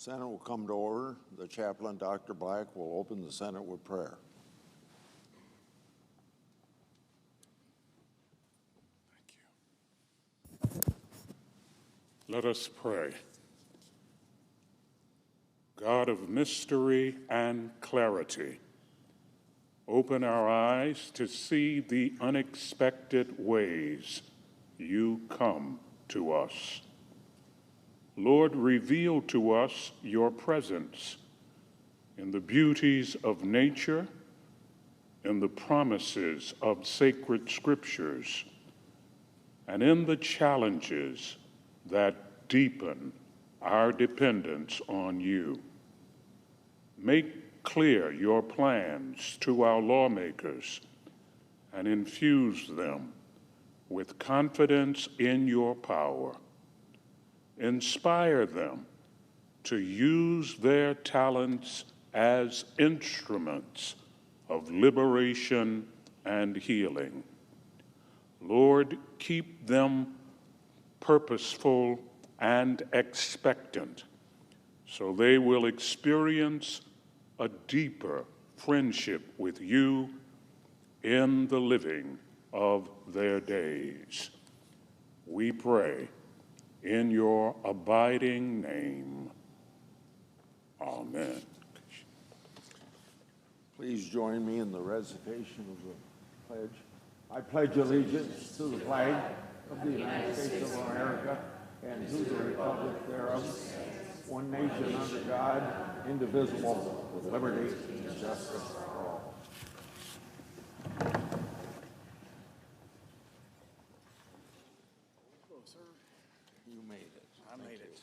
Senate will come to order. The chaplain, Dr. Black, will open the Senate with prayer. Thank you. Let us pray. God of mystery and clarity, open our eyes to see the unexpected ways you come to us. Lord, reveal to us your presence in the beauties of nature, in the promises of sacred scriptures, and in the challenges that deepen our dependence on you. Make clear your plans to our lawmakers and infuse them with confidence in your power. Inspire them to use their talents as instruments of liberation and healing. Lord, keep them purposeful and expectant, so they will experience a deeper friendship with you in the living of their days. We pray in your abiding name. Amen. Please join me in the recitation of the pledge. I pledge allegiance to the flag of the United States of America and to the republic thereof, one nation under God, indivisible, with liberty and justice for all. You made it. I made it.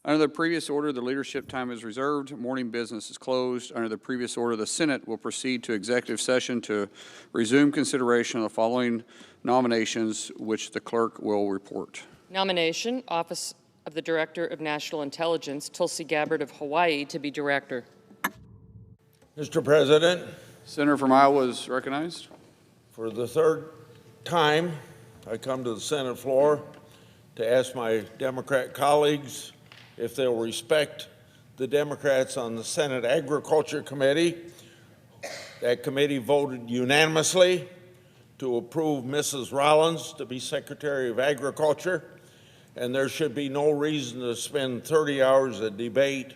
Under the previous order, the leadership time is reserved. Morning business is closed. Under the previous order, the Senate will proceed to executive session to resume consideration of the following nominations, which the clerk will report. Nomination, Office of the Director of National Intelligence, Tulsi Gabbard of Hawaii to be director. Mr. President, Senator from Iowa is recognized. for the third time, I come to the Senate floor to ask my Democrat colleagues if they'll respect the Democrats on the Senate Agriculture Committee. That committee voted unanimously to approve Mrs. Rollins to be Secretary of Agriculture, and there should be no reason to spend 30 hours of debate,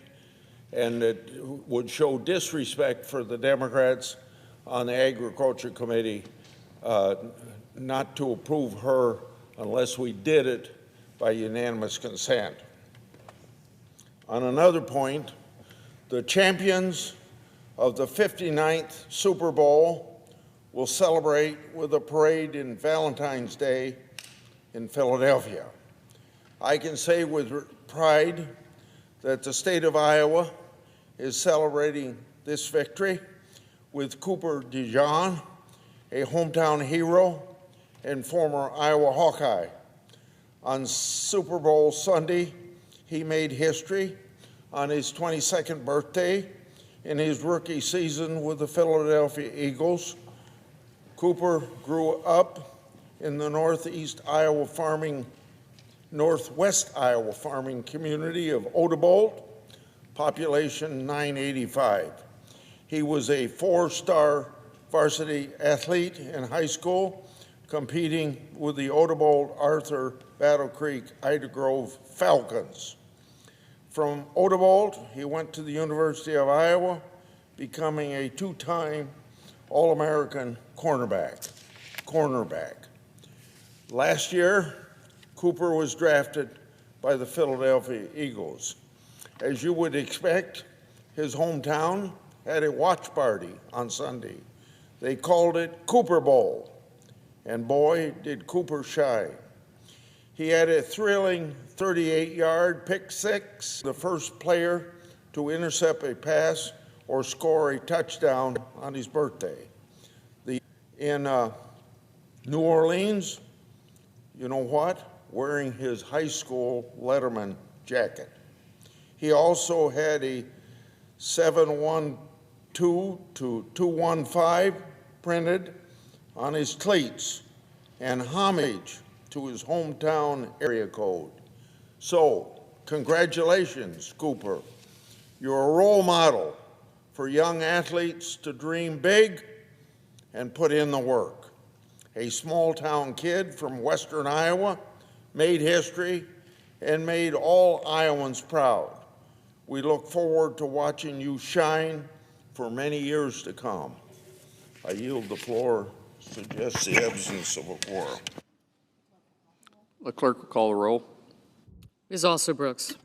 and it would show disrespect for the Democrats on the Agriculture Committee not to approve her unless we did it by unanimous consent. On another point, the champions of the 59th Super Bowl will celebrate with a parade in Valentine's Day in Philadelphia. I can say with pride that the state of Iowa is celebrating this victory with Cooper DeJean, a hometown hero and former Iowa Hawkeye. On Super Bowl Sunday, he made history on his 22nd birthday in his rookie season with the Philadelphia Eagles. Cooper grew up in the Northeast Iowa farming northwest Iowa farming community of Odebolt, population 985. He was a four-star varsity athlete in high school, competing with the Odebolt Arthur Battle Creek Ida Grove Falcons. From Odebolt, he went to the University of Iowa, becoming a two-time All-American cornerback. Last year, Cooper was drafted by the Philadelphia Eagles. As you would expect, his hometown had a watch party on Sunday. They called it Cooper Bowl, and boy, did Cooper shine. He had a thrilling 38-yard pick six, the first player to intercept a pass or score a touchdown on his birthday. In New Orleans, you know what? Wearing his high school Letterman jacket. He also had a 712 to 215 printed on his cleats and homage to his hometown area code. So, congratulations, Cooper. You're a role model for young athletes to dream big and put in the work. A small-town kid from western Iowa made history and made all Iowans proud. We look forward to watching you shine for many years to come. I yield the floor, suggest the absence of a quorum. The clerk will call the roll. Ms. Alsobrooks.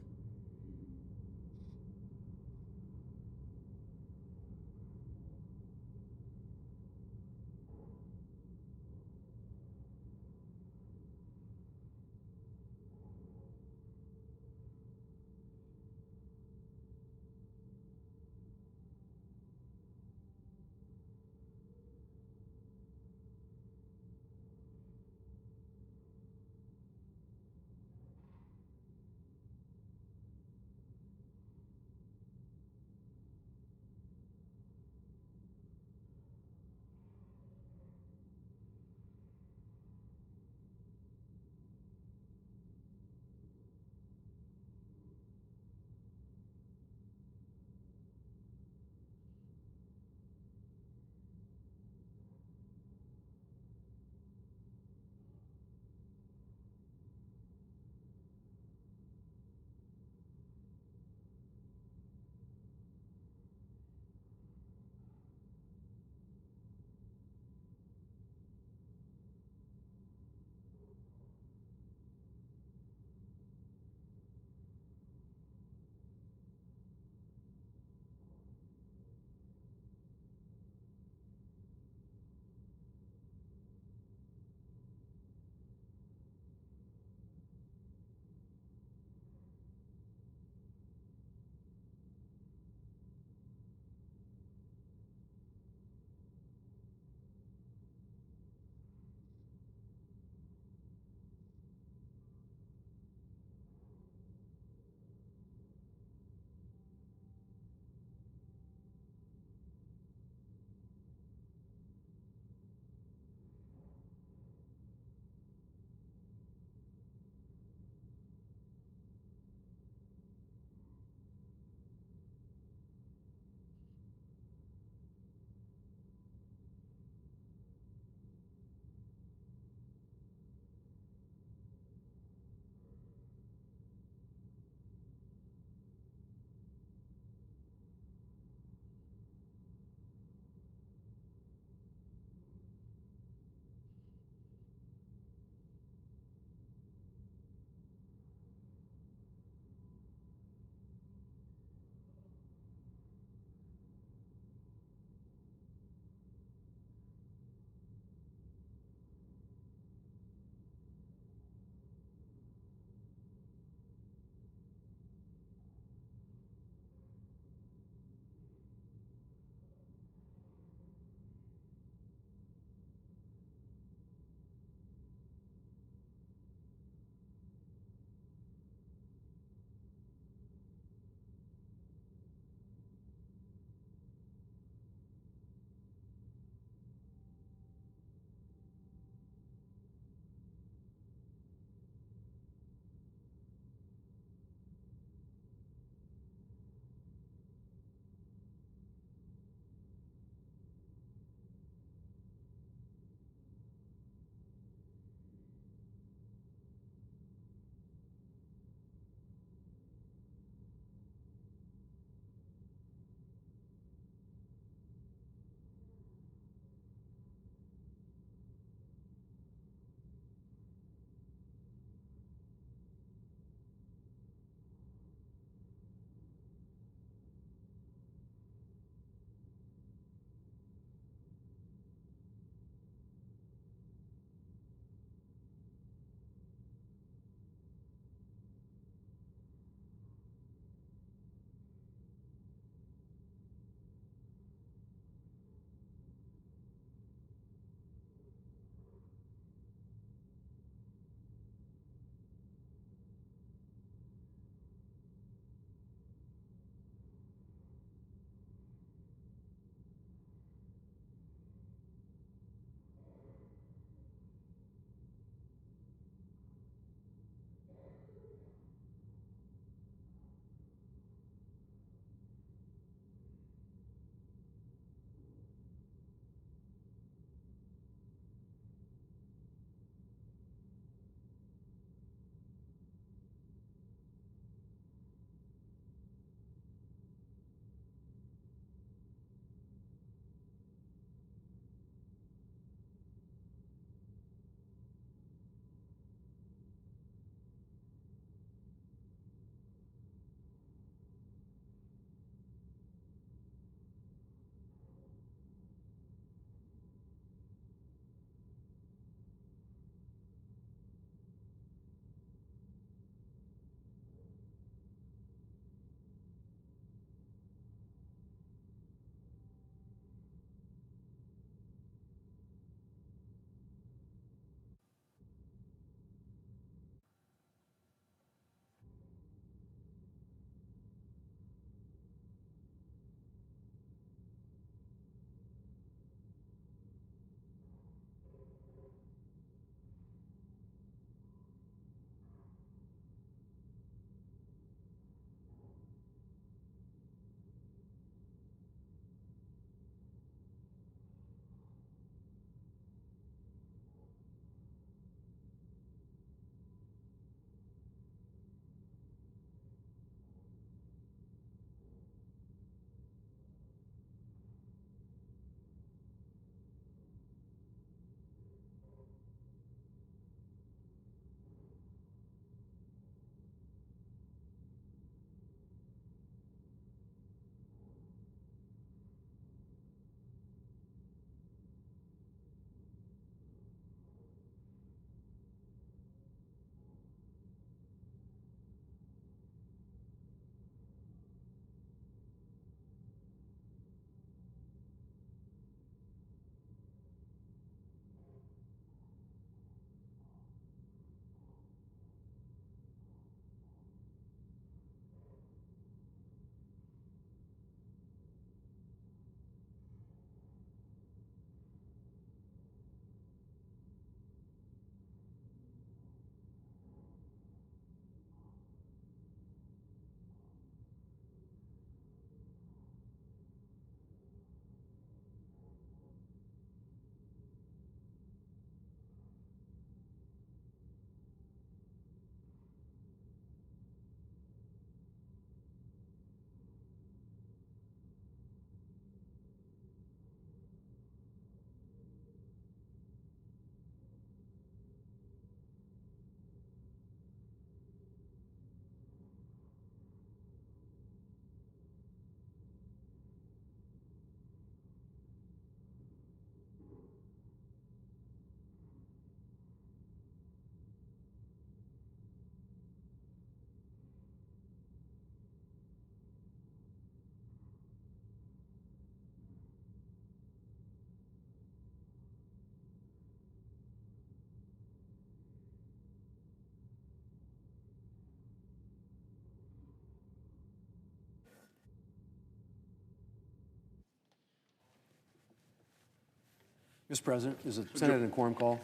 Mr. President, is the Senate in quorum call?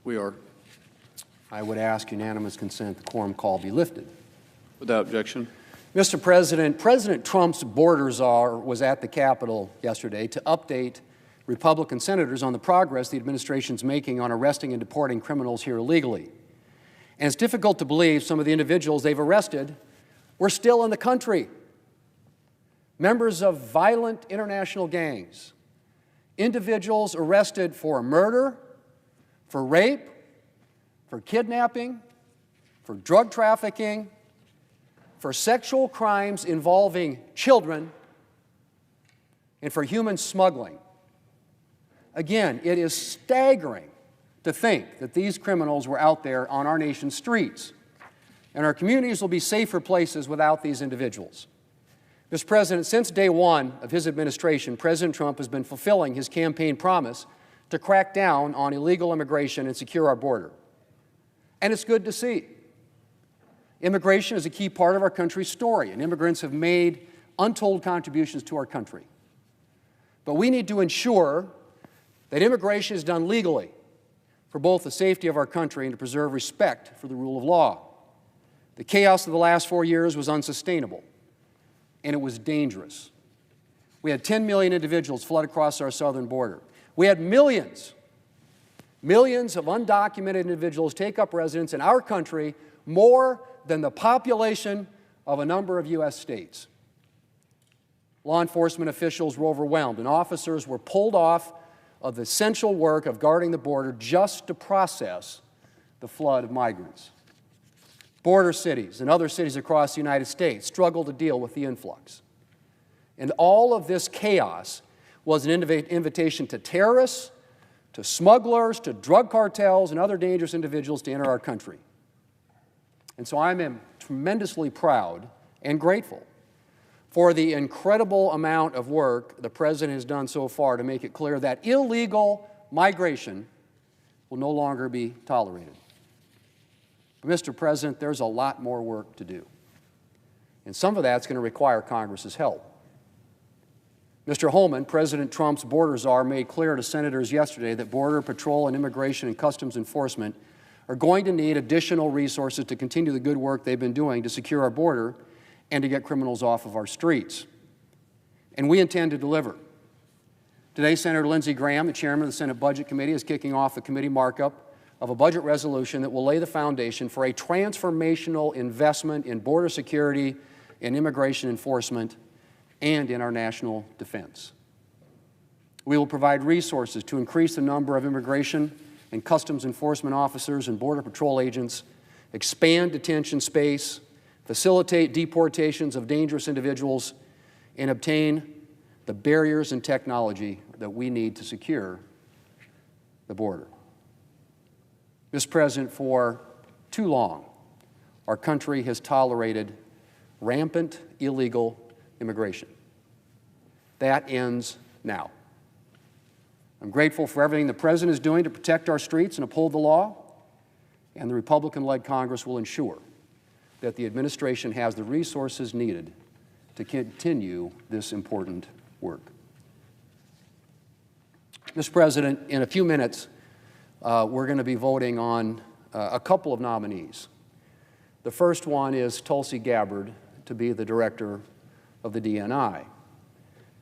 We are. I would ask unanimous consent the quorum call be lifted. Without objection. Mr. President, President Trump's border czar was at the Capitol yesterday to update Republican senators on the progress the administration's making on arresting and deporting criminals here illegally. And it's difficult to believe some of the individuals they've arrested were still in the country. Members of violent international gangs, individuals arrested for murder, for rape, for kidnapping, for drug trafficking, for sexual crimes involving children, and for human smuggling. Again, it is staggering to think that these criminals were out there on our nation's streets, and our communities will be safer places without these individuals. Mr. President, since day one of his administration, President Trump has been fulfilling his campaign promise to crack down on illegal immigration and secure our border. And it's good to see. Immigration is a key part of our country's story, and immigrants have made untold contributions to our country. But we need to ensure that immigration is done legally for both the safety of our country and to preserve respect for the rule of law. The chaos of the last 4 years was unsustainable, and it was dangerous. We had 10 million individuals flood across our southern border. We had millions of undocumented individuals take up residence in our country, more than the population of a number of U.S. states. Law enforcement officials were overwhelmed, and officers were pulled off of the essential work of guarding the border just to process the flood of migrants. Border cities and other cities across the United States struggled to deal with the influx. And all of this chaos was an invitation to terrorists, to smugglers, to drug cartels, and other dangerous individuals to enter our country. And so I am tremendously proud and grateful for the incredible amount of work the President has done so far to make it clear that illegal migration will no longer be tolerated. But, Mr. President, there's a lot more work to do. And some of that's going to require Congress's help. Mr. Holman, President Trump's border czar, made clear to senators yesterday that Border Patrol and Immigration and Customs Enforcement are going to need additional resources to continue the good work they've been doing to secure our border and to get criminals off of our streets. And we intend to deliver. Today, Senator Lindsey Graham, the chairman of the Senate Budget Committee, is kicking off a committee markup of a budget resolution that will lay the foundation for a transformational investment in border security and immigration enforcement and in our national defense. We will provide resources to increase the number of immigration and customs enforcement officers and Border Patrol agents, expand detention space, facilitate deportations of dangerous individuals, and obtain the barriers and technology that we need to secure the border. Mr. President, for too long, our country has tolerated rampant illegal immigration. That ends now. I'm grateful for everything the President is doing to protect our streets and uphold the law, and the Republican-led Congress will ensure that the administration has the resources needed to continue this important work. Mr. President, in a few minutes, we're going to be voting on a couple of nominees. The first one is Tulsi Gabbard to be the director of the DNI.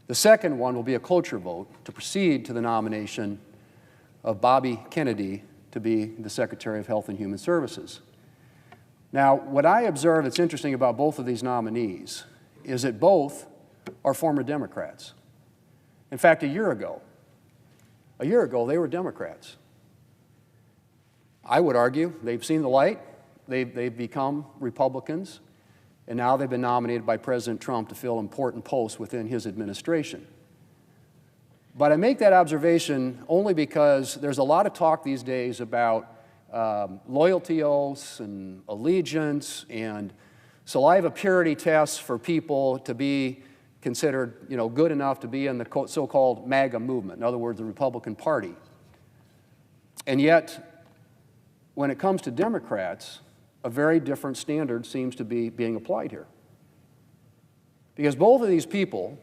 The second one will be a cloture vote to proceed to the nomination of Bobby Kennedy to be the Secretary of Health and Human Services. Now, what I observe that's interesting about both of these nominees is that both are former Democrats. In fact, a year ago, they were Democrats. I would argue they've seen the light, they've become Republicans, and now they've been nominated by President Trump to fill important posts within his administration. But I make that observation only because there's a lot of talk these days about loyalty oaths and allegiance and saliva purity tests for people to be considered, good enough to be in the so-called MAGA movement, in other words, the Republican Party. And yet, when it comes to Democrats, a very different standard seems to be being applied here. Because both of these people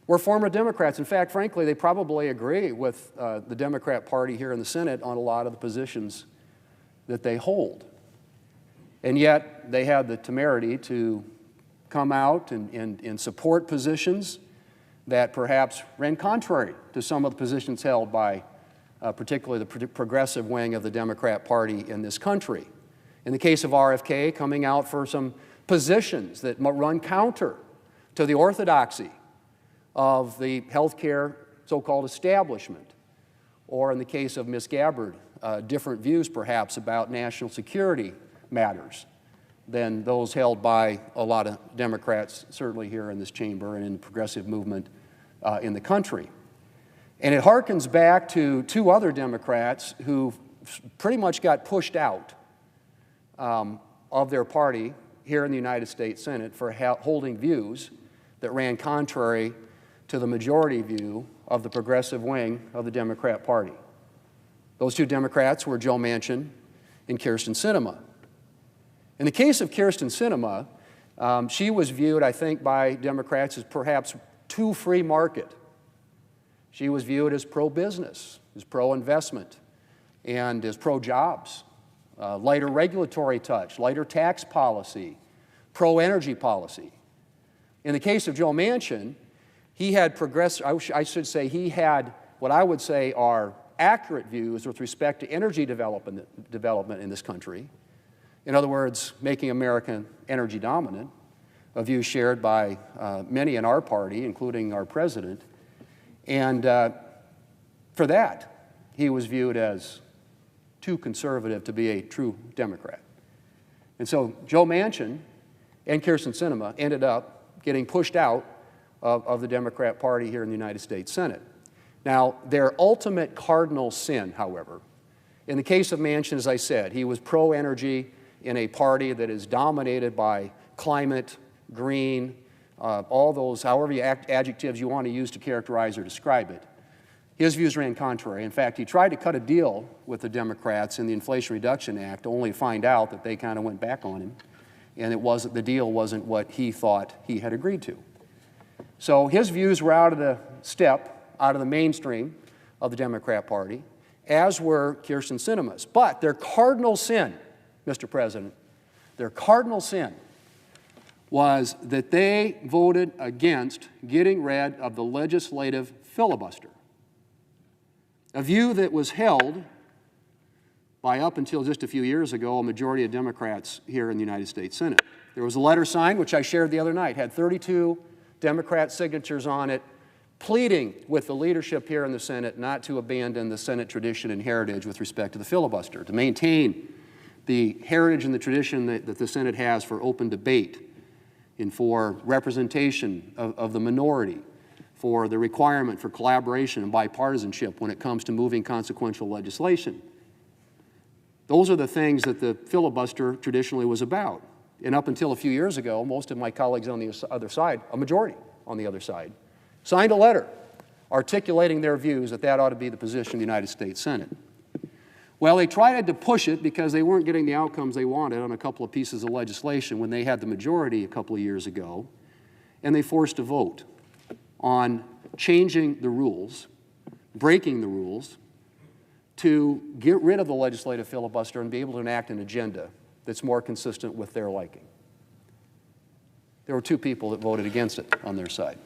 were former Democrats. In fact, frankly, they probably agree with the Democrat Party here in the Senate on a lot of the positions that they hold. And yet, they had the temerity to come out and support positions that perhaps ran contrary to some of the positions held by particularly the progressive wing of the Democrat Party in this country. In the case of RFK, coming out for some positions that run counter to the orthodoxy of the healthcare so-called establishment, or in the case of Ms. Gabbard, different views perhaps about national security matters than those held by a lot of Democrats, certainly here in this chamber and in the progressive movement in the country. And it harkens back to two other Democrats who pretty much got pushed out of their party here in the United States Senate for holding views that ran contrary to the majority view of the progressive wing of the Democrat Party. Those two Democrats were Joe Manchin and Kyrsten Sinema. In the case of Kyrsten Sinema, she was viewed, I think, by Democrats as perhaps too free market. She was viewed as pro-business, as pro-investment, and as pro-jobs, lighter regulatory touch, lighter tax policy, pro-energy policy. In the case of Joe Manchin, he had I should say he had what I would say are accurate views with respect to energy development in this country. In other words, making America energy dominant, a view shared by many in our party, including our president. And for that, he was viewed as too conservative to be a true Democrat. And so Joe Manchin and Kyrsten Sinema ended up getting pushed out of the Democrat Party here in the United States Senate. Now, their ultimate cardinal sin, however, in the case of Manchin, as I said, he was pro-energy in a party that is dominated by climate, green, all those, however adjectives you want to use to characterize or describe it. His views ran contrary. In fact, he tried to cut a deal with the Democrats in the Inflation Reduction Act, only to find out that they kind of went back on him, and the deal wasn't what he thought he had agreed to. So his views were out of the mainstream of the Democrat Party, as were Kyrsten Sinema's. But their cardinal sin, Mr. President, their cardinal sin was that they voted against getting rid of the legislative filibuster, a view that was held by, up until just a few years ago, a majority of Democrats here in the United States Senate. There was a letter signed, which I shared the other night, had 32 Democrat signatures on it, pleading with the leadership here in the Senate not to abandon the Senate tradition and heritage with respect to the filibuster, to maintain the heritage and the tradition that the Senate has for open debate and for representation of the minority, for the requirement for collaboration and bipartisanship when it comes to moving consequential legislation. Those are the things that the filibuster traditionally was about. And up until a few years ago, most of my colleagues on the other side, a majority on the other side, signed a letter articulating their views that that ought to be the position of the United States Senate. Well, they tried to push it because they weren't getting the outcomes they wanted on a couple of pieces of legislation when they had the majority a couple of years ago, and they forced a vote on changing the rules, breaking the rules, to get rid of the legislative filibuster and be able to enact an agenda that's more consistent with their liking. There were two people that voted against it on their side,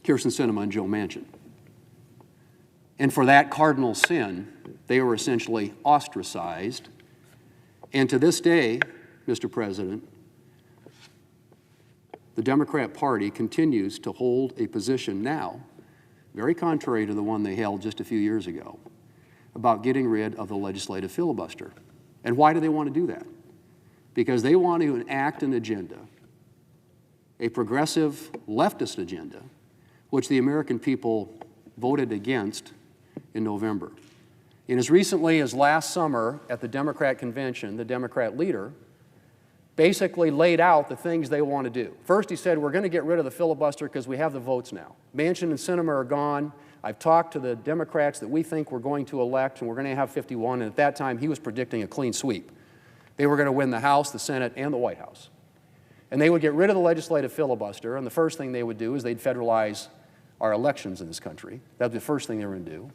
Kyrsten Sinema and Joe Manchin. And for that cardinal sin, they were essentially ostracized. And to this day, Mr. President, the Democrat Party continues to hold a position now, very contrary to the one they held just a few years ago, about getting rid of the legislative filibuster. And why do they want to do that? Because they want to enact an agenda, a progressive leftist agenda, which the American people voted against in November. And as recently as last summer at the Democrat convention, the Democrat leader basically laid out the things they want to do. First, he said, we're going to get rid of the filibuster because we have the votes now. Manchin and Sinema are gone. I've talked to the Democrats that we think we're going to elect, and we're going to have 51. And at that time, he was predicting a clean sweep. They were going to win the House, the Senate, and the White House. And they would get rid of the legislative filibuster, and the first thing they would do is they'd federalize our elections in this country. That was the first thing they were going to do.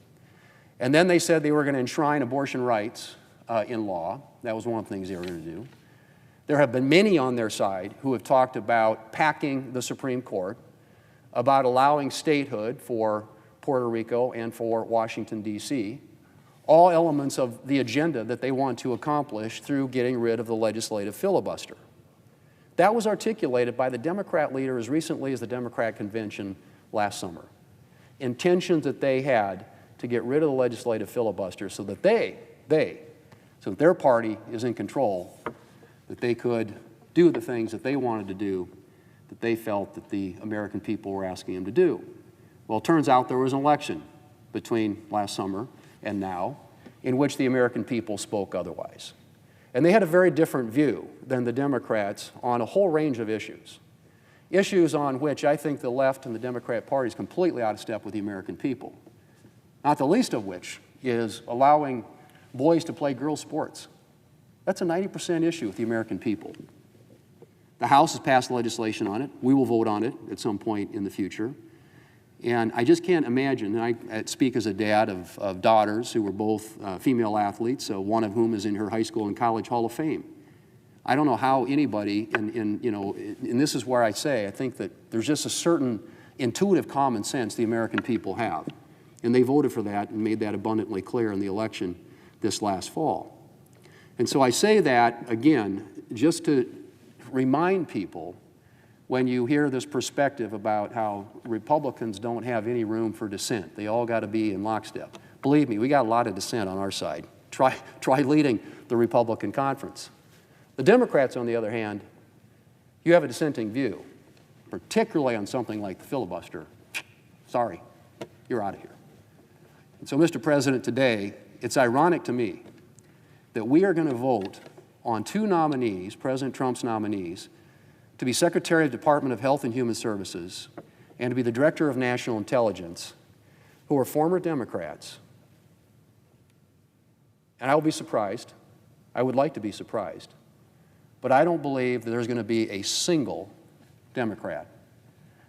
And then they said they were going to enshrine abortion rights in law. That was one of the things they were going to do. There have been many on their side who have talked about packing the Supreme Court, about allowing statehood for Puerto Rico and for Washington, D.C., all elements of the agenda that they want to accomplish through getting rid of the legislative filibuster. That was articulated by the Democrat leader as recently as the Democrat convention last summer. Intentions that they had to get rid of the legislative filibuster so that so that their party is in control, that they could do the things that they wanted to do, that they felt that the American people were asking them to do. Well, it turns out there was an election between last summer and now in which the American people spoke otherwise. And they had a very different view than the Democrats on a whole range of issues. Issues on which I think the left and the Democrat Party is completely out of step with the American people. Not the least of which is allowing boys to play girls' sports. That's a 90% issue with the American people. The House has passed legislation on it. We will vote on it at some point in the future. And I just can't imagine, and I speak as a dad of daughters who were both female athletes, one of whom is in her high school and college Hall of Fame. I don't know how anybody, and this is where I say, I think that there's just a certain intuitive common sense the American people have. And they voted for that and made that abundantly clear in the election this last fall. And so I say that, again, just to remind people when you hear this perspective about how Republicans don't have any room for dissent. They all got to be in lockstep. Believe me, we got a lot of dissent on our side. Try leading the Republican conference. The Democrats, on the other hand, you have a dissenting view, particularly on something like the filibuster. Sorry, you're out of here. And so, Mr. President, today, it's ironic to me that we are going to vote on two nominees, President Trump's nominees, to be Secretary of the Department of Health and Human Services and to be the Director of National Intelligence, who are former Democrats. And I will be surprised. I would like to be surprised. But I don't believe that there's going to be a single Democrat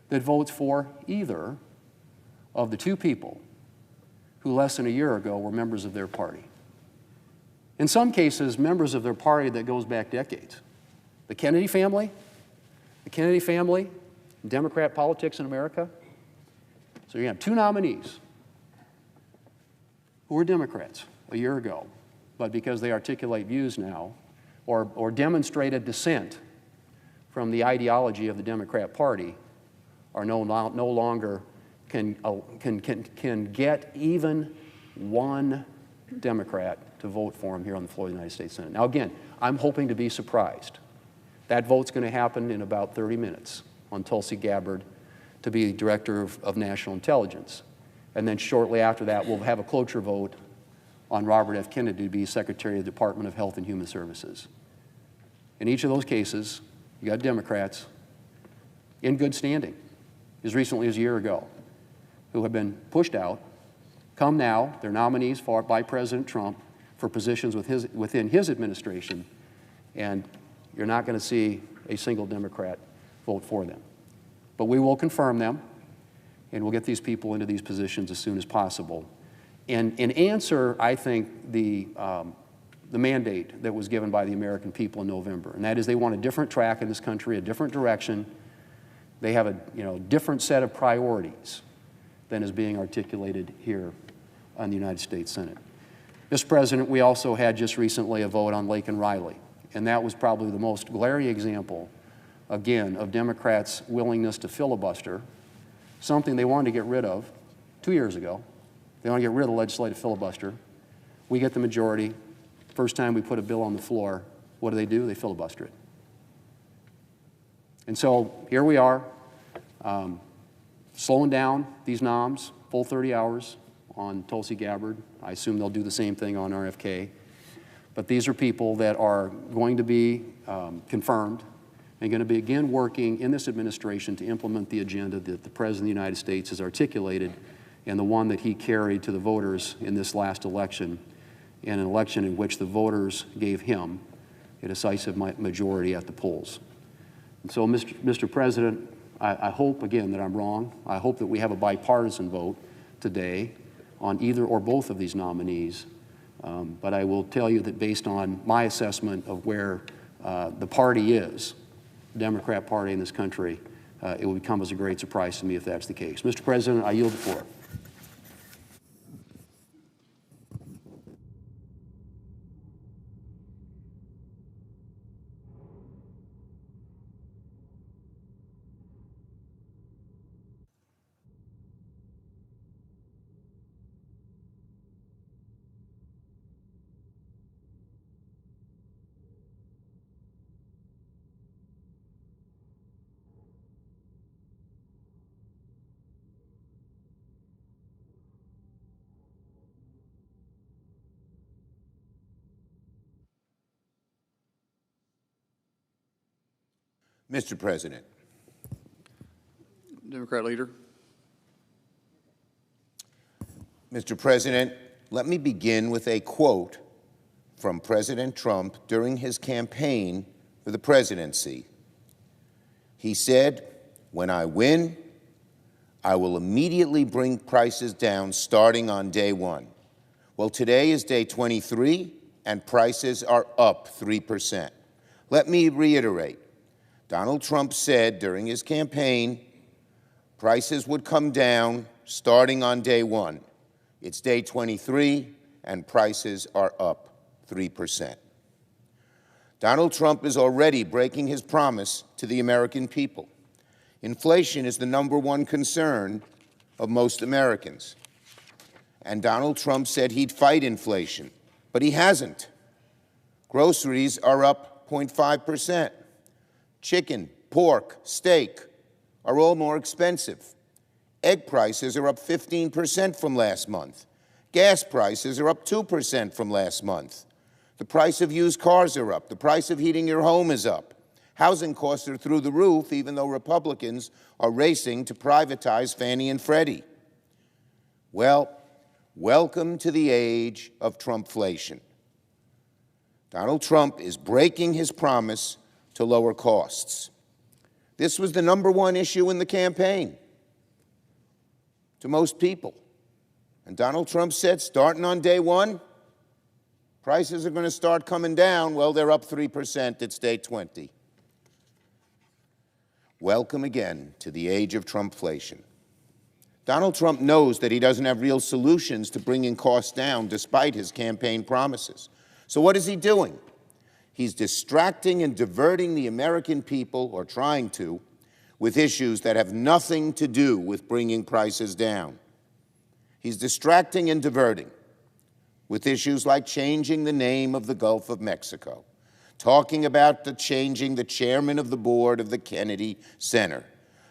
that votes for either of the two people who less than a year ago were members of their party. In some cases, members of their party that goes back decades. The Kennedy family, Democrat politics in America. So you have two nominees who were Democrats a year ago, but because they articulate views now or demonstrated dissent from the ideology of the Democrat Party, are no longer can get even one Democrat to vote for him here on the floor of the United States Senate. Now again, I'm hoping to be surprised. That vote's going to happen in about 30 minutes on Tulsi Gabbard to be Director of National Intelligence. And then shortly after that, we'll have a cloture vote on Robert F. Kennedy to be Secretary of the Department of Health and Human Services. In each of those cases, you got Democrats in good standing, as recently as a year ago, who have been pushed out, come now, they're nominees by President Trump for positions within his administration, and you're not going to see a single Democrat vote for them. But we will confirm them, and we'll get these people into these positions as soon as possible. And answer, I think, the mandate that was given by the American people in November, and that is they want a different track in this country, a different direction. They have a different set of priorities than is being articulated here on the United States Senate. Mr. President, we also had just recently a vote on Laken Riley, and that was probably the most glaring example, again, of Democrats' willingness to filibuster, something they wanted to get rid of 2 years ago. They want to get rid of the legislative filibuster. We get the majority. First time we put a bill on the floor, what do? They filibuster it. And so here we are, slowing down these noms, full 30 hours on Tulsi Gabbard. I assume they'll do the same thing on RFK. But these are people that are going to be confirmed and going to begin working in this administration to implement the agenda that the President of the United States has articulated and the one that he carried to the voters in this last election, in an election in which the voters gave him a decisive majority at the polls. And so, Mr. President, I hope, again, that I'm wrong. I hope that we have a bipartisan vote today on either or both of these nominees. But I will tell you that based on my assessment of where the party is, the Democrat Party in this country, it will come as a great surprise to me if that's the case. Mr. President, I yield the floor. Mr. President. Democrat leader. Mr. President, let me begin with a quote from President Trump during his campaign for the presidency. He said, "When I win, I will immediately bring prices down starting on day one." Well, today is day 23, and prices are up 3%. Let me reiterate. Donald Trump said during his campaign prices would come down starting on day one. It's day 23, and prices are up 3%. Donald Trump is already breaking his promise to the American people. Inflation is the #1 concern of most Americans. And Donald Trump said he'd fight inflation, but he hasn't. Groceries are up 0.5%. Chicken, pork, steak are all more expensive. Egg prices are up 15% from last month. Gas prices are up 2% from last month. The price of used cars are up. The price of heating your home is up. Housing costs are through the roof, even though Republicans are racing to privatize Fannie and Freddie. Well, welcome to the age of Trumpflation. Donald Trump is breaking his promise to lower costs. This was the #1 issue in the campaign to most people. And Donald Trump said, starting on day one, prices are going to start coming down. Well, they're up 3%. It's day 20. Welcome again to the age of Trumpflation. Donald Trump knows that he doesn't have real solutions to bringing costs down despite his campaign promises. So what is he doing? He's distracting and diverting the American people, or trying to, with issues that have nothing to do with bringing prices down. He's distracting and diverting with issues like changing the name of the Gulf of Mexico, talking about changing the chairman of the board of the Kennedy Center,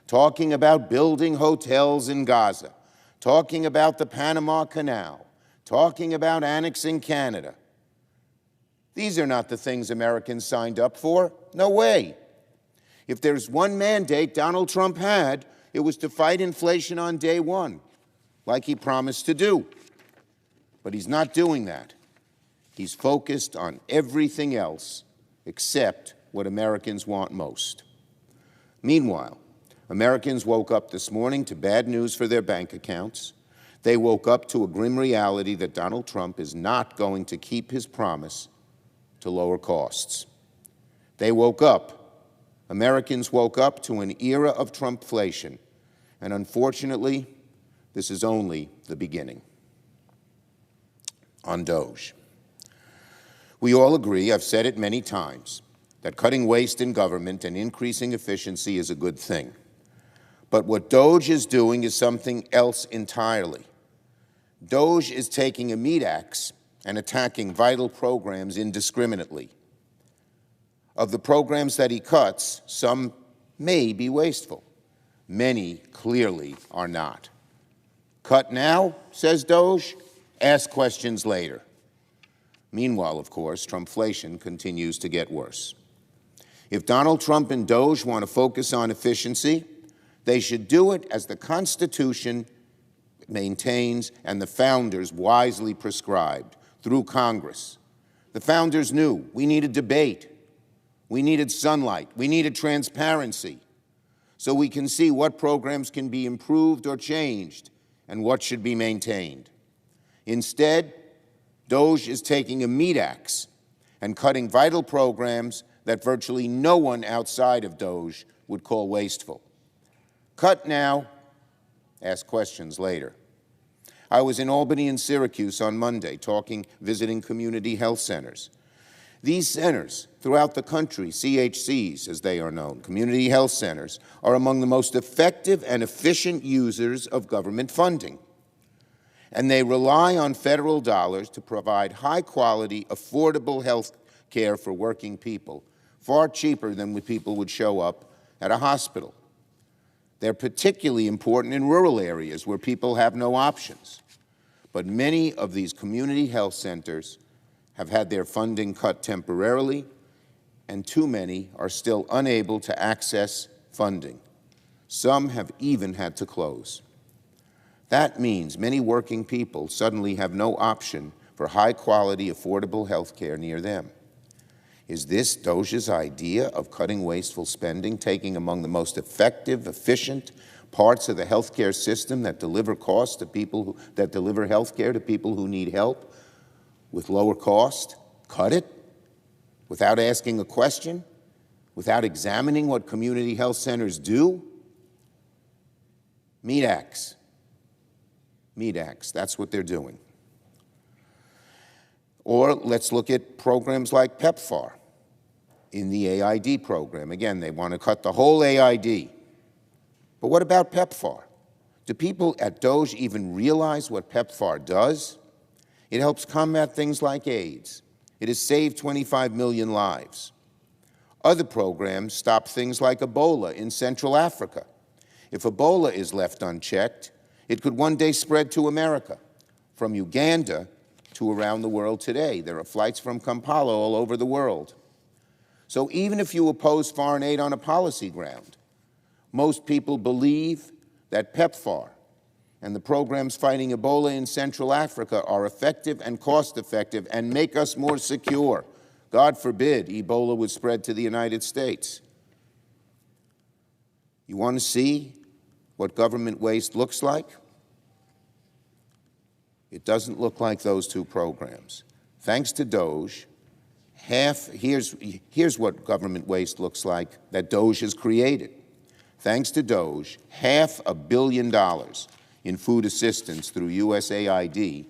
talking about building hotels in Gaza, talking about the Panama Canal, talking about annexing Canada. These are not the things Americans signed up for. No way. If there's one mandate Donald Trump had, it was to fight inflation on day one, like he promised to do. But he's not doing that. He's focused on everything else except what Americans want most. Meanwhile, Americans woke up this morning to bad news for their bank accounts. They woke up to a grim reality that Donald Trump is not going to keep his promise to lower costs. They woke up. Americans woke up to an era of Trumpflation, and unfortunately, this is only the beginning. On DOGE. We all agree, I've said it many times, that cutting waste in government and increasing efficiency is a good thing. But what DOGE is doing is something else entirely. DOGE is taking a meat axe and attacking vital programs indiscriminately. Of the programs that he cuts, some may be wasteful. Many clearly are not. Cut now, says DOGE, ask questions later. Meanwhile, of course, Trumpflation continues to get worse. If Donald Trump and DOGE want to focus on efficiency, they should do it as the Constitution maintains and the founders wisely prescribed, through Congress. The founders knew we needed debate. We needed sunlight. We needed transparency so we can see what programs can be improved or changed and what should be maintained. Instead, DOGE is taking a meat axe and cutting vital programs that virtually no one outside of DOGE would call wasteful. Cut now, ask questions later. I was in Albany and Syracuse on Monday visiting community health centers. These centers throughout the country, CHCs as they are known, community health centers, are among the most effective and efficient users of government funding. And they rely on federal dollars to provide high-quality, affordable health care for working people, far cheaper than when people would show up at a hospital. They're particularly important in rural areas where people have no options. But many of these community health centers have had their funding cut temporarily, and too many are still unable to access funding. Some have even had to close. That means many working people suddenly have no option for high-quality, affordable health care near them. Is this DOGE's idea of cutting wasteful spending, taking among the most effective, efficient parts of the health care system that deliver costs to people that deliver health care to people who need help with lower cost, cut it without asking a question, without examining what community health centers do? Meat axe. Meat axe, that's what they're doing. Or let's look at programs like PEPFAR in the AID program. Again, they want to cut the whole AID. But what about PEPFAR? Do people at DOGE even realize what PEPFAR does? It helps combat things like AIDS. It has saved 25 million lives. Other programs stop things like Ebola in Central Africa. If Ebola is left unchecked, it could one day spread to America, from Uganda to around the world today. There are flights from Kampala all over the world. So even if you oppose foreign aid on a policy ground, most people believe that PEPFAR and the programs fighting Ebola in Central Africa are effective and cost-effective and make us more secure. God forbid Ebola would spread to the United States. You want to see what government waste looks like? It doesn't look like those two programs. Thanks to DOGE, here's what government waste looks like that DOGE has created. Thanks to DOGE, $500 million in food assistance through USAID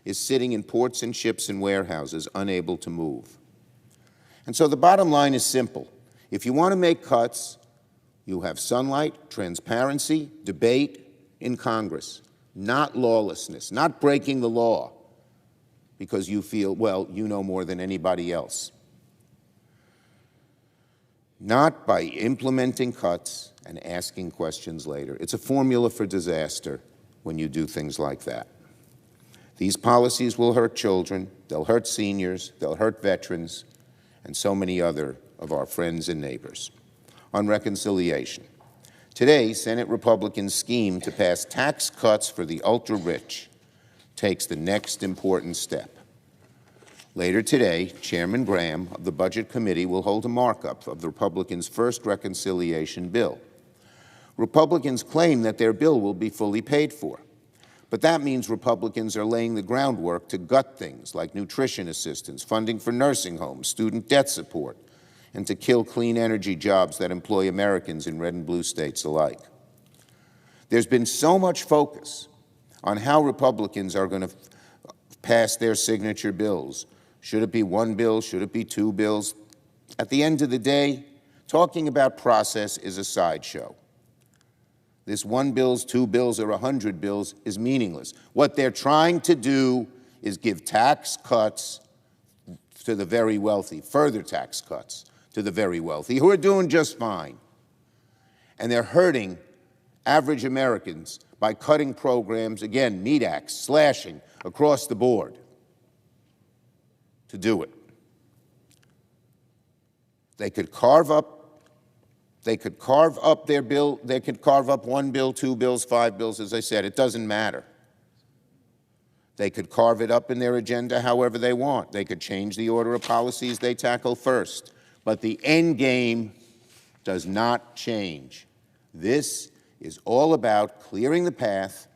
is sitting in ports and ships and warehouses unable to move. And so the bottom line is simple. If you want to make cuts, you have sunlight, transparency, debate in Congress, not lawlessness, not breaking the law because you feel, well, you know more than anybody else. Not by implementing cuts and asking questions later. It's a formula for disaster when you do things like that. These policies will hurt children, they'll hurt seniors, they'll hurt veterans, and so many other of our friends and neighbors. On reconciliation. Today, Senate Republicans' scheme to pass tax cuts for the ultra-rich takes the next important step. Later today, Chairman Graham of the Budget Committee will hold a markup of the Republicans' first reconciliation bill. Republicans claim that their bill will be fully paid for, but that means Republicans are laying the groundwork to gut things like nutrition assistance, funding for nursing homes, student debt support, and to kill clean energy jobs that employ Americans in red and blue states alike. There's been so much focus on how Republicans are going to pass their signature bills. Should it be one bill? Should it be two bills? At the end of the day, talking about process is a sideshow. This one bills, two bills, or 100 bills is meaningless. What they're trying to do is give tax cuts to the very wealthy, further tax cuts to the very wealthy, who are doing just fine. And they're hurting average Americans by cutting programs, again, meat axe, slashing across the board to do it. They could carve up their bill, they could carve up one bill, two bills, five bills, as I said, it doesn't matter. They could carve it up in their agenda however they want. They could change the order of policies they tackle first. but the end game does not change. This is all about clearing the path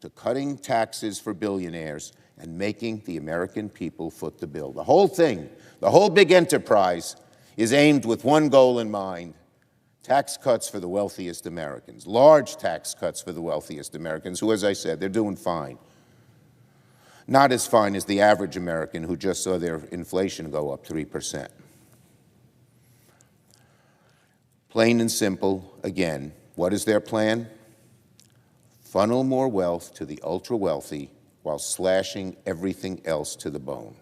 to cutting taxes for billionaires and making the American people foot the bill. The whole thing, the whole big enterprise is aimed with one goal in mind: tax cuts for the wealthiest Americans, large tax cuts for the wealthiest Americans, who, as I said, they're doing fine. Not as fine as the average American who just saw their inflation go up 3%. Plain and simple, again, what is their plan? Funnel more wealth to the ultra-wealthy while slashing everything else to the bone.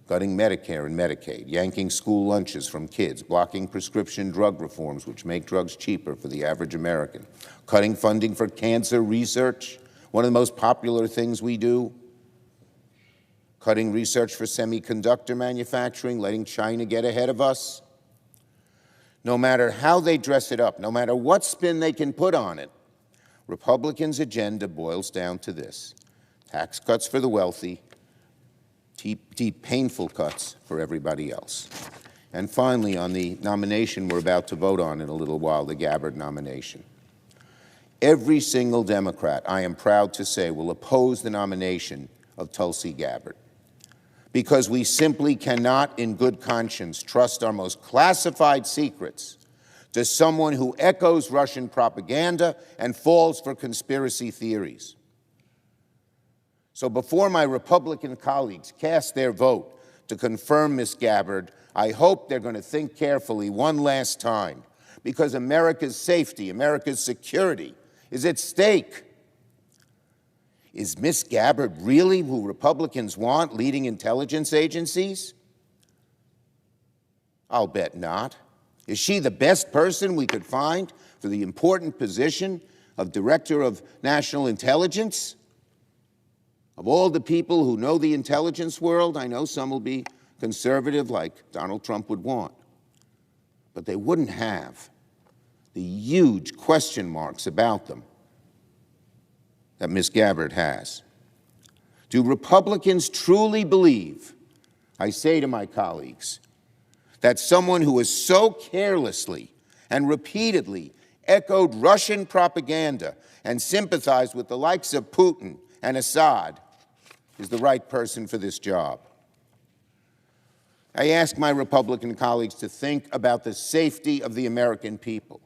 Gutting Medicare and Medicaid, yanking school lunches from kids, blocking prescription drug reforms which make drugs cheaper for the average American, cutting funding for cancer research, one of the most popular things we do, cutting research for semiconductor manufacturing, letting China get ahead of us. No matter how they dress it up, no matter what spin they can put on it, Republicans' agenda boils down to this: tax cuts for the wealthy, deep, painful cuts for everybody else. And finally, on the nomination we're about to vote on in a little while, the Gabbard nomination. Every single Democrat, I am proud to say, will oppose the nomination of Tulsi Gabbard, because we simply cannot, in good conscience, trust our most classified secrets to someone who echoes Russian propaganda and falls for conspiracy theories. So before my Republican colleagues cast their vote to confirm Ms. Gabbard, I hope they're going to think carefully one last time, because America's safety, America's security is at stake. Is Ms. Gabbard really who Republicans want leading intelligence agencies? I'll bet not. Is she the best person we could find for the important position of Director of National Intelligence? Of all the people who know the intelligence world, I know some will be conservative like Donald Trump would want, but they wouldn't have the huge question marks about them that Ms. Gabbard has. Do Republicans truly believe, I say to my colleagues, that someone who has so carelessly and repeatedly echoed Russian propaganda and sympathized with the likes of Putin and Assad is the right person for this job? I ask my Republican colleagues to think about the safety of the American people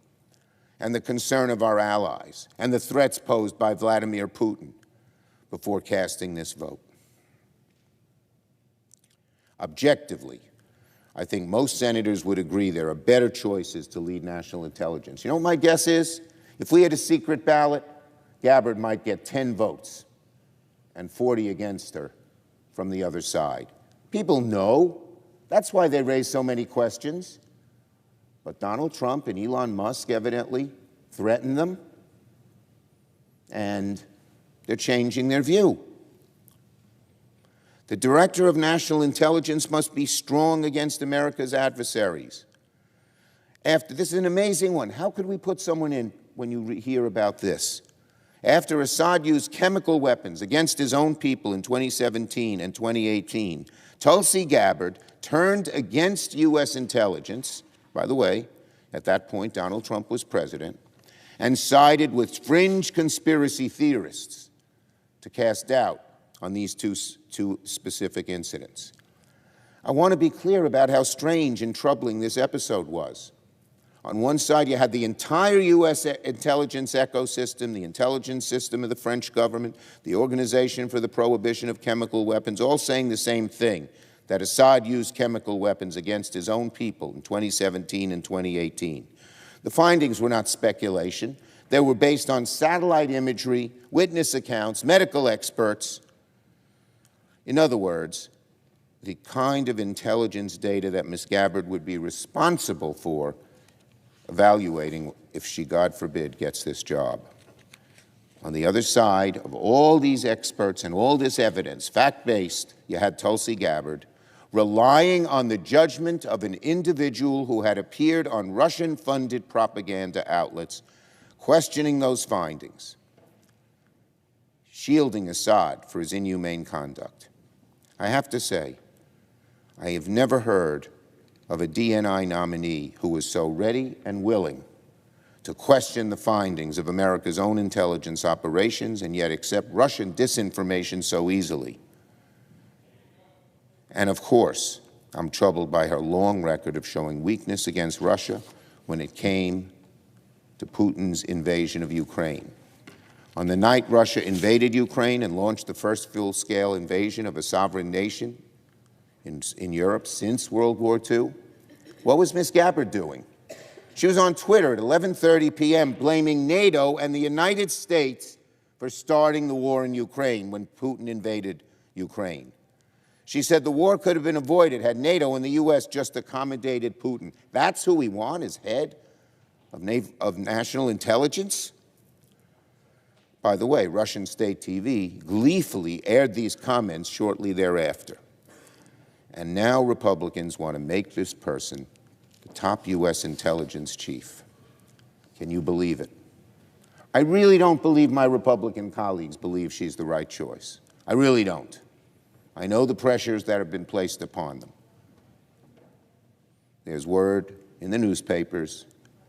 and the concern of our allies and the threats posed by Vladimir Putin before casting this vote. Objectively, I think most senators would agree there are better choices to lead national intelligence. You know what my guess is? If we had a secret ballot, Gabbard might get 10 votes and 40 against her from the other side. People know. That's why they raise so many questions. But Donald Trump and Elon Musk evidently threaten them, and they're changing their view. The Director of National Intelligence must be strong against America's adversaries. This is an amazing one. How could we put someone in when you hear about this? After Assad used chemical weapons against his own people in 2017 and 2018, Tulsi Gabbard turned against U.S. intelligence. By the way, at that point, Donald Trump was president, and sided with fringe conspiracy theorists to cast doubt on these two specific incidents. I want to be clear about how strange and troubling this episode was. On one side, you had the entire U.S. intelligence ecosystem, the intelligence system of the French government, the Organization for the Prohibition of Chemical Weapons, all saying the same thing, that Assad used chemical weapons against his own people in 2017 and 2018. The findings were not speculation. They were based on satellite imagery, witness accounts, medical experts. In other words, the kind of intelligence data that Ms. Gabbard would be responsible for evaluating if she, God forbid, gets this job. On the other side of all these experts and all this evidence, fact-based, you had Tulsi Gabbard relying on the judgment of an individual who had appeared on Russian-funded propaganda outlets, questioning those findings, shielding Assad for his inhumane conduct. I have to say, I have never heard of a DNI nominee who was so ready and willing to question the findings of America's own intelligence operations and yet accept Russian disinformation so easily. And of course, I'm troubled by her long record of showing weakness against Russia when it came to Putin's invasion of Ukraine. On the night Russia invaded Ukraine and launched the first full-scale invasion of a sovereign nation in Europe since World War II, what was Ms. Gabbard doing? She was on Twitter at 11:30 p.m. blaming NATO and the United States for starting the war in Ukraine when Putin invaded Ukraine. She said the war could have been avoided had NATO and the U.S. just accommodated Putin. That's who we want as head of national intelligence? By the way, Russian state TV gleefully aired these comments shortly thereafter. And now Republicans want to make this person the top U.S. intelligence chief. Can you believe it? I really don't believe my Republican colleagues believe she's the right choice. I really don't. I know the pressures that have been placed upon them. There's word in the newspapers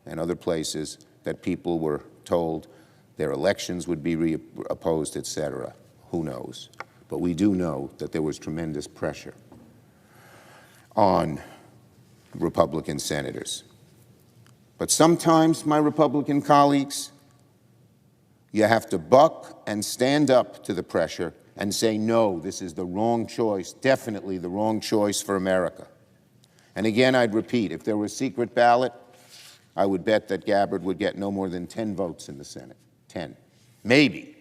and other places that people were told their elections would be opposed, etc. Who knows? But we do know that there was tremendous pressure on Republican senators. But sometimes, my Republican colleagues, you have to buck and stand up to the pressure and say, no, this is the wrong choice, definitely the wrong choice for America. And again, I'd repeat, if there were a secret ballot, I would bet that Gabbard would get no more than 10 votes in the Senate. 10. Maybe.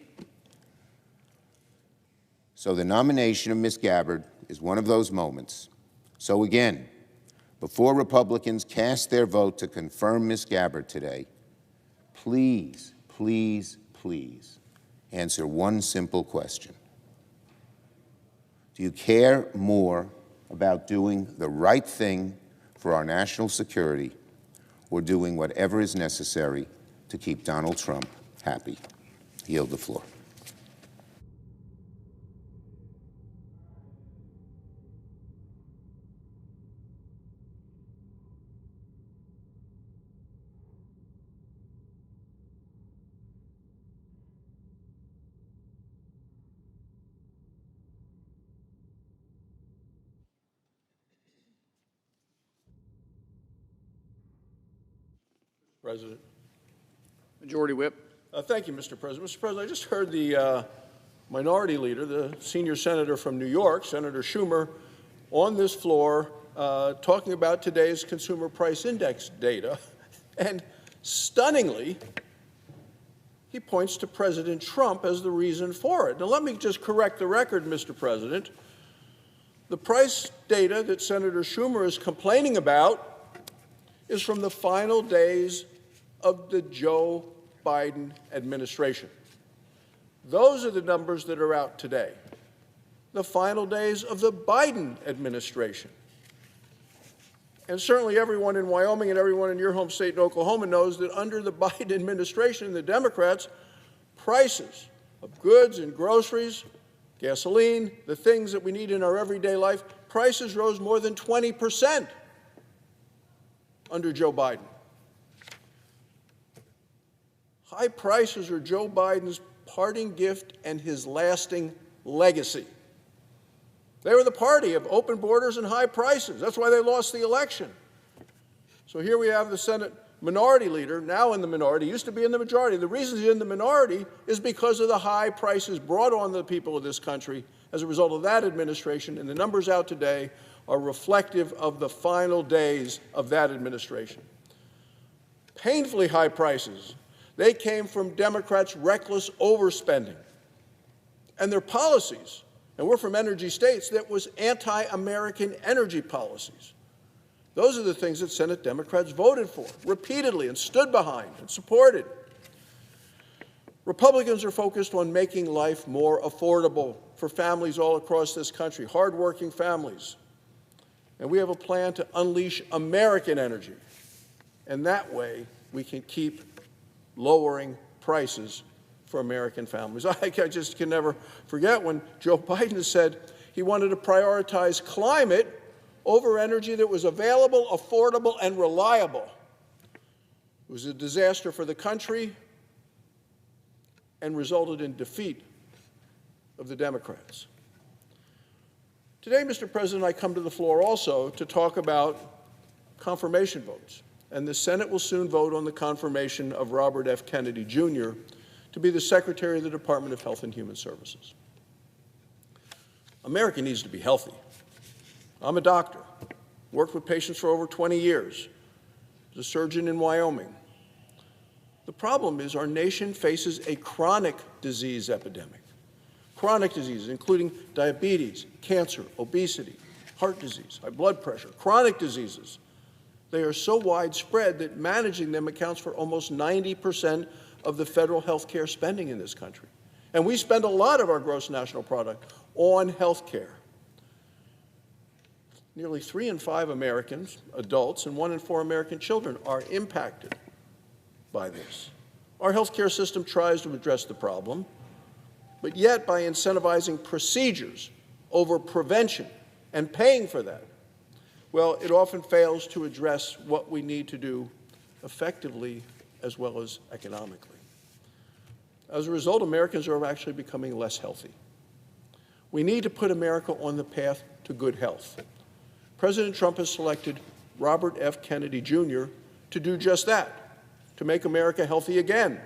So the nomination of Ms. Gabbard is one of those moments. So again, before Republicans cast their vote to confirm Ms. Gabbard today, please, please, please answer one simple question. Do you care more about doing the right thing for our national security or doing whatever is necessary to keep Donald Trump happy? I yield the floor. President. Majority Whip. Thank you, Mr. President. Mr. President, I just heard the minority leader, the senior senator from New York, Senator Schumer, on this floor talking about today's consumer price index data. And stunningly, he points to President Trump as the reason for it. Now, let me just correct the record, Mr. President. The price data that Senator Schumer is complaining about is from the final days of the Joe Biden administration. Those are the numbers that are out today. The final days of the Biden administration. And certainly everyone in Wyoming and everyone in your home state in Oklahoma knows that under the Biden administration, the Democrats, prices of goods and groceries, gasoline, the things that we need in our everyday life, prices rose more than 20% under Joe Biden. High prices are Joe Biden's parting gift and his lasting legacy. They were the party of open borders and high prices. That's why they lost the election. So here we have the Senate minority leader, now in the minority, used to be in the majority. The reason he's in the minority is because of the high prices brought on the people of this country as a result of that administration, and the numbers out today are reflective of the final days of that administration. Painfully high prices. They came from Democrats' reckless overspending and their policies. And we're from energy states that was anti-American energy policies. Those are the things that Senate Democrats voted for repeatedly and stood behind and supported. Republicans are focused on making life more affordable for families all across this country, hardworking families. And we have a plan to unleash American energy. And that way, we can keep lowering prices for American families. I just can never forget when Joe Biden said he wanted to prioritize climate over energy that was available, affordable, and reliable. It was a disaster for the country and resulted in defeat of the Democrats. Today, Mr. President, I come to the floor also to talk about confirmation votes. And the Senate will soon vote on the confirmation of Robert F. Kennedy, Jr. to be the Secretary of the Department of Health and Human Services. America needs to be healthy. I'm a doctor, worked with patients for over 20 years, as a surgeon in Wyoming. The problem is our nation faces a chronic disease epidemic. Chronic diseases, including diabetes, cancer, obesity, heart disease, high blood pressure, chronic diseases. They are so widespread that managing them accounts for almost 90% of the federal health care spending in this country. And we spend a lot of our gross national product on health care. Nearly 3 in 5 Americans, adults, and 1 in 4 American children are impacted by this. Our health care system tries to address the problem, but yet by incentivizing procedures over prevention and paying for that, well, it often fails to address what we need to do effectively as well as economically. As a result, Americans are actually becoming less healthy. We need to put America on the path to good health. President Trump has selected Robert F. Kennedy, Jr. to do just that, to make America healthy again.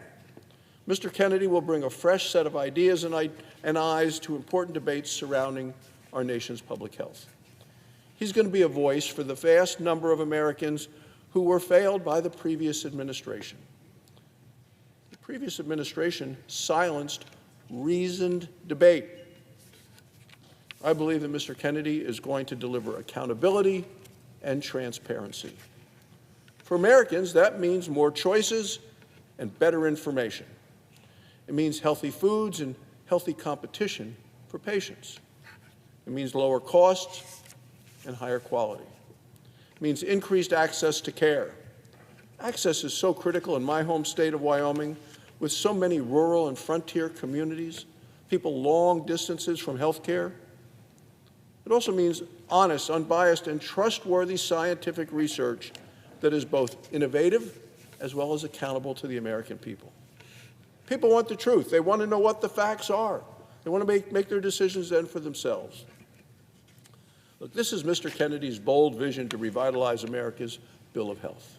Mr. Kennedy will bring a fresh set of ideas and eyes to important debates surrounding our nation's public health. He's going to be a voice for the vast number of Americans who were failed by the previous administration. The previous administration silenced reasoned debate. I believe that Mr. Kennedy is going to deliver accountability and transparency. For Americans, that means more choices and better information. It means healthy foods and healthy competition for patients. It means lower costs and higher quality. It means increased access to care. Access is so critical in my home state of Wyoming, with so many rural and frontier communities, people long distances from health care. It also means honest, unbiased, and trustworthy scientific research that is both innovative as well as accountable to the American people. People want the truth. They want to know what the facts are. They want to make their decisions then for themselves. Look, this is Mr. Kennedy's bold vision to revitalize America's Bill of Health.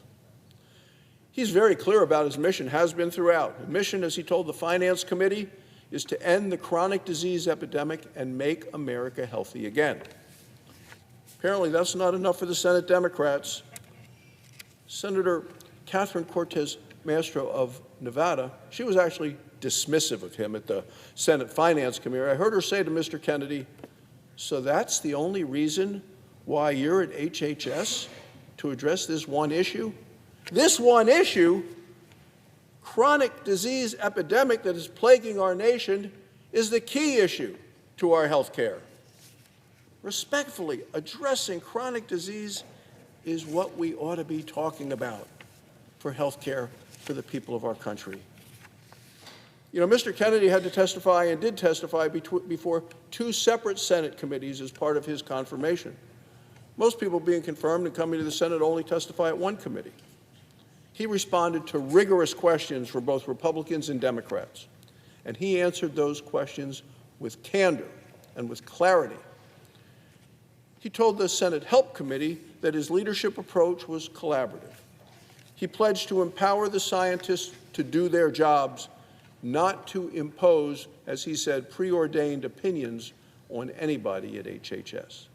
He's very clear about his mission, has been throughout. His mission, as he told the Finance Committee, is to end the chronic disease epidemic and make America healthy again. Apparently, that's not enough for the Senate Democrats. Senator Catherine Cortez Masto of Nevada, she was actually dismissive of him at the Senate Finance Committee. I heard her say to Mr. Kennedy, "So that's the only reason why you're at HHS, to address this one issue?" This one issue, chronic disease epidemic that is plaguing our nation, is the key issue to our health care. Respectfully, addressing chronic disease is what we ought to be talking about for health care for the people of our country. You know, Mr. Kennedy had to testify and did testify before 2 separate Senate committees as part of his confirmation. Most people being confirmed and coming to the Senate only testify at one committee. He responded to rigorous questions from both Republicans and Democrats, and he answered those questions with candor and with clarity. He told the Senate Help Committee that his leadership approach was collaborative. He pledged to empower the scientists to do their jobs, not to impose, as he said, preordained opinions on anybody at HHS.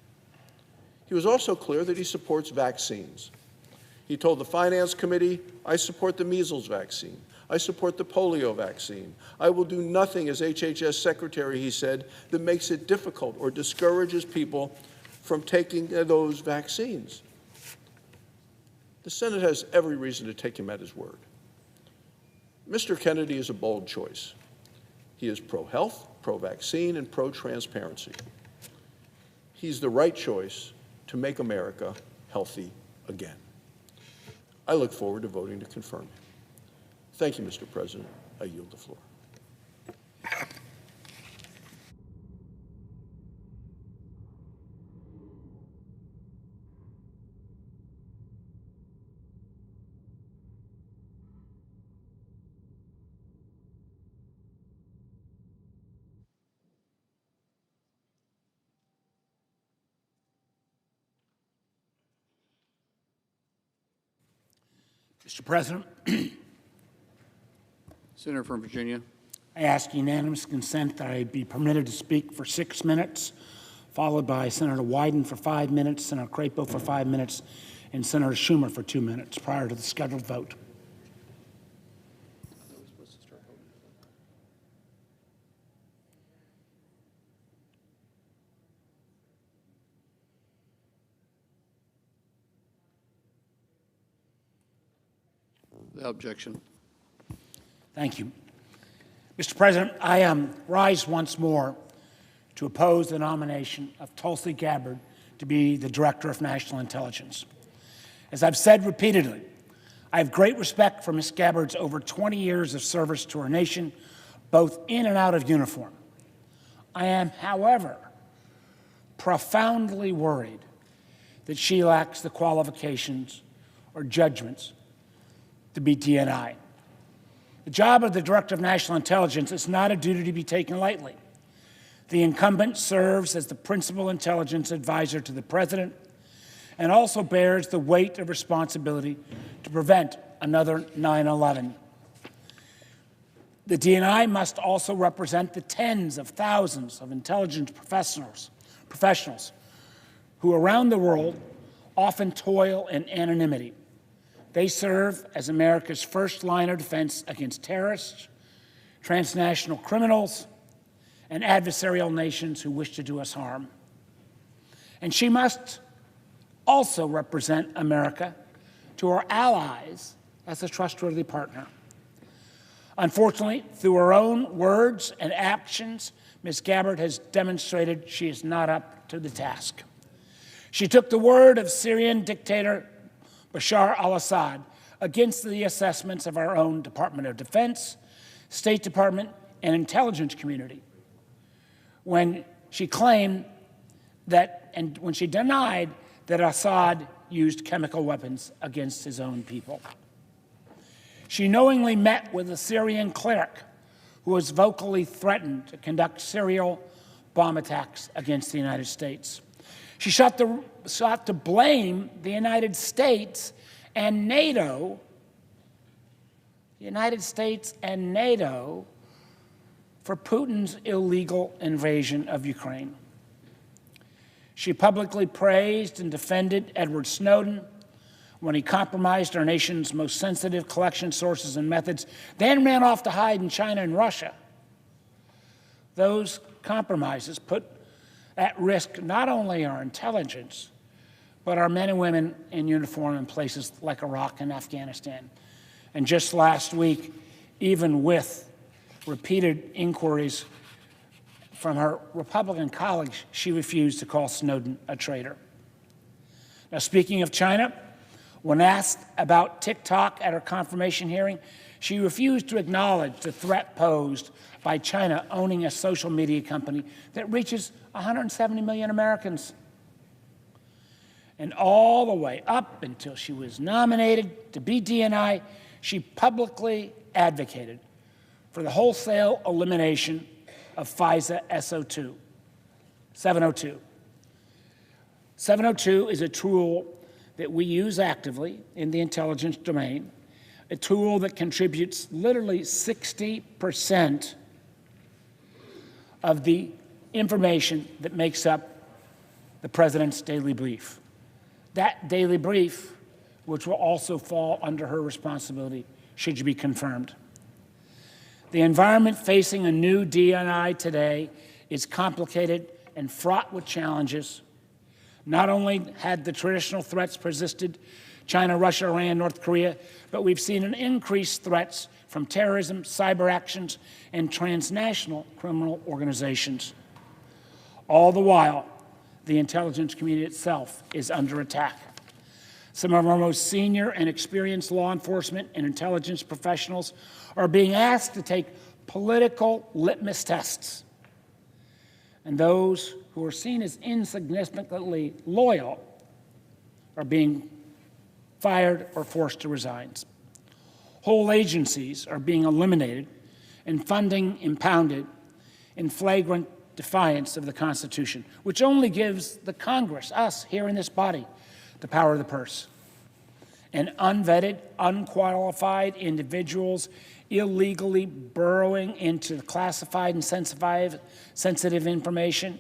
He was also clear that he supports vaccines. He told the Finance Committee, "I support the measles vaccine. I support the polio vaccine. I will do nothing as HHS Secretary," he said, "that makes it difficult or discourages people from taking those vaccines." The Senate has every reason to take him at his word. Mr. Kennedy is a bold choice. He is pro-health, pro-vaccine, and pro-transparency. He's the right choice to make America healthy again. I look forward to voting to confirm him. Thank you, Mr. President. I yield the floor. Mr. President, Senator from Virginia. I ask unanimous consent that I be permitted to speak for 6 minutes, followed by Senator Wyden for 5 minutes, Senator Crapo for 5 minutes, and Senator Schumer for 2 minutes prior to the scheduled vote. Without objection. Thank you. Mr. President, I rise once more to oppose the nomination of Tulsi Gabbard to be the Director of National Intelligence. As I've said repeatedly, I have great respect for Ms. Gabbard's over 20 years of service to our nation, both in and out of uniform. I am, however, profoundly worried that she lacks the qualifications or judgments to be DNI. The job of the Director of National Intelligence is not a duty to be taken lightly. The incumbent serves as the principal intelligence advisor to the President and also bears the weight of responsibility to prevent another 9/11. The DNI must also represent the tens of thousands of intelligence professionals who around the world often toil in anonymity. They serve as America's first line of defense against terrorists, transnational criminals, and adversarial nations who wish to do us harm. And she must also represent America to our allies as a trustworthy partner. Unfortunately, through her own words and actions, Ms. Gabbard has demonstrated she is not up to the task. She took the word of Syrian dictator Bashar al-Assad against the assessments of our own Department of Defense, State Department, and intelligence community when she claimed that, and when she denied that Assad used chemical weapons against his own people. She knowingly met with a Syrian cleric who was vocally threatened to conduct serial bomb attacks against the United States. She sought to blame the United States and NATO, for Putin's illegal invasion of Ukraine. She publicly praised and defended Edward Snowden when he compromised our nation's most sensitive collection sources and methods, then ran off to hide in China and Russia. Those compromises put at risk not only our intelligence, but our men and women in uniform in places like Iraq and Afghanistan. And just last week, even with repeated inquiries from her Republican colleagues, she refused to call Snowden a traitor. Now, speaking of China, when asked about TikTok at her confirmation hearing, she refused to acknowledge the threat posed by China owning a social media company that reaches 170 million Americans. And all the way up until she was nominated to be DNI, she publicly advocated for the wholesale elimination of FISA 702. 702 is a tool that we use actively in the intelligence domain, a tool that contributes literally 60% of the information that makes up the President's daily brief. That daily brief, which will also fall under her responsibility, should be confirmed. The environment facing a new DNI today is complicated and fraught with challenges. Not only had the traditional threats persisted, China, Russia, Iran, North Korea, but we've seen an increased threats from terrorism, cyber actions, and transnational criminal organizations. All the while, the intelligence community itself is under attack. Some of our most senior and experienced law enforcement and intelligence professionals are being asked to take political litmus tests. And those who are seen as insignificantly loyal are being fired or forced to resign. Whole agencies are being eliminated and funding impounded in flagrant defiance of the Constitution, which only gives the Congress, us here in this body, the power of the purse. and unvetted, unqualified individuals illegally burrowing into classified and sensitive information.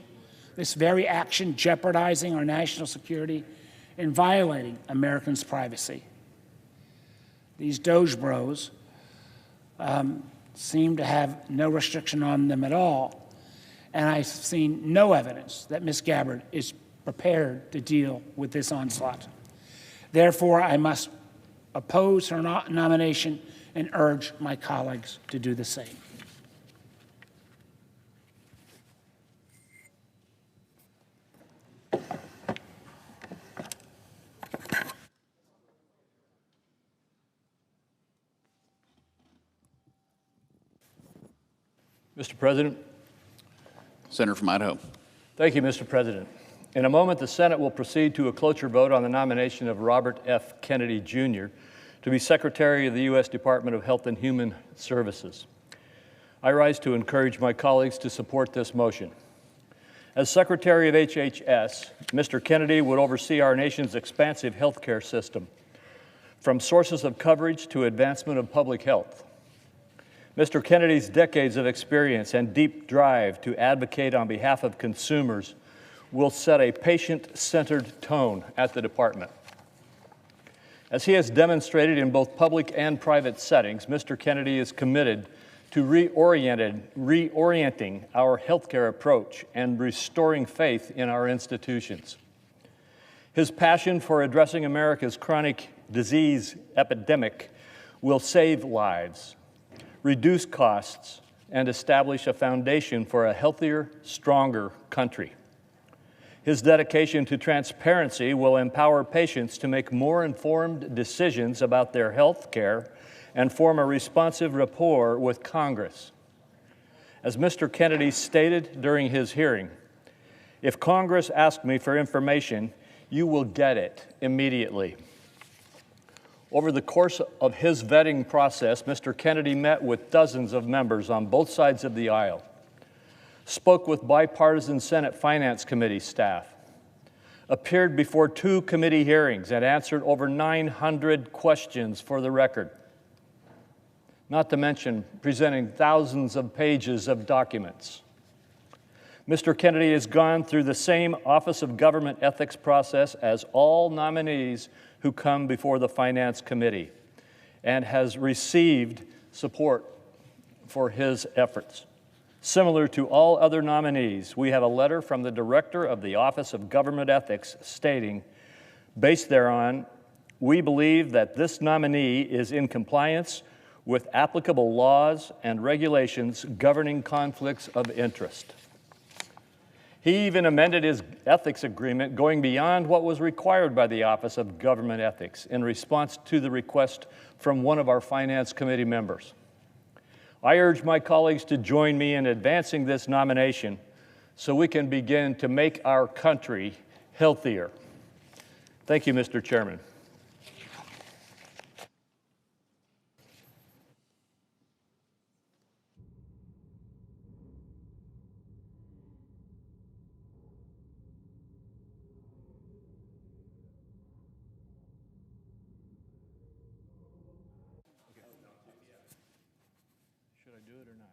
This very action jeopardizing our national security and violating Americans' privacy. These Doge Bros seem to have no restriction on them at all, and I've seen no evidence that Ms. Gabbard is prepared to deal with this onslaught. Therefore, I must oppose her nomination and urge my colleagues to do the same. Mr. President. Senator from Idaho. Thank you, Mr. President. In a moment, the Senate will proceed to a cloture vote on the nomination of Robert F. Kennedy, Jr. to be Secretary of the U.S. Department of Health and Human Services. I rise to encourage my colleagues to support this motion. As Secretary of HHS, Mr. Kennedy would oversee our nation's expansive health care system, from sources of coverage to advancement of public health. Mr. Kennedy's decades of experience and deep drive to advocate on behalf of consumers will set a patient-centered tone at the department. As he has demonstrated in both public and private settings, Mr. Kennedy is committed to reorienting our healthcare approach and restoring faith in our institutions. His passion for addressing America's chronic disease epidemic will save lives, reduce costs, and establish a foundation for a healthier, stronger country. His dedication to transparency will empower patients to make more informed decisions about their health care and form a responsive rapport with Congress. As Mr. Kennedy stated during his hearing, if Congress asks me for information, you will get it immediately. Over the course of his vetting process, Mr. Kennedy met with dozens of members on both sides of the aisle, spoke with bipartisan Senate Finance Committee staff, appeared before 2 committee hearings, and answered over 900 questions for the record, not to mention presenting thousands of pages of documents. Mr. Kennedy has gone through the same Office of Government Ethics process as all nominees who come before the Finance Committee and has received support for his efforts. Similar to all other nominees, we have a letter from the Director of the Office of Government Ethics stating, based thereon, we believe that this nominee is in compliance with applicable laws and regulations governing conflicts of interest. He even amended his ethics agreement, going beyond what was required by the Office of Government Ethics in response to the request from one of our Finance Committee members. I urge my colleagues to join me in advancing this nomination so we can begin to make our country healthier. Thank you, Mr. Chairman. Should I do it or not?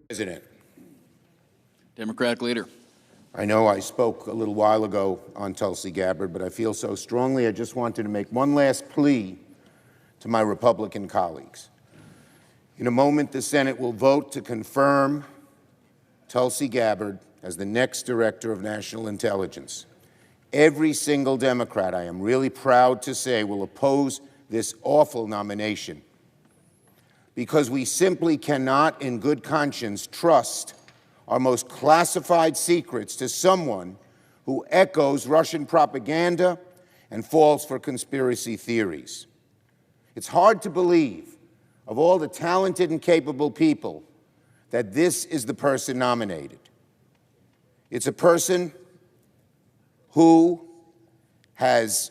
President, Democratic Leader. I know I spoke a little while ago on Tulsi Gabbard, but I feel so strongly I just wanted to make one last plea to my Republican colleagues. In a moment, the Senate will vote to confirm Tulsi Gabbard as the next Director of National Intelligence. Every single Democrat, I am really proud to say, will oppose this awful nomination because we simply cannot, in good conscience, trust our most classified secrets to someone who echoes Russian propaganda and falls for conspiracy theories. It's hard to believe, of all the talented and capable people, that this is the person nominated. It's a person who has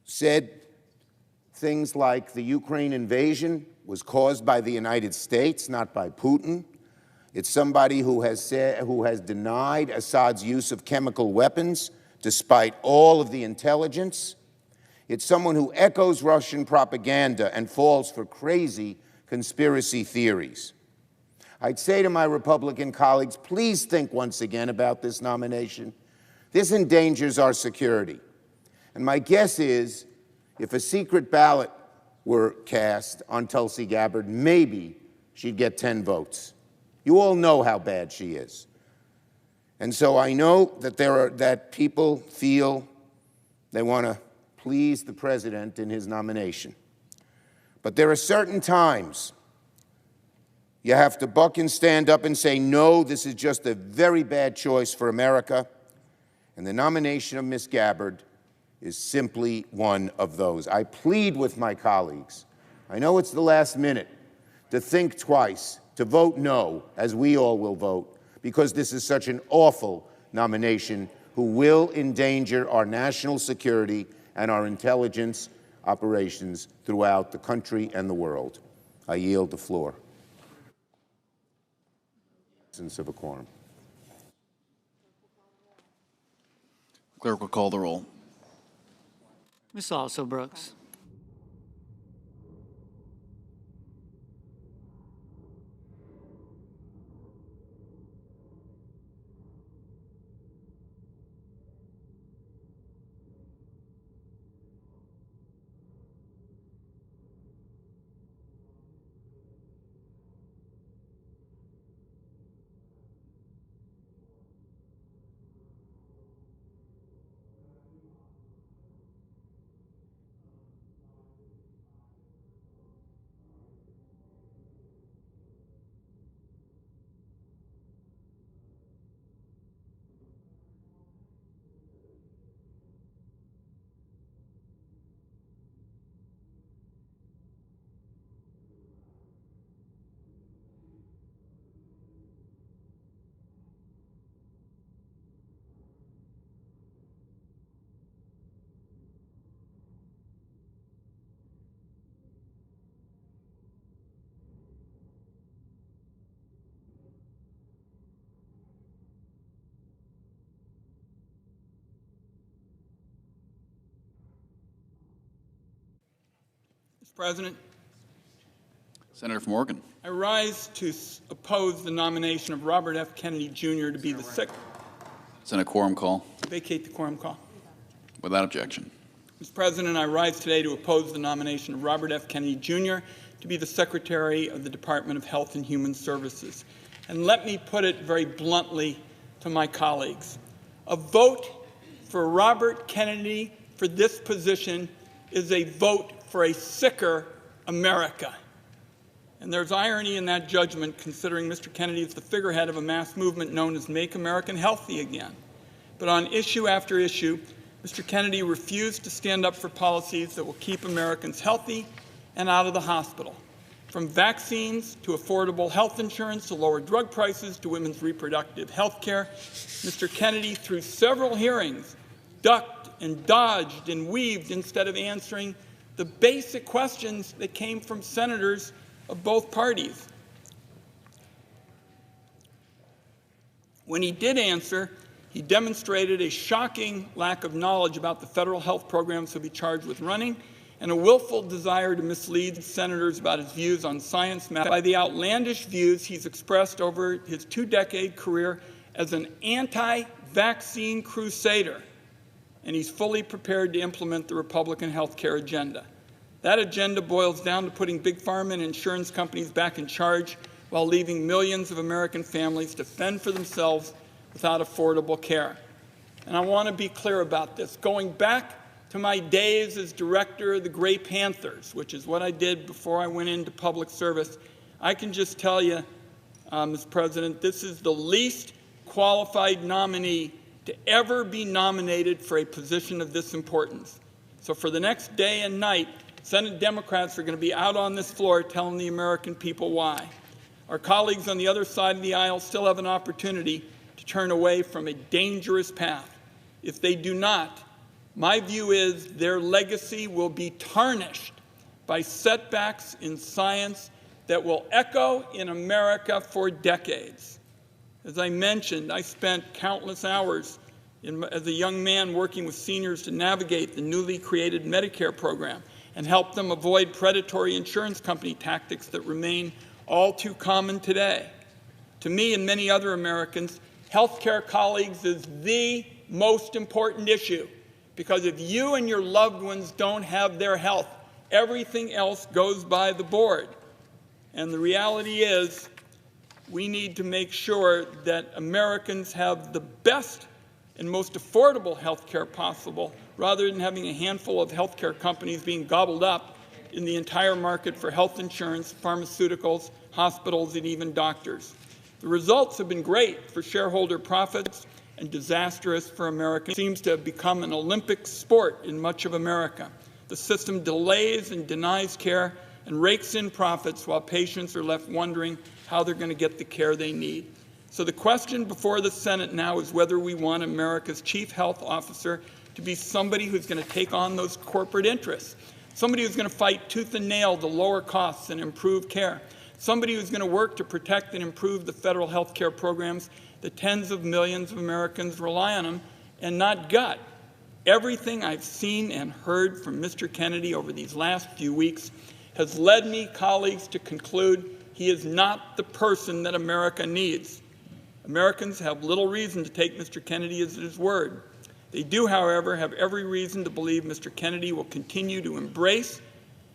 said things like the Ukraine invasion was caused by the United States, not by Putin. It's somebody who has denied Assad's use of chemical weapons despite all of the intelligence. It's someone who echoes Russian propaganda and falls for crazy conspiracy theories. I'd say to my Republican colleagues, please think once again about this nomination. This endangers our security. And my guess is, if a secret ballot were cast on Tulsi Gabbard, maybe she'd get 10 votes. You all know how bad she is. And so I know that people feel they want to please the president in his nomination. But there are certain times you have to buck and stand up and say, no, this is just a very bad choice for America. And the nomination of Ms. Gabbard is simply one of those. I plead with my colleagues, I know it's the last minute, to think twice, to vote no, as we all will vote, because this is such an awful nomination who will endanger our national security and our intelligence operations throughout the country and the world. I yield the floor. Absence of a quorum. Clerk will call the roll. Ms. Also Brooks. Mr. President, Senator from Oregon. I rise to oppose the nomination of Robert F. Kennedy, Jr. to be the Senate quorum call. Vacate the quorum call. Without objection. Mr. President, I rise today to oppose the nomination of Robert F. Kennedy, Jr. to be the Secretary of the Department of Health and Human Services. And let me put it very bluntly to my colleagues. A vote for Robert Kennedy for this position is a vote for a sicker America. And there's irony in that judgment, considering Mr. Kennedy is the figurehead of a mass movement known as Make America Healthy Again. But on issue after issue, Mr. Kennedy refused to stand up for policies that will keep Americans healthy and out of the hospital. From vaccines to affordable health insurance to lower drug prices to women's reproductive health care, Mr. Kennedy, through several hearings, ducked and dodged and weaved instead of answering the basic questions that came from senators of both parties. When he did answer, he demonstrated a shocking lack of knowledge about the federal health programs he'll be charged with running and a willful desire to mislead senators about his views on science matters by the outlandish views he's expressed over his two-decade career as an anti-vaccine crusader, and he's fully prepared to implement the Republican health care agenda. That agenda boils down to putting big pharma and insurance companies back in charge while leaving millions of American families to fend for themselves without affordable care. And I want to be clear about this. Going back to my days as director of the Gray Panthers, which is what I did before I went into public service, I can just tell you, Mr. President, this is the least qualified nominee to ever be nominated for a position of this importance. So for the next day and night, Senate Democrats are going to be out on this floor telling the American people why. Our colleagues on the other side of the aisle still have an opportunity to turn away from a dangerous path. If they do not, my view is their legacy will be tarnished by setbacks in science that will echo in America for decades. As I mentioned, I spent countless hours as a young man working with seniors to navigate the newly created Medicare program and help them avoid predatory insurance company tactics that remain all too common today. To me and many other Americans, healthcare colleagues is the most important issue, because if you and your loved ones don't have their health, everything else goes by the board. And the reality is, we need to make sure that Americans have the best and most affordable health care possible, rather than having a handful of health care companies being gobbled up in the entire market for health insurance, pharmaceuticals, hospitals, and even doctors. The results have been great for shareholder profits and disastrous for Americans. It seems to have become an Olympic sport in much of America. The system delays and denies care and rakes in profits while patients are left wondering how they're going to get the care they need. So the question before the Senate now is whether we want America's chief health officer to be somebody who's going to take on those corporate interests, somebody who's going to fight tooth and nail to lower costs and improve care, somebody who's going to work to protect and improve the federal health care programs that tens of millions of Americans rely on them, and not gut. Everything I've seen and heard from Mr. Kennedy over these last few weeks has led me, colleagues, to conclude he is not the person that America needs. Americans have little reason to take Mr. Kennedy at his word. They do, however, have every reason to believe Mr. Kennedy will continue to embrace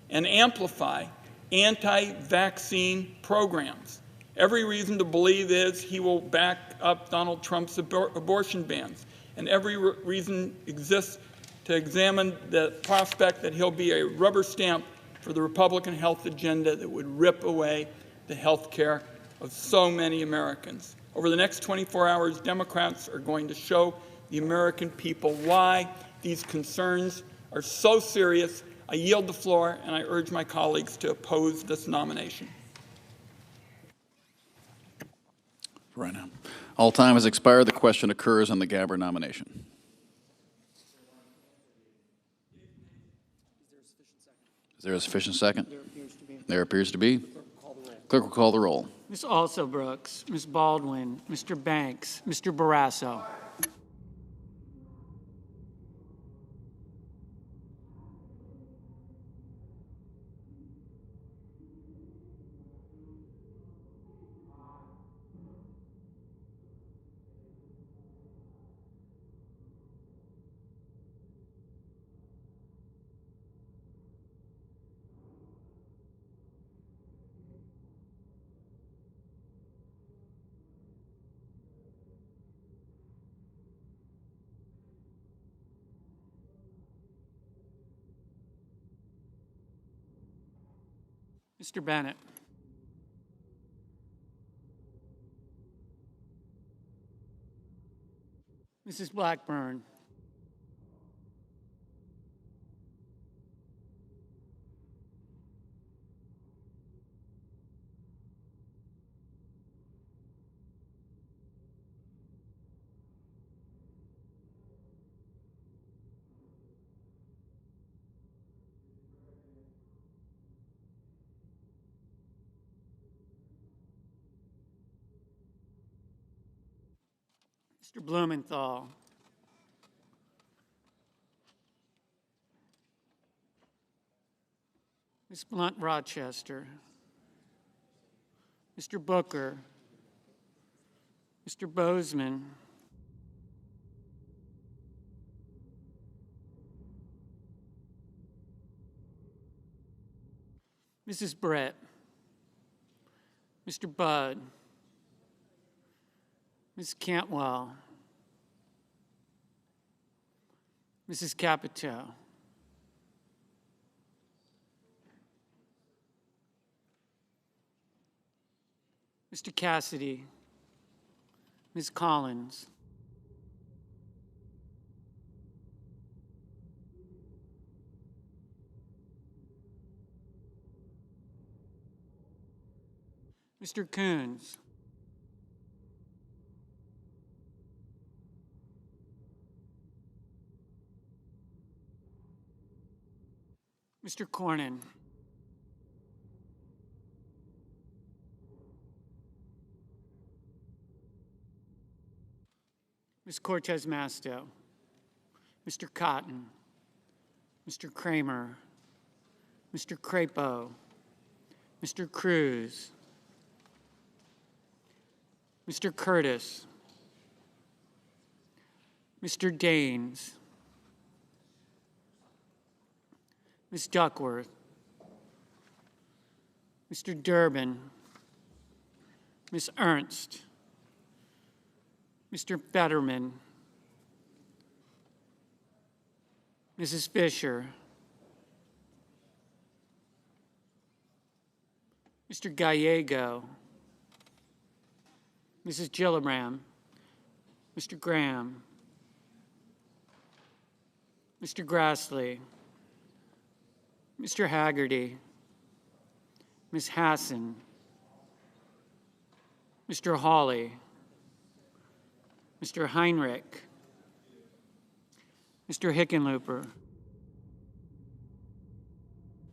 and amplify anti-vaccine programs. Every reason to believe is he will back up Donald Trump's abortion bans, and every reason exists to examine the prospect that he'll be a rubber stamp for the Republican health agenda that would rip away the health care of so many Americans. Over the next 24 hours, Democrats are going to show the American people why these concerns are so serious. I yield the floor, and I urge my colleagues to oppose this nomination. Right now. All time has expired. The question occurs on the Gabbard nomination. Is there a sufficient second? There appears to be. Clerk will call the roll. Ms. Also Brooks, Ms. Baldwin, Mr. Banks, Mr. Barrasso. Mr. Bennett. Mrs. Blackburn. Mr. Blumenthal. Ms. Blunt Rochester, Mr. Booker, Mr. Bozeman, Mrs. Brett, Mr. Budd, Ms. Cantwell, Mrs. Capito, Mr. Cassidy, Ms. Collins, Mr. Coons, Mr. Cornyn, Ms. Cortez Masto, Mr. Cotton, Mr. Kramer, Mr. Crapo, Mr. Cruz, Mr. Curtis, Mr. Daines, Ms. Duckworth, Mr. Durbin, Ms. Ernst, Mr. Fetterman, Mrs. Fisher, Mr. Gallego, Mrs. Gillibrand, Mr. Graham, Mr. Grassley, Mr. Haggerty, Ms. Hassan, Mr. Hawley, Mr. Heinrich, Mr. Hickenlooper,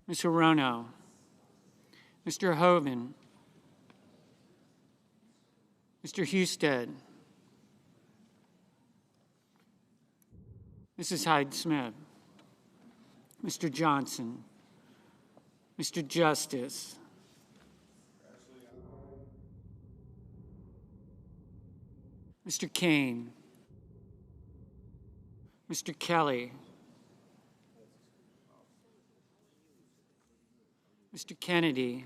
Ms. Hirono, Mr. Hoven, Mr. Husted, Mrs. Hyde-Smith, Mr. Johnson, Mr. Justice, Mr. Kane, Mr. Kelly, Mr. Kennedy,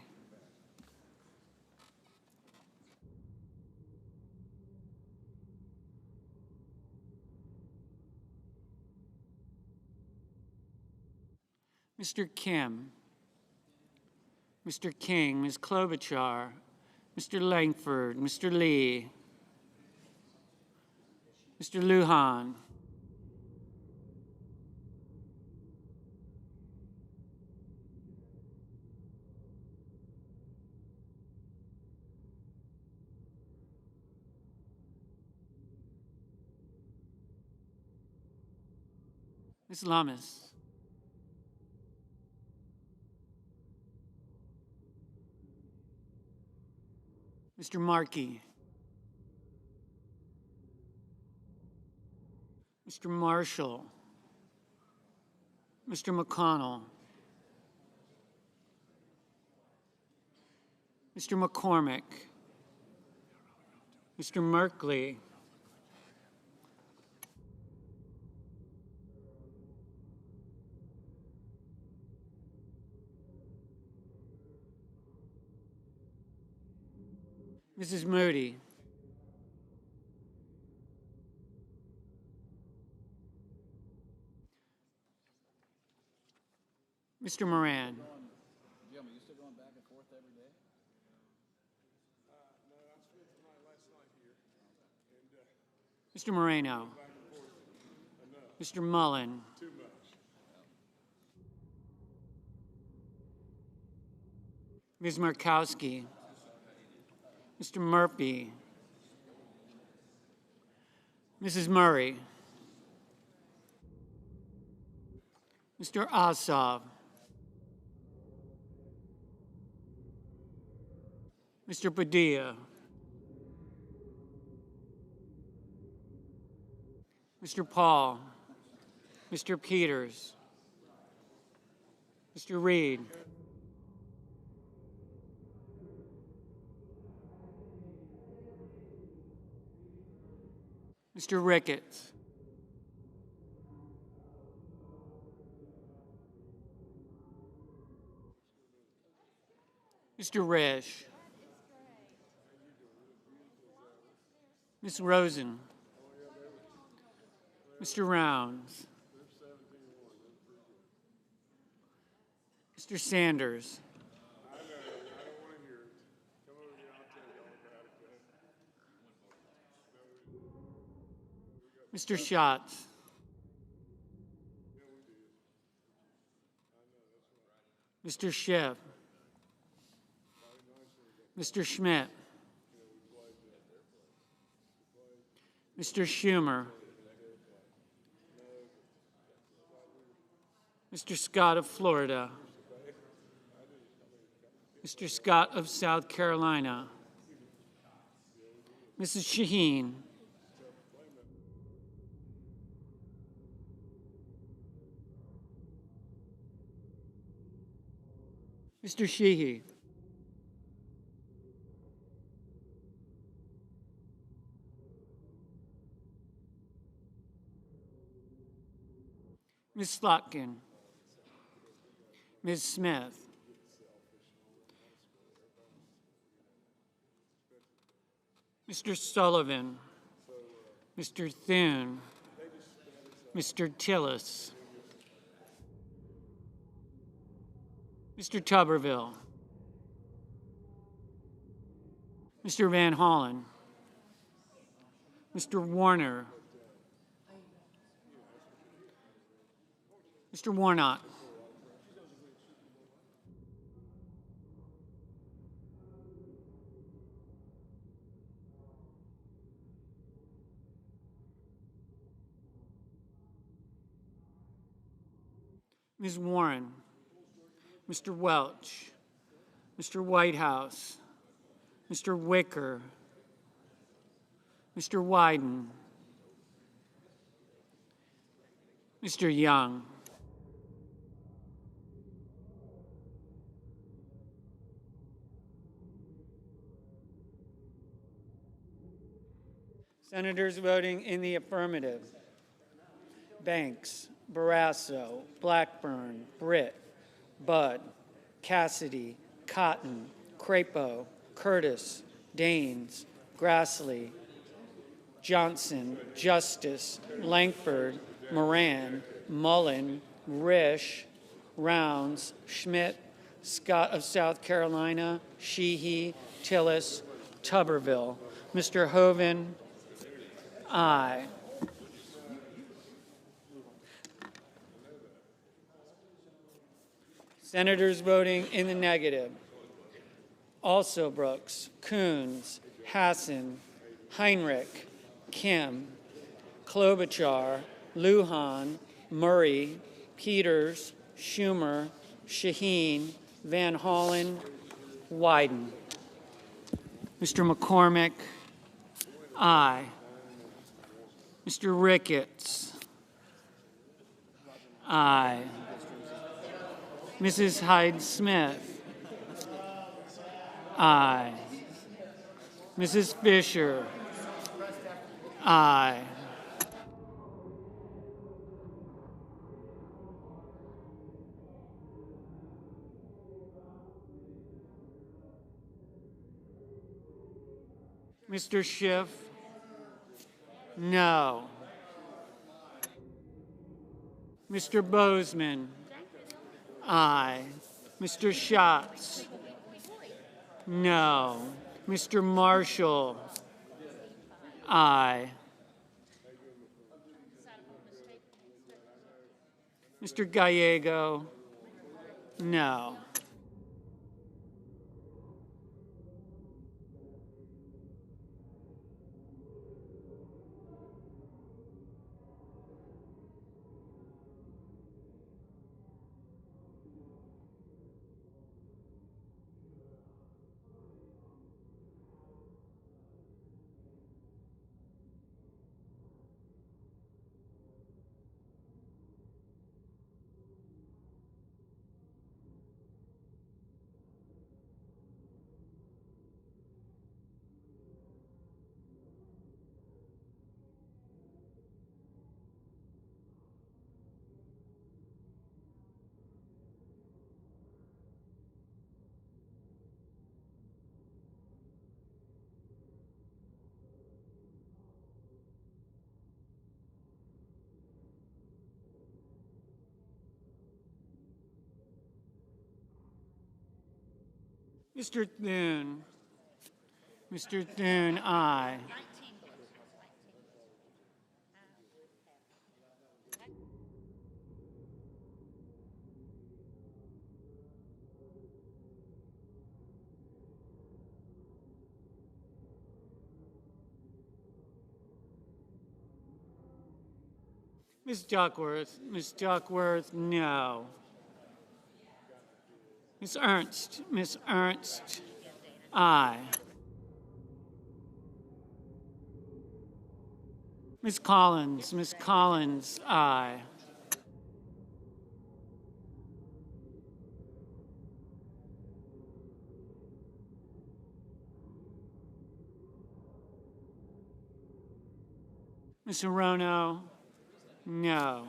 Mr. Kim, Mr. King, Ms. Klobuchar, Mr. Langford, Mr. Lee, Mr. Lujan, Ms. Lummis, Mr. Markey, Mr. Marshall, Mr. McConnell, Mr. McCormick, Mr. Merkley, Mrs. Moody, Mr. Moran, Mr. Moreno, Mr. Mullen, Ms. Markowski, Mr. Murphy, Mrs. Murray, Mr. Ossoff, Mr. Padilla, Mr. Paul, Mr. Peters, Mr. Reed, Mr. Ricketts. Mr. Risch. Ms. Rosen. Mr. Rounds. Mr. Sanders. Mr. Schatz. Mr. Schiff. Mr. Schmidt. Mr. Schumer. Mr. Scott of Florida. Mr. Scott of South Carolina. Mrs. Shaheen. Mr. Sheehy. Ms. Slotkin. Ms. Smith. Mr. Sullivan. Mr. Thune. Mr. Tillis. Mr. Tuberville. Mr. Van Hollen. Mr. Warner. Mr. Warnock. Ms. Warren. Mr. Welch. Mr. Whitehouse. Mr. Wicker. Mr. Wyden. Mr. Young. Senators voting in the affirmative: Banks, Barrasso, Blackburn, Britt, Budd, Cassidy, Cotton, Crapo, Curtis, Daines, Grassley, Johnson, Justice, Lankford, Moran, Mullen, Risch, Rounds, Schmidt, Scott of South Carolina, Sheehy, Tillis, Tuberville. Mr. Hoeven, aye. Senators voting in the negative: Also Brooks, Coons, Hassan, Heinrich, Kim, Klobuchar, Lujan, Murray, Peters, Schumer, Shaheen, Van Hollen, Wyden. Mr. McCormick, aye. Mr. Ricketts, aye. Mrs. Hyde-Smith, aye. Mrs. Fisher, aye. Mr. Schiff, no. Mr. Bozeman, aye. Mr. Schatz, no. Mr. Marshall, aye. Mr. Gallego, no. Mr. Thune. Mr. Thune, aye. Ms. Duckworth. Ms. Duckworth, no. Ms. Ernst. Ms. Ernst, aye. Ms. Collins. Ms. Collins, aye. Ms. Hirono, no.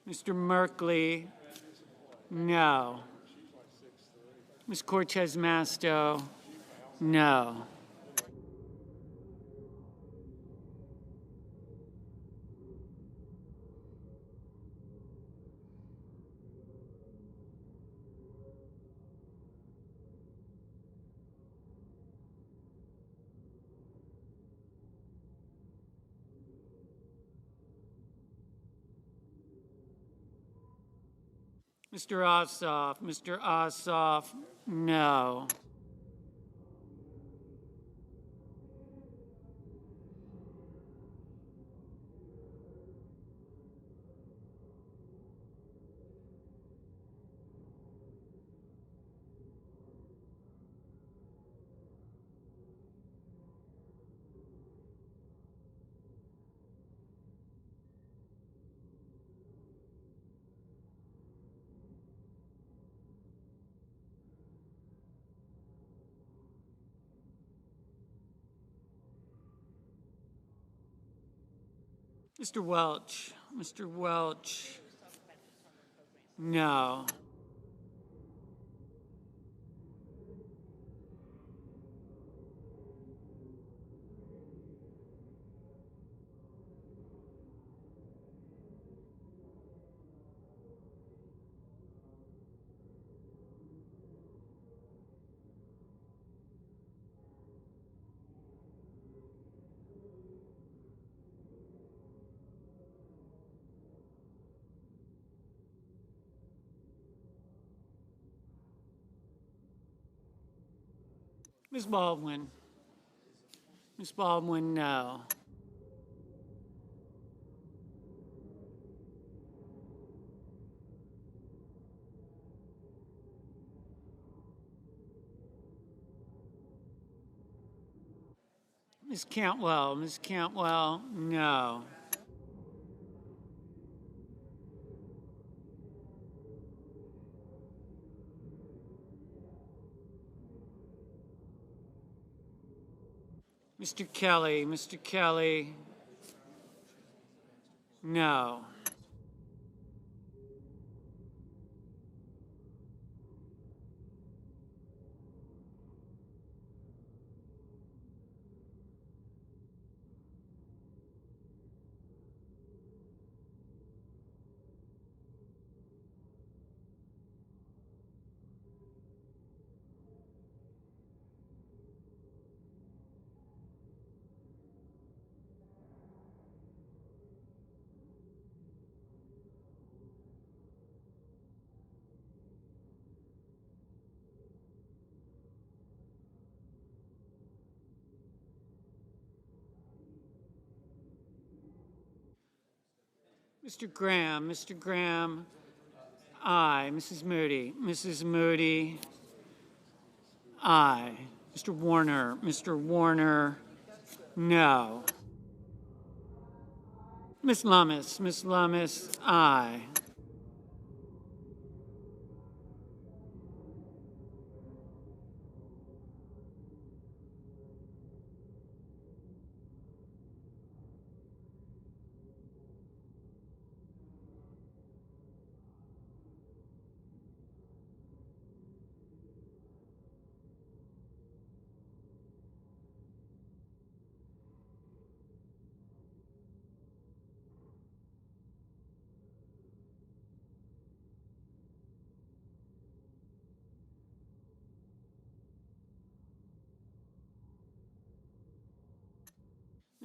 Mr. Merkley, no. Ms. Cortez Masto, no. Mr. Ossoff. Mr. Ossoff, no. Mr. Welch. Mr. Welch, no. Ms. Baldwin. Ms. Baldwin, no. Ms. Cantwell. Ms. Cantwell, no. Mr. Kelly. Mr. Kelly, no. Mr. Graham. Mr. Graham, aye. Mrs. Moody. Mrs. Moody, aye. Mr. Warner. Mr. Warner, no. Ms. Lummis. Ms. Lummis, aye.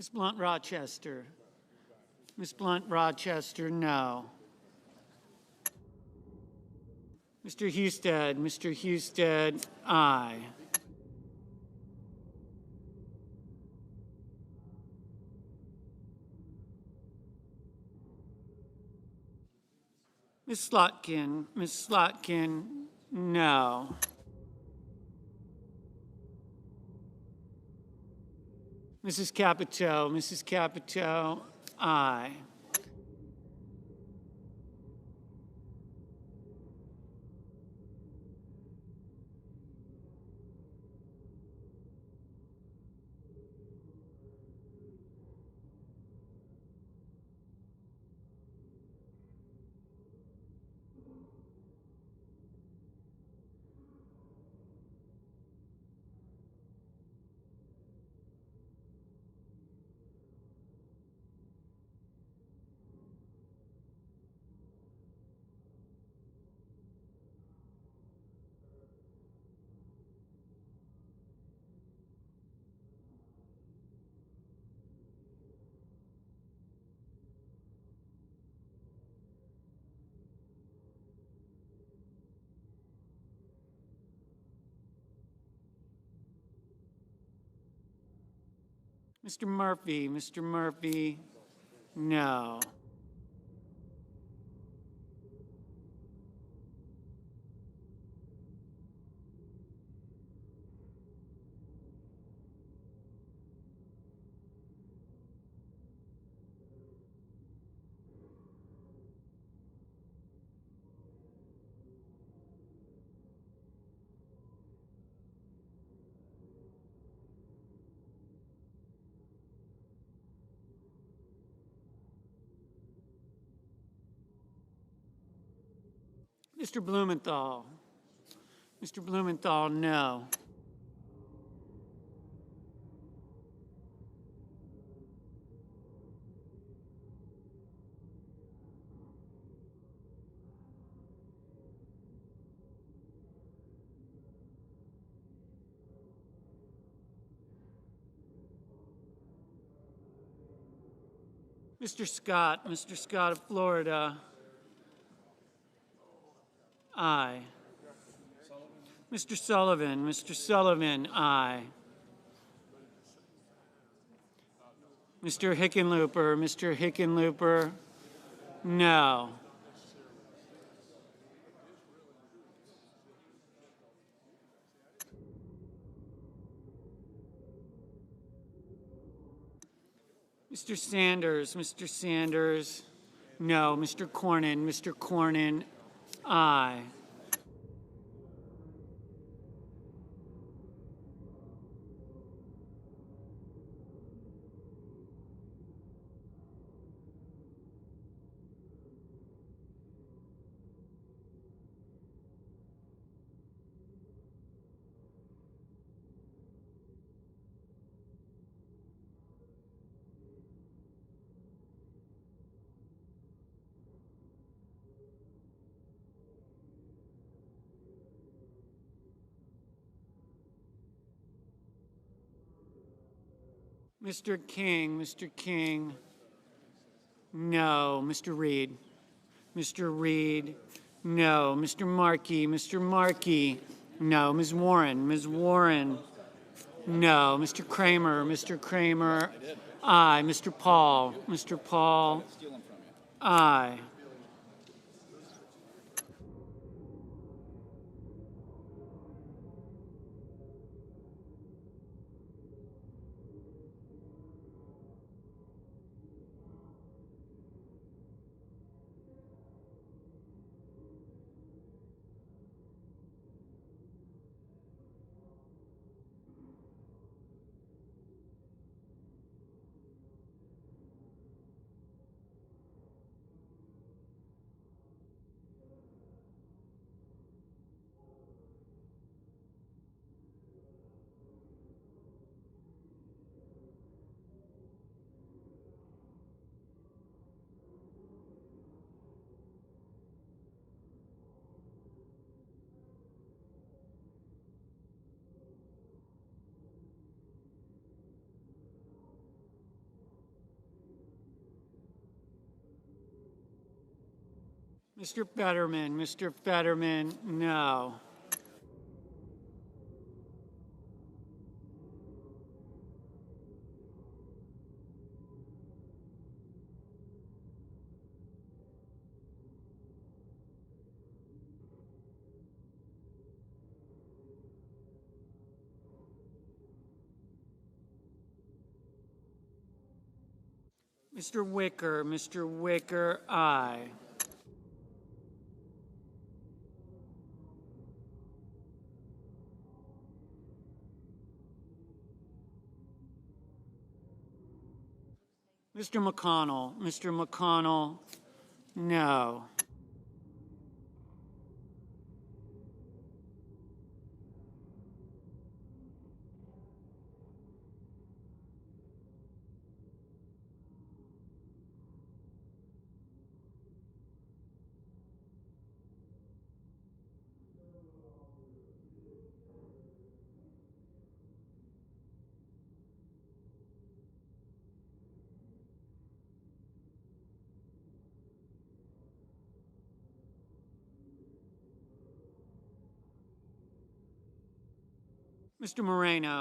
Ms. Blunt Rochester. Ms. Blunt Rochester, no. Mr. Husted. Mr. Husted, aye. Ms. Slotkin. Ms. Slotkin, no. Mrs. Capito. Mrs. Capito, aye. Mr. Murphy. Mr. Murphy, no. Mr. Blumenthal. Mr. Blumenthal, no. Mr. Scott of Florida, aye. Mr. Sullivan, aye. Mr. Hickenlooper, no. Mr. Sanders, no. Mr. Cornyn, aye. Mr. King, no. Mr. Reed, no. Mr. Markey, no. Ms. Warren, no. Mr. Kramer, aye. Mr. Paul, aye. Mr. Fetterman, Mr. Fetterman, no. Mr. Wicker, aye. Mr. McConnell, no.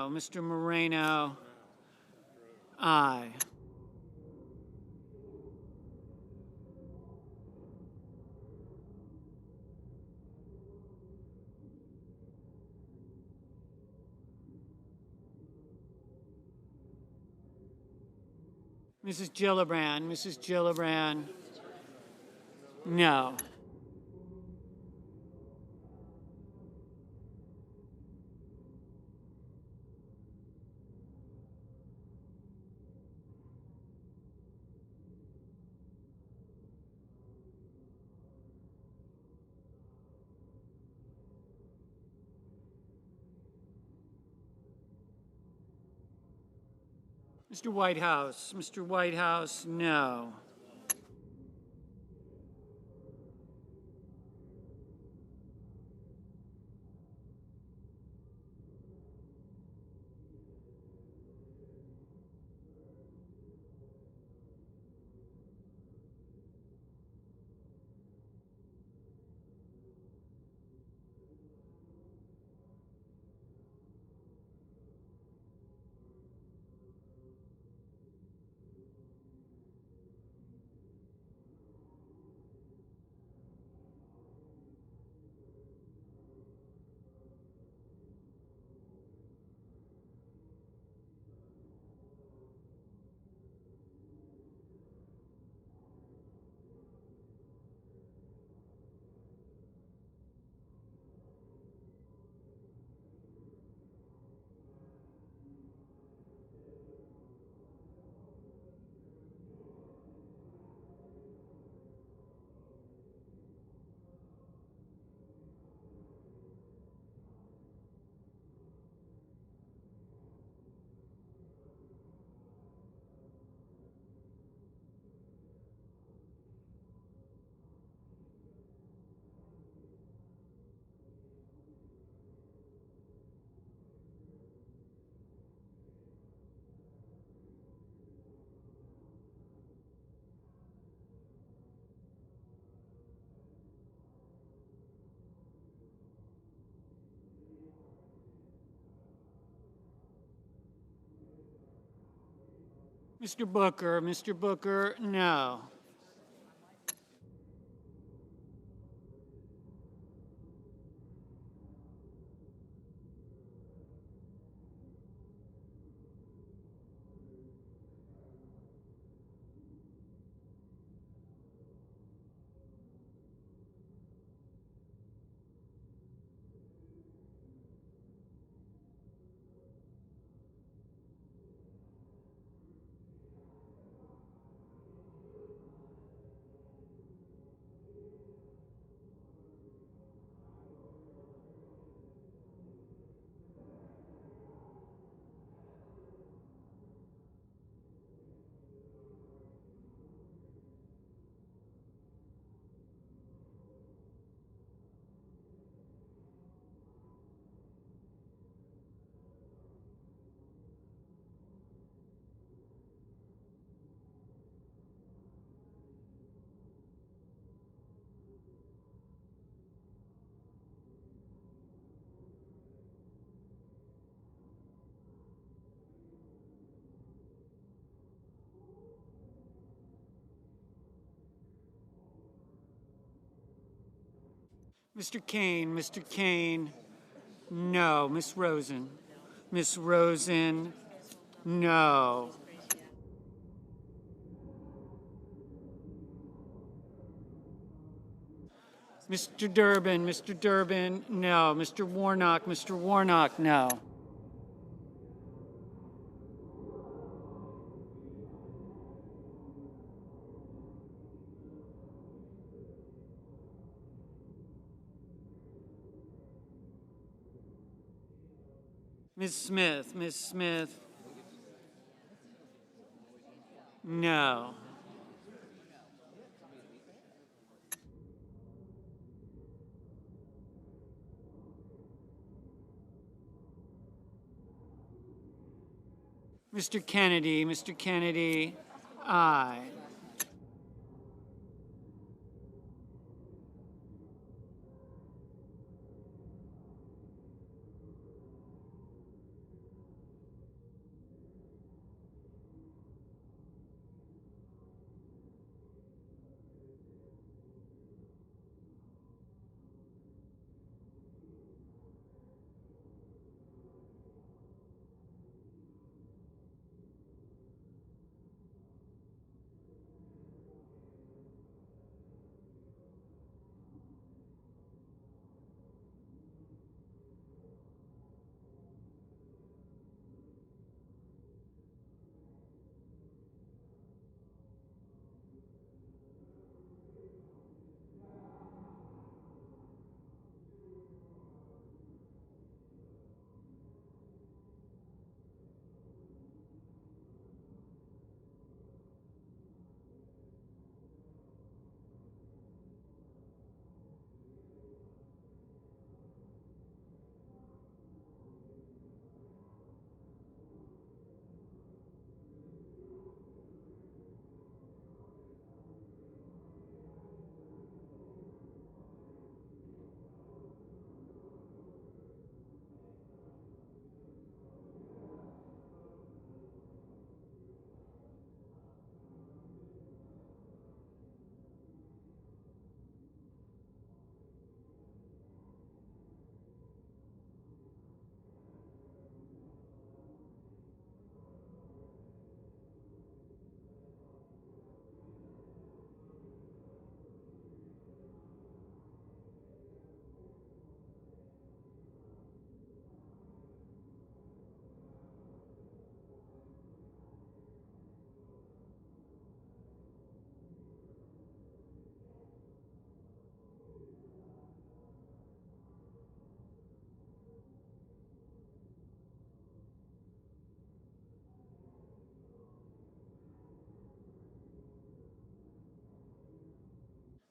Mr. Moreno, aye. Mrs. Gillibrand, no. Mr. Whitehouse, no. Mr. Booker, no. Mr. Kane, Mr. Kane, no. Ms. Rosen, Ms. Rosen, no. Mr. Durbin, no. Mr. Warnock, no. Ms. Smith, no. Mr. Kennedy, aye.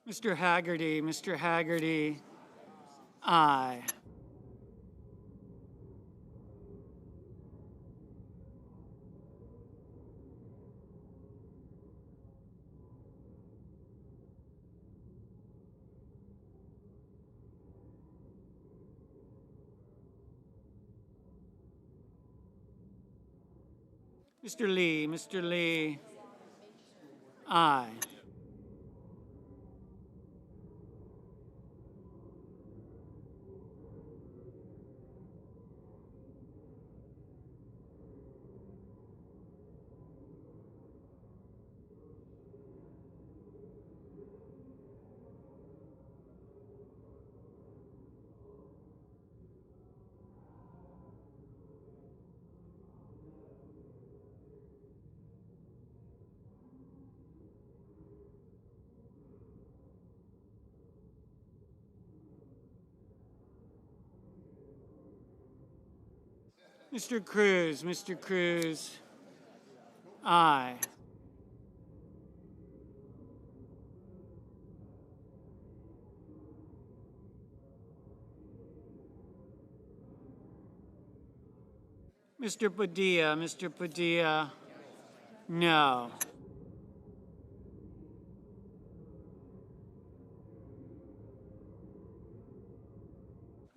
Mr. Haggerty, aye. Mr. Lee, aye. Mr. Cruz, aye. Mr. Padilla, no.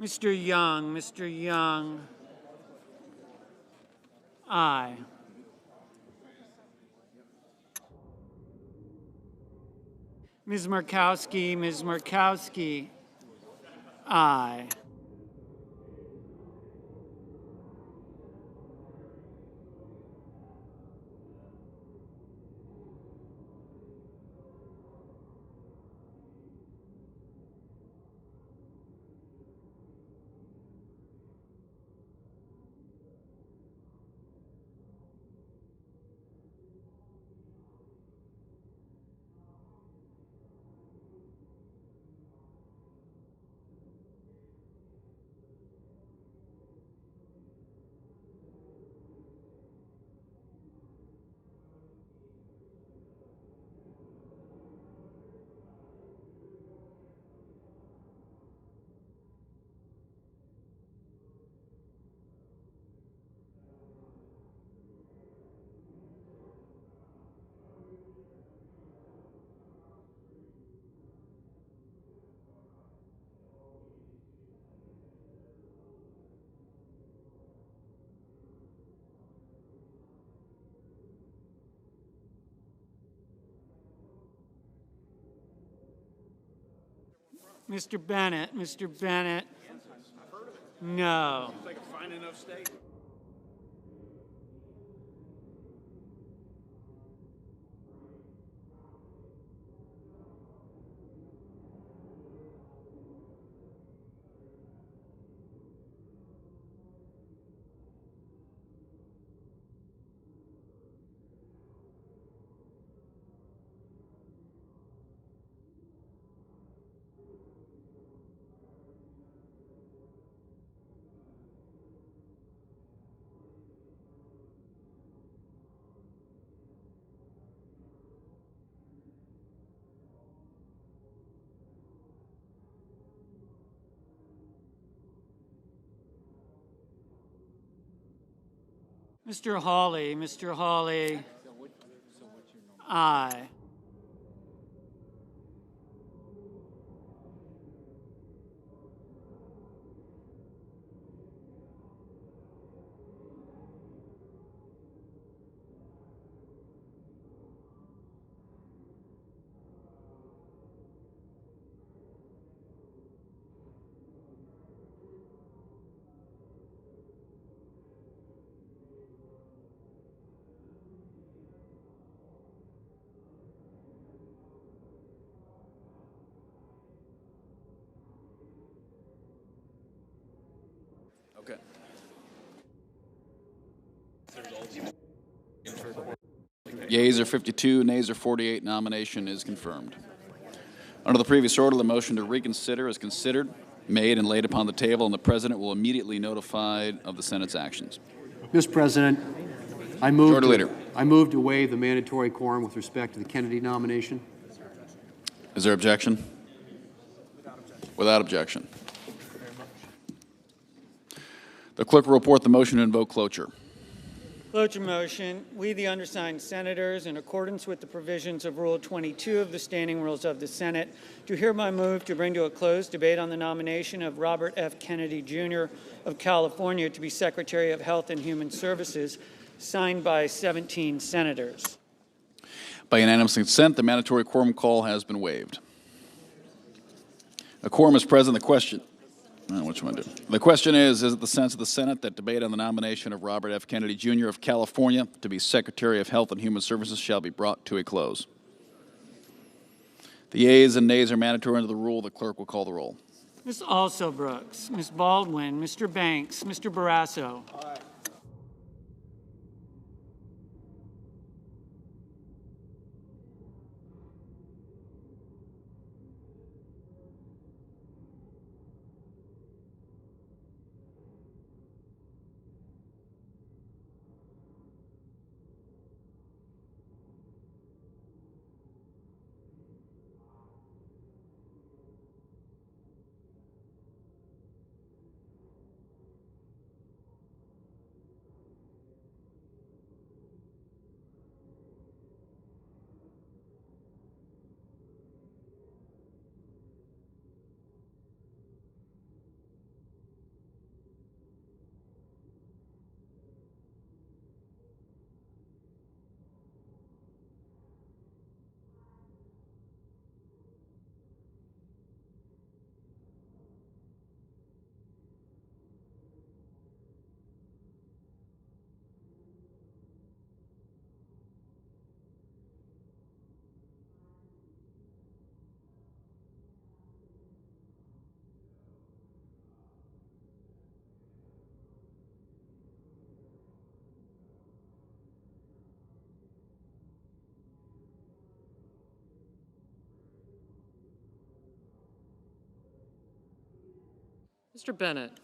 Mr. Young, aye. Ms. Markowski, Aye. Mr. Bennett, Mr. Bennett. No. Mr. Hawley, Mr. Hawley. Aye. Okay. Yeas are 52, nays are 48. Nomination is confirmed. Under the previous order, the motion to reconsider is considered, made, and laid upon the table, and the President will immediately notify of the Senate's actions. Mr. President, I move Majority Leader. I move to waive the mandatory quorum with respect to the Kennedy nomination. Is there objection? Without objection. The clerk will report the motion to invoke cloture. Cloture motion. We, the undersigned senators, in accordance with the provisions of Rule 22 of the Standing Rules of the Senate, do hereby move to bring to a close debate on the nomination of Robert F. Kennedy, Jr. of California to be Secretary of Health and Human Services, signed by 17 senators. By unanimous consent, the mandatory quorum call has been waived. A quorum is present. The question is it the sense of the Senate that debate on the nomination of Robert F. Kennedy, Jr. of California to be Secretary of Health and Human Services shall be brought to a close? The yeas and nays are mandatory under the rule. The clerk will call the roll. Ms. Alsobrooks, Ms. Baldwin, Mr. Banks, Mr. Barrasso. Aye. Mr. Bennett.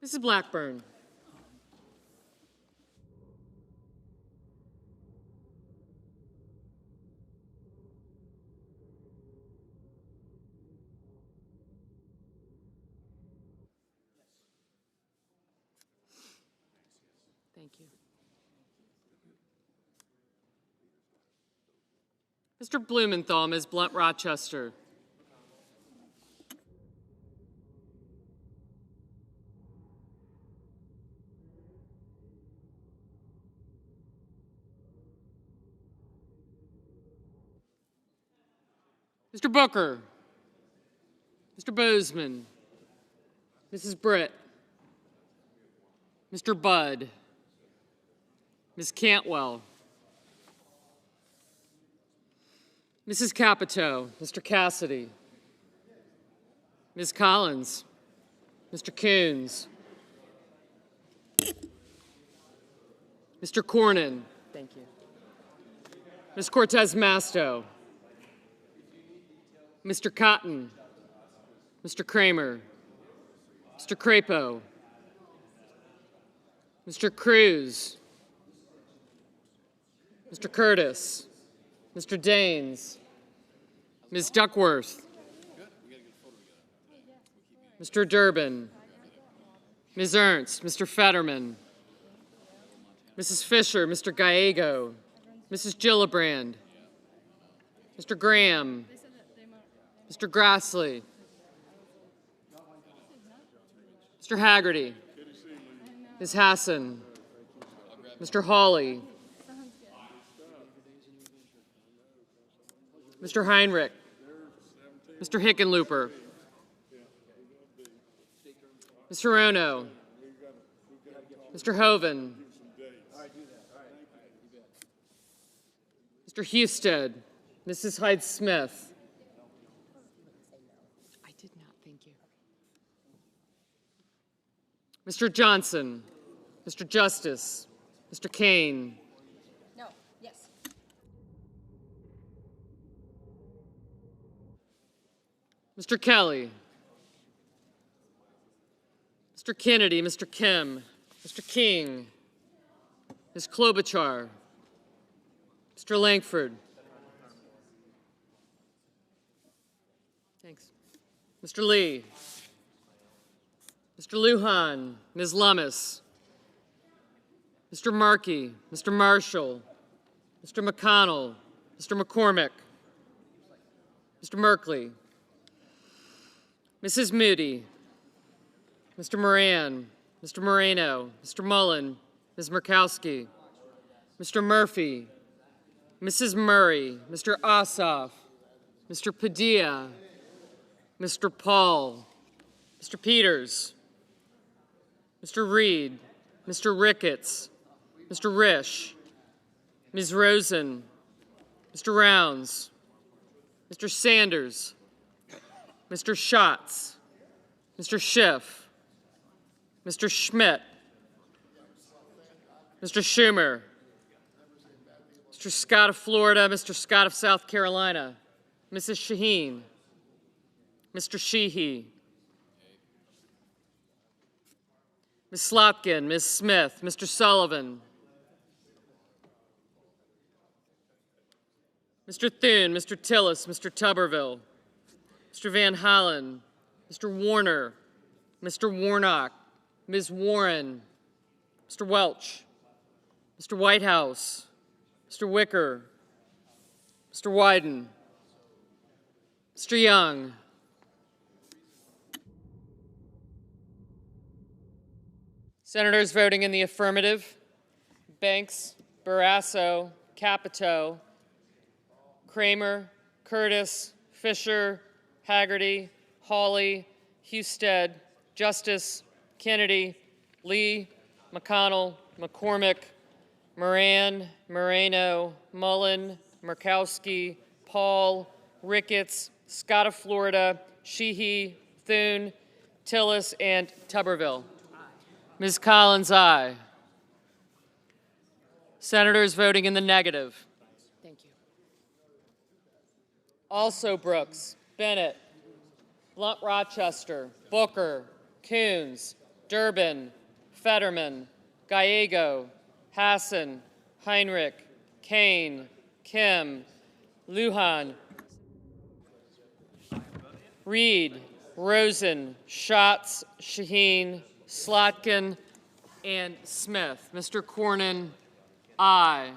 Mrs. Blackburn. Thank you. Mr. Blumenthal, Ms. Blunt Rochester. Mr. Booker. Mr. Bozeman. Mrs. Britt. Mr. Budd. Ms. Cantwell. Mrs. Capito. Mr. Cassidy. Ms. Collins. Mr. Coons. Mr. Cornyn. Thank you. Ms. Cortez Masto. Mr. Cotton. Mr. Kramer. Mr. Crapo. Mr. Cruz. Mr. Curtis. Mr. Daines. Ms. Duckworth. Mr. Durbin. Ms. Ernst. Mr. Fetterman. Mrs. Fisher. Mr. Gallego. Mrs. Gillibrand. Mr. Graham. Mr. Grassley. Mr. Haggerty. Ms. Hassan. Mr. Hawley. Mr. Heinrich. Mr. Hickenlooper. Mr. Ono. Mr. Hoven. Mr. Husted. Mrs. Hyde-Smith. I did not, thank you. Mr. Johnson. Mr. Justice. Mr. Kane. No, yes. Mr. Kelly. Mr. Kennedy, Mr. Kim, Mr. King, Ms. Klobuchar, Mr. Langford. Thanks. Mr. Lee, Mr. Lujan, Ms. Lummis, Mr. Markey, Mr. Marshall, Mr. McConnell, Mr. McCormick, Mr. Merkley, Mrs. Moody, Mr. Moran, Mr. Moreno, Mr. Mullen, Ms. Murkowski, Mr. Murphy, Mrs. Murray, Mr. Ossoff, Mr. Padilla, Mr. Paul, Mr. Peters, Mr. Reed, Mr. Ricketts, Mr. Risch, Ms. Rosen, Mr. Rounds, Mr. Sanders, Mr. Schatz, Mr. Schiff, Mr. Schmidt, Mr. Schumer, Mr. Scott of Florida, Mr. Scott of South Carolina, Mrs. Shaheen, Mr. Sheehy, Ms. Slotkin, Ms. Smith, Mr. Sullivan, Mr. Thune, Mr. Tillis, Mr. Tuberville, Mr. Van Hollen, Mr. Warner, Mr. Warnock, Ms. Warren, Mr. Welch, Mr. Whitehouse, Mr. Wicker, Mr. Wyden, Mr. Young, Senators voting in the affirmative: Banks, Barrasso, Capito, Kramer, Curtis, Fisher, Haggerty, Hawley, Husted, Justice, Kennedy, Lee, McConnell, McCormick, Moran, Moreno, Mullen, Murkowski, Paul, Ricketts, Scott of Florida, Sheehy, Thune, Tillis, and Tuberville. Ms. Collins, aye. Senators voting in the negative. Thank you. Also Brooks, Bennett, Blunt Rochester, Booker, Coons, Durbin, Fetterman, Gallego, Hassan, Heinrich, Kane, Kim, Lujan, Reed, Rosen, Schatz, Shaheen, Slotkin, and Smith. Mr. Cornyn, aye.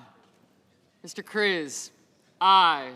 Mr. Cruz, aye.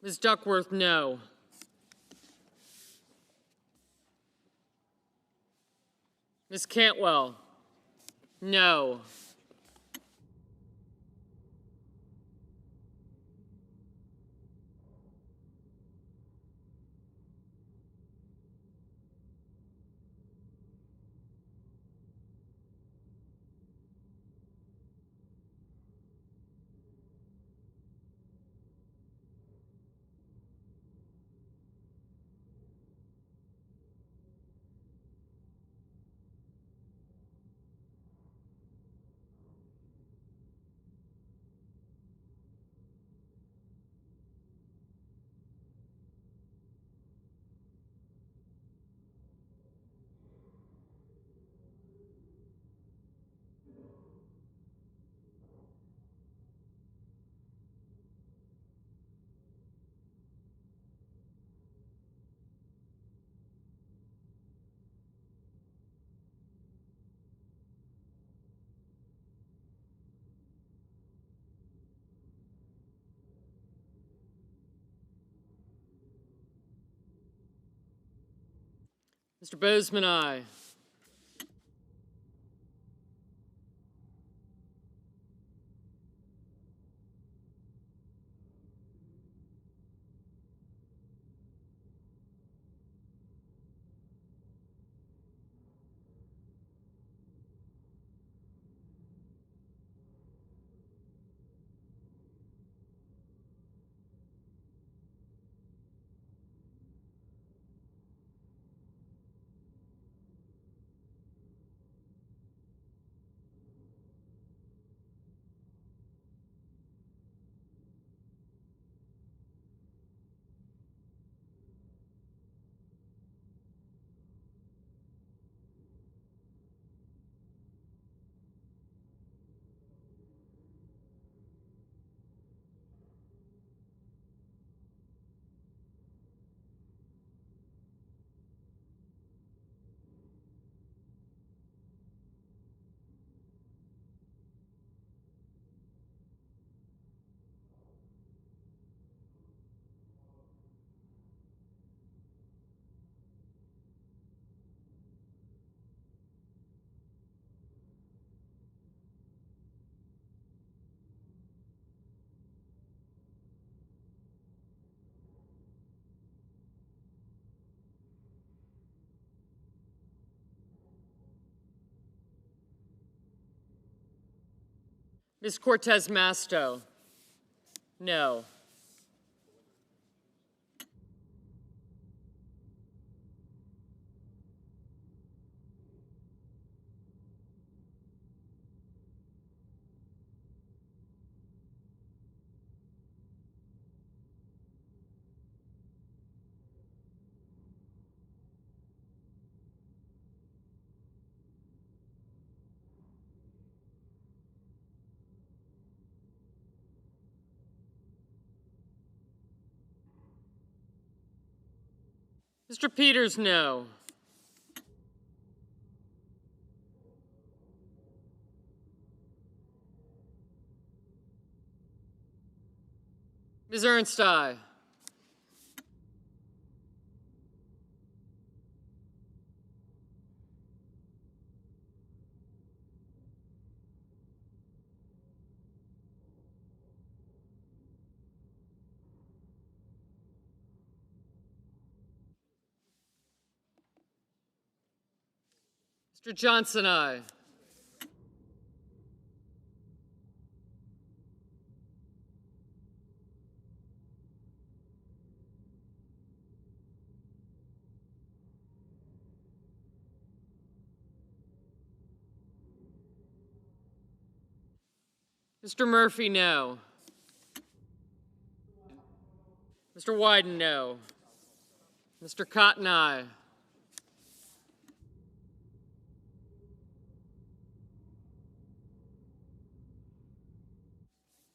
Ms. Duckworth, no. Ms. Cantwell, no. Mr. Bozeman, aye. Ms. Cortez Masto, no. Mr. Peters, no. Ms. Ernst, aye. Mr. Johnson, aye. Mr. Murphy, no. Mr. Wyden, no. Mr. Cotton, aye.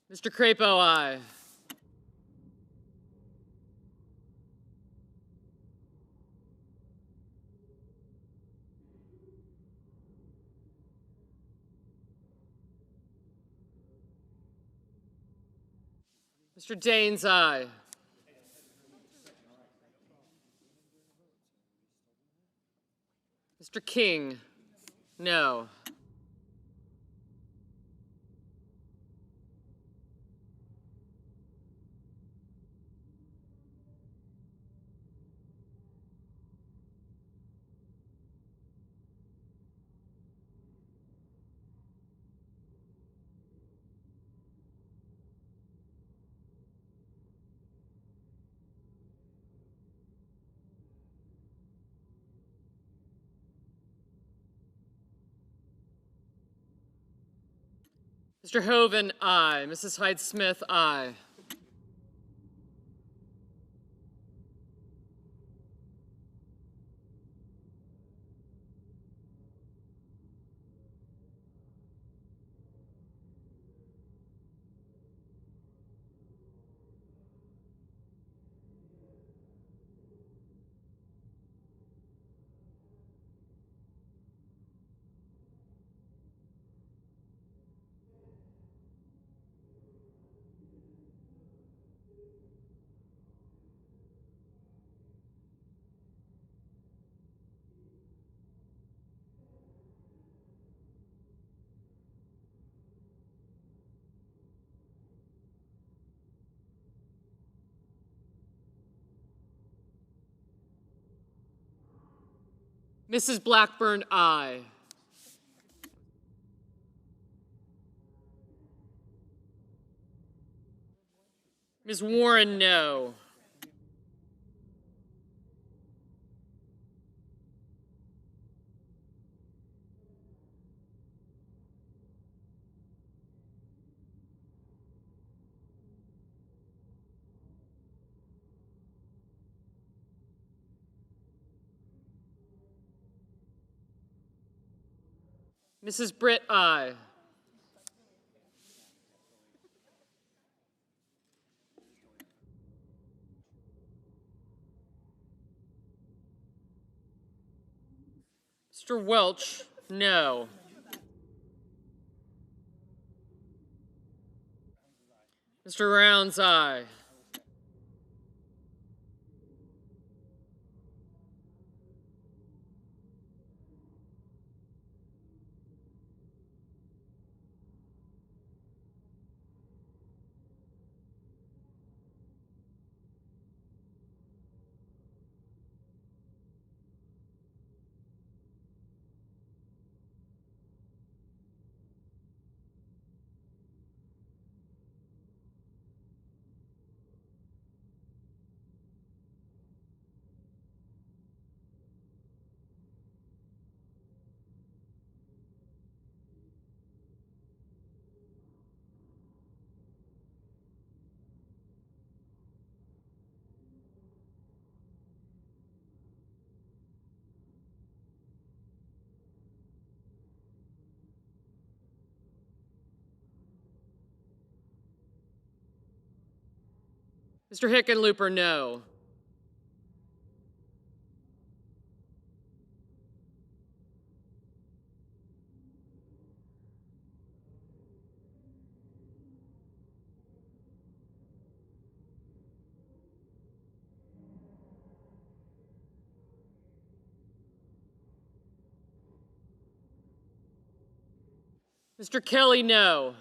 Mr. Crapo, aye. Mr. Daines, aye. Mr. King, no. Mr. Hoven, aye. Mrs. Hyde-Smith, aye. Mrs. Blackburn, aye. Ms. Warren, no. Mrs. Britt, aye. Mr. Welch, no. Mr. Rounds, aye. Mr. Hickenlooper, no. Mr. Kelly, no.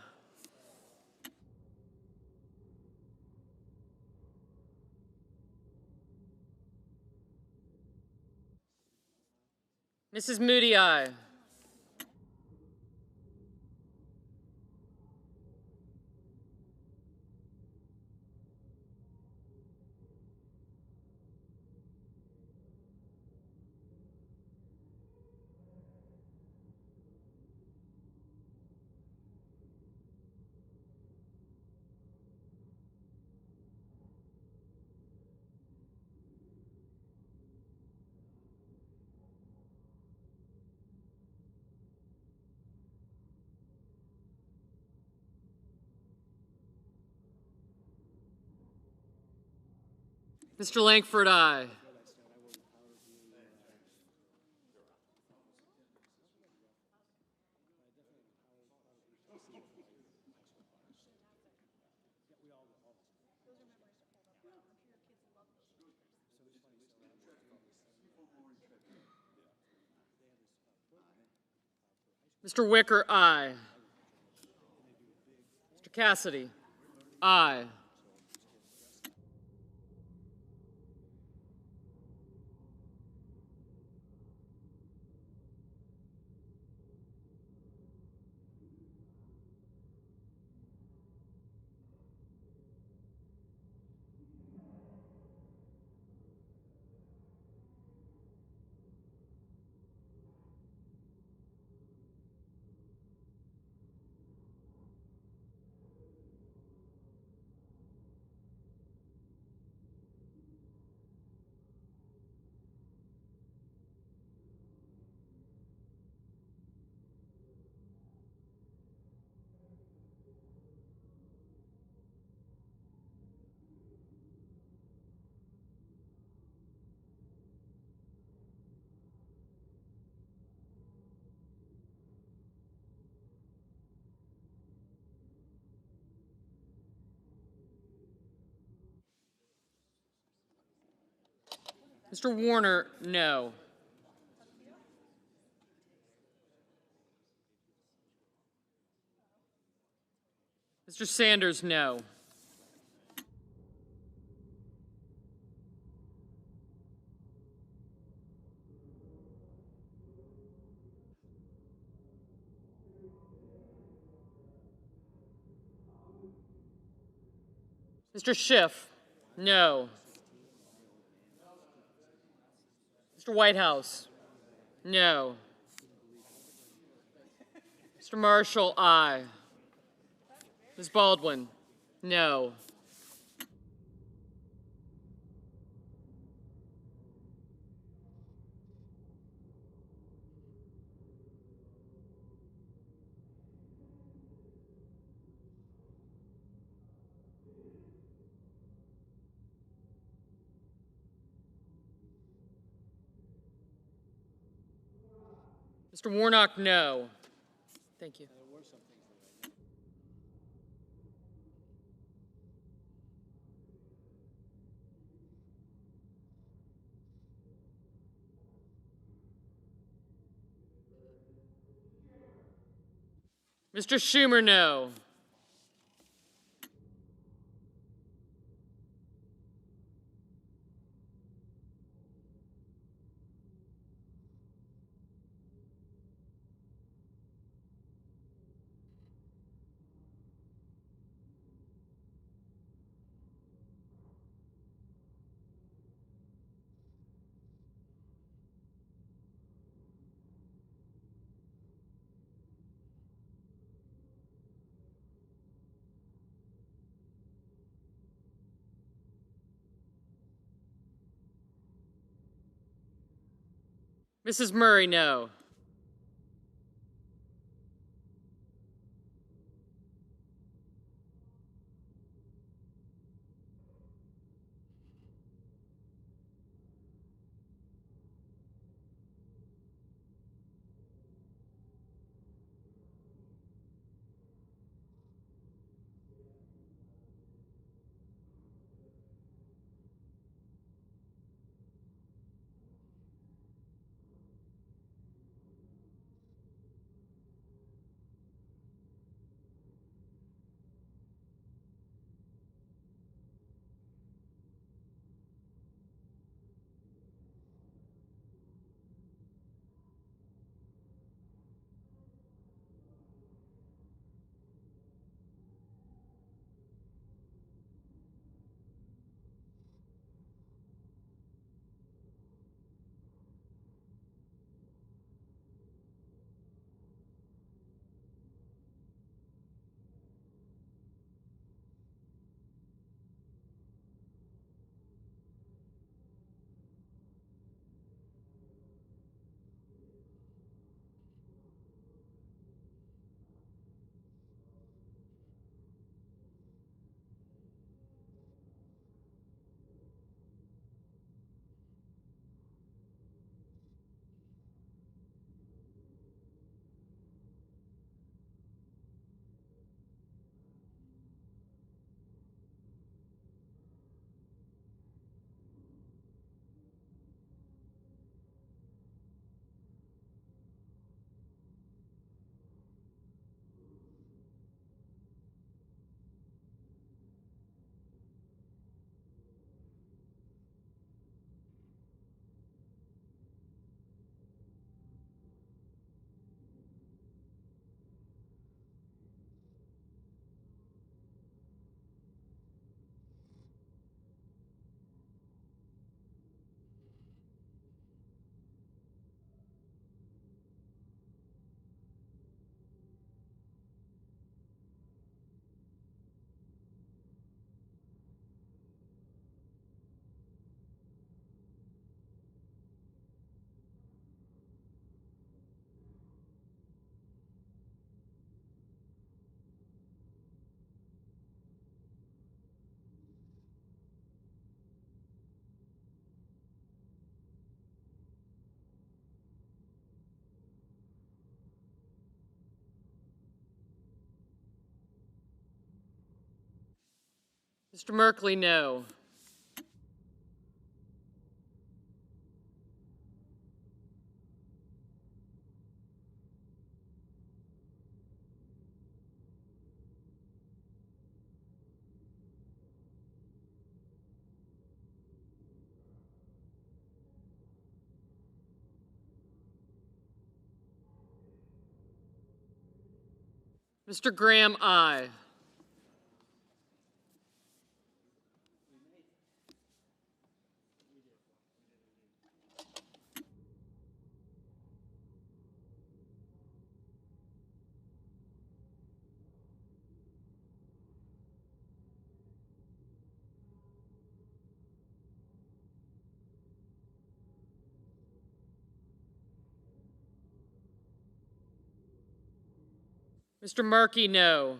Mrs. Moody, aye. Mr. Langford, aye. Mr. Wicker, aye. Mr. Cassidy, aye. Mr. Warner, no. Mr. Sanders, no. Mr. Schiff, no. Mr. Whitehouse, no. Mr. Marshall, aye. Ms. Baldwin, no. Mr. Warnock, no. Thank you. Mr. Schumer, no. Mrs. Murray, no. Mr. Merkley, no. Mr. Graham, aye. Mr. Markey, no.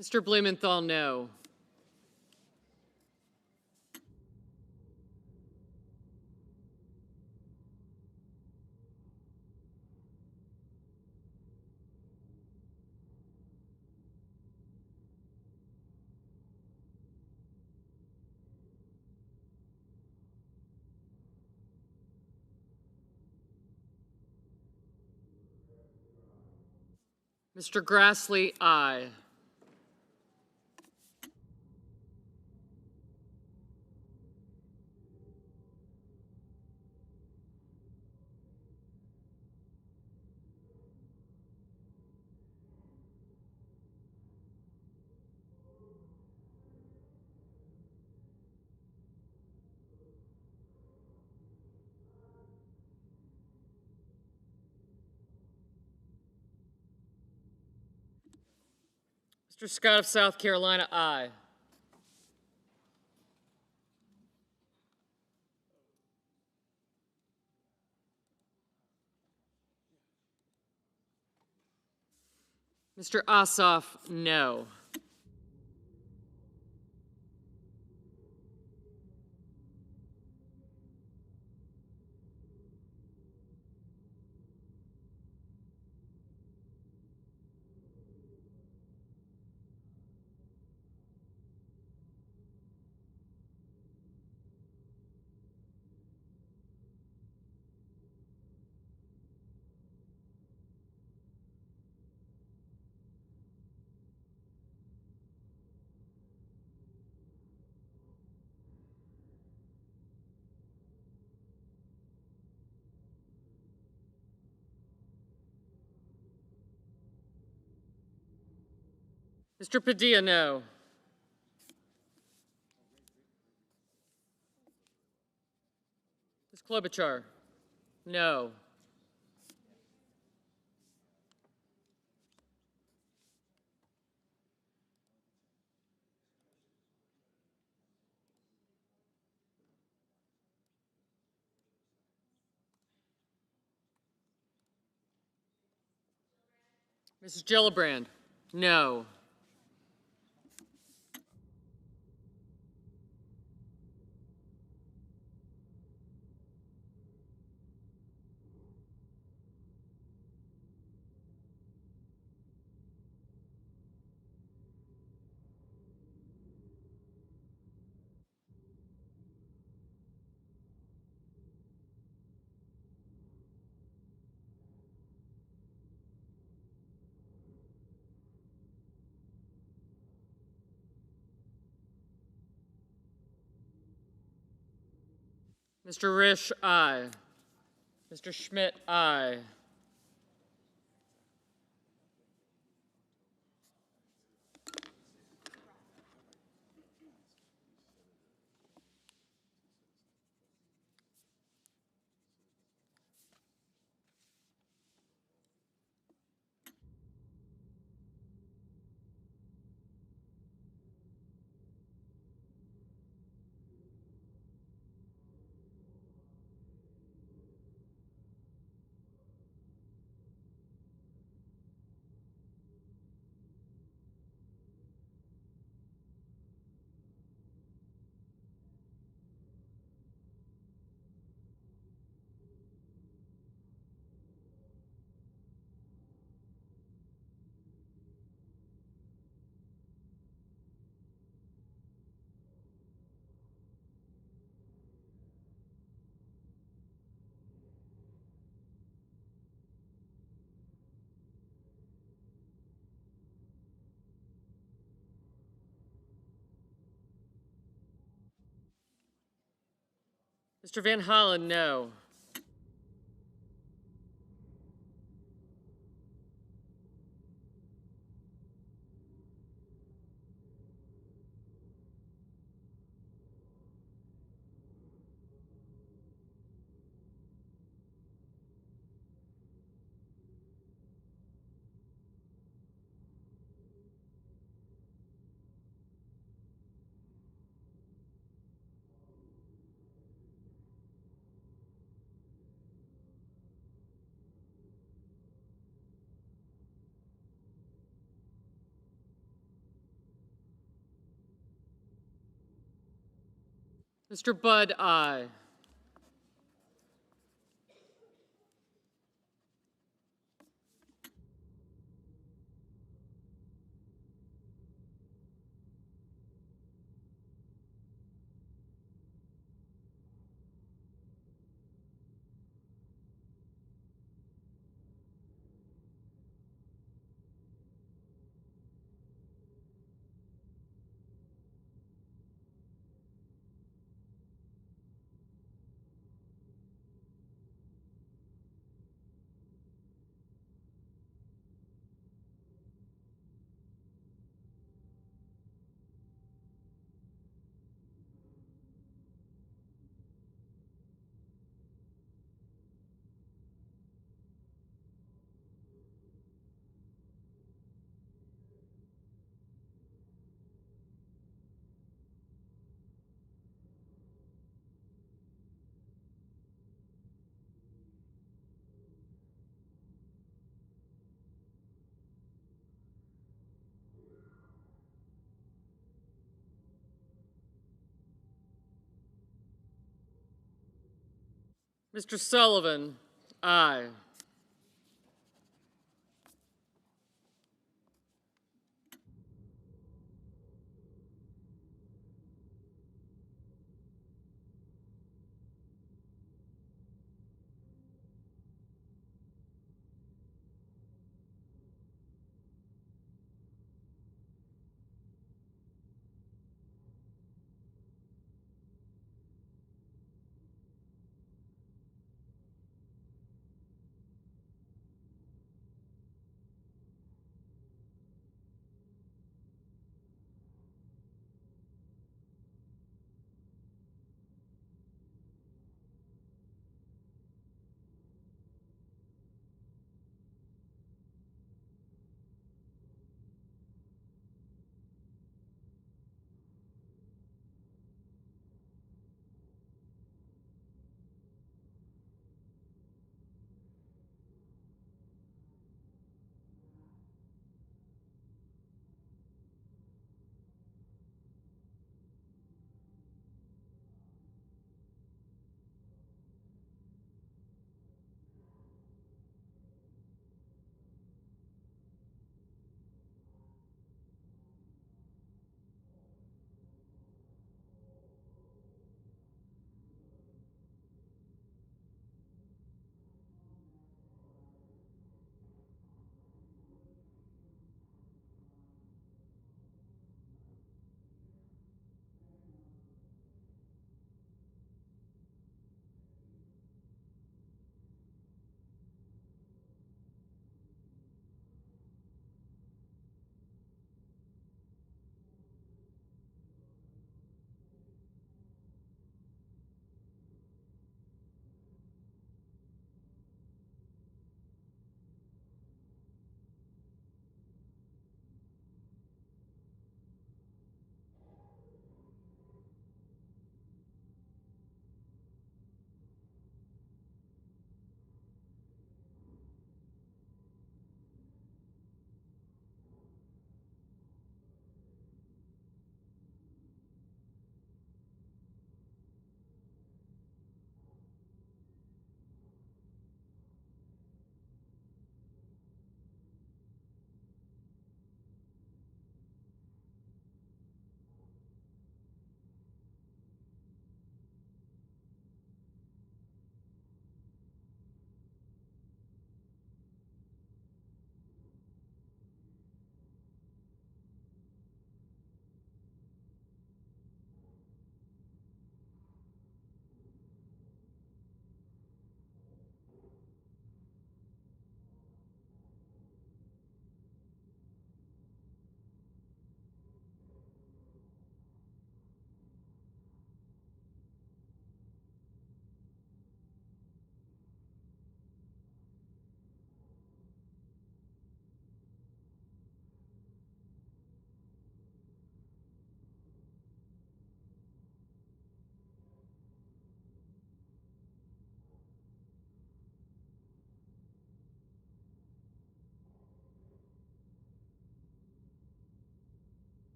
Mr. Blumenthal, no. Mr. Grassley, aye. Mr. Scott of South Carolina, aye. Mr. Ossoff, no. Mr. Padilla, no. Ms. Klobuchar, no. Mrs. Gillibrand, no. Mr. Risch, aye. Mr. Schmidt, aye. Mr. Van Hollen, no. Mr. Budd, aye. Mr. Sullivan, aye.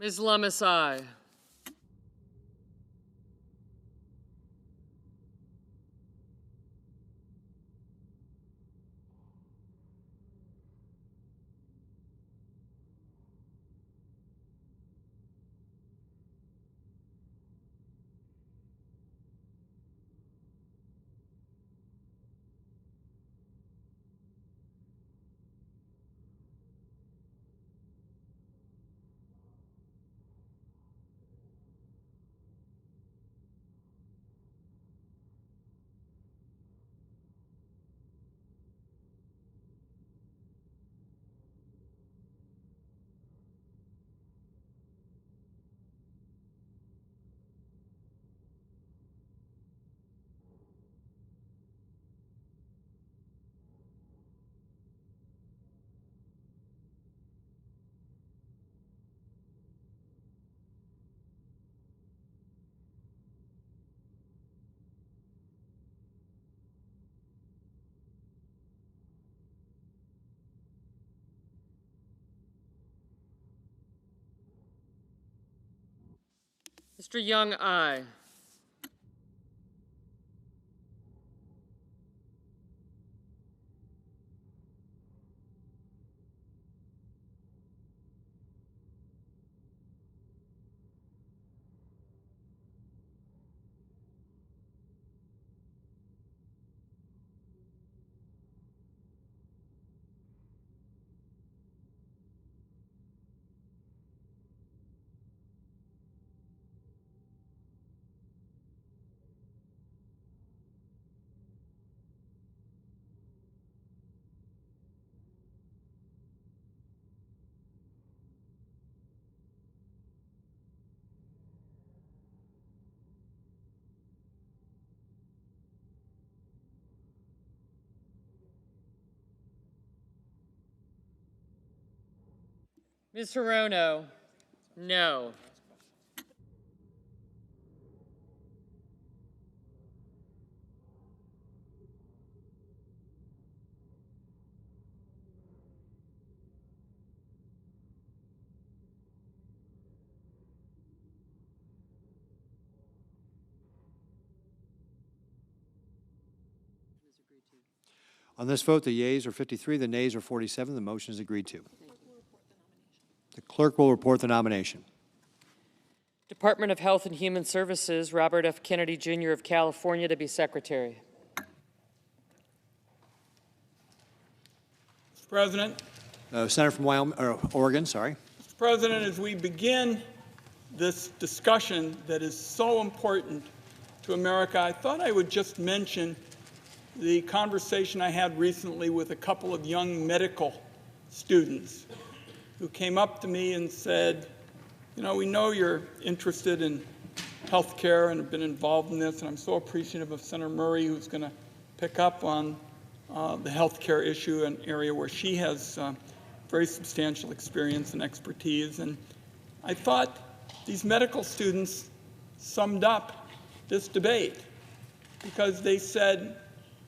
Ms. Lummis, aye. Mr. Young, aye. Ms. Hirono, no. On this vote, the yeas are 53, the nays are 47. The motion is agreed to. The clerk will report the nomination. Department of Health and Human Services, Robert F. Kennedy, Jr. of California to be Secretary. Mr. President. Senator from Oregon, sorry. Mr. President, as we begin this discussion that is so important to America, I thought I would just mention the conversation I had recently with a couple of young medical students who came up to me and said, you know, we know you're interested in health care and have been involved in this, and I'm so appreciative of Senator Murray, who's going to pick up on the health care issue, an area where she has very substantial experience and expertise. And I thought these medical students summed up this debate because they said,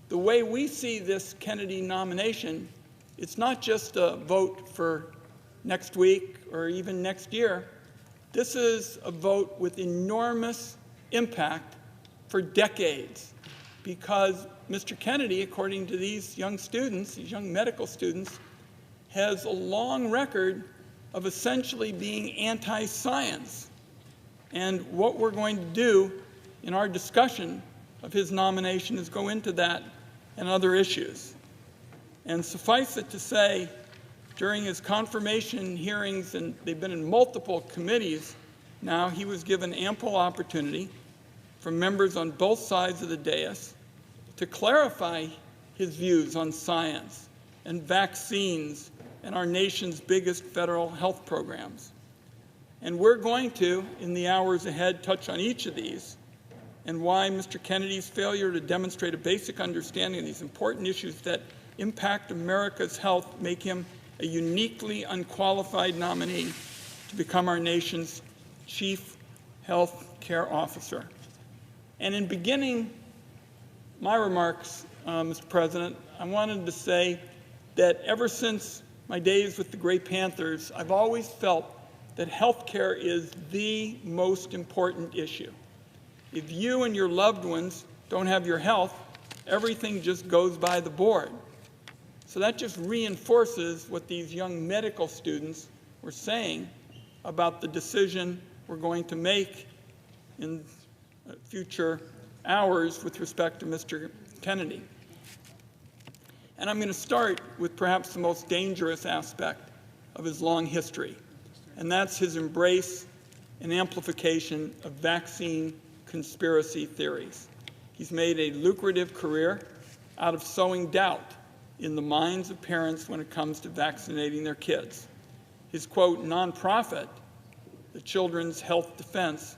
the way we see this Kennedy nomination, it's not just a vote for next week or even next year. This is a vote with enormous impact for decades because Mr. Kennedy, according to these young students, these young medical students, has a long record of essentially being anti-science. And what we're going to do in our discussion of his nomination is go into that and other issues. And suffice it to say, during his confirmation hearings, and they've been in multiple committees now, he was given ample opportunity from members on both sides of the dais to clarify his views on science and vaccines and our nation's biggest federal health programs. And we're going to, in the hours ahead, touch on each of these and why Mr. Kennedy's failure to demonstrate a basic understanding of these important issues that impact America's health make him a uniquely unqualified nominee to become our nation's chief health care officer. And in beginning my remarks, Mr. President, I wanted to say that ever since my days with the Gray Panthers, I've always felt that health care is the most important issue. If you and your loved ones don't have your health, everything just goes by the board. So that just reinforces what these young medical students were saying about the decision we're going to make in future hours with respect to Mr. Kennedy. And I'm going to start with perhaps the most dangerous aspect of his long history, and that's his embrace and amplification of vaccine conspiracy theories. He's made a lucrative career out of sowing doubt in the minds of parents when it comes to vaccinating their kids. His, quote, nonprofit, the Children's Health Defense,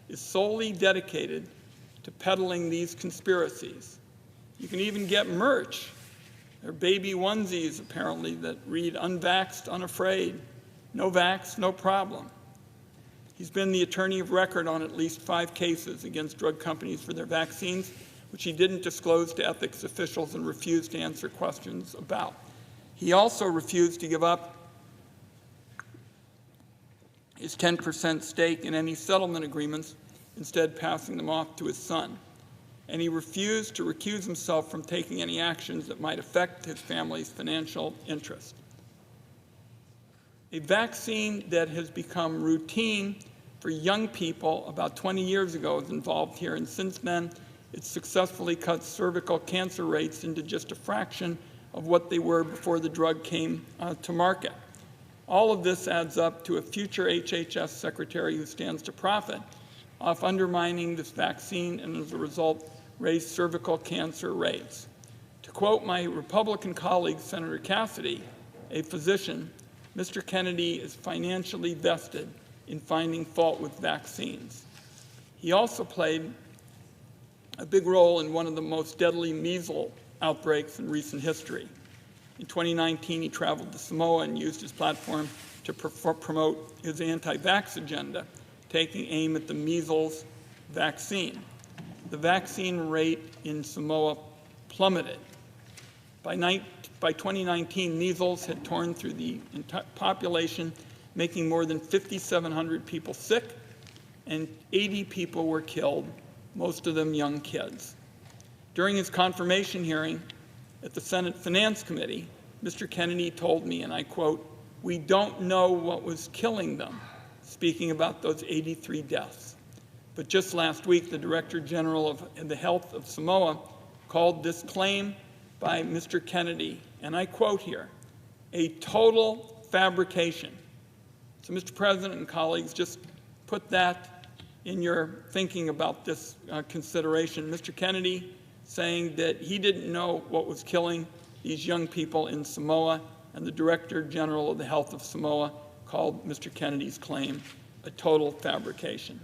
is solely dedicated to peddling these conspiracies. You can even get merch. There are baby onesies, apparently, that read unvaxxed, unafraid, no vax, no problem. He's been the attorney of record on at least 5 cases against drug companies for their vaccines, which he didn't disclose to ethics officials and refused to answer questions about. He also refused to give up his 10% stake in any settlement agreements, instead passing them off to his son. And he refused to recuse himself from taking any actions that might affect his family's financial interest. A vaccine that has become routine for young people about 20 years ago was involved here, and since then, it's successfully cut cervical cancer rates into just a fraction of what they were before the drug came to market. All of this adds up to a future HHS secretary who stands to profit off undermining this vaccine and, as a result, raise cervical cancer rates. To quote my Republican colleague, Senator Cassidy, a physician, Mr. Kennedy is financially vested in finding fault with vaccines. He also played a big role in one of the most deadly measles outbreaks in recent history. In 2019, he traveled to Samoa and used his platform to promote his anti-vax agenda, taking aim at the measles vaccine. The vaccine rate in Samoa plummeted. By 2019, measles had torn through the entire population, making more than 5,700 people sick, and 80 people were killed, most of them young kids. During his confirmation hearing at the Senate Finance Committee, Mr. Kennedy told me, and I quote, "We don't know what was killing them," speaking about those 83 deaths. But just last week, the Director General of the Health of Samoa called this claim by Mr. Kennedy, and I quote here, "a total fabrication." So, Mr. President and colleagues, just put that in your thinking about this consideration. Mr. Kennedy saying that he didn't know what was killing these young people in Samoa, and the Director General of the Health of Samoa called Mr. Kennedy's claim a total fabrication.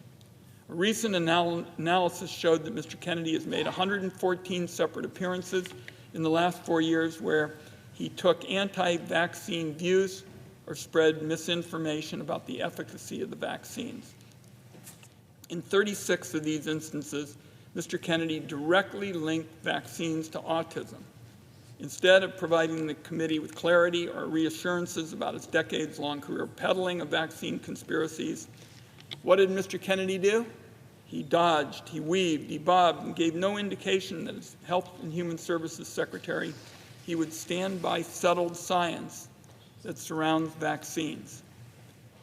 A recent analysis showed that Mr. Kennedy has made 114 separate appearances in the last 4 years where he took anti-vaccine views or spread misinformation about the efficacy of the vaccines. In 36 of these instances, Mr. Kennedy directly linked vaccines to autism. Instead of providing the committee with clarity or reassurances about his decades-long career peddling of vaccine conspiracies, what did Mr. Kennedy do? He dodged, he weaved, he bobbed, and gave no indication that as Health and Human Services Secretary, he would stand by settled science that surrounds vaccines.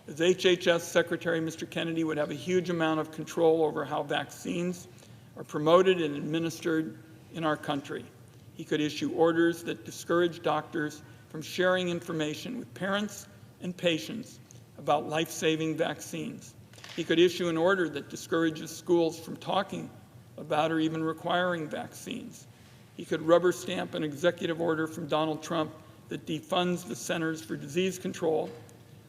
As HHS Secretary, Mr. Kennedy would have a huge amount of control over how vaccines are promoted and administered in our country. He could issue orders that discourage doctors from sharing information with parents and patients about life-saving vaccines. He could issue an order that discourages schools from talking about or even requiring vaccines. He could rubber stamp an executive order from Donald Trump that defunds the Centers for Disease Control,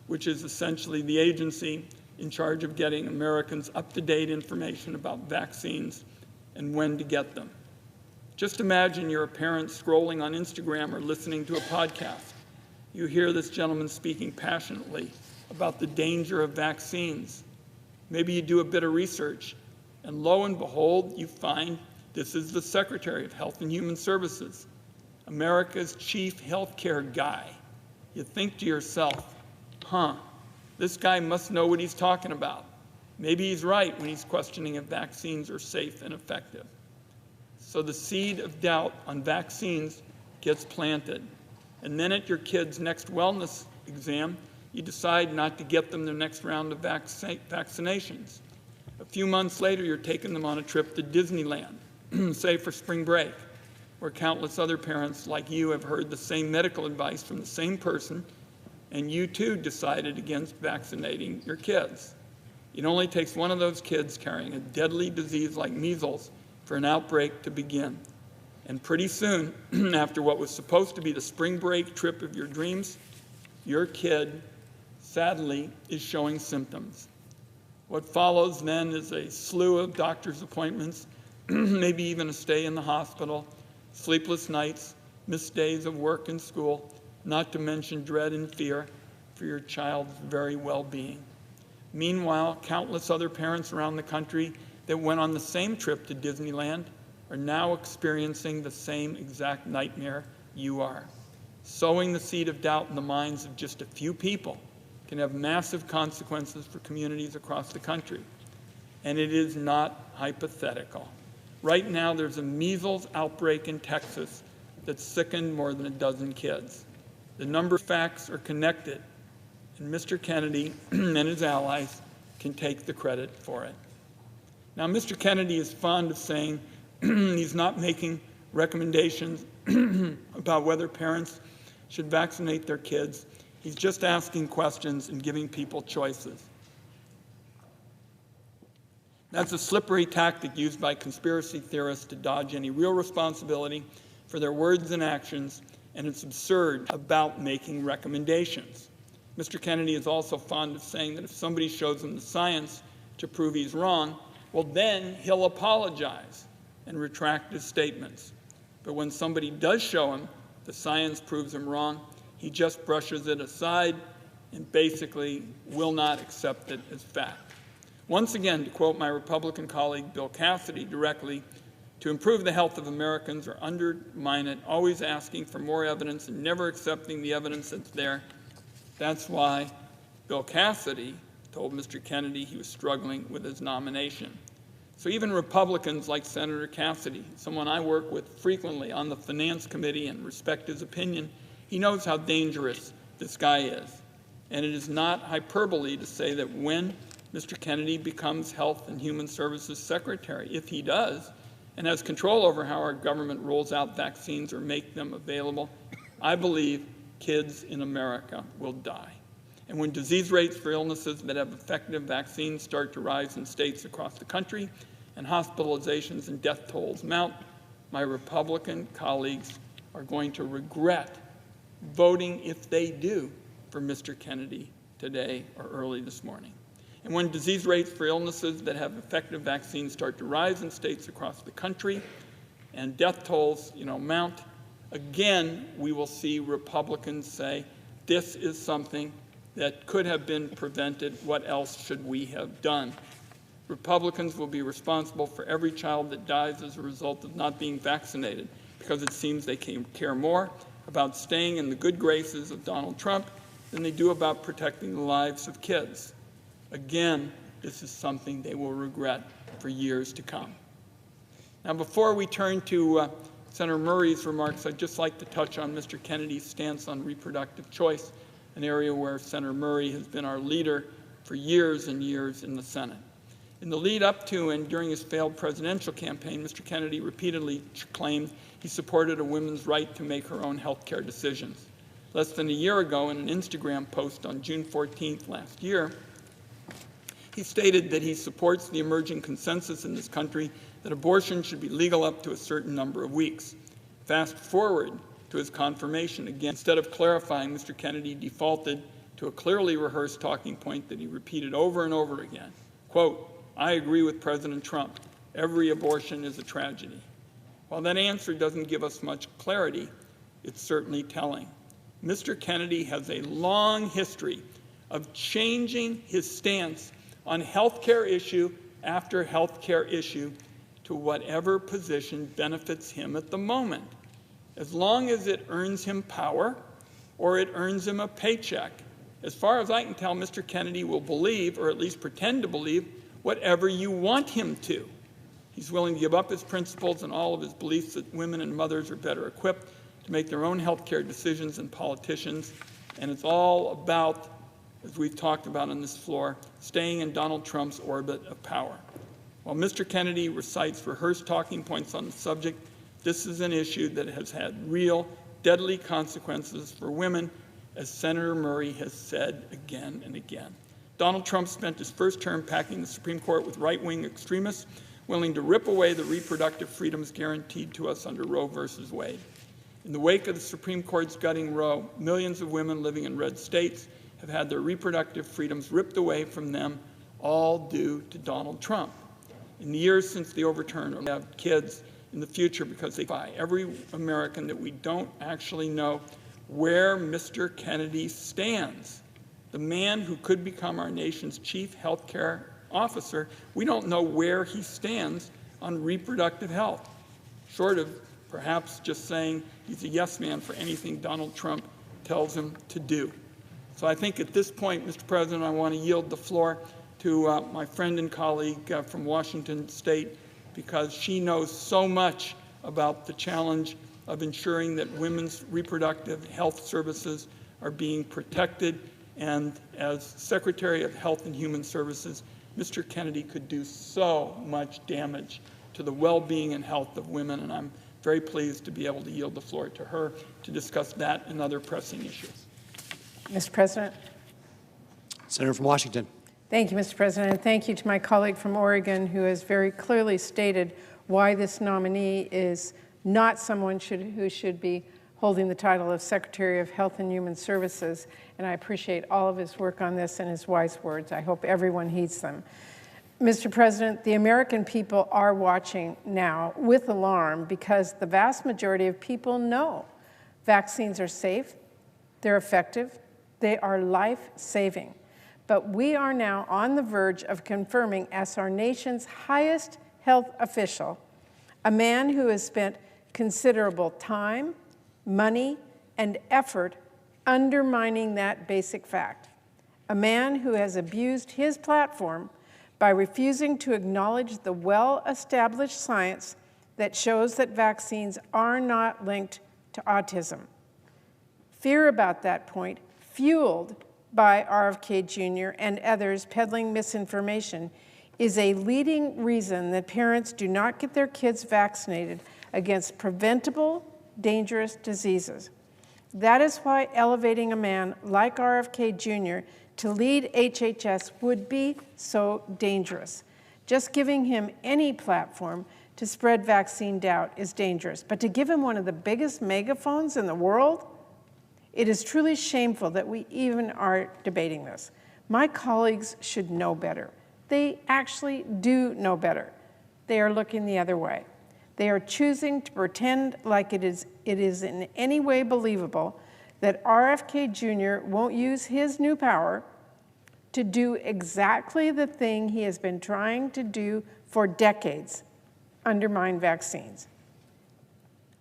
which is essentially the agency in charge of getting Americans up-to-date information about vaccines and when to get them. Just imagine you're a parent scrolling on Instagram or listening to a podcast. You hear this gentleman speaking passionately about the danger of vaccines. Maybe you do a bit of research, and lo and behold, you find this is the Secretary of Health and Human Services, America's chief healthcare guy. You think to yourself, This guy must know what he's talking about. Maybe he's right when he's questioning if vaccines are safe and effective. So the seed of doubt on vaccines gets planted. And then at your kid's next wellness exam, you decide not to get them their next round of vaccinations. A few months later, you're taking them on a trip to Disneyland, say for spring break, where countless other parents like you have heard the same medical advice from the same person, and you too decided against vaccinating your kids. It only takes one of those kids carrying a deadly disease like measles for an outbreak to begin. And pretty soon, after what was supposed to be the spring break trip of your dreams, your kid, sadly, is showing symptoms. What follows then is a slew of doctor's appointments, maybe even a stay in the hospital, sleepless nights, missed days of work and school, not to mention dread and fear for your child's very well-being. Meanwhile, countless other parents around the country that went on the same trip to Disneyland are now experiencing the same exact nightmare you are. Sowing the seed of doubt in the minds of just a few people can have massive consequences for communities across the country. And it is not hypothetical. Right now, there's a measles outbreak in Texas that's sickened more than a dozen kids. The number of facts are connected, and Mr. Kennedy and his allies can take the credit for it. Now, Mr. Kennedy is fond of saying he's not making recommendations about whether parents should vaccinate their kids. He's just asking questions and giving people choices. That's a slippery tactic used by conspiracy theorists to dodge any real responsibility for their words and actions, and it's absurd about making recommendations. Mr. Kennedy is also fond of saying that if somebody shows him the science to prove he's wrong, well, then he'll apologize and retract his statements. But when somebody does show him the science proves him wrong, he just brushes it aside and basically will not accept it as fact. Once again, to quote my Republican colleague Bill Cassidy directly, to improve the health of Americans or undermine it, always asking for more evidence and never accepting the evidence that's there. That's why Bill Cassidy told Mr. Kennedy he was struggling with his nomination. So even Republicans like Senator Cassidy, someone I work with frequently on the Finance Committee and respect his opinion, he knows how dangerous this guy is. And it is not hyperbole to say that when Mr. Kennedy becomes Health and Human Services Secretary, if he does, and has control over how our government rolls out vaccines or make them available, I believe kids in America will die. And when disease rates for illnesses that have effective vaccines start to rise in states across the country, and hospitalizations and death tolls mount, my Republican colleagues are going to regret voting, if they do, for Mr. Kennedy today or early this morning. And when disease rates for illnesses that have effective vaccines start to rise in states across the country and death tolls, mount, again, we will see Republicans say, this is something that could have been prevented. What else should we have done? Republicans will be responsible for every child that dies as a result of not being vaccinated because it seems they care more about staying in the good graces of Donald Trump than they do about protecting the lives of kids. Again, this is something they will regret for years to come. Now, before we turn to Senator Murray's remarks, I'd just like to touch on Mr. Kennedy's stance on reproductive choice, an area where Senator Murray has been our leader for years and years in the Senate. In the lead up to and during his failed presidential campaign, Mr. Kennedy repeatedly claimed he supported a woman's right to make her own health care decisions. Less than a year ago, in an Instagram post on June 14th last year, he stated that he supports the emerging consensus in this country that abortion should be legal up to a certain number of weeks. Fast forward to his confirmation again. Instead of clarifying, Mr. Kennedy defaulted to a clearly rehearsed talking point that he repeated over and over again. Quote, I agree with President Trump. Every abortion is a tragedy. While that answer doesn't give us much clarity, it's certainly telling. Mr. Kennedy has a long history of changing his stance on health care issue after health care issue to whatever position benefits him at the moment. As long as it earns him power or it earns him a paycheck, As far as I can tell, Mr. Kennedy will believe, or at least pretend to believe, whatever you want him to. He's willing to give up his principles and all of his beliefs that women and mothers are better equipped to make their own health care decisions than politicians. And it's all about, as we've talked about on this floor, staying in Donald Trump's orbit of power. While Mr. Kennedy recites rehearsed talking points on the subject, this is an issue that has had real, deadly consequences for women, as Senator Murray has said again and again. Donald Trump spent his first term packing the Supreme Court with right-wing extremists willing to rip away the reproductive freedoms guaranteed to us under Roe versus Wade. In the wake of the Supreme Court's gutting Roe, millions of women living in red states have had their reproductive freedoms ripped away from them, all due to Donald Trump. In the years since the overturn, we have kids in the future because they buy every American that we don't actually know where Mr. Kennedy stands. The man who could become our nation's chief health care officer, we don't know where he stands on reproductive health, short of perhaps just saying he's a yes man for anything Donald Trump tells him to do. So I think at this point, Mr. President, I want to yield the floor to my friend and colleague from Washington State, because she knows so much about the challenge of ensuring that women's reproductive health services are being protected. And as Secretary of Health and Human Services, Mr. Kennedy could do so much damage to the well-being and health of women, and I'm very pleased to be able to yield the floor to her to discuss that and other pressing issues. Mr. President. Senator from Washington. Thank you, Mr. President, and thank you to my colleague from Oregon who has very clearly stated why this nominee is not someone who should be holding the title of Secretary of Health and Human Services, and I appreciate all of his work on this and his wise words. I hope everyone heeds them. Mr. President, the American people are watching now with alarm because the vast majority of people know vaccines are safe, they're effective, they are life-saving. But we are now on the verge of confirming as our nation's highest health official, a man who has spent considerable time, money, and effort undermining that basic fact. A man who has abused his platform by refusing to acknowledge the well-established science that shows that vaccines are not linked to autism. Fear about that point, fueled by RFK Jr. and others peddling misinformation, is a leading reason that parents do not get their kids vaccinated against preventable, dangerous diseases. That is why elevating a man like RFK Jr. to lead HHS would be so dangerous. Just giving him any platform to spread vaccine doubt is dangerous, but to give him one of the biggest megaphones in the world, it is truly shameful that we even are debating this. My colleagues should know better. They actually do know better. They are looking the other way. They are choosing to pretend like it is in any way believable that RFK Jr. won't use his new power to do exactly the thing he has been trying to do for decades, undermine vaccines.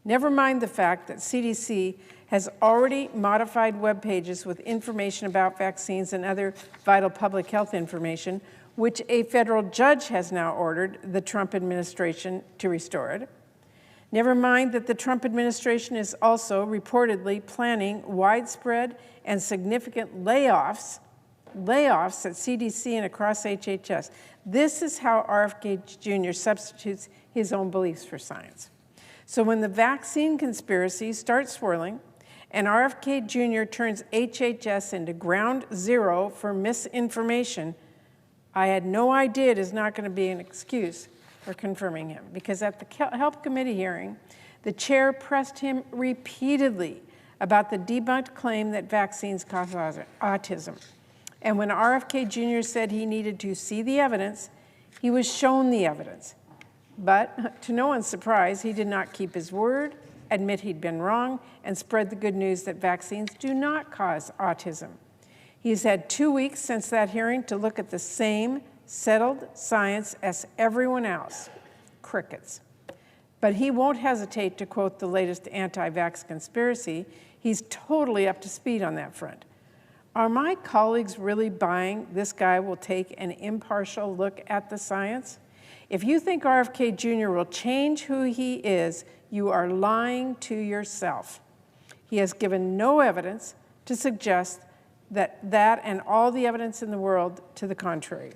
Never mind the fact that CDC has already modified web pages with information about vaccines and other vital public health information, which a federal judge has now ordered the Trump administration to restore it. Never mind that the Trump administration is also reportedly planning widespread and significant layoffs at CDC and across HHS. This is how RFK Jr. substitutes his own beliefs for science. So when the vaccine conspiracy starts swirling and RFK Jr. turns HHS into ground zero for misinformation, I had no idea it is not going to be an excuse for confirming him, because at the Health Committee hearing, the chair pressed him repeatedly about the debunked claim that vaccines cause autism. And when RFK Jr. said he needed to see the evidence, he was shown the evidence. But to no one's surprise, he did not keep his word, admit he'd been wrong, and spread the good news that vaccines do not cause autism. He's had 2 weeks since that hearing to look at the same settled science as everyone else. Crickets. But he won't hesitate to quote the latest anti-vax conspiracy. He's totally up to speed on that front. Are my colleagues really buying this guy will take an impartial look at the science? If you think RFK Jr. will change who he is, you are lying to yourself. He has given no evidence to suggest that and all the evidence in the world to the contrary.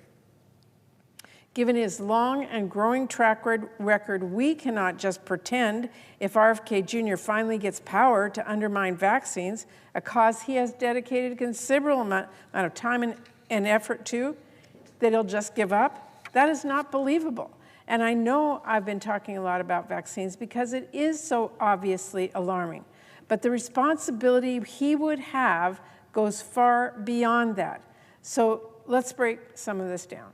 Given his long and growing track record, we cannot just pretend if RFK Jr. finally gets power to undermine vaccines, a cause he has dedicated a considerable amount of time and effort to, that he'll just give up. That is not believable. And I know I've been talking a lot about vaccines because it is so obviously alarming. But the responsibility he would have goes far beyond that. So let's break some of this down.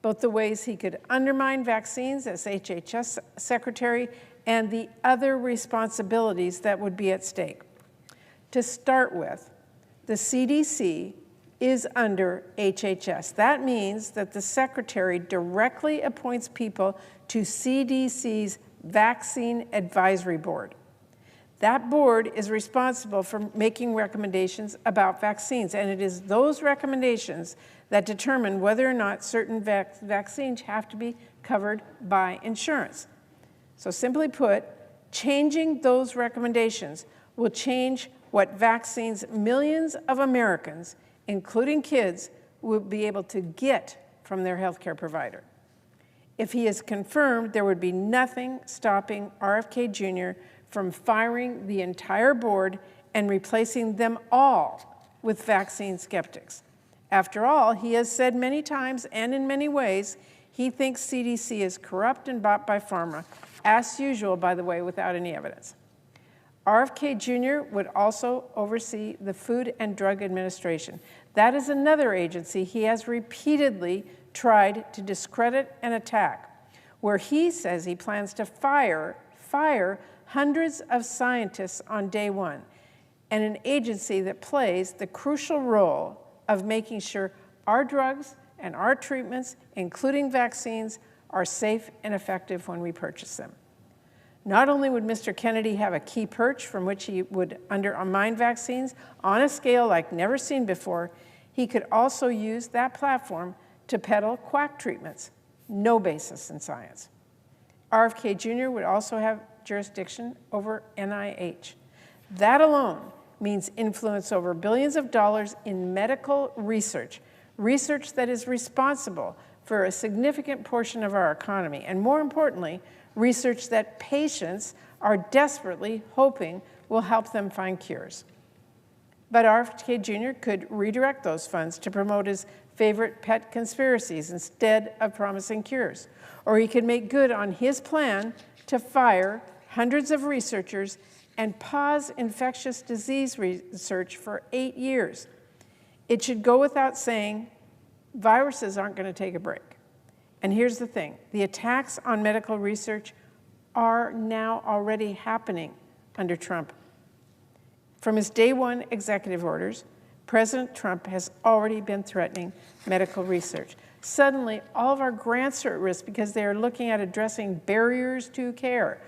Both the ways he could undermine vaccines as HHS Secretary and the other responsibilities that would be at stake. To start with, the CDC is under HHS. That means that the Secretary directly appoints people to CDC's Vaccine Advisory Board. That board is responsible for making recommendations about vaccines, and it is those recommendations that determine whether or not certain vaccines have to be covered by insurance. So simply put, changing those recommendations will change what vaccines millions of Americans, including kids, will be able to get from their healthcare provider. If he is confirmed, there would be nothing stopping RFK Jr. from firing the entire board and replacing them all with vaccine skeptics. After all, he has said many times and in many ways, he thinks CDC is corrupt and bought by pharma, as usual, by the way, without any evidence. RFK Jr. would also oversee the Food and Drug Administration. That is another agency he has repeatedly tried to discredit and attack, where he says he plans to fire hundreds of scientists on day one, and an agency that plays the crucial role of making sure our drugs and our treatments, including vaccines, are safe and effective when we purchase them. Not only would Mr. Kennedy have a key perch from which he would undermine vaccines on a scale like never seen before, he could also use that platform to peddle quack treatments, no basis in science. RFK Jr. would also have jurisdiction over NIH. That alone means influence over billions of dollars in medical research, research that is responsible for a significant portion of our economy, and more importantly, research that patients are desperately hoping will help them find cures. But RFK Jr. could redirect those funds to promote his favorite pet conspiracies instead of promising cures. Or he could make good on his plan to fire hundreds of researchers and pause infectious disease research for 8 years. It should go without saying, viruses aren't going to take a break. And here's the thing, the attacks on medical research are now already happening under Trump. From his day one executive orders, President Trump has already been threatening medical research. Suddenly, all of our grants are at risk because they are looking at addressing barriers to care,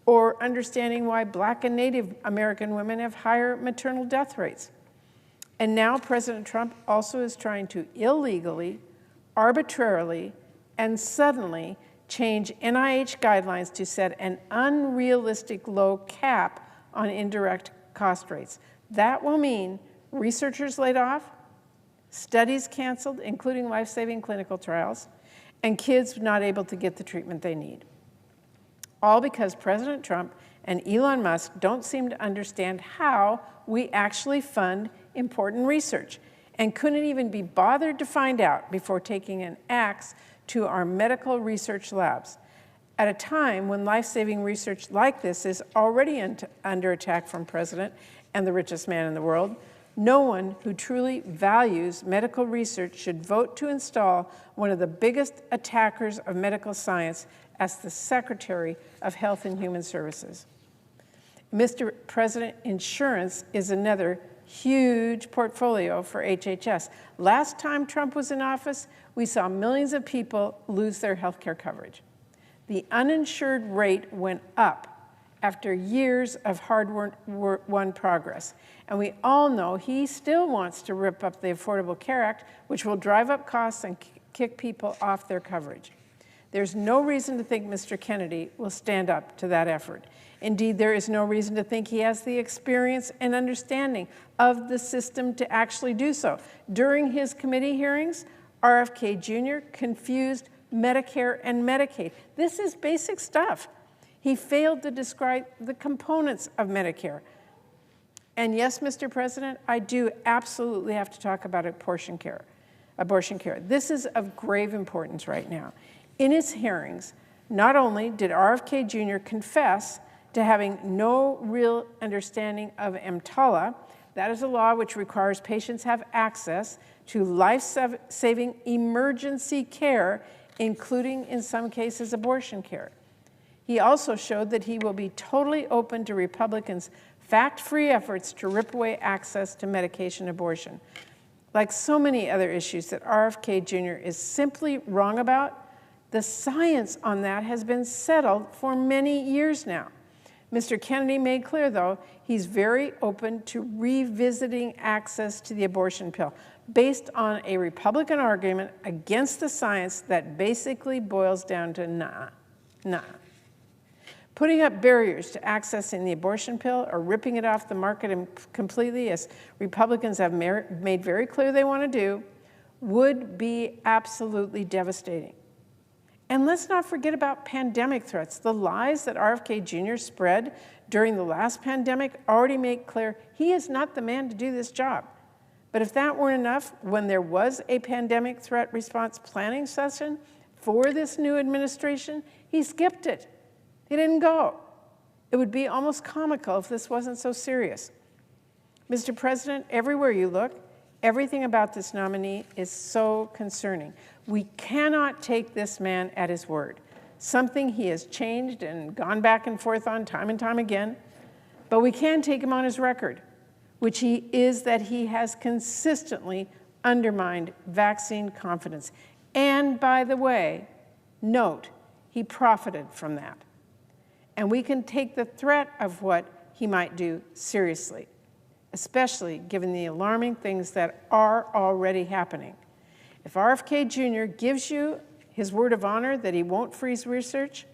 or understanding why Black and Native American women have higher maternal death rates. And now President Trump also is trying to illegally, arbitrarily, and suddenly change NIH guidelines to set an unrealistic low cap on indirect cost rates. That will mean researchers laid off, studies canceled, including life-saving clinical trials, and kids not able to get the treatment they need. All because President Trump and Elon Musk don't seem to understand how we actually fund important research and couldn't even be bothered to find out before taking an axe to our medical research labs. At a time when life-saving research like this is already under attack from President and the richest man in the world, no one who truly values medical research should vote to install one of the biggest attackers of medical science as the Secretary of Health and Human Services. Mr. President, insurance is another huge portfolio for HHS. Last time Trump was in office, we saw millions of people lose their health care coverage. The uninsured rate went up, after years of hard-won progress. And we all know he still wants to rip up the Affordable Care Act, which will drive up costs and kick people off their coverage. There's no reason to think Mr. Kennedy will stand up to that effort. Indeed, there is no reason to think he has the experience and understanding of the system to actually do so. During his committee hearings, RFK Jr. confused Medicare and Medicaid. This is basic stuff. He failed to describe the components of Medicare. And yes, Mr. President, I do absolutely have to talk about abortion care. This is of grave importance right now. In his hearings, not only did RFK Jr. confess to having no real understanding of EMTALA, that is a law which requires patients have access to life-saving emergency care, including, in some cases, abortion care. He also showed that he will be totally open to Republicans' fact-free efforts to rip away access to medication abortion. Like so many other issues that RFK Jr. is simply wrong about, the science on that has been settled for many years now. Mr. Kennedy made clear, though, he's very open to revisiting access to the abortion pill based on a Republican argument against the science that basically boils down to nah. Putting up barriers to accessing the abortion pill or ripping it off the market completely, as Republicans have made very clear they want to do, would be absolutely devastating. And let's not forget about pandemic threats. The lies that RFK Jr. spread during the last pandemic already make clear he is not the man to do this job. But if that weren't enough, when there was a pandemic threat response planning session for this new administration, he skipped it. He didn't go. It would be almost comical if this wasn't so serious. Mr. President, everywhere you look, everything about this nominee is so concerning. We cannot take this man at his word, something he has changed and gone back and forth on time and time again, but we can take him on his record, which is that he has consistently undermined vaccine confidence. And by the way, note, he profited from that. And we can take the threat of what he might do seriously, especially given the alarming things that are already happening. If RFK Jr. gives you his word of honor that he won't freeze research,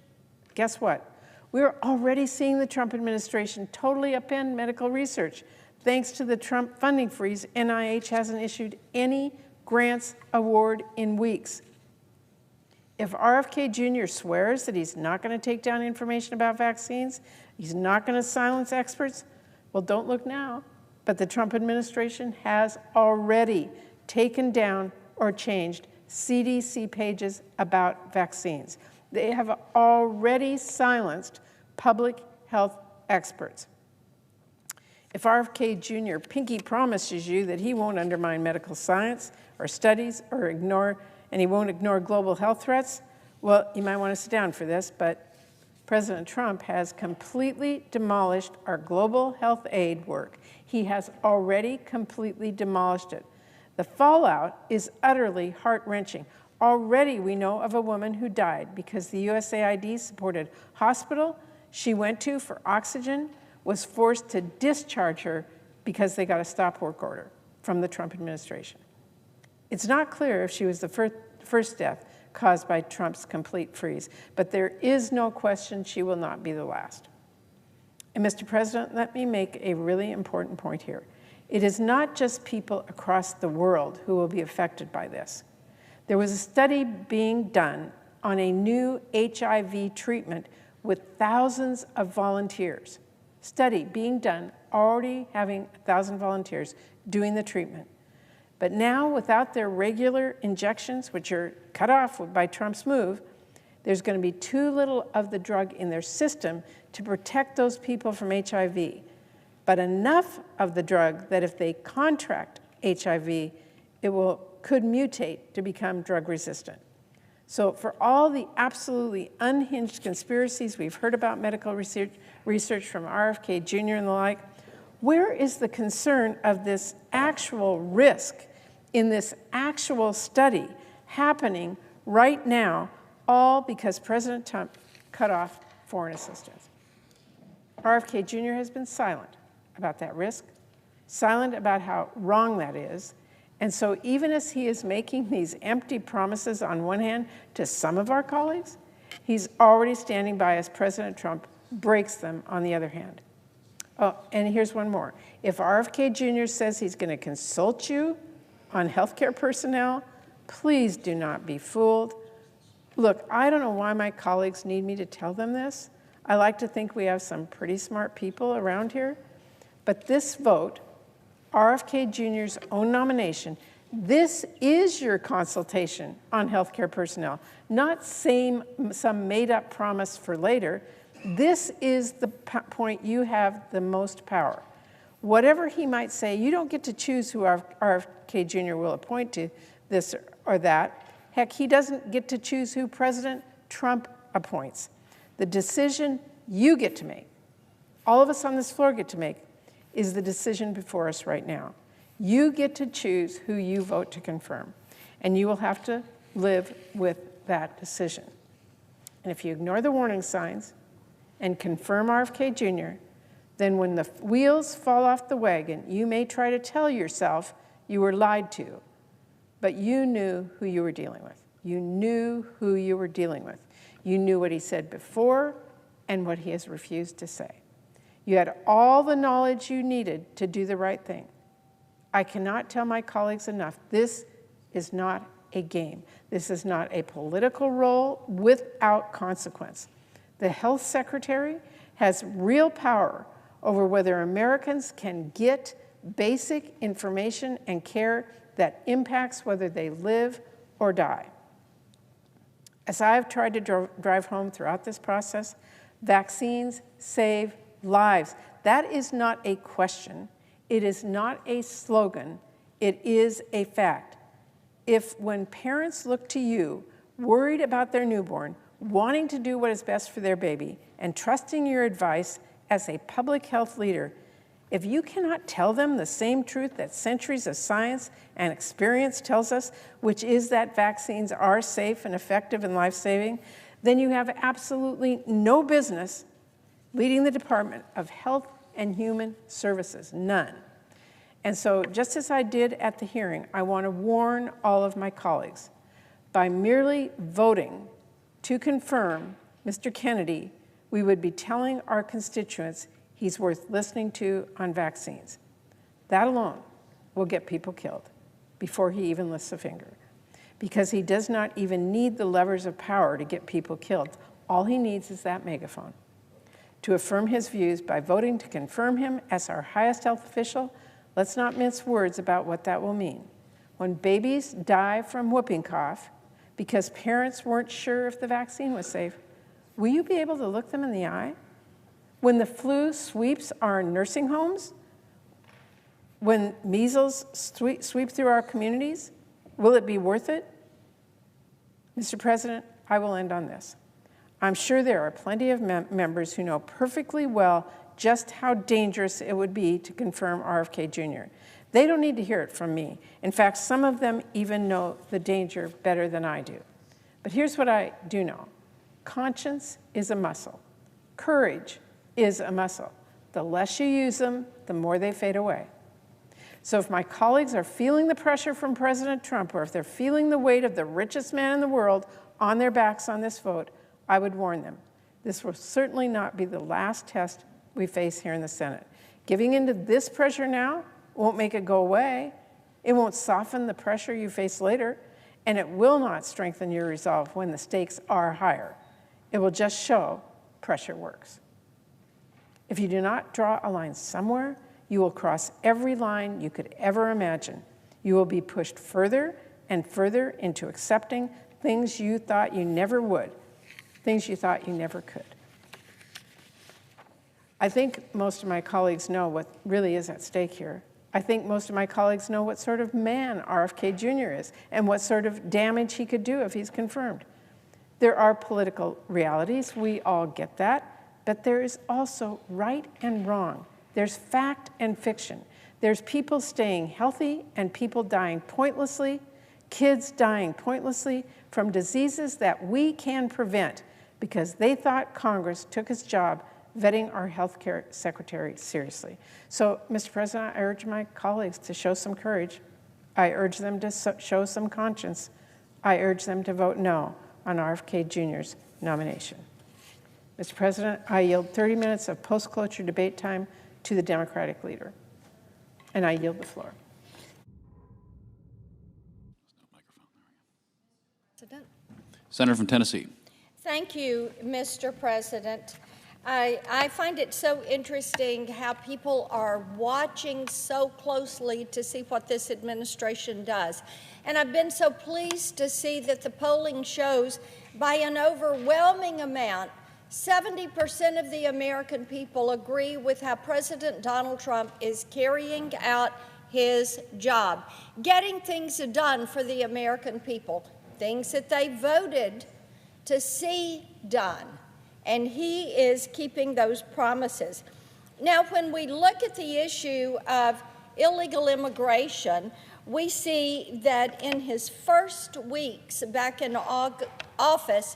guess what? We're already seeing the Trump administration totally upend medical research. Thanks to the Trump funding freeze, NIH hasn't issued any grants award in weeks. If RFK Jr. swears that he's not going to take down information about vaccines, he's not going to silence experts, well, don't look now. But the Trump administration has already taken down or changed CDC pages about vaccines. They have already silenced public health experts. If RFK Jr. pinky promises you that he won't undermine medical science or studies or and he won't ignore global health threats, well, you might want to sit down for this, but President Trump has completely demolished our global health aid work. He has already completely demolished it. The fallout is utterly heart-wrenching. Already we know of a woman who died because the USAID-supported hospital she went to for oxygen was forced to discharge her because they got a stop work order from the Trump administration. It's not clear if she was the first death caused by Trump's complete freeze, but there is no question she will not be the last. And Mr. President, let me make a really important point here. It is not just people across the world who will be affected by this. There was a study being done on a new HIV treatment with thousands of volunteers. Study being done, already having 1,000 volunteers doing the treatment. But now, without their regular injections, which are cut off by Trump's move, there's going to be too little of the drug in their system to protect those people from HIV, but enough of the drug that if they contract HIV, it could mutate to become drug resistant. So for all the absolutely unhinged conspiracies we've heard about medical research from RFK Jr. and the like, where is the concern of this actual risk in this actual study happening right now, all because President Trump cut off foreign assistance? RFK Jr. has been silent about that risk, silent about how wrong that is. And so even as he is making these empty promises on one hand to some of our colleagues, he's already standing by as President Trump breaks them on the other hand. Oh, and here's one more. If RFK Jr. says he's going to consult you on healthcare personnel, please do not be fooled. Look, I don't know why my colleagues need me to tell them this. I like to think we have some pretty smart people around here. But this vote, RFK Jr.'s own nomination, this is your consultation on healthcare personnel, not some made-up promise for later. This is the point you have the most power. Whatever he might say, you don't get to choose who RFK Jr. will appoint to this or that. Heck, he doesn't get to choose who President Trump appoints. The decision you get to make, all of us on this floor get to make, is the decision before us right now. You get to choose who you vote to confirm, and you will have to live with that decision. And if you ignore the warning signs and confirm RFK Jr., then when the wheels fall off the wagon, you may try to tell yourself you were lied to, but you knew who you were dealing with. You knew who you were dealing with. You knew what he said before and what he has refused to say. You had all the knowledge you needed to do the right thing. I cannot tell my colleagues enough, this is not a game. This is not a political role without consequence. The health secretary has real power over whether Americans can get basic information and care that impacts whether they live or die. As I have tried to drive home throughout this process, vaccines save lives. That is not a question. It is not a slogan. It is a fact. If when parents look to you, worried about their newborn, wanting to do what is best for their baby, and trusting your advice as a public health leader, if you cannot tell them the same truth that centuries of science and experience tells us, which is that vaccines are safe and effective and life-saving, then you have absolutely no business leading the Department of Health and Human Services, none. And so just as I did at the hearing, I want to warn all of my colleagues, by merely voting to confirm Mr. Kennedy, we would be telling our constituents he's worth listening to on vaccines. That alone will get people killed before he even lifts a finger, because he does not even need the levers of power to get people killed. All he needs is that megaphone. To affirm his views by voting to confirm him as our highest health official, let's not mince words about what that will mean. When babies die from whooping cough because parents weren't sure if the vaccine was safe, will you be able to look them in the eye? When the flu sweeps our nursing homes, when measles sweep through our communities, will it be worth it? Mr. President, I will end on this. I'm sure there are plenty of members who know perfectly well just how dangerous it would be to confirm RFK Jr. They don't need to hear it from me. In fact, some of them even know the danger better than I do. But here's what I do know. Conscience is a muscle. Courage is a muscle. The less you use them, the more they fade away. So if my colleagues are feeling the pressure from President Trump, or if they're feeling the weight of the richest man in the world on their backs on this vote, I would warn them. This will certainly not be the last test we face here in the Senate. Giving into this pressure now won't make it go away. It won't soften the pressure you face later, and it will not strengthen your resolve when the stakes are higher. It will just show pressure works. If you do not draw a line somewhere, you will cross every line you could ever imagine. You will be pushed further and further into accepting things you thought you never would, things you thought you never could. I think most of my colleagues know what really is at stake here. I think most of my colleagues know what sort of man RFK Jr. is and what sort of damage he could do if he's confirmed. There are political realities, we all get that, but there is also right and wrong. There's fact and fiction. There's people staying healthy and people dying pointlessly, kids dying pointlessly from diseases that we can prevent because they thought Congress took its job vetting our health care secretary seriously. So, Mr. President, I urge my colleagues to show some courage. I urge them to show some conscience. I urge them to vote no on RFK Jr.'s nomination. Mr. President, I yield 30 minutes of post-cloture debate time to the Democratic leader, and I yield the floor. Senator from Tennessee. Thank you, Mr. President. I find it so interesting how people are watching so closely to see what this administration does. And I've been so pleased to see that the polling shows by an overwhelming amount, 70% of the American people agree with how President Donald Trump is carrying out his job, getting things done for the American people, things that they voted to see done. And he is keeping those promises. Now, when we look at the issue of illegal immigration, we see that in his first weeks back in office,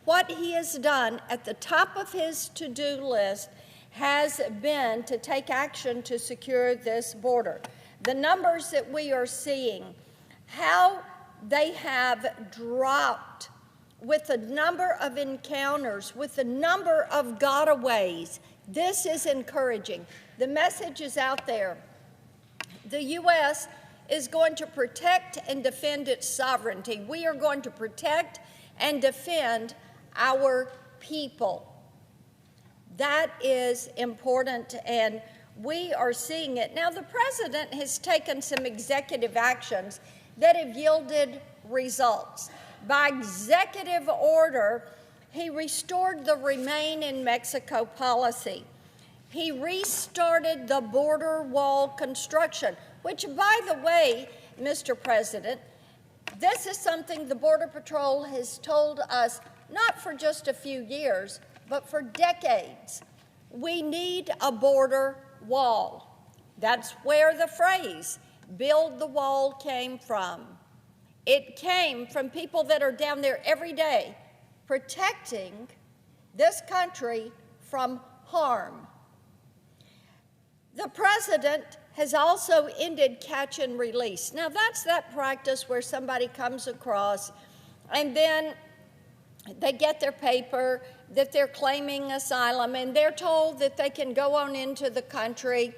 what he has done at the top of his to-do list has been to take action to secure this border. The numbers that we are seeing, how they have dropped with the number of encounters, with the number of gotaways. This is encouraging. The message is out there. The U.S. is going to protect and defend its sovereignty. We are going to protect and defend our people. That is important, and we are seeing it. Now, the president has taken some executive actions that have yielded results. By executive order, he restored the Remain in Mexico policy. He restarted the border wall construction, which, by the way, Mr. President, this is something the Border Patrol has told us not for just a few years, but for decades. We need a border wall. That's where the phrase, build the wall, came from. It came from people that are down there every day protecting this country from harm. The president has also ended catch and release. Now, that's that practice where somebody comes across and then they get their paper that they're claiming asylum, and they're told that they can go on into the country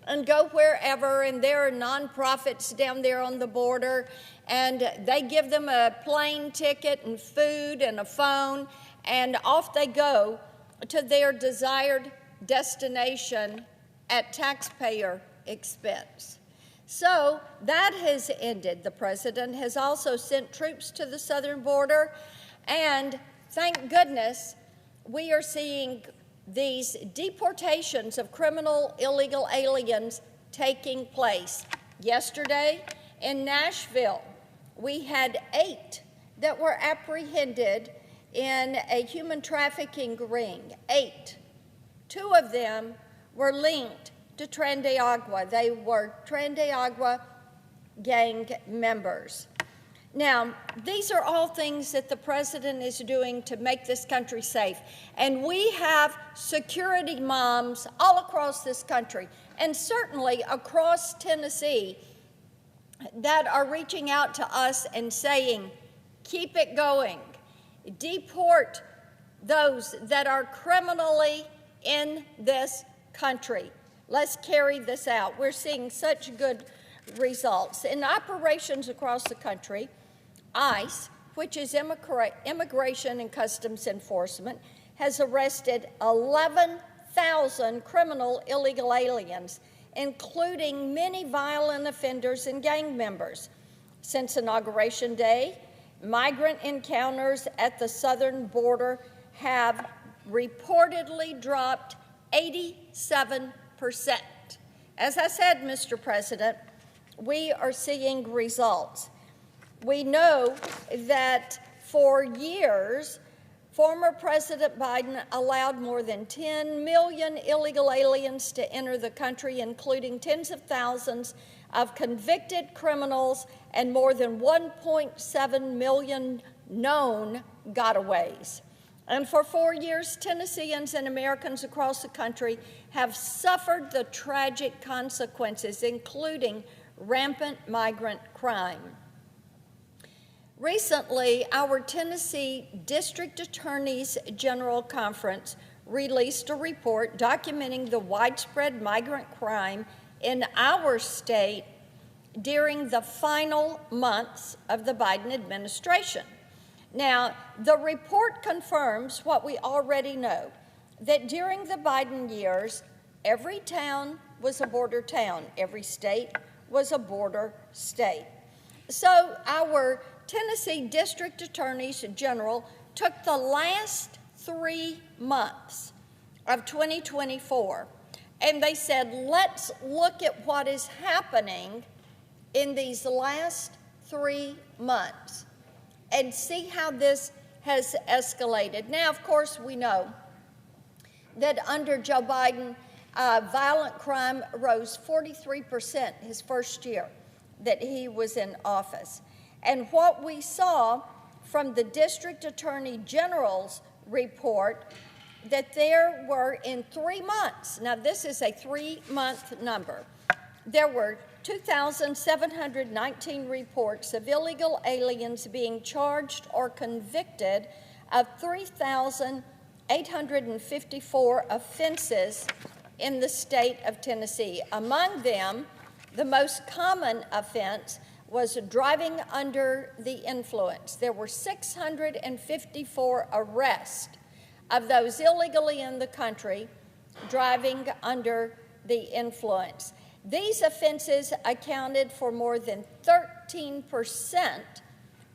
and go wherever, and there are nonprofits down there on the border, and they give them a plane ticket and food and a phone, and off they go to their desired destination at taxpayer expense. So that has ended. The president has also sent troops to the southern border, and thank goodness we are seeing these deportations of criminal illegal aliens taking place. Yesterday in Nashville, we had 8 that were apprehended in a human trafficking ring. 8. 2 of them were linked to Tren de Agua. They were Tren de Agua gang members. Now, these are all things that the president is doing to make this country safe. And we have security moms all across this country, and certainly across Tennessee, that are reaching out to us and saying, keep it going. Deport those that are criminally in this country. Let's carry this out. We're seeing such good results. In operations across the country, ICE, which is Immigration and Customs Enforcement, has arrested 11,000 criminal illegal aliens, including many violent offenders and gang members. Since Inauguration Day, migrant encounters at the southern border have reportedly dropped 87%. As I said, Mr. President, we are seeing results. We know that for years, former President Biden allowed more than 10 million illegal aliens to enter the country, including tens of thousands of convicted criminals and more than 1.7 million known gotaways. And for 4 years, Tennesseans and Americans across the country have suffered the tragic consequences, including rampant migrant crime. Recently, our Tennessee District Attorneys General Conference released a report documenting the widespread migrant crime in our state during the final months of the Biden administration. Now, the report confirms what we already know, that during the Biden years, every town was a border town, every state was a border state. So our Tennessee District Attorneys General took the last 3 months of 2024, and they said, let's look at what is happening in these last 3 months and see how this has escalated. Now, of course, we know that under Joe Biden, violent crime rose 43% his first year that he was in office. And what we saw from the District Attorney General's report, that there were in 3 months, now this is a 3-month number, there were 2,719 reports of illegal aliens being charged or convicted of 3,854 offenses in the state of Tennessee. Among them, the most common offense was driving under the influence. There were 654 arrests of those illegally in the country driving under the influence. These offenses accounted for more than 13%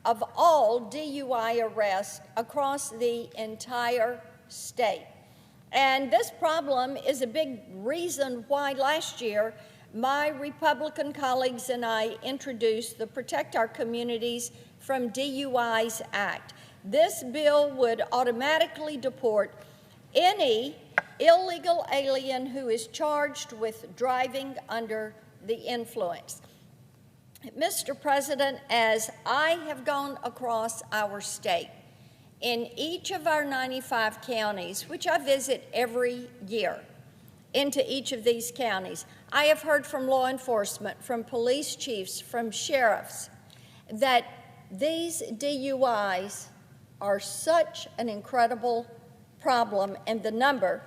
of all DUI arrests across the entire state. And this problem is a big reason why last year my Republican colleagues and I introduced the Protect Our Communities from DUIs Act. This bill would automatically deport any illegal alien who is charged with driving under the influence. Mr. President, as I have gone across our state, in each of our 95 counties, which I visit every year, into each of these counties, I have heard from law enforcement, from police chiefs, from sheriffs, that these DUIs are such an incredible problem, and the number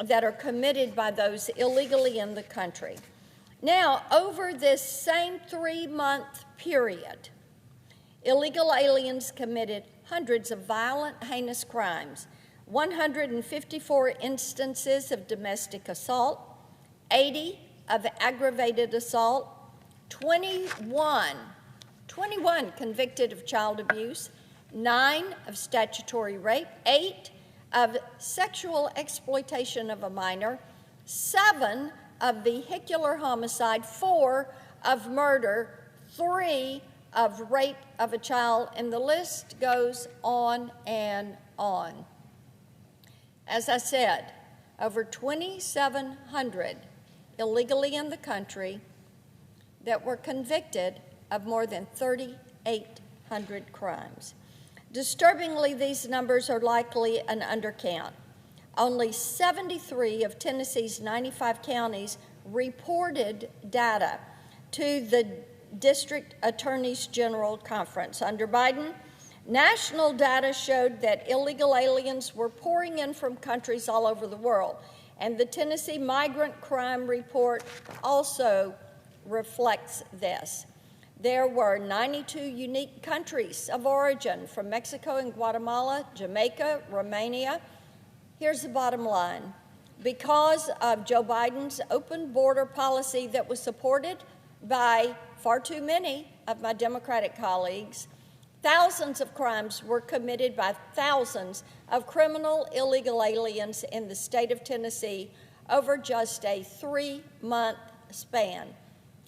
that are committed by those illegally in the country. Now, over this same 3-month period, illegal aliens committed hundreds of violent, heinous crimes, 154 instances of domestic assault, 80 of aggravated assault, 21 convicted of child abuse, 9 of statutory rape, 8 of sexual exploitation of a minor, 7 of vehicular homicide, 4 of murder, 3 of rape of a child, and the list goes on and on. As I said, over 2,700 illegally in the country that were convicted of more than 3,800 crimes. Disturbingly, these numbers are likely an undercount. Only 73 of Tennessee's 95 counties reported data to the District Attorneys General Conference. Under Biden, national data showed that illegal aliens were pouring in from countries all over the world, and the Tennessee Migrant Crime Report also reflects this. There were 92 unique countries of origin from Mexico and Guatemala, Jamaica, Romania. Here's the bottom line. Because of Joe Biden's open border policy that was supported by far too many of my Democratic colleagues, thousands of crimes were committed by thousands of criminal illegal aliens in the state of Tennessee over just a 3-month span.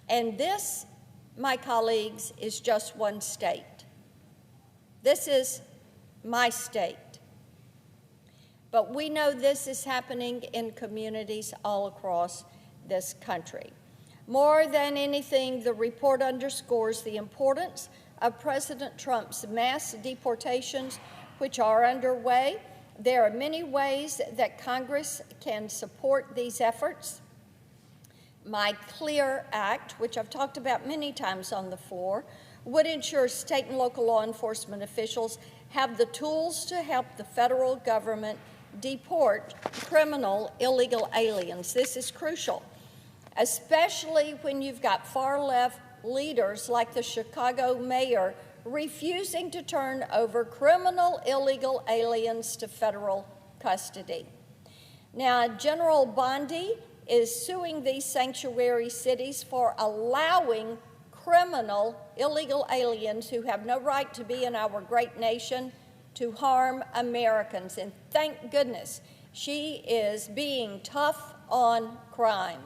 And this, my colleagues, is just one state. This is my state. But we know this is happening in communities all across this country. More than anything, the report underscores the importance of President Trump's mass deportations, which are underway, There are many ways that Congress can support these efforts. My CLEAR Act, which I've talked about many times on the floor, would ensure state and local law enforcement officials have the tools to help the federal government deport criminal illegal aliens. This is crucial, especially when you've got far-left leaders like the Chicago mayor refusing to turn over criminal illegal aliens to federal custody. Now, General Bondi is suing these sanctuary cities for allowing criminal illegal aliens who have no right to be in our great nation to harm Americans. And thank goodness she is being tough on crime.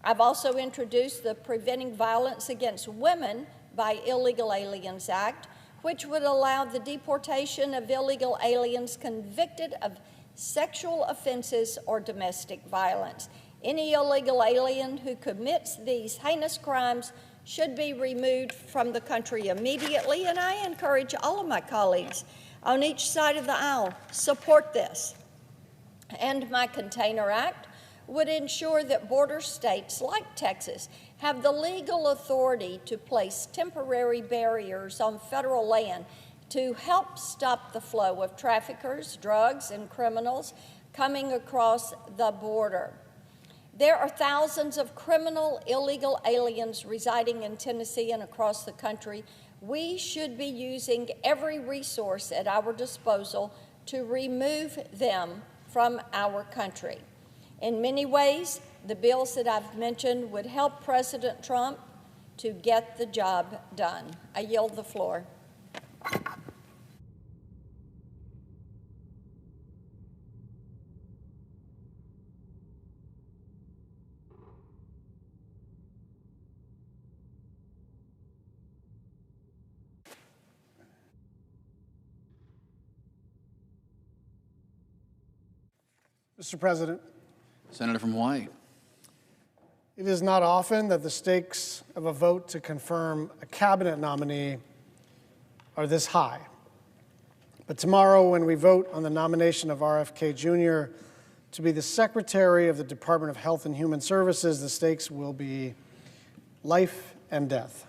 I've also introduced the Preventing Violence Against Women by Illegal Aliens Act, which would allow the deportation of illegal aliens convicted of sexual offenses or domestic violence. Any illegal alien who commits these heinous crimes should be removed from the country immediately, and I encourage all of my colleagues on each side of the aisle, support this. And my Container Act would ensure that border states like Texas have the legal authority to place temporary barriers on federal land to help stop the flow of traffickers, drugs, and criminals coming across the border. There are thousands of criminal illegal aliens residing in Tennessee and across the country. We should be using every resource at our disposal to remove them from our country. In many ways, the bills that I've mentioned would help President Trump to get the job done. I yield the floor. Mr. President, Senator from Hawaii. it is not often that the stakes of a vote to confirm a cabinet nominee are this high. But tomorrow, when we vote on the nomination of RFK Jr. to be the Secretary of the Department of Health and Human Services, the stakes will be life and death.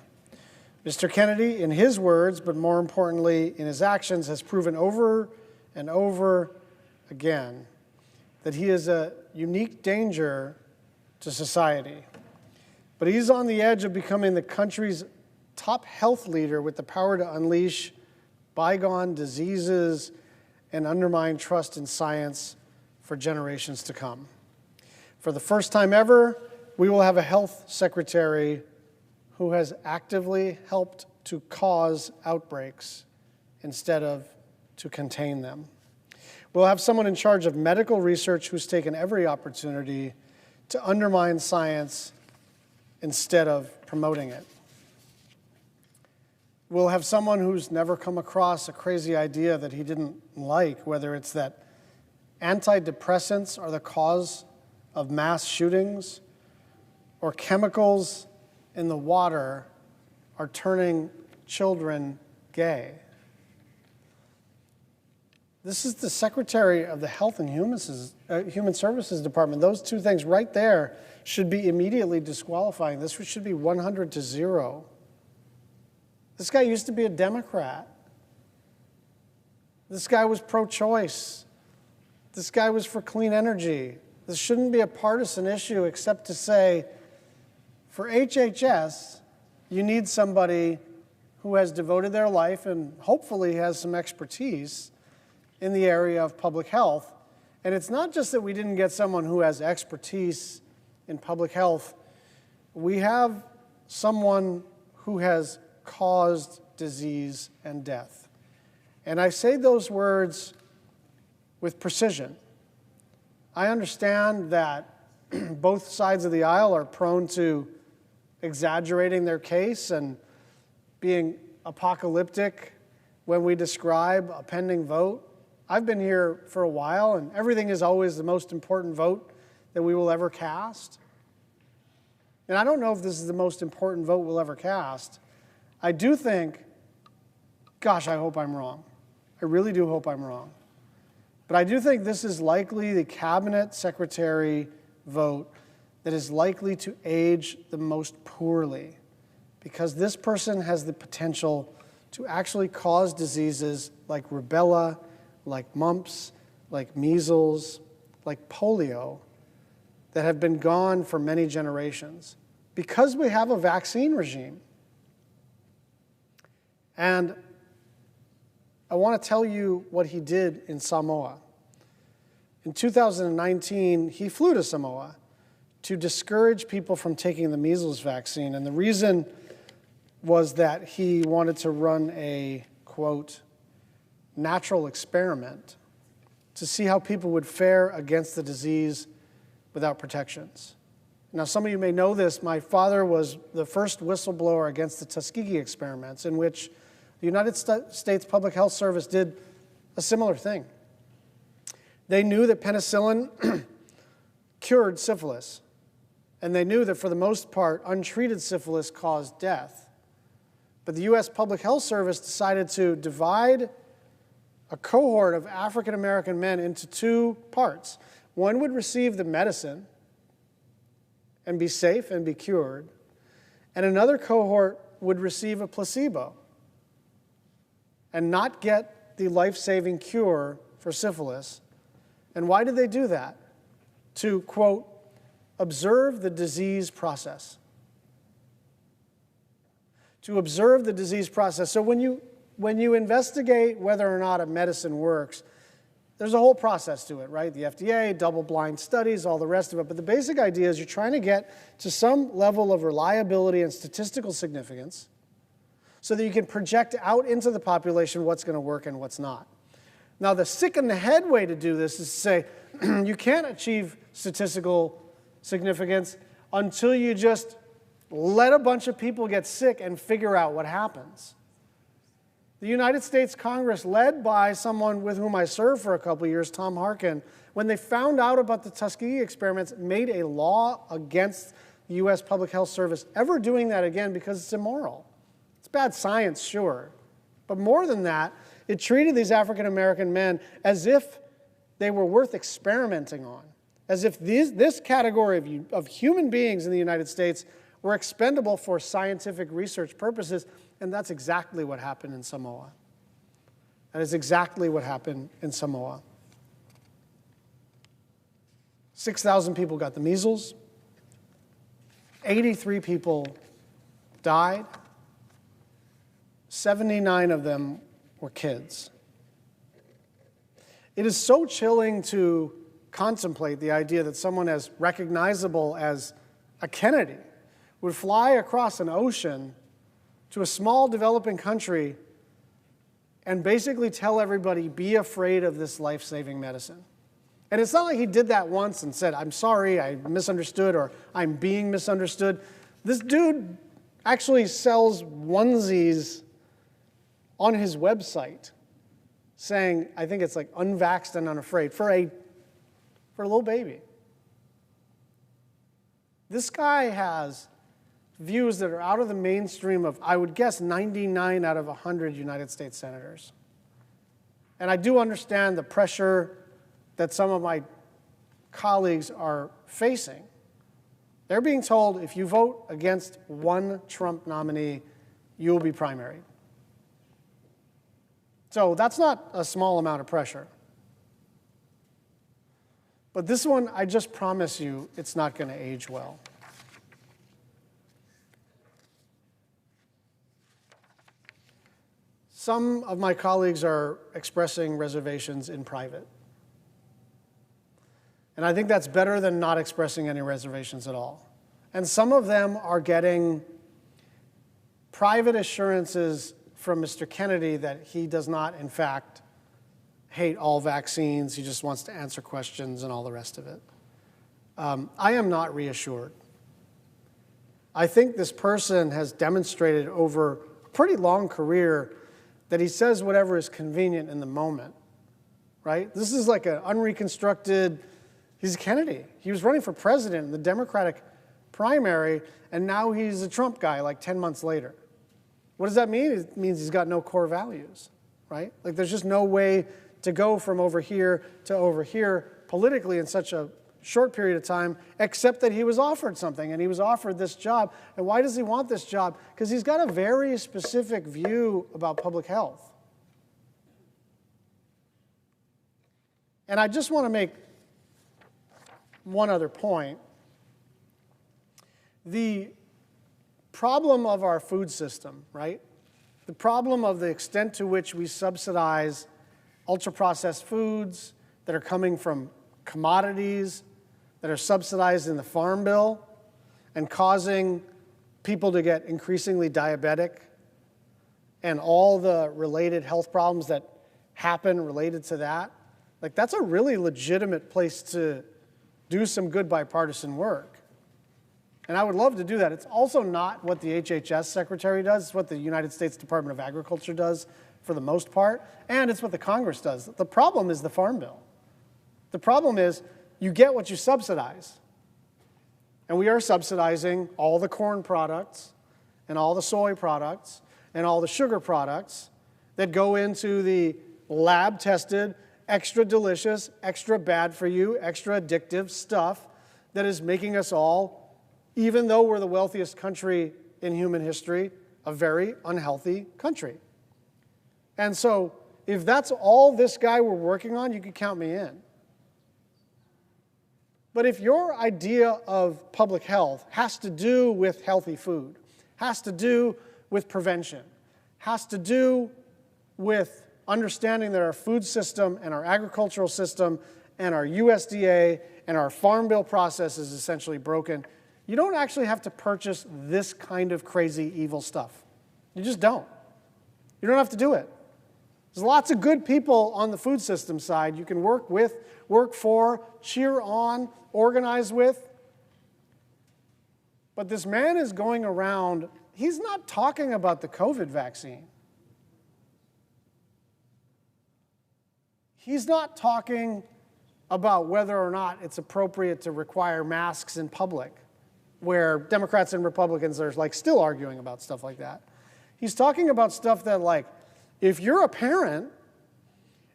Mr. Kennedy, in his words, but more importantly in his actions, has proven over and over again that he is a unique danger to society. But he's on the edge of becoming the country's top health leader with the power to unleash bygone diseases and undermine trust in science for generations to come. For the first time ever, we will have a health secretary who has actively helped to cause outbreaks instead of to contain them. We'll have someone in charge of medical research who's taken every opportunity to undermine science instead of promoting it. We'll have someone who's never come across a crazy idea that he didn't like, whether it's that antidepressants are the cause of mass shootings or chemicals in the water are turning children gay. This is the Secretary of the Health and Human Services Department. Those two things right there should be immediately disqualifying. This should be 100-0. This guy used to be a Democrat. This guy was pro-choice. This guy was for clean energy. This shouldn't be a partisan issue except to say, for HHS, you need somebody who has devoted their life and hopefully has some expertise in the area of public health. And it's not just that we didn't get someone who has expertise in public health. We have someone who has caused disease and death. And I say those words with precision. I understand that both sides of the aisle are prone to exaggerating their case and being apocalyptic when we describe a pending vote. I've been here for a while, and everything is always the most important vote that we will ever cast. And I don't know if this is the most important vote we'll ever cast. I do think, gosh, I hope I'm wrong. I really do hope I'm wrong. But I do think this is likely the cabinet secretary vote that is likely to age the most poorly, because this person has the potential to actually cause diseases like rubella, like mumps, like measles, like polio, that have been gone for many generations because we have a vaccine regime. And I want to tell you what he did in Samoa. In 2019, he flew to Samoa to discourage people from taking the measles vaccine. And the reason was that he wanted to run a, quote, natural experiment to see how people would fare against the disease without protections. Now, some of you may know this. My father was the first whistleblower against the Tuskegee experiments, in which the United States Public Health Service did a similar thing. They knew that penicillin cured syphilis, and they knew that for the most part, untreated syphilis caused death. But the U.S. Public Health Service decided to divide a cohort of African American men into two parts. One would receive the medicine and be safe and be cured, and another cohort would receive a placebo and not get the life-saving cure for syphilis. And why did they do that? To, quote, observe the disease process. To observe the disease process. So when you investigate whether or not a medicine works, there's a whole process to it, right? The FDA, double-blind studies, all the rest of it. But the basic idea is you're trying to get to some level of reliability and statistical significance so that you can project out into the population what's going to work and what's not. Now, the sick in the head way to do this is to say you can't achieve statistical significance until you just let a bunch of people get sick and figure out what happens. The United States Congress, led by someone with whom I served for a couple of years, Tom Harkin, when they found out about the Tuskegee experiments, made a law against the U.S. Public Health Service ever doing that again because it's immoral. It's bad science, sure. But more than that, it treated these African American men as if they were worth experimenting on, as if this category of human beings in the United States were expendable for scientific research purposes. And that's exactly what happened in Samoa. That is exactly what happened in Samoa. 6,000 people got the measles. 83 people died. 79 of them were kids. It is so chilling to contemplate the idea that someone as recognizable as a Kennedy would fly across an ocean to a small developing country and basically tell everybody, be afraid of this life-saving medicine. And it's not like he did that once and said, I'm sorry, I misunderstood, or I'm being misunderstood. This dude actually sells onesies on his website saying, I think it's like unvaxxed and unafraid, for a little baby. This guy has views that are out of the mainstream of, I would guess, 99 out of 100 United States senators. And I do understand the pressure that some of my colleagues are facing. They're being told, if you vote against one Trump nominee, you will be primaried. So that's not a small amount of pressure. But this one, I just promise you, it's not going to age well. Some of my colleagues are expressing reservations in private. And I think that's better than not expressing any reservations at all. And some of them are getting private assurances from Mr. Kennedy that he does not, in fact, hate all vaccines. He just wants to answer questions and all the rest of it. I am not reassured. I think this person has demonstrated over a pretty long career that he says whatever is convenient in the moment, right? This is like an unreconstructed, he's Kennedy. He was running for president in the Democratic primary, and now he's a Trump guy like 10 months later. What does that mean? It means he's got no core values, right? Like there's just no way to go from over here to over here politically in such a short period of time, except that he was offered something, and he was offered this job. And why does he want this job? Because he's got a very specific view about public health. And I just want to make one other point. The problem of our food system, right? The problem of the extent to which we subsidize ultra-processed foods that are coming from commodities that are subsidized in the Farm Bill and causing people to get increasingly diabetic and all the related health problems that happen related to that. Like, that's a really legitimate place to do some good bipartisan work. And I would love to do that. It's also not what the HHS secretary does. It's what the United States Department of Agriculture does for the most part. And it's what the Congress does. The problem is the Farm Bill. The problem is you get what you subsidize. And we are subsidizing all the corn products and all the soy products and all the sugar products that go into the lab-tested, extra delicious, extra bad for you, extra addictive stuff that is making us all, even though we're the wealthiest country in human history, a very unhealthy country. And so if that's all this guy we're working on, you could count me in. But if your idea of public health has to do with healthy food, has to do with prevention, has to do with understanding that our food system and our agricultural system and our USDA and our Farm Bill process is essentially broken, you don't actually have to purchase this kind of crazy, evil stuff. You just don't. You don't have to do it. There's lots of good people on the food system side you can work with, work for, cheer on, organize with. But this man is going around, he's not talking about the COVID vaccine. He's not talking about whether or not it's appropriate to require masks in public, where Democrats and Republicans are like still arguing about stuff like that. He's talking about stuff that, like, if you're a parent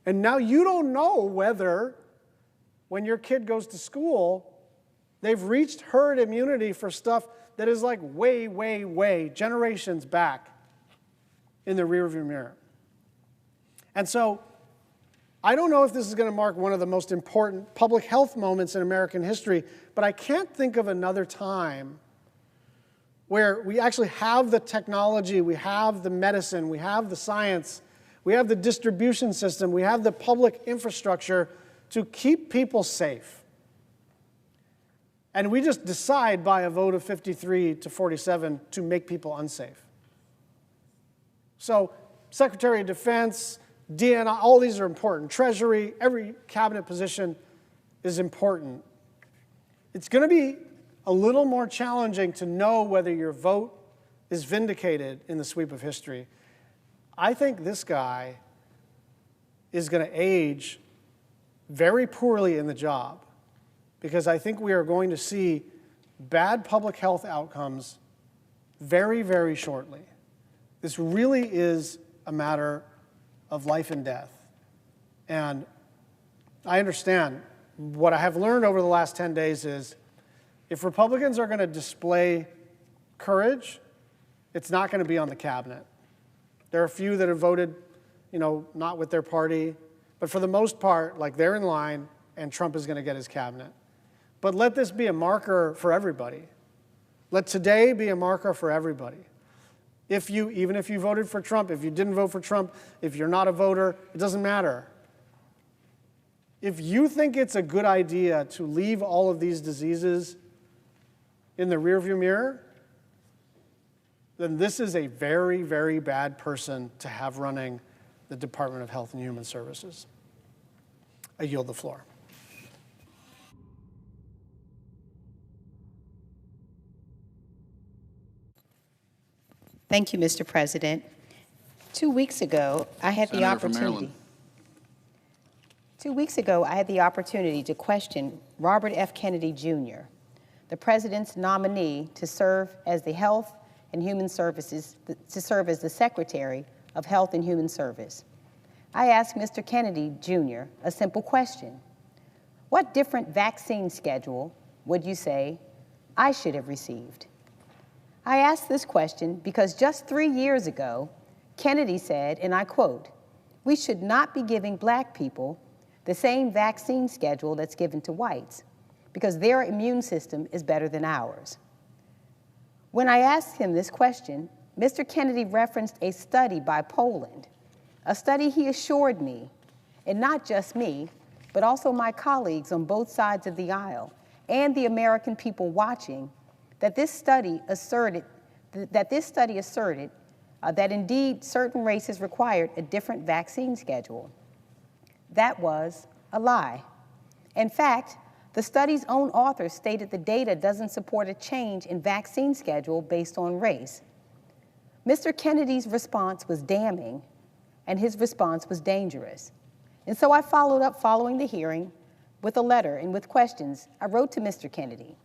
and now you don't know whether when your kid goes to school, they've reached herd immunity for stuff that is like way, way, way generations back in the rearview mirror. And so I don't know if this is going to mark one of the most important public health moments in American history, but I can't think of another time where we actually have the technology, we have the medicine, we have the science, we have the distribution system, we have the public infrastructure to keep people safe. And we just decide by a vote of 53 to 47 to make people unsafe. So Secretary of Defense, DNI, all these are important. Treasury, every cabinet position is important. It's going to be a little more challenging to know whether your vote is vindicated in the sweep of history. I think this guy is going to age very poorly in the job because I think we are going to see bad public health outcomes very, very shortly. This really is a matter of life and death. And I understand. What I have learned over the last 10 days is if Republicans are going to display courage, it's not going to be on the cabinet. There are a few that have voted, not with their party. But for the most part, like, they're in line and Trump is going to get his cabinet. But let this be a marker for everybody. Let today be a marker for everybody. Even if you voted for Trump, if you didn't vote for Trump, if you're not a voter, it doesn't matter. If you think it's a good idea to leave all of these diseases in the rearview mirror, then this is a very, very bad person to have running the Department of Health and Human Services. I yield the floor. Thank you, Mr. President. 2 weeks ago, I had the Senator from opportunity. Maryland. 2 weeks ago, I had the opportunity to question Robert F. Kennedy Jr., the president's nominee to serve as the Health and Human Services, to serve as the Secretary of Health and Human Service. I asked Mr. Kennedy, Jr., a simple question. What different vaccine schedule would you say I should have received? I asked this question because just 3 years ago, Kennedy said, and I quote, "We should not be giving black people the same vaccine schedule that's given to whites because their immune system is better than ours." When I asked him this question, Mr. Kennedy referenced a study by Poland, a study he assured me, and not just me, but also my colleagues on both sides of the aisle and the American people watching, that this study asserted that indeed certain races required a different vaccine schedule. That was a lie. In fact, the study's own authors stated the data doesn't support a change in vaccine schedule based on race. Mr. Kennedy's response was damning, and his response was dangerous. And so I followed up following the hearing with a letter and with questions I wrote to Mr. Kennedy.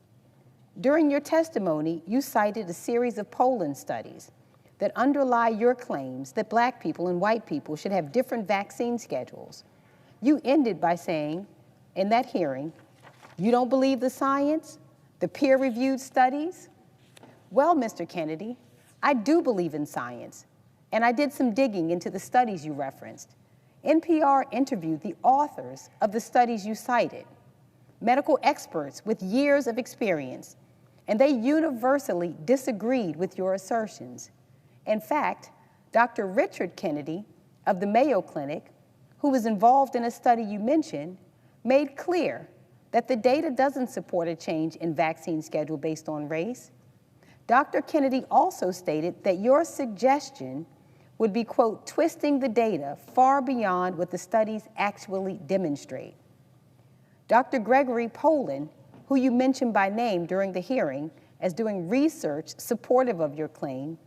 During your testimony, you cited a series of Poland studies that underlie your claims that black people and white people should have different vaccine schedules. You ended by saying, in that hearing, you don't believe the science, the peer-reviewed studies? Well, Mr. Kennedy, I do believe in science, and I did some digging into the studies you referenced. NPR interviewed the authors of the studies you cited, medical experts with years of experience, and they universally disagreed with your assertions. In fact, Dr. Richard Kennedy of the Mayo Clinic, who was involved in a study you mentioned, made clear that the data doesn't support a change in vaccine schedule based on race. Dr. Kennedy also stated that your suggestion would be, quote, twisting the data far beyond what the studies actually demonstrate. Dr. Gregory Poland, who you mentioned by name during the hearing as doing research supportive of your claim,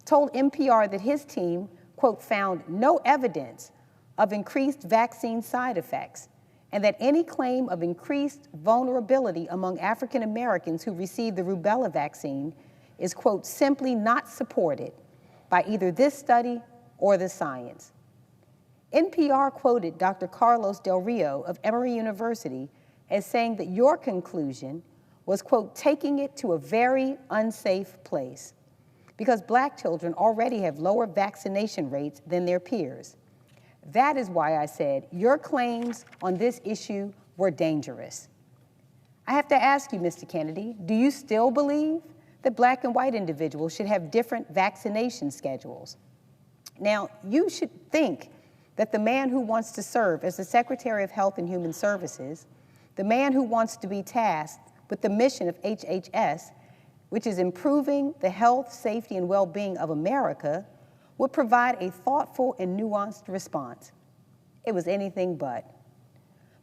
told NPR that his team, quote, found no evidence of increased vaccine side effects, and that any claim of increased vulnerability among African Americans who received the rubella vaccine is, quote, simply not supported by either this study or the science. NPR quoted Dr. Carlos Del Rio of Emory University as saying that your conclusion was, quote, taking it to a very unsafe place because black children already have lower vaccination rates than their peers. That is why I said your claims on this issue were dangerous. I have to ask you, Mr. Kennedy, do you still believe that black and white individuals should have different vaccination schedules? Now, you should think that the man who wants to serve as the Secretary of Health and Human Services, the man who wants to be tasked with the mission of HHS, which is improving the health, safety, and well-being of America, would provide a thoughtful and nuanced response. It was anything but.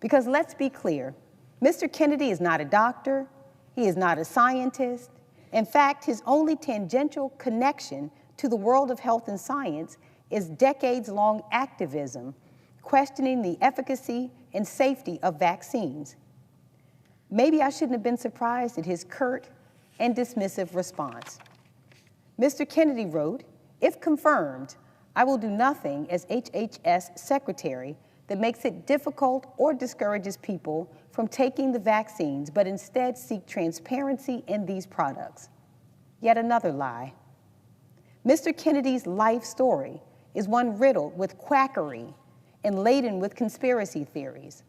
Because let's be clear, Mr. Kennedy is not a doctor, he is not a scientist. In fact, his only tangential connection to the world of health and science is decades-long activism questioning the efficacy and safety of vaccines. Maybe I shouldn't have been surprised at his curt and dismissive response. Mr. Kennedy wrote, "If confirmed, I will do nothing as HHS Secretary that makes it difficult or discourages people from taking the vaccines, but instead seek transparency in these products." Yet another lie. Mr. Kennedy's life story is one riddled with quackery and laden with conspiracy theories.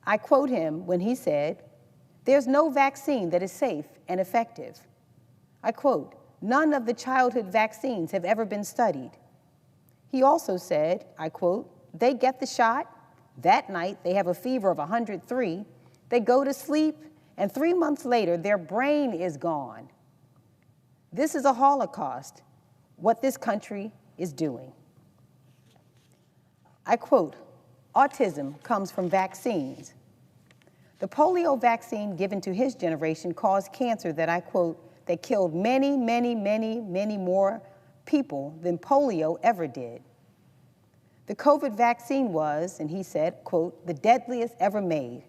I quote him when he said, "There's no vaccine that is safe and effective." I quote, "None of the childhood vaccines have ever been studied." He also said, I quote, "They get the shot, that night they have a fever of 103, they go to sleep, and 3 months later their brain is gone." This is a Holocaust, what this country is doing. I quote, "Autism comes from vaccines. The polio vaccine given to his generation caused cancer that," I quote, "that killed many, many, many, many more people than polio ever did. The COVID vaccine was," and he said, quote, "the deadliest ever made."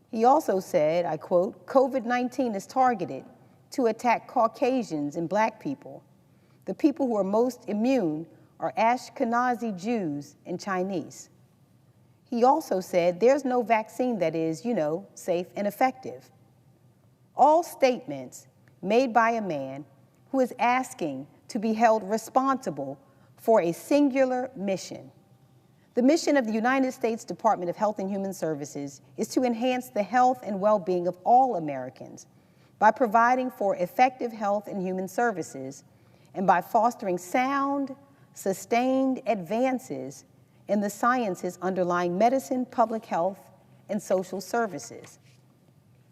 He also said, I quote, "COVID-19 is targeted to attack Caucasians and black people. The people who are most immune are Ashkenazi Jews and Chinese. He also said there's no vaccine that is, safe and effective. All statements made by a man who is asking to be held responsible for a singular mission. The mission of the United States Department of Health and Human Services is to enhance the health and well-being of all Americans by providing for effective health and human services and by fostering sound, sustained advances in the sciences underlying medicine, public health, and social services.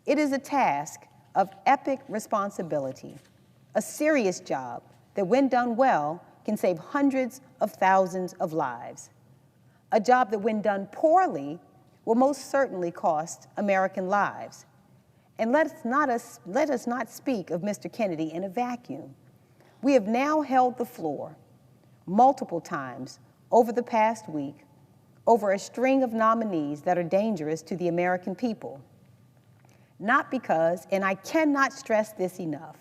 It is a task of epic responsibility, a serious job that, when done well, can save hundreds of thousands of lives. A job that, when done poorly, will most certainly cost American lives. And let us not speak of Mr. Kennedy in a vacuum. We have now held the floor multiple times over the past week over a string of nominees that are dangerous to the American people. Not because, and I cannot stress this enough,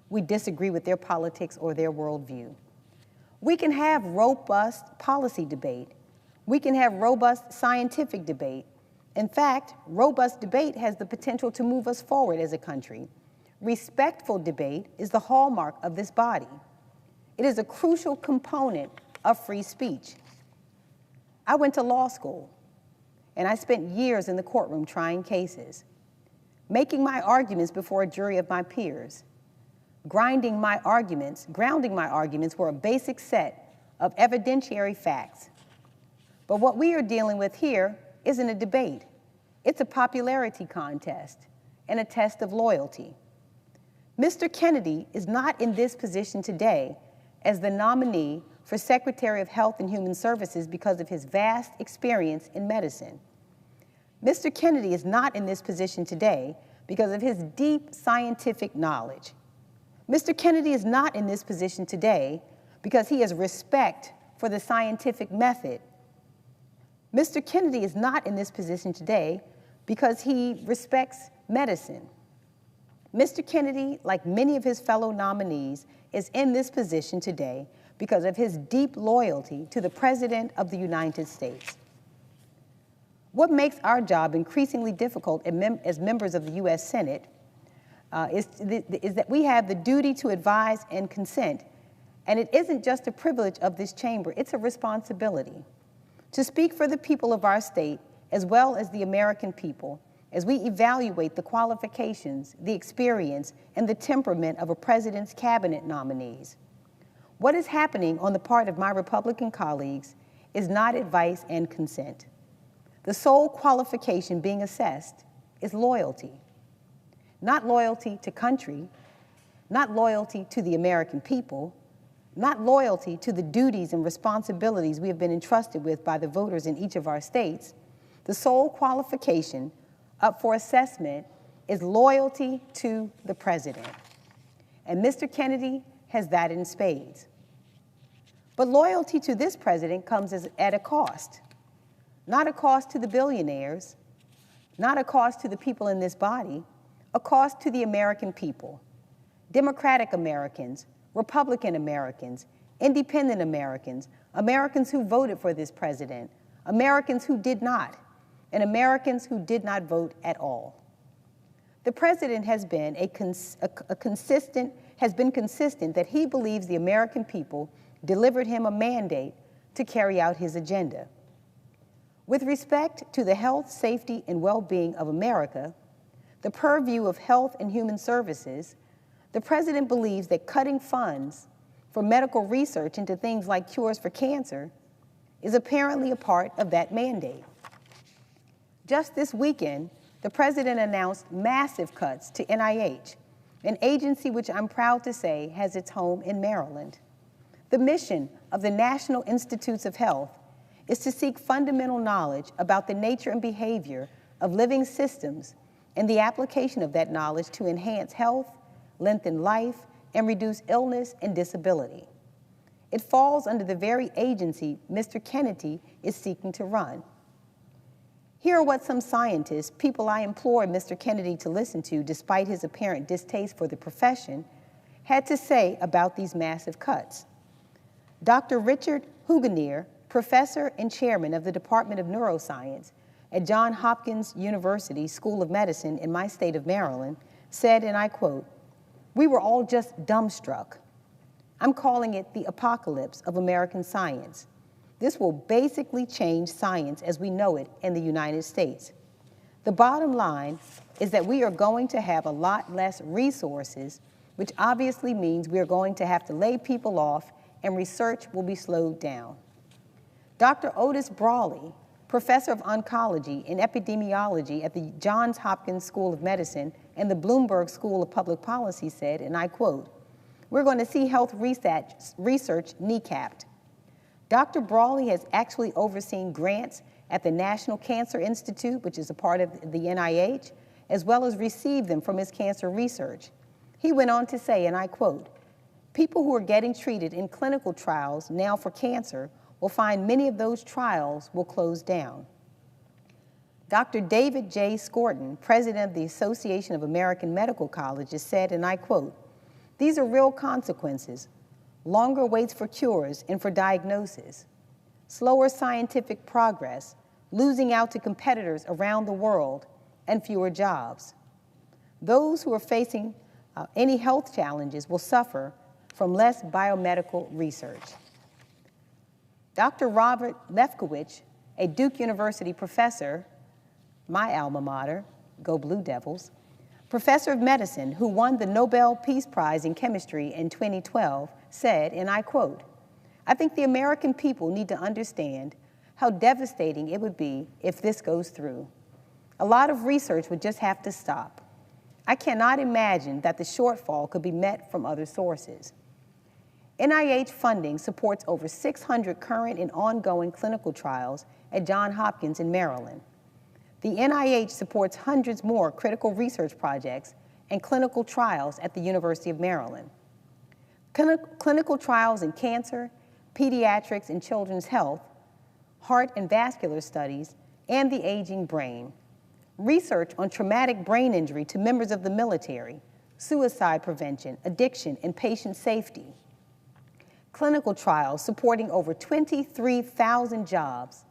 we disagree with their politics or their worldview. We can have robust policy debate. We can have robust scientific debate. In fact, robust debate has the potential to move us forward as a country. Respectful debate is the hallmark of this body. It is a crucial component of free speech. I went to law school, and I spent years in the courtroom trying cases, making my arguments before a jury of my peers, grounding my arguments were a basic set of evidentiary facts. But what we are dealing with here isn't a debate. It's a popularity contest and a test of loyalty. Mr. Kennedy is not in this position today as the nominee for Secretary of Health and Human Services because of his vast experience in medicine. Mr. Kennedy is not in this position today because of his deep scientific knowledge. Mr. Kennedy is not in this position today because he has respect for the scientific method. Mr. Kennedy is not in this position today because he respects medicine. Mr. Kennedy, like many of his fellow nominees, is in this position today because of his deep loyalty to the President of the United States. What makes our job increasingly difficult as members of the U.S. Senate is that we have the duty to advise and consent, and it isn't just a privilege of this chamber, it's a responsibility to speak for the people of our state as well as the American people as we evaluate the qualifications, the experience, and the temperament of a president's cabinet nominees. What is happening on the part of my Republican colleagues is not advice and consent. The sole qualification being assessed is loyalty. Not loyalty to country, not loyalty to the American people, not loyalty to the duties and responsibilities we have been entrusted with by the voters in each of our states. The sole qualification up for assessment is loyalty to the president. And Mr. Kennedy has that in spades. But loyalty to this president comes at a cost. Not a cost to the billionaires, not a cost to the people in this body, a cost to the American people. Democratic Americans, Republican Americans, independent Americans, Americans who voted for this president, Americans who did not, and Americans who did not vote at all. The president has been consistent that he believes the American people delivered him a mandate to carry out his agenda. With respect to the health, safety, and well-being of America, the purview of Health and Human Services, the president believes that cutting funds for medical research into things like cures for cancer is apparently a part of that mandate. Just this weekend, the president announced massive cuts to NIH, an agency which I'm proud to say has its home in Maryland. The mission of the National Institutes of Health is to seek fundamental knowledge about the nature and behavior of living systems and the application of that knowledge to enhance health, lengthen life, and reduce illness and disability. It falls under the very agency Mr. Kennedy is seeking to run. Here are what some scientists, people I implore Mr. Kennedy to listen to despite his apparent distaste for the profession, had to say about these massive cuts. Dr. Richard Huganier, professor and chairman of the Department of Neuroscience at Johns Hopkins University School of Medicine in my state of Maryland, said, and I quote, "We were all just dumbstruck. I'm calling it the apocalypse of American science. This will basically change science as we know it in the United States. The bottom line is that we are going to have a lot less resources, which obviously means we are going to have to lay people off and research will be slowed down." Dr. Otis Brawley, professor of oncology and epidemiology at the Johns Hopkins School of Medicine and the Bloomberg School of Public Policy said, and I quote, "We're going to see health research kneecapped." Dr. Brawley has actually overseen grants at the National Cancer Institute, which is a part of the NIH, as well as received them from his cancer research. He went on to say, and I quote, "People who are getting treated in clinical trials now for cancer will find many of those trials will close down." Dr. David J. Skorton, president of the Association of American Medical Colleges, said, and I quote, "These are real consequences: longer waits for cures and for diagnosis, slower scientific progress, losing out to competitors around the world, and fewer jobs. Those who are facing any health challenges will suffer from less biomedical research." Dr. Robert Lefkowitz, a Duke University professor, my alma mater, go Blue Devils, professor of medicine who won the Nobel Peace Prize in Chemistry in 2012, said, and I quote, "I think the American people need to understand how devastating it would be if this goes through. A lot of research would just have to stop. I cannot imagine that the shortfall could be met from other sources." NIH funding supports over 600 current and ongoing clinical trials at Johns Hopkins in Maryland. The NIH supports hundreds more critical research projects and clinical trials at the University of Maryland. Clinical trials in cancer, pediatrics and children's health, heart and vascular studies, and the aging brain. Research on traumatic brain injury to members of the military, suicide prevention, addiction, and patient safety. Clinical trials supporting over 23,000 jobs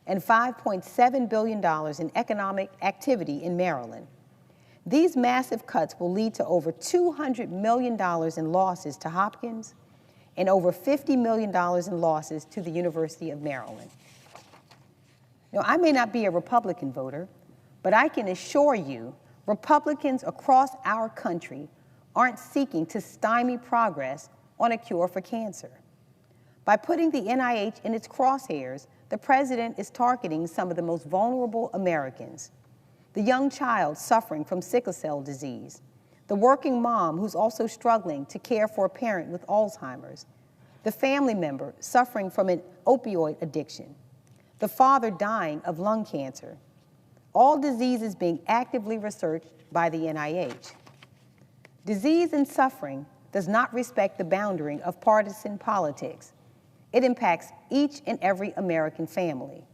and $5.7 billion in economic activity in Maryland. These massive cuts will lead to over $200 million in losses to Hopkins and over $50 million in losses to the University of Maryland. Now, I may not be a Republican voter, but I can assure you Republicans across our country aren't seeking to stymie progress on a cure for cancer. By putting the NIH in its crosshairs, the president is targeting some of the most vulnerable Americans: the young child suffering from sickle cell disease, the working mom who's also struggling to care for a parent with Alzheimer's, the family member suffering from an opioid addiction, the father dying of lung cancer, all diseases being actively researched by the NIH. Disease and suffering does not respect the boundary of partisan politics. It impacts each and every American family.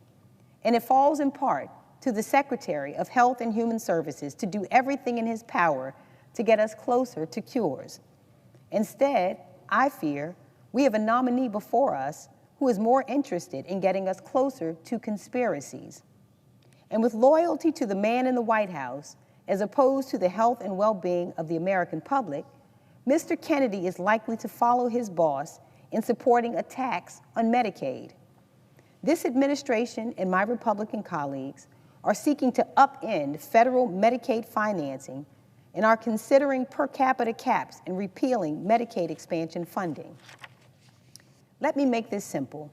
And it falls in part to the Secretary of Health and Human Services to do everything in his power to get us closer to cures. Instead, I fear we have a nominee before us who is more interested in getting us closer to conspiracies. And with loyalty to the man in the White House, as opposed to the health and well-being of the American public, Mr. Kennedy is likely to follow his boss in supporting a tax on Medicaid. This administration and my Republican colleagues are seeking to upend federal Medicaid financing and are considering per capita caps and repealing Medicaid expansion funding. Let me make this simple.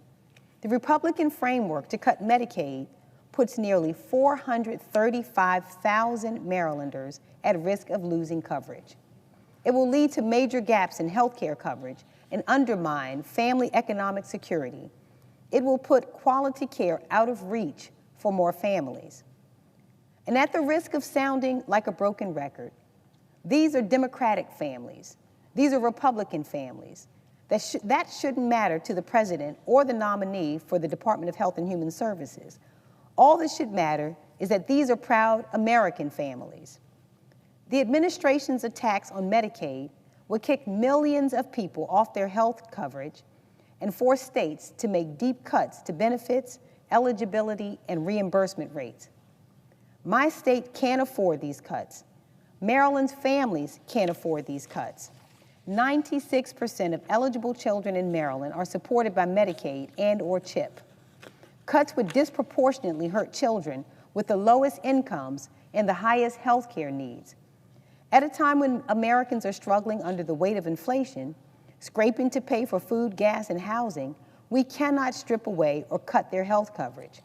The Republican framework to cut Medicaid puts nearly 435,000 Marylanders at risk of losing coverage. It will lead to major gaps in health care coverage and undermine family economic security. It will put quality care out of reach for more families. And at the risk of sounding like a broken record, these are Democratic families. These are Republican families. That shouldn't matter to the president or the nominee for the Department of Health and Human Services. All that should matter is that these are proud American families. The administration's attacks on Medicaid would kick millions of people off their health coverage and forced states to make deep cuts to benefits, eligibility, and reimbursement rates. My state can't afford these cuts. Maryland's families can't afford these cuts. 96% of eligible children in Maryland are supported by Medicaid and/or CHIP. Cuts would disproportionately hurt children with the lowest incomes and the highest health care needs. At a time when Americans are struggling under the weight of inflation, scraping to pay for food, gas, and housing, we cannot strip away or cut their health coverage.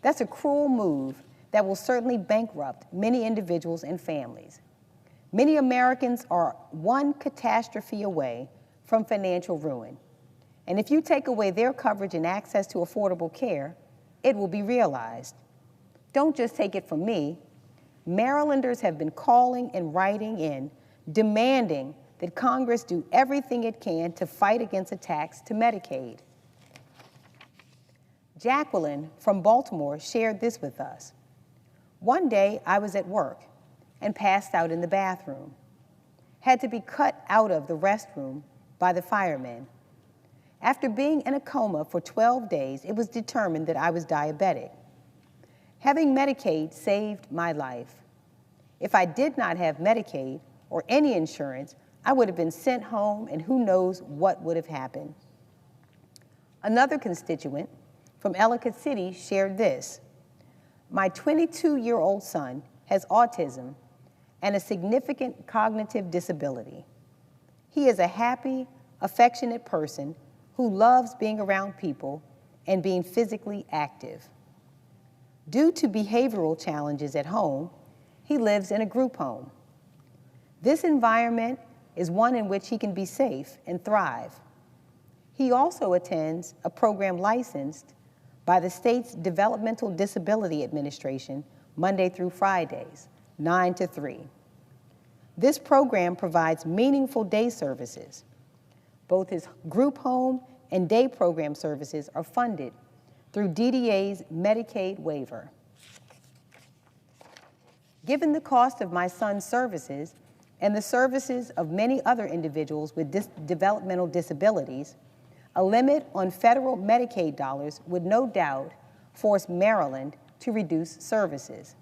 That's a cruel move that will certainly bankrupt many individuals and families. Many Americans are one catastrophe away from financial ruin. And if you take away their coverage and access to affordable care, it will be realized. Don't just take it from me. Marylanders have been calling and writing in, demanding that Congress do everything it can to fight against attacks to Medicaid. Jacqueline from Baltimore shared this with us. One day I was at work and passed out in the bathroom. Had to be cut out of the restroom by the firemen. After being in a coma for 12 days, it was determined that I was diabetic. Having Medicaid saved my life. If I did not have Medicaid or any insurance, I would have been sent home and who knows what would have happened. Another constituent from Ellicott City shared this. My 22-year-old son has autism and a significant cognitive disability. He is a happy, affectionate person who loves being around people and being physically active. Due to behavioral challenges at home, he lives in a group home. This environment is one in which he can be safe and thrive. He also attends a program licensed by the state's Developmental Disability Administration Monday through Fridays, 9 to 3. This program provides meaningful day services. Both his group home and day program services are funded through DDA's Medicaid waiver. Given the cost of my son's services and the services of many other individuals with developmental disabilities, a limit on federal Medicaid dollars would no doubt force Maryland to reduce services.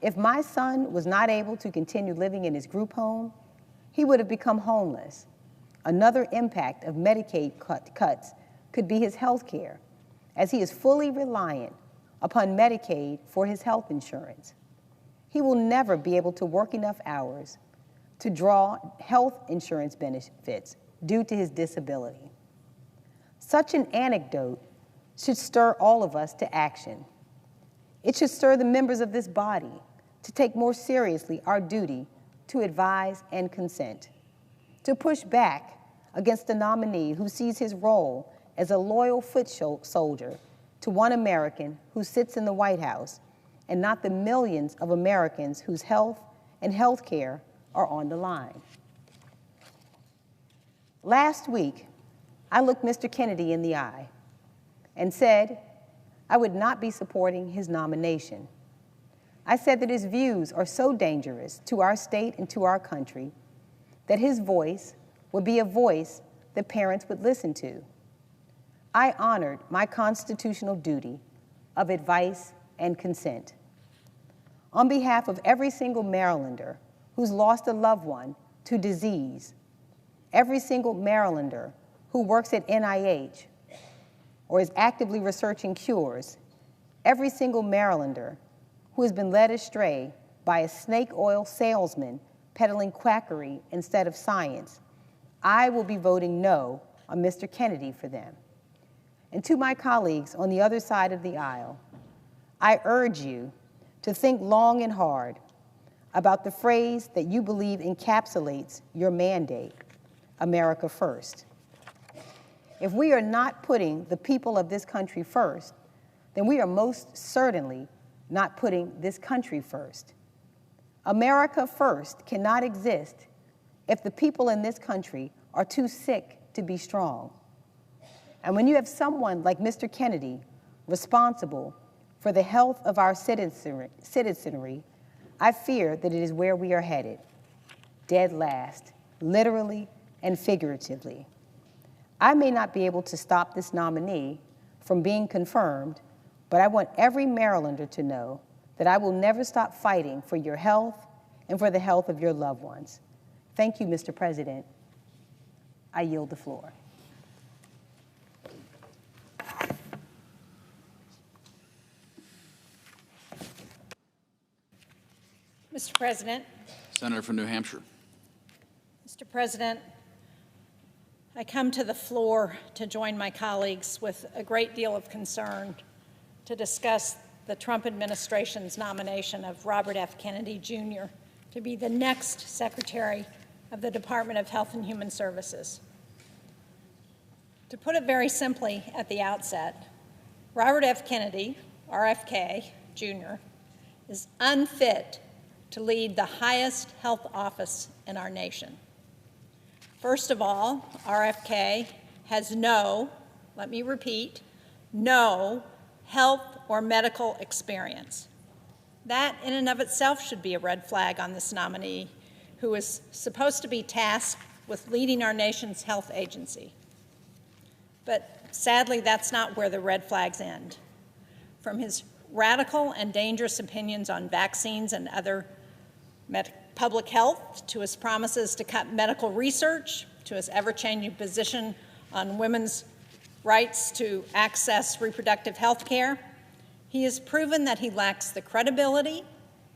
If my son was not able to continue living in his group home, he would have become homeless. Another impact of Medicaid cuts could be his health care, as he is fully reliant upon Medicaid for his health insurance. He will never be able to work enough hours to draw health insurance benefits due to his disability. Such an anecdote should stir all of us to action. It should stir the members of this body to take more seriously our duty to advise and consent, to push back against the nominee who sees his role as a loyal foot soldier to one American who sits in the White House and not the millions of Americans whose health and health care are on the line. Last week, I looked Mr. Kennedy in the eye and said I would not be supporting his nomination. I said that his views are so dangerous to our state and to our country that his voice would be a voice that parents would listen to. I honored my constitutional duty of advice and consent. On behalf of every single Marylander who's lost a loved one to disease, every single Marylander who works at NIH or is actively researching cures, every single Marylander who has been led astray by a snake oil salesman peddling quackery instead of science, I will be voting no on Mr. Kennedy for them. And to my colleagues on the other side of the aisle, I urge you to think long and hard about the phrase that you believe encapsulates your mandate, America First. If we are not putting the people of this country first, then we are most certainly not putting this country first. America First cannot exist if the people in this country are too sick to be strong. And when you have someone like Mr. Kennedy responsible for the health of our citizenry, I fear that it is where we are headed, dead last, literally and figuratively. I may not be able to stop this nominee from being confirmed, but I want every Marylander to know that I will never stop fighting for your health and for the health of your loved ones. Thank you, Mr. President. I yield the floor. Mr. President. Senator from New Hampshire. Mr. President, I come to the floor to join my colleagues with a great deal of concern to discuss the Trump administration's nomination of Robert F. Kennedy, Jr. to be the next Secretary of the Department of Health and Human Services. To put it very simply at the outset, Robert F. Kennedy, RFK, Jr., is unfit to lead the highest health office in our nation. First of all, RFK has no, let me repeat, no health or medical experience. That in and of itself should be a red flag on this nominee, who is supposed to be tasked with leading our nation's health agency. But sadly, that's not where the red flags end. From his radical and dangerous opinions on vaccines and other public health, to his promises to cut medical research, to his ever-changing position on women's rights to access reproductive health care, he has proven that he lacks the credibility,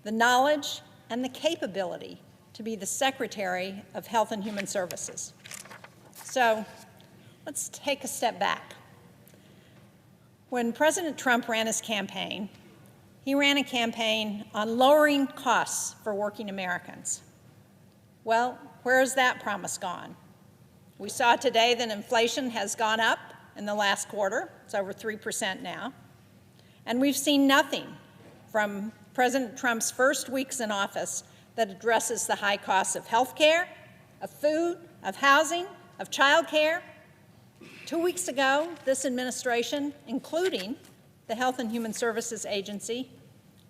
the knowledge, and the capability to be the Secretary of Health and Human Services. So let's take a step back. When President Trump ran his campaign, he ran a campaign on lowering costs for working Americans. Well, where has that promise gone? We saw today that inflation has gone up in the last quarter. It's over 3% now. And we've seen nothing from President Trump's first weeks in office that addresses the high costs of health care, of food, of housing, of child care. 2 weeks ago, this administration, including the Health and Human Services Agency,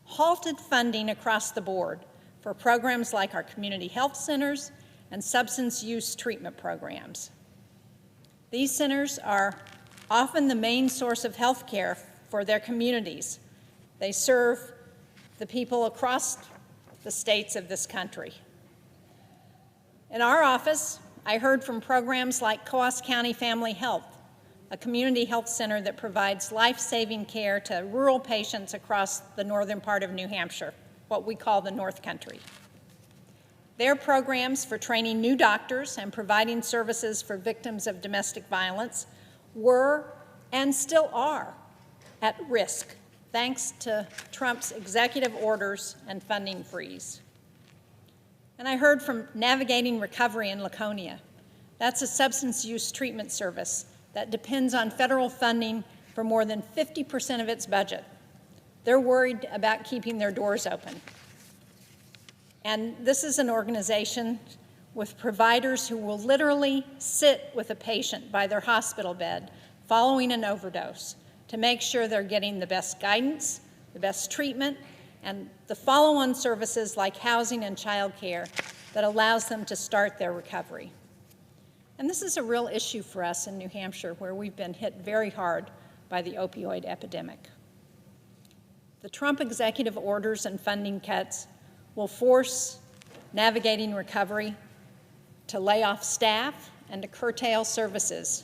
halted funding across the board for programs like our community health centers and substance use treatment programs. These centers are often the main source of health care for their communities. They serve the people across the states of this country. In our office, I heard from programs like Coos County Family Health, a community health center that provides life-saving care to rural patients across the northern part of New Hampshire, what we call the North Country. Their programs for training new doctors and providing services for victims of domestic violence were and still are at risk, thanks to Trump's executive orders and funding freeze. And I heard from Navigating Recovery in Laconia. That's a substance use treatment service that depends on federal funding for more than 50% of its budget. They're worried about keeping their doors open. And this is an organization with providers who will literally sit with a patient by their hospital bed following an overdose to make sure they're getting the best guidance, the best treatment, and the follow-on services like housing and child care that allows them to start their recovery. And this is a real issue for us in New Hampshire, where we've been hit very hard by the opioid epidemic. The Trump executive orders and funding cuts will force Navigating Recovery to lay off staff and to curtail services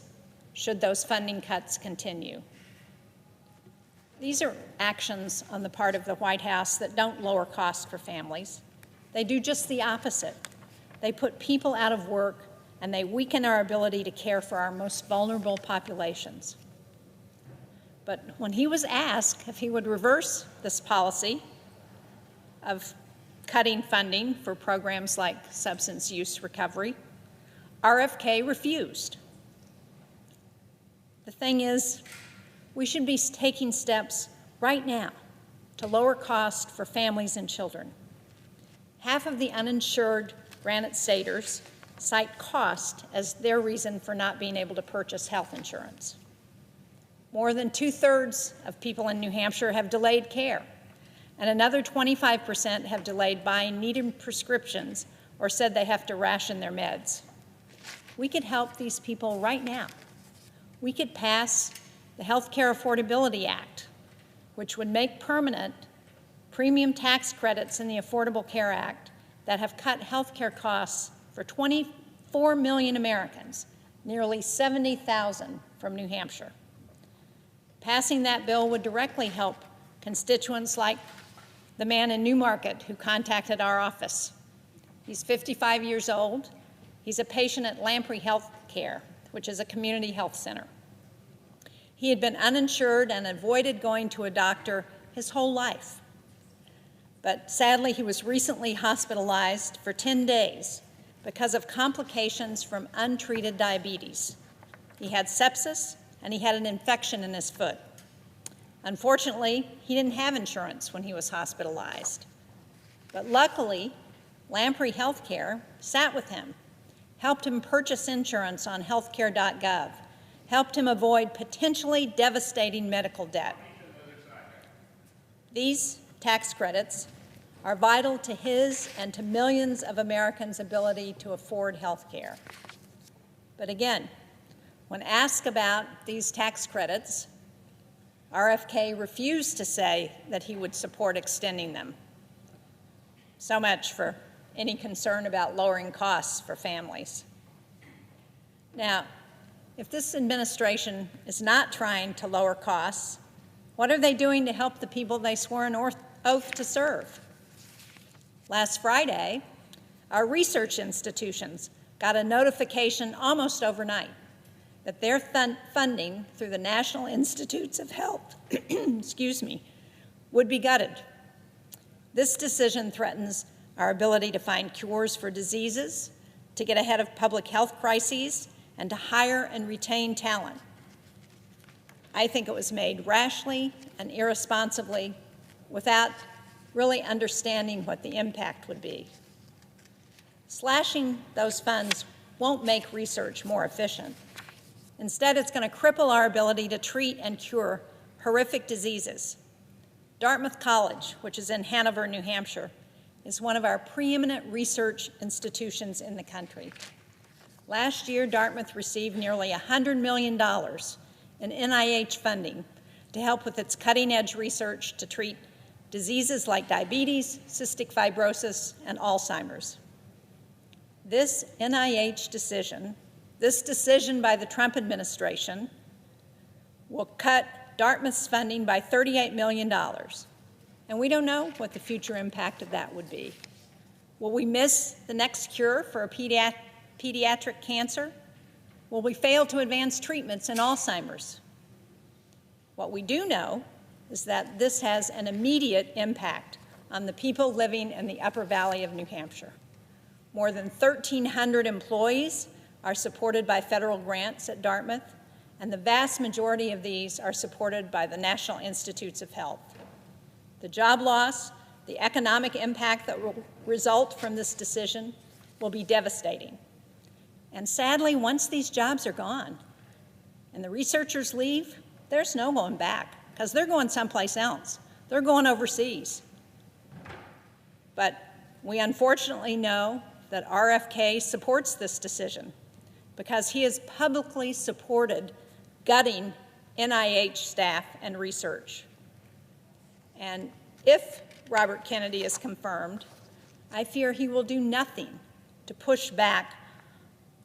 should those funding cuts continue. These are actions on the part of the White House that don't lower costs for families. They do just the opposite. They put people out of work, and they weaken our ability to care for our most vulnerable populations. But when he was asked if he would reverse this policy of cutting funding for programs like substance use recovery, RFK refused. The thing is, we should be taking steps right now to lower costs for families and children. Half of the uninsured Granite Staters cite cost as their reason for not being able to purchase health insurance. More than 2/3 of people in New Hampshire have delayed care, and another 25% have delayed buying needed prescriptions or said they have to ration their meds. We could help these people right now we could pass the Health Care Affordability Act, which would make permanent premium tax credits in the Affordable Care Act that have cut health care costs for 24 million Americans, nearly 70,000 from New Hampshire. Passing that bill would directly help constituents like the man in Newmarket who contacted our office. He's 55 years old. He's a patient at Lamprey Health Care, which is a community health center. He had been uninsured and avoided going to a doctor his whole life. But sadly, he was recently hospitalized for 10 days because of complications from untreated diabetes. He had sepsis and he had an infection in his foot. Unfortunately, he didn't have insurance when he was hospitalized. But luckily, Lamprey Healthcare sat with him, helped him purchase insurance on healthcare.gov, helped him avoid potentially devastating medical debt. These tax credits are vital to his and to millions of Americans' ability to afford health care. But again, when asked about these tax credits, RFK refused to say that he would support extending them. So much for any concern about lowering costs for families. Now, if this administration is not trying to lower costs, what are they doing to help the people they swore an oath to serve? Last Friday, our research institutions got a notification almost overnight that their funding through the National Institutes of Health would be gutted. This decision threatens our ability to find cures for diseases, to get ahead of public health crises, and to hire and retain talent. I think it was made rashly and irresponsibly without really understanding what the impact would be. Slashing those funds won't make research more efficient. Instead, it's going to cripple our ability to treat and cure horrific diseases. Dartmouth College, which is in Hanover, New Hampshire, is one of our preeminent research institutions in the country. Last year, Dartmouth received nearly $100 million in NIH funding to help with its cutting-edge research to treat diseases like diabetes, cystic fibrosis, and Alzheimer's. This NIH decision, this decision by the Trump administration, will cut Dartmouth's funding by $38 million. And we don't know what the future impact of that would be. Will we miss the next cure for a pediatric cancer? Will we fail to advance treatments in Alzheimer's? What we do know is that this has an immediate impact on the people living in the Upper Valley of New Hampshire. More than 1,300 employees are supported by federal grants at Dartmouth, and the vast majority of these are supported by the National Institutes of Health. The job loss, the economic impact that will result from this decision will be devastating. And sadly, once these jobs are gone and the researchers leave, there's no going back, because they're going someplace else. They're going overseas. But we unfortunately know that RFK supports this decision because he has publicly supported gutting NIH staff and research. And if Robert Kennedy is confirmed, I fear he will do nothing to push back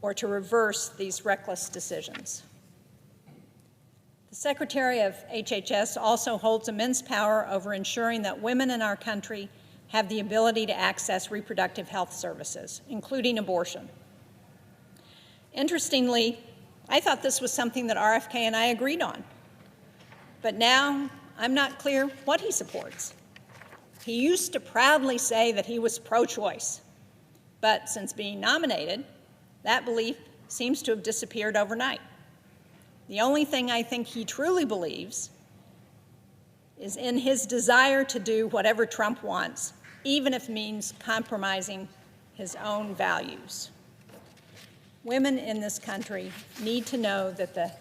or to reverse these reckless decisions. The Secretary of HHS also holds immense power over ensuring that women in our country have the ability to access reproductive health services, including abortion. Interestingly, I thought this was something that RFK and I agreed on. But now I'm not clear what he supports. He used to proudly say that he was pro-choice, but since being nominated, that belief seems to have disappeared overnight. The only thing I think he truly believes is in his desire to do whatever Trump wants, even if it means compromising his own values. Women in this country need to know that the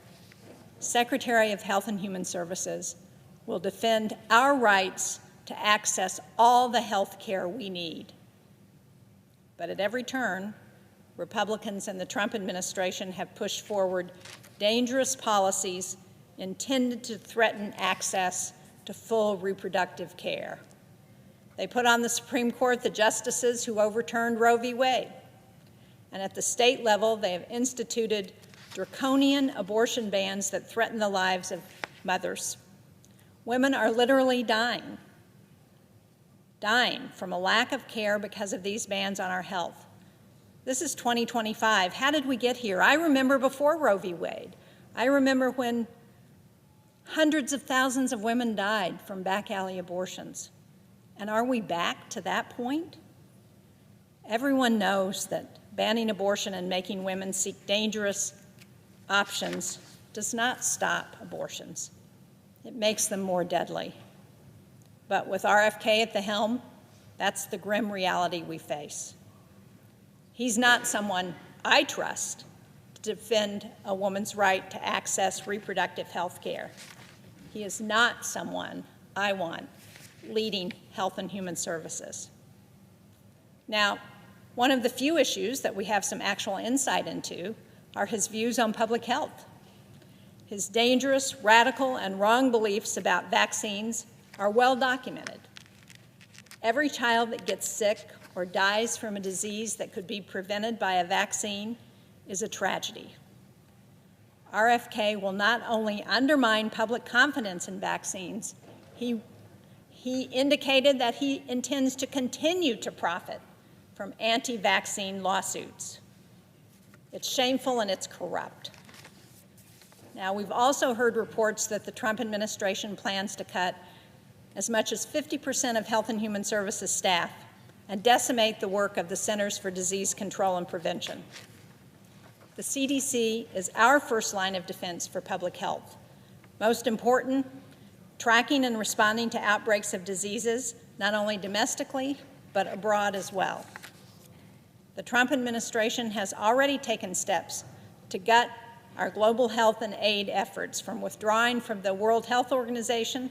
Secretary of Health and Human Services will defend our rights to access all the health care we need. But at every turn, Republicans and the Trump administration have pushed forward dangerous policies intended to threaten access to full reproductive care. They put on the Supreme Court the justices who overturned Roe v. Wade. And at the state level, they have instituted draconian abortion bans that threaten the lives of mothers. Women are literally dying from a lack of care because of these bans on our health. This is 2025. How did we get here? I remember before Roe v. Wade. I remember when hundreds of thousands of women died from back alley abortions. And are we back to that point? Everyone knows that banning abortion and making women seek dangerous options does not stop abortions. It makes them more deadly. But with RFK at the helm, that's the grim reality we face. He's not someone I trust to defend a woman's right to access reproductive health care. He is not someone I want leading Health and Human Services. Now, one of the few issues that we have some actual insight into are his views on public health. His dangerous, radical, and wrong beliefs about vaccines are well documented. Every child that gets sick or dies from a disease that could be prevented by a vaccine is a tragedy. RFK will not only undermine public confidence in vaccines, he indicated that he intends to continue to profit from anti-vaccine lawsuits. It's shameful and it's corrupt. Now, we've also heard reports that the Trump administration plans to cut as much as 50% of Health and Human Services staff and decimate the work of the Centers for Disease Control and Prevention. The CDC is our first line of defense for public health. Most important, tracking and responding to outbreaks of diseases, not only domestically, but abroad as well. The Trump administration has already taken steps to gut our global health and aid efforts, from withdrawing from the World Health Organization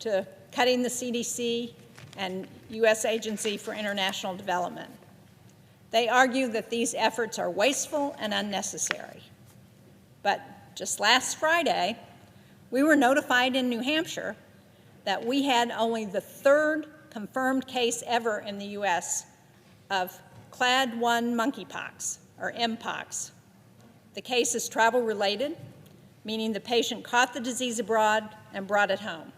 to cutting the CDC and U.S. Agency for International Development. They argue that these efforts are wasteful and unnecessary. But just last Friday, we were notified in New Hampshire that we had only the third confirmed case ever in the U.S. of Clade 1 monkeypox, or Mpox. The case is travel-related, meaning the patient caught the disease abroad and brought it home.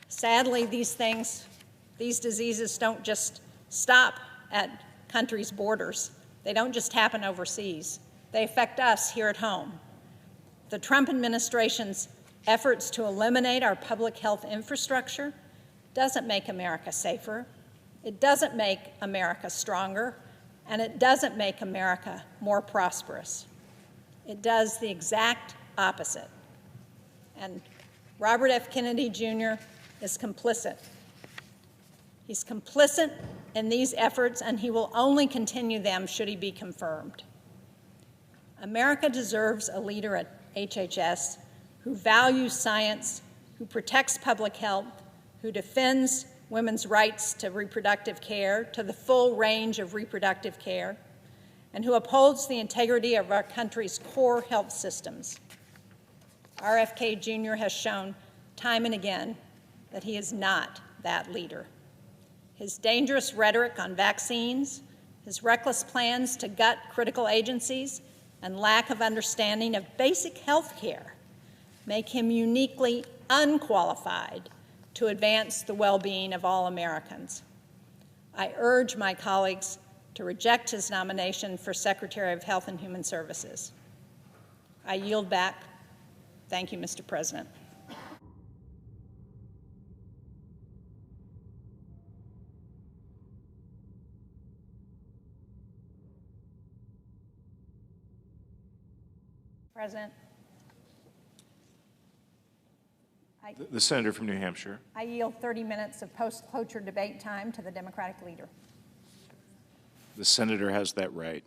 Sadly, these diseases don't just stop at countries' borders. They don't just happen overseas. They affect us here at home. The Trump administration's efforts to eliminate our public health infrastructure doesn't make America safer. It doesn't make America stronger, and it doesn't make America more prosperous. It does the exact opposite. And Robert F. Kennedy Jr. is complicit. He's complicit in these efforts, and he will only continue them should he be confirmed. America deserves a leader at HHS who values science, who protects public health, who defends women's rights to reproductive care, to the full range of reproductive care, and who upholds the integrity of our country's core health systems. RFK Jr. has shown time and again that he is not that leader. His dangerous rhetoric on vaccines, his reckless plans to gut critical agencies, and lack of understanding of basic health care make him uniquely unqualified to advance the well-being of all Americans. I urge my colleagues to reject his nomination for Secretary of Health and Human Services. I yield back. Thank you, Mr. President. President. The senator from New Hampshire. I yield 30 minutes of post-cloture debate time to the Democratic leader. The senator has that right.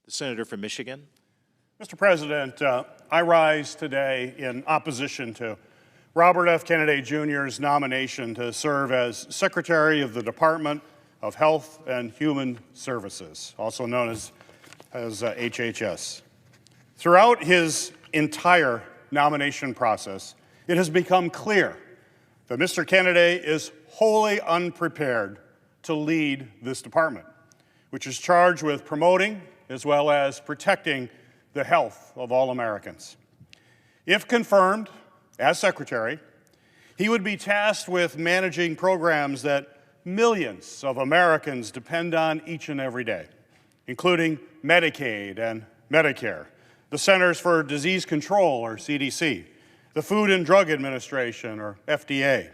The senator from Michigan. Mr. President, I rise today in opposition to Robert F. Kennedy Jr.'s nomination to serve as Secretary of the Department of Health and Human Services, also known as HHS. Throughout his entire nomination process, it has become clear that Mr. Kennedy is wholly unprepared to lead this department, which is charged with promoting as well as protecting the health of all Americans. If confirmed as Secretary, he would be tasked with managing programs that millions of Americans depend on each and every day, including Medicaid and Medicare, the Centers for Disease Control, or CDC, the Food and Drug Administration, or FDA,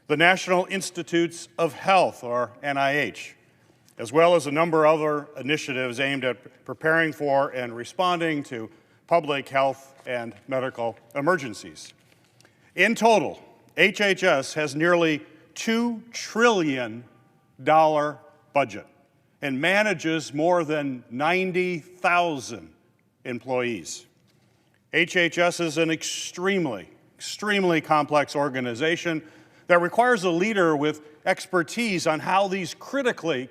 the National Institutes of Health, or NIH, as well as a number of other initiatives aimed at preparing for and responding to public health and medical emergencies. In total, HHS has nearly $2 trillion budget and manages more than 90,000 employees. HHS is an extremely complex organization that requires a leader with expertise on how these critically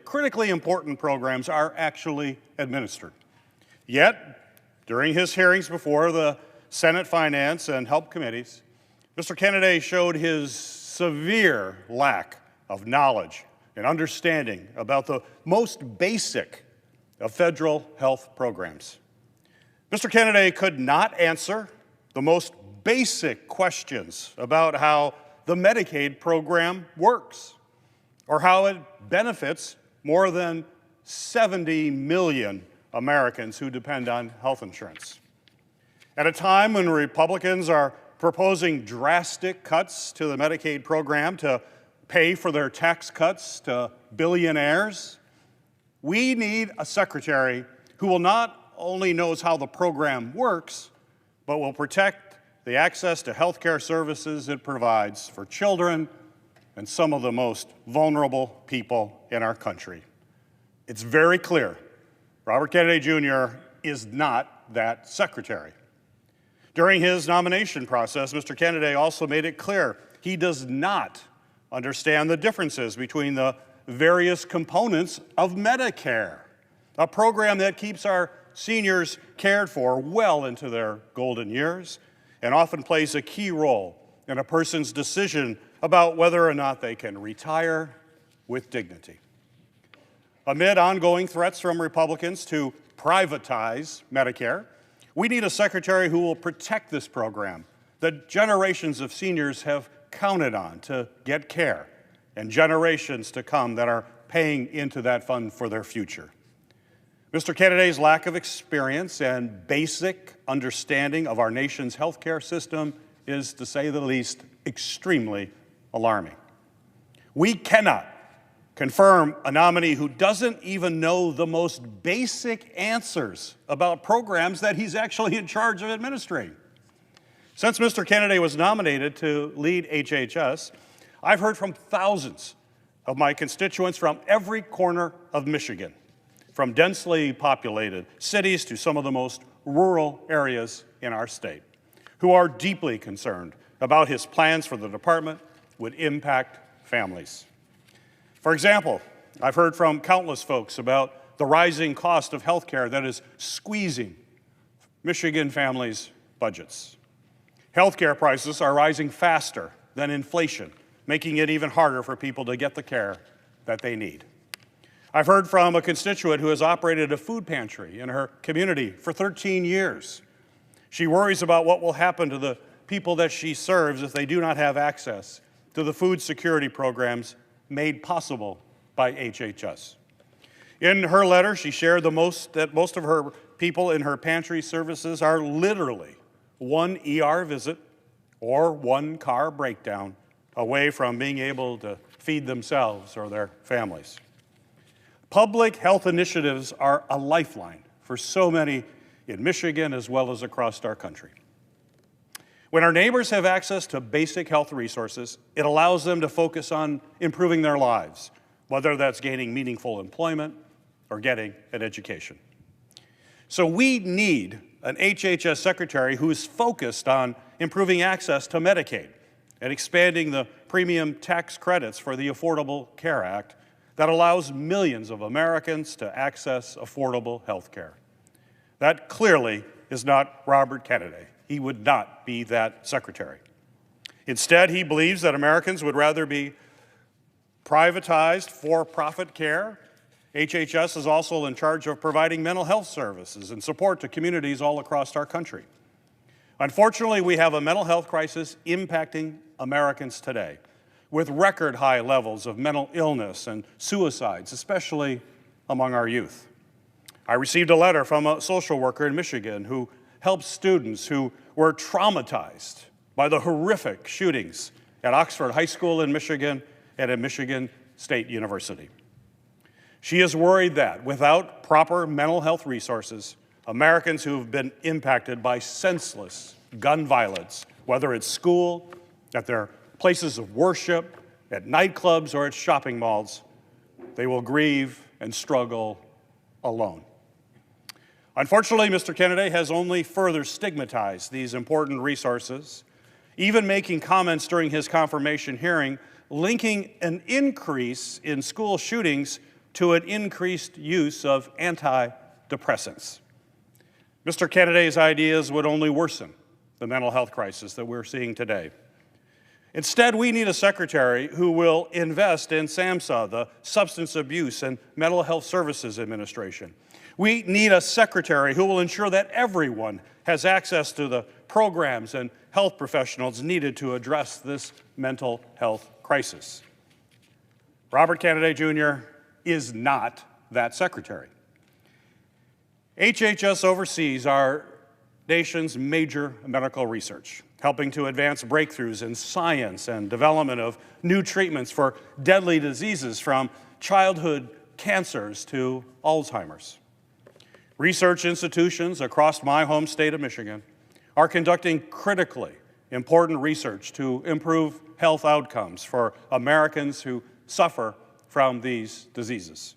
important programs are actually administered. Yet, during his hearings before the Senate Finance and Health Committees, Mr. Kennedy showed his severe lack of knowledge and understanding about the most basic of federal health programs. Mr. Kennedy could not answer the most basic questions about how the Medicaid program works or how it benefits more than 70 million Americans who depend on health insurance. At a time when Republicans are proposing drastic cuts to the Medicaid program to pay for their tax cuts to billionaires, we need a secretary who will not only knows how the program works, but will protect the access to health care services it provides for children and some of the most vulnerable people in our country. It's very clear Robert Kennedy Jr. is not that secretary. During his nomination process, Mr. Kennedy also made it clear he does not understand the differences between the various components of Medicare, a program that keeps our seniors cared for well into their golden years and often plays a key role in a person's decision about whether or not they can retire with dignity. Amid ongoing threats from Republicans to privatize Medicare, we need a secretary who will protect this program that generations of seniors have counted on to get care and generations to come that are paying into that fund for their future. Mr. Kennedy's lack of experience and basic understanding of our nation's healthcare system is, to say the least, extremely alarming. We cannot confirm a nominee who doesn't even know the most basic answers about programs that he's actually in charge of administering. Since Mr. Kennedy was nominated to lead HHS, I've heard from thousands of my constituents from every corner of Michigan, from densely populated cities to some of the most rural areas in our state, who are deeply concerned about his plans for the department would impact families. For example, I've heard from countless folks about the rising cost of health care that is squeezing Michigan families' budgets. Health care prices are rising faster than inflation, making it even harder for people to get the care that they need. I've heard from a constituent who has operated a food pantry in her community for 13 years. She worries about what will happen to the people that she serves if they do not have access to the food security programs made possible by HHS. In her letter, she shared that most of her people in her pantry services are literally one ER visit or one car breakdown away from being able to feed themselves or their families. Public health initiatives are a lifeline for so many in Michigan as well as across our country. When our neighbors have access to basic health resources, it allows them to focus on improving their lives, whether that's gaining meaningful employment or getting an education. So we need an HHS secretary who is focused on improving access to Medicaid and expanding the premium tax credits for the Affordable Care Act that allows millions of Americans to access affordable health care. That clearly is not Robert Kennedy. He would not be that secretary. Instead, he believes that Americans would rather be privatized for-profit care. HHS is also in charge of providing mental health services and support to communities all across our country. Unfortunately, we have a mental health crisis impacting Americans today, with record high levels of mental illness and suicides, especially among our youth. I received a letter from a social worker in Michigan who helps students who were traumatized by the horrific shootings at Oxford High School in Michigan and at Michigan State University. She is worried that without proper mental health resources, Americans who have been impacted by senseless gun violence, whether at school, at their places of worship, at nightclubs, or at shopping malls, they will grieve and struggle alone. Unfortunately, Mr. Kennedy has only further stigmatized these important resources, even making comments during his confirmation hearing linking an increase in school shootings to an increased use of antidepressants. Mr. Kennedy's ideas would only worsen the mental health crisis that we're seeing today. Instead, we need a secretary who will invest in SAMHSA, the Substance Abuse and Mental Health Services Administration. We need a secretary who will ensure that everyone has access to the programs and health professionals needed to address this mental health crisis. Robert Kennedy Jr. is not that secretary. HHS oversees our nation's major medical research, helping to advance breakthroughs in science and development of new treatments for deadly diseases from childhood cancers to Alzheimer's. Research institutions across my home state of Michigan are conducting critically important research to improve health outcomes for Americans who suffer from these diseases.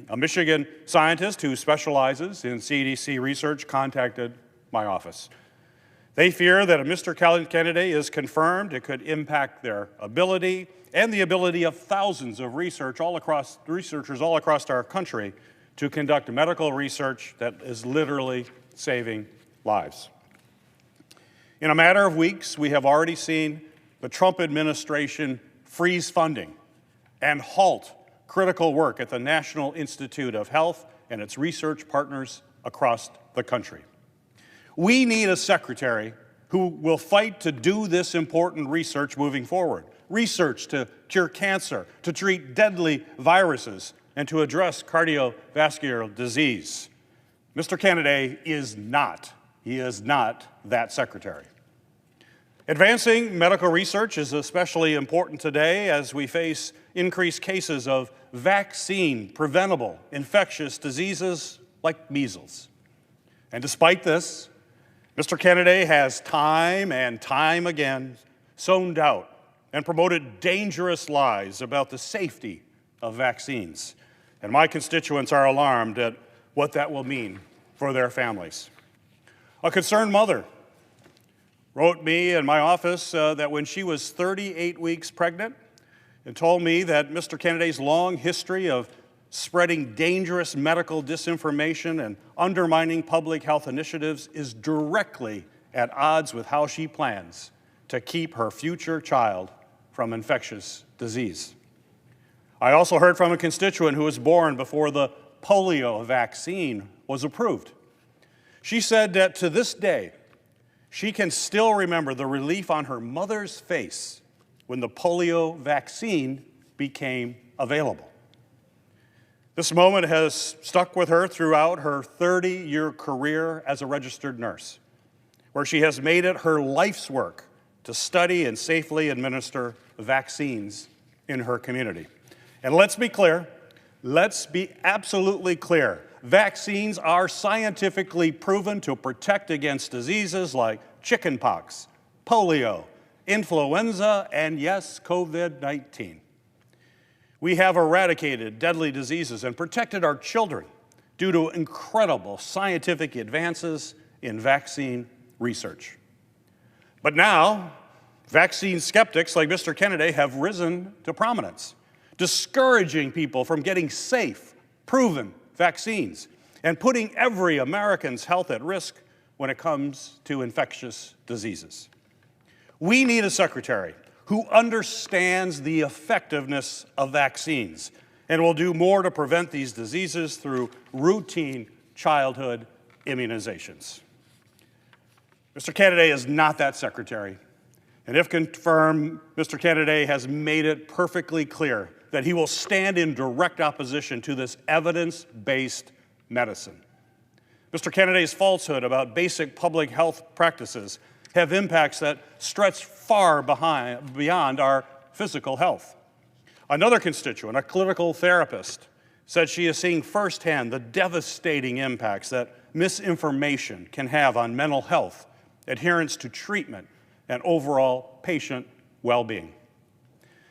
A Michigan scientist who specializes in CDC research contacted my office. They fear that if Mr. Kennedy is confirmed, it could impact their ability and the ability of thousands of researchers all across our country to conduct medical research that is literally saving lives. In a matter of weeks, we have already seen the Trump administration freeze funding and halt critical work at the National Institute of Health and its research partners across the country. We need a secretary who will fight to do this important research moving forward. Research to cure cancer, to treat deadly viruses, and to address cardiovascular disease. Mr. Kennedy is not that secretary. Advancing medical research is especially important today as we face increased cases of vaccine-preventable infectious diseases like measles. And despite this, Mr. Kennedy has time and time again sown doubt and promoted dangerous lies about the safety of vaccines. And my constituents are alarmed at what that will mean for their families. A concerned mother wrote me in my office that when she was 38 weeks pregnant and told me that Mr. Kennedy's long history of spreading dangerous medical disinformation and undermining public health initiatives is directly at odds with how she plans to keep her future child from infectious disease. I also heard from a constituent who was born before the polio vaccine was approved. She said that to this day, she can still remember the relief on her mother's face when the polio vaccine became available. This moment has stuck with her throughout her 30-year career as a registered nurse, where she has made it her life's work to study and safely administer vaccines in her community. And let's be clear, let's be absolutely clear. Vaccines are scientifically proven to protect against diseases like chickenpox, polio, influenza, and yes, COVID-19. We have eradicated deadly diseases and protected our children due to incredible scientific advances in vaccine research. But now, vaccine skeptics like Mr. Kennedy have risen to prominence, discouraging people from getting safe, proven vaccines and putting every American's health at risk when it comes to infectious diseases. We need a secretary who understands the effectiveness of vaccines and will do more to prevent these diseases through routine childhood immunizations. Mr. Kennedy is not that secretary. And if confirmed, Mr. Kennedy has made it perfectly clear that he will stand in direct opposition to this evidence-based medicine. Mr. Kennedy's falsehood about basic public health practices have impacts that stretch far beyond our physical health. Another constituent, a clinical therapist, said she is seeing firsthand the devastating impacts that misinformation can have on mental health, adherence to treatment, and overall patient well-being.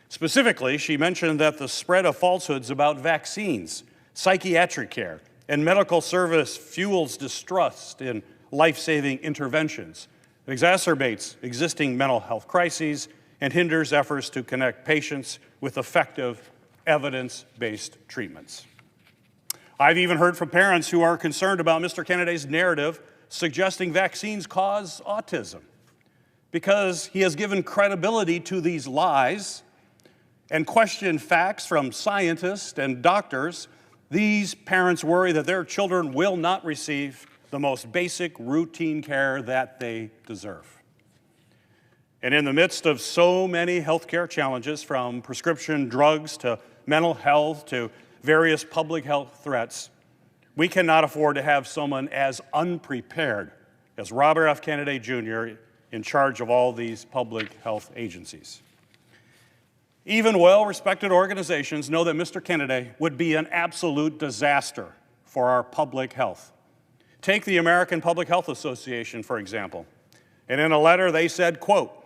Specifically, she mentioned that the spread of falsehoods about vaccines, psychiatric care, and medical service fuels distrust in life-saving interventions, exacerbates existing mental health crises, and hinders efforts to connect patients with effective, evidence-based treatments. I've even heard from parents who are concerned about Mr. Kennedy's narrative suggesting vaccines cause autism. Because he has given credibility to these lies and questioned facts from scientists and doctors, these parents worry that their children will not receive the most basic routine care that they deserve. And in the midst of so many healthcare challenges, from prescription drugs to mental health to various public health threats, we cannot afford to have someone as unprepared as Robert F. Kennedy Jr. in charge of all these public health agencies. Even well-respected organizations know that Mr. Kennedy would be an absolute disaster for our public health. Take the American Public Health Association, for example. And in a letter, they said, quote,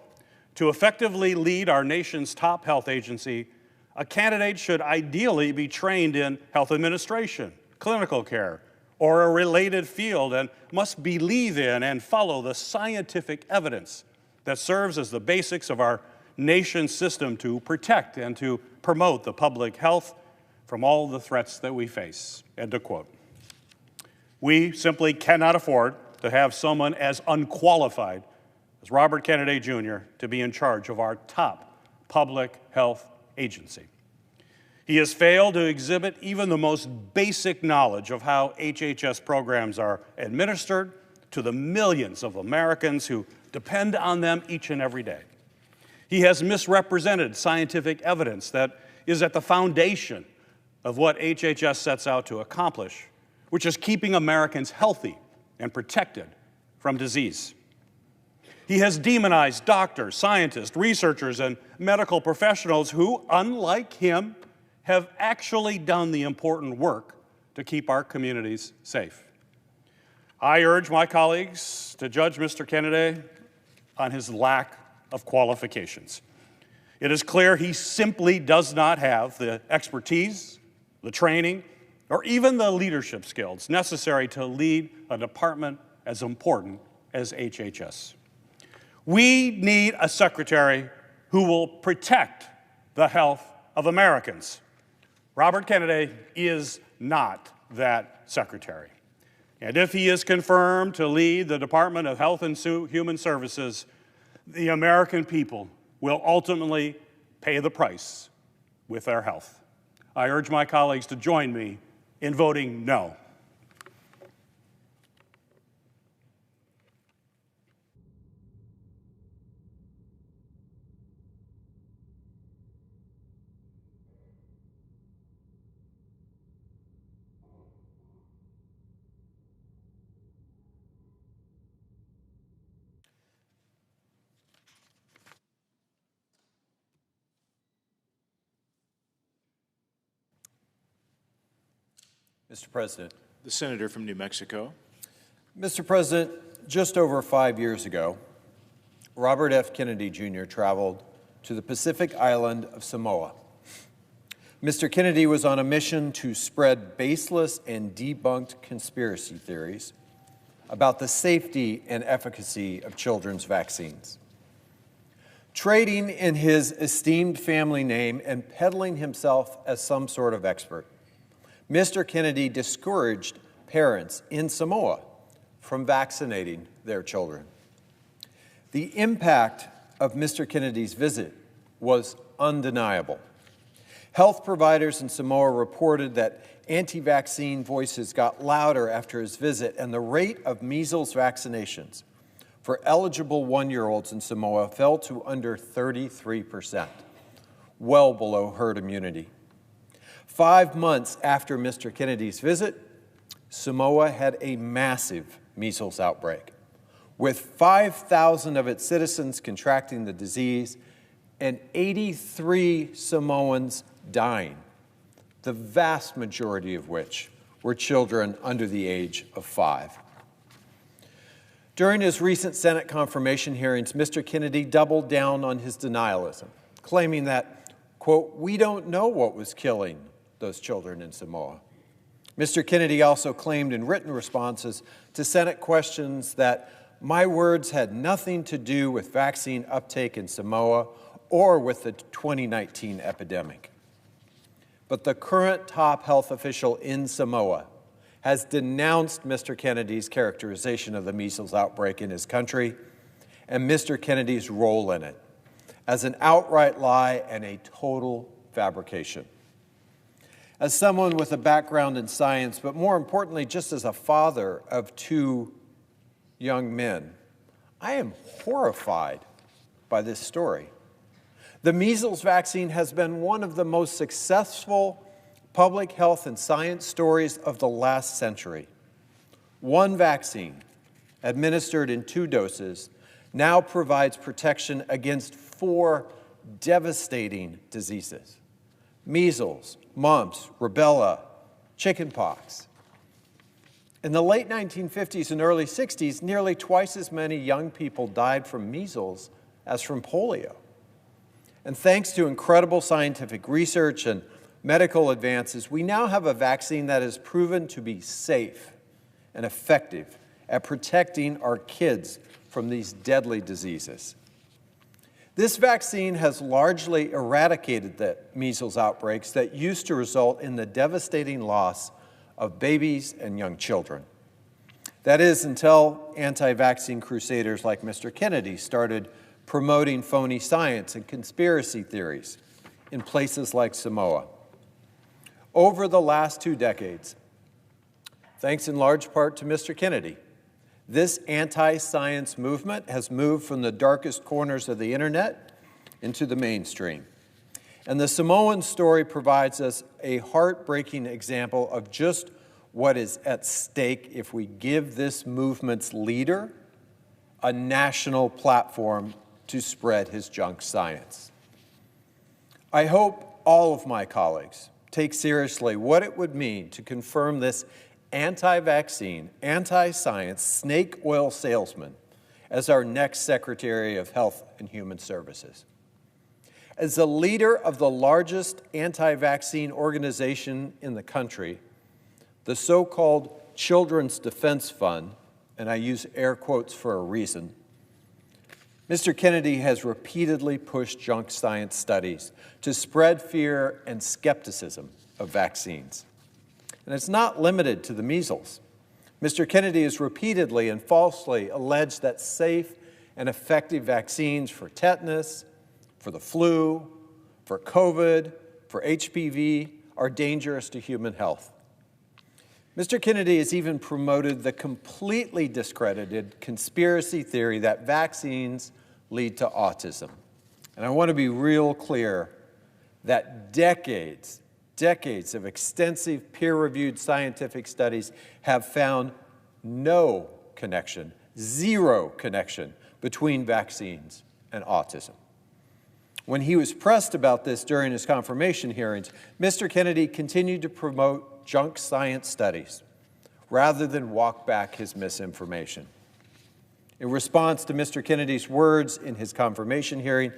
"To effectively lead our nation's top health agency, a candidate should ideally be trained in health administration, clinical care, or a related field, and must believe in and follow the scientific evidence that serves as the basics of our nation's system to protect and to promote the public health from all the threats that we face." End of quote. We simply cannot afford to have someone as unqualified as Robert Kennedy Jr. to be in charge of our top public health agency. He has failed to exhibit even the most basic knowledge of how HHS programs are administered to the millions of Americans who depend on them each and every day. He has misrepresented scientific evidence that is at the foundation of what HHS sets out to accomplish, which is keeping Americans healthy and protected from disease. He has demonized doctors, scientists, researchers, and medical professionals who, unlike him, have actually done the important work to keep our communities safe. I urge my colleagues to judge Mr. Kennedy on his lack of qualifications. It is clear he simply does not have the expertise, the training, or even the leadership skills necessary to lead a department as important as HHS. We need a secretary who will protect the health of Americans. Robert Kennedy is not that secretary. And if he is confirmed to lead the Department of Health and Human Services, the American people will ultimately pay the price with their health. I urge my colleagues to join me in voting no. Mr. President. The senator from New Mexico. Mr. President, just over 5 years ago, Robert F. Kennedy Jr. traveled to the Pacific island of Samoa. Mr. Kennedy was on a mission to spread baseless and debunked conspiracy theories about the safety and efficacy of children's vaccines. Trading in his esteemed family name and peddling himself as some sort of expert, Mr. Kennedy discouraged parents in Samoa from vaccinating their children. The impact of Mr. Kennedy's visit was undeniable. Health providers in Samoa reported that anti-vaccine voices got louder after his visit, and the rate of measles vaccinations for eligible one-year-olds in Samoa fell to under 33%, well below herd immunity. 5 months after Mr. Kennedy's visit, Samoa had a massive measles outbreak, with 5,000 of its citizens contracting the disease and 83 Samoans dying, the vast majority of which were children under the age of 5. During his recent Senate confirmation hearings, Mr. Kennedy doubled down on his denialism, claiming that, quote, "we don't know what was killing those children in Samoa." Mr. Kennedy also claimed in written responses to Senate questions that my words had nothing to do with vaccine uptake in Samoa or with the 2019 epidemic. But the current top health official in Samoa has denounced Mr. Kennedy's characterization of the measles outbreak in his country and Mr. Kennedy's role in it as an outright lie and a total fabrication. As someone with a background in science, but more importantly, just as a father of 2 young men, I am horrified by this story. The measles vaccine has been one of the most successful public health and science stories of the last century. One vaccine, administered in 2 doses, now provides protection against 4 devastating diseases: measles, mumps, rubella, chickenpox. In the late 1950s and early 60s, nearly twice as many young people died from measles as from polio. And thanks to incredible scientific research and medical advances, we now have a vaccine that is proven to be safe and effective at protecting our kids from these deadly diseases. This vaccine has largely eradicated the measles outbreaks that used to result in the devastating loss of babies and young children. That is, until anti-vaccine crusaders like Mr. Kennedy started promoting phony science and conspiracy theories in places like Samoa. Over the last 2 decades, thanks in large part to Mr. Kennedy, this anti-science movement has moved from the darkest corners of the internet into the mainstream. And the Samoan story provides us a heartbreaking example of just what is at stake if we give this movement's leader a national platform to spread his junk science. I hope all of my colleagues take seriously what it would mean to confirm this anti-vaccine, anti-science, snake oil salesman as our next Secretary of Health and Human Services. As the leader of the largest anti-vaccine organization in the country, the so-called Children's Defense Fund, and I use air quotes for a reason, Mr. Kennedy has repeatedly pushed junk science studies to spread fear and skepticism of vaccines. And it's not limited to the measles. Mr. Kennedy has repeatedly and falsely alleged that safe and effective vaccines for tetanus, for the flu, for COVID, for HPV are dangerous to human health. Mr. Kennedy has even promoted the completely discredited conspiracy theory that vaccines lead to autism. And I want to be real clear that decades of extensive peer-reviewed scientific studies have found no connection, zero connection between vaccines and autism. When he was pressed about this during his confirmation hearings, Mr. Kennedy continued to promote junk science studies rather than walk back his misinformation. In response to Mr. Kennedy's words in his confirmation hearing,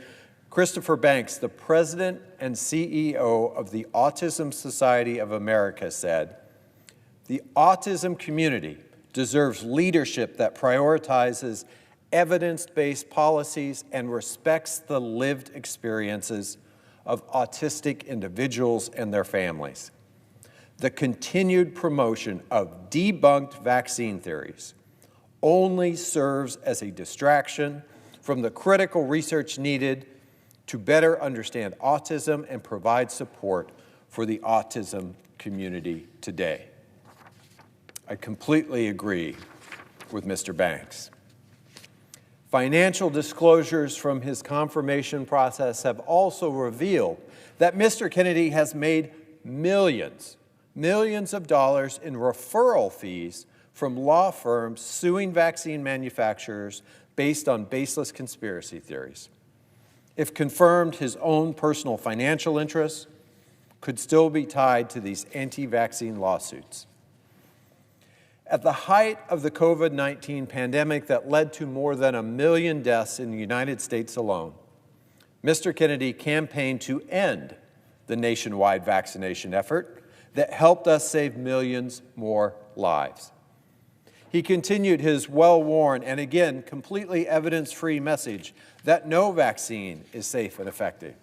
Christopher Banks, the president and CEO of the Autism Society of America, said, "The autism community deserves leadership that prioritizes evidence-based policies and respects the lived experiences of autistic individuals and their families. The continued promotion of debunked vaccine theories only serves as a distraction from the critical research needed to better understand autism and provide support for the autism community today." I completely agree with Mr. Banks. Financial disclosures from his confirmation process have also revealed that Mr. Kennedy has made millions of dollars in referral fees from law firms suing vaccine manufacturers based on baseless conspiracy theories. If confirmed, his own personal financial interests could still be tied to these anti-vaccine lawsuits. At the height of the COVID-19 pandemic that led to more than 1 million deaths in the United States alone, Mr. Kennedy campaigned to end the nationwide vaccination effort that helped us save millions more lives. He continued his well-worn and again completely evidence-free message that no vaccine is safe and effective.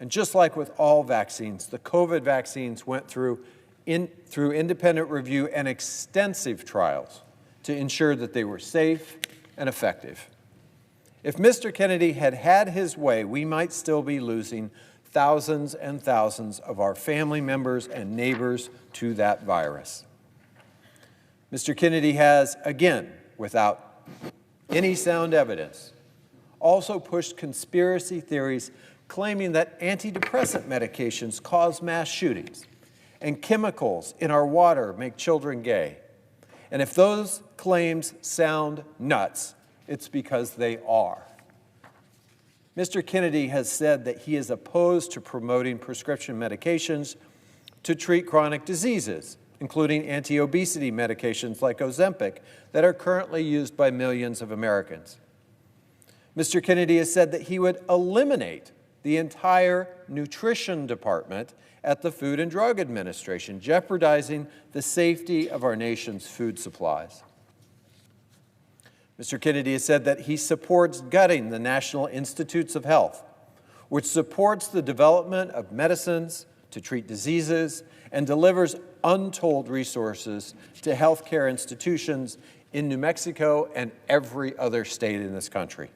And just like with all vaccines, the COVID vaccines went through independent review and extensive trials to ensure that they were safe and effective. If Mr. Kennedy had had his way, we might still be losing thousands and thousands of our family members and neighbors to that virus. Mr. Kennedy has, again, without any sound evidence, also pushed conspiracy theories claiming that antidepressant medications cause mass shootings and chemicals in our water make children gay. And if those claims sound nuts, it's because they are. Mr. Kennedy has said that he is opposed to promoting prescription medications to treat chronic diseases, including anti-obesity medications like Ozempic that are currently used by millions of Americans. Mr. Kennedy has said that he would eliminate the entire nutrition department at the Food and Drug Administration, jeopardizing the safety of our nation's food supplies. Mr. Kennedy has said that he supports gutting the National Institutes of Health, which supports the development of medicines to treat diseases and delivers untold resources to healthcare institutions in New Mexico and every other state in this country.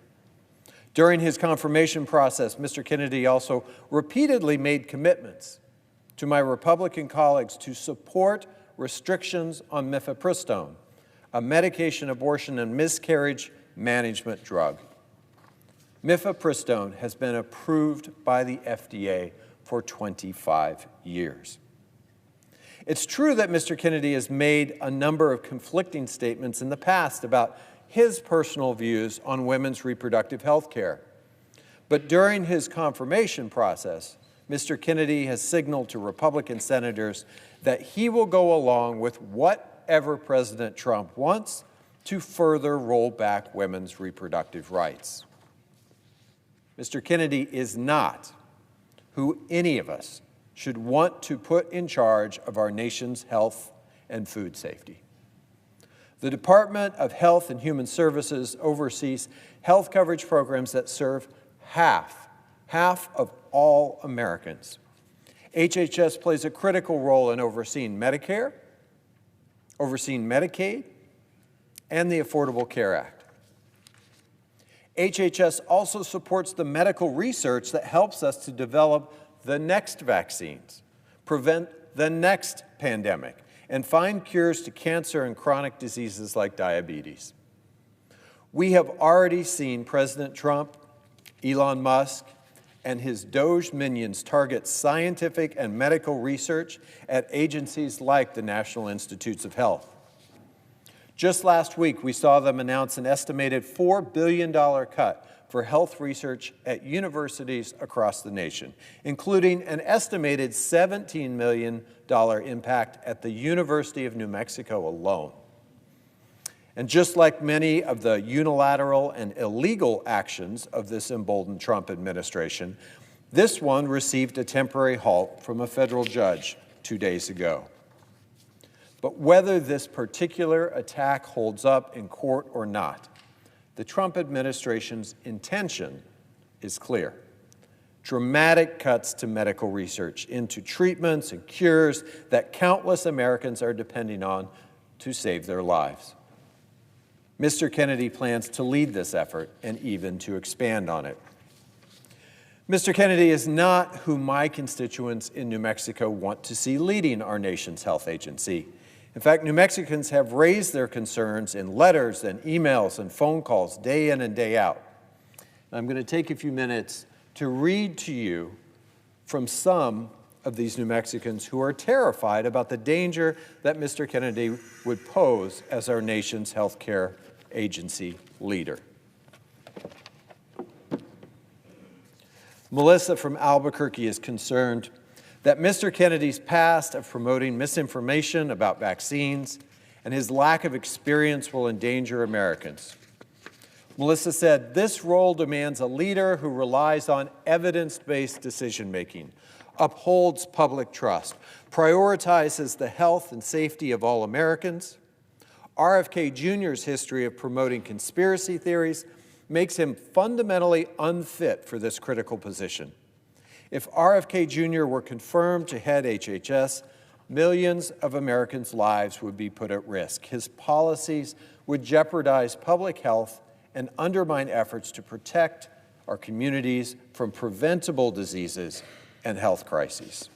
During his confirmation process, Mr. Kennedy also repeatedly made commitments to my Republican colleagues to support restrictions on mifepristone, a medication abortion and miscarriage management drug. Mifepristone has been approved by the FDA for 25 years. It's true that Mr. Kennedy has made a number of conflicting statements in the past about his personal views on women's reproductive health care. But during his confirmation process, Mr. Kennedy has signaled to Republican senators that he will go along with whatever President Trump wants to further roll back women's reproductive rights. Mr. Kennedy is not who any of us should want to put in charge of our nation's health and food safety. The Department of Health and Human Services oversees health coverage programs that serve half of all Americans. HHS plays a critical role in overseeing Medicare, overseeing Medicaid, and the Affordable Care Act. HHS also supports the medical research that helps us to develop the next vaccines, prevent the next pandemic, and find cures to cancer and chronic diseases like diabetes. We have already seen President Trump, Elon Musk, and his Doge minions target scientific and medical research at agencies like the National Institutes of Health. Just last week, we saw them announce an estimated $4 billion cut for health research at universities across the nation, including an estimated $17 million impact at the University of New Mexico alone. And just like many of the unilateral and illegal actions of this emboldened Trump administration, this one received a temporary halt from a federal judge 2 days ago. But whether this particular attack holds up in court or not, the Trump administration's intention is clear. Dramatic cuts to medical research, into treatments and cures that countless Americans are depending on to save their lives. Mr. Kennedy plans to lead this effort and even to expand on it. Mr. Kennedy is not who my constituents in New Mexico want to see leading our nation's health agency. In fact, New Mexicans have raised their concerns in letters and emails and phone calls day in and day out. I'm going to take a few minutes to read to you from some of these New Mexicans who are terrified about the danger that Mr. Kennedy would pose as our nation's health care agency leader. Melissa from Albuquerque is concerned that Mr. Kennedy's past of promoting misinformation about vaccines and his lack of experience will endanger Americans. Melissa said, "This role demands a leader who relies on evidence-based decision-making, upholds public trust, prioritizes the health and safety of all Americans. RFK Jr.'s history of promoting conspiracy theories makes him fundamentally unfit for this critical position. If RFK Jr. were confirmed to head HHS, millions of Americans' lives would be put at risk. His policies would jeopardize public health and undermine efforts to protect our communities from preventable diseases and health crises."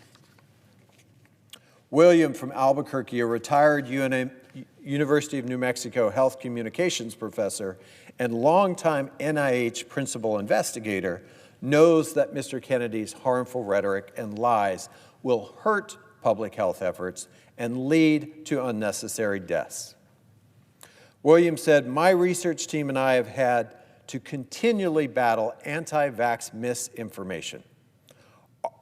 William from Albuquerque, a retired University of New Mexico health communications professor and longtime NIH principal investigator, knows that Mr. Kennedy's harmful rhetoric and lies will hurt public health efforts and lead to unnecessary deaths. Williams said, "My research team and I have had to continually battle anti-vax misinformation.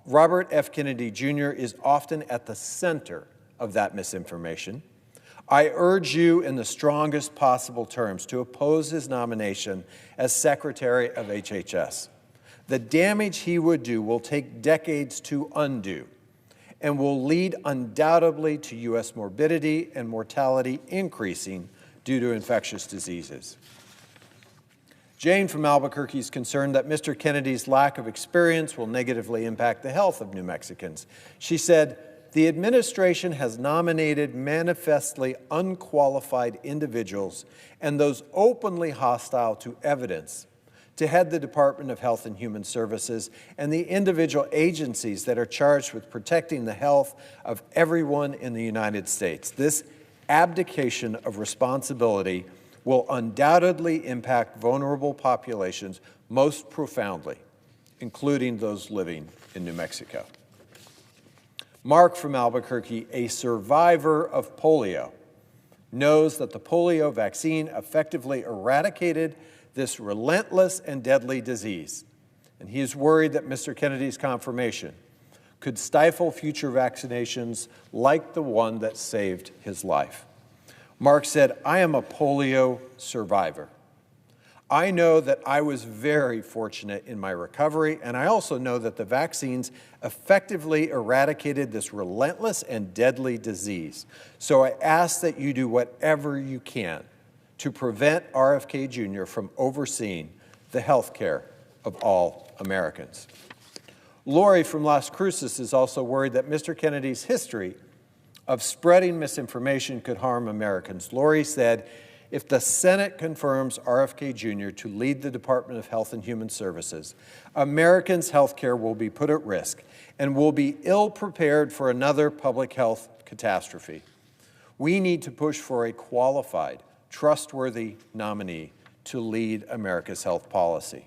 Robert F. Kennedy Jr. is often at the center of that misinformation. I urge you in the strongest possible terms to oppose his nomination as Secretary of HHS. The damage he would do will take decades to undo and will lead undoubtedly to U.S. morbidity and mortality increasing due to infectious diseases." Jane from Albuquerque is concerned that Mr. Kennedy's lack of experience will negatively impact the health of New Mexicans. She said, "The administration has nominated manifestly unqualified individuals and those openly hostile to evidence to head the Department of Health and Human Services and the individual agencies that are charged with protecting the health of everyone in the United States. This abdication of responsibility will undoubtedly impact vulnerable populations most profoundly, including those living in New Mexico." Mark from Albuquerque, a survivor of polio, knows that the polio vaccine effectively eradicated this relentless and deadly disease, and he is worried that Mr. Kennedy's confirmation could stifle future vaccinations like the one that saved his life. Mark said, "I am a polio survivor. I know that I was very fortunate in my recovery, and I also know that the vaccines effectively eradicated this relentless and deadly disease. So I ask that you do whatever you can to prevent RFK Jr. from overseeing the health care of all Americans." Lori from Las Cruces is also worried that Mr. Kennedy's history of spreading misinformation could harm Americans. Lori said, "If the Senate confirms RFK Jr. to lead the Department of Health and Human Services, Americans' health care will be put at risk and will be ill-prepared for another public health catastrophe. We need to push for a qualified, trustworthy nominee to lead America's health policy."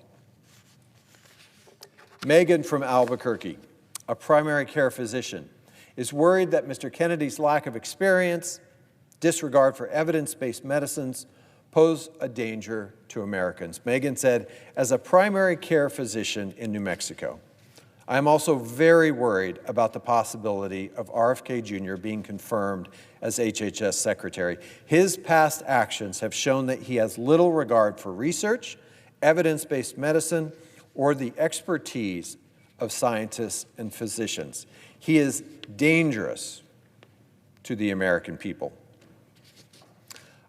Megan from Albuquerque, a primary care physician, is worried that Mr. Kennedy's lack of experience, disregard for evidence-based medicines pose a danger to Americans. Megan said, "As a primary care physician in New Mexico, I am also very worried about the possibility of RFK Jr. being confirmed as HHS Secretary. His past actions have shown that he has little regard for research, evidence-based medicine, or the expertise of scientists and physicians. He is dangerous to the American people.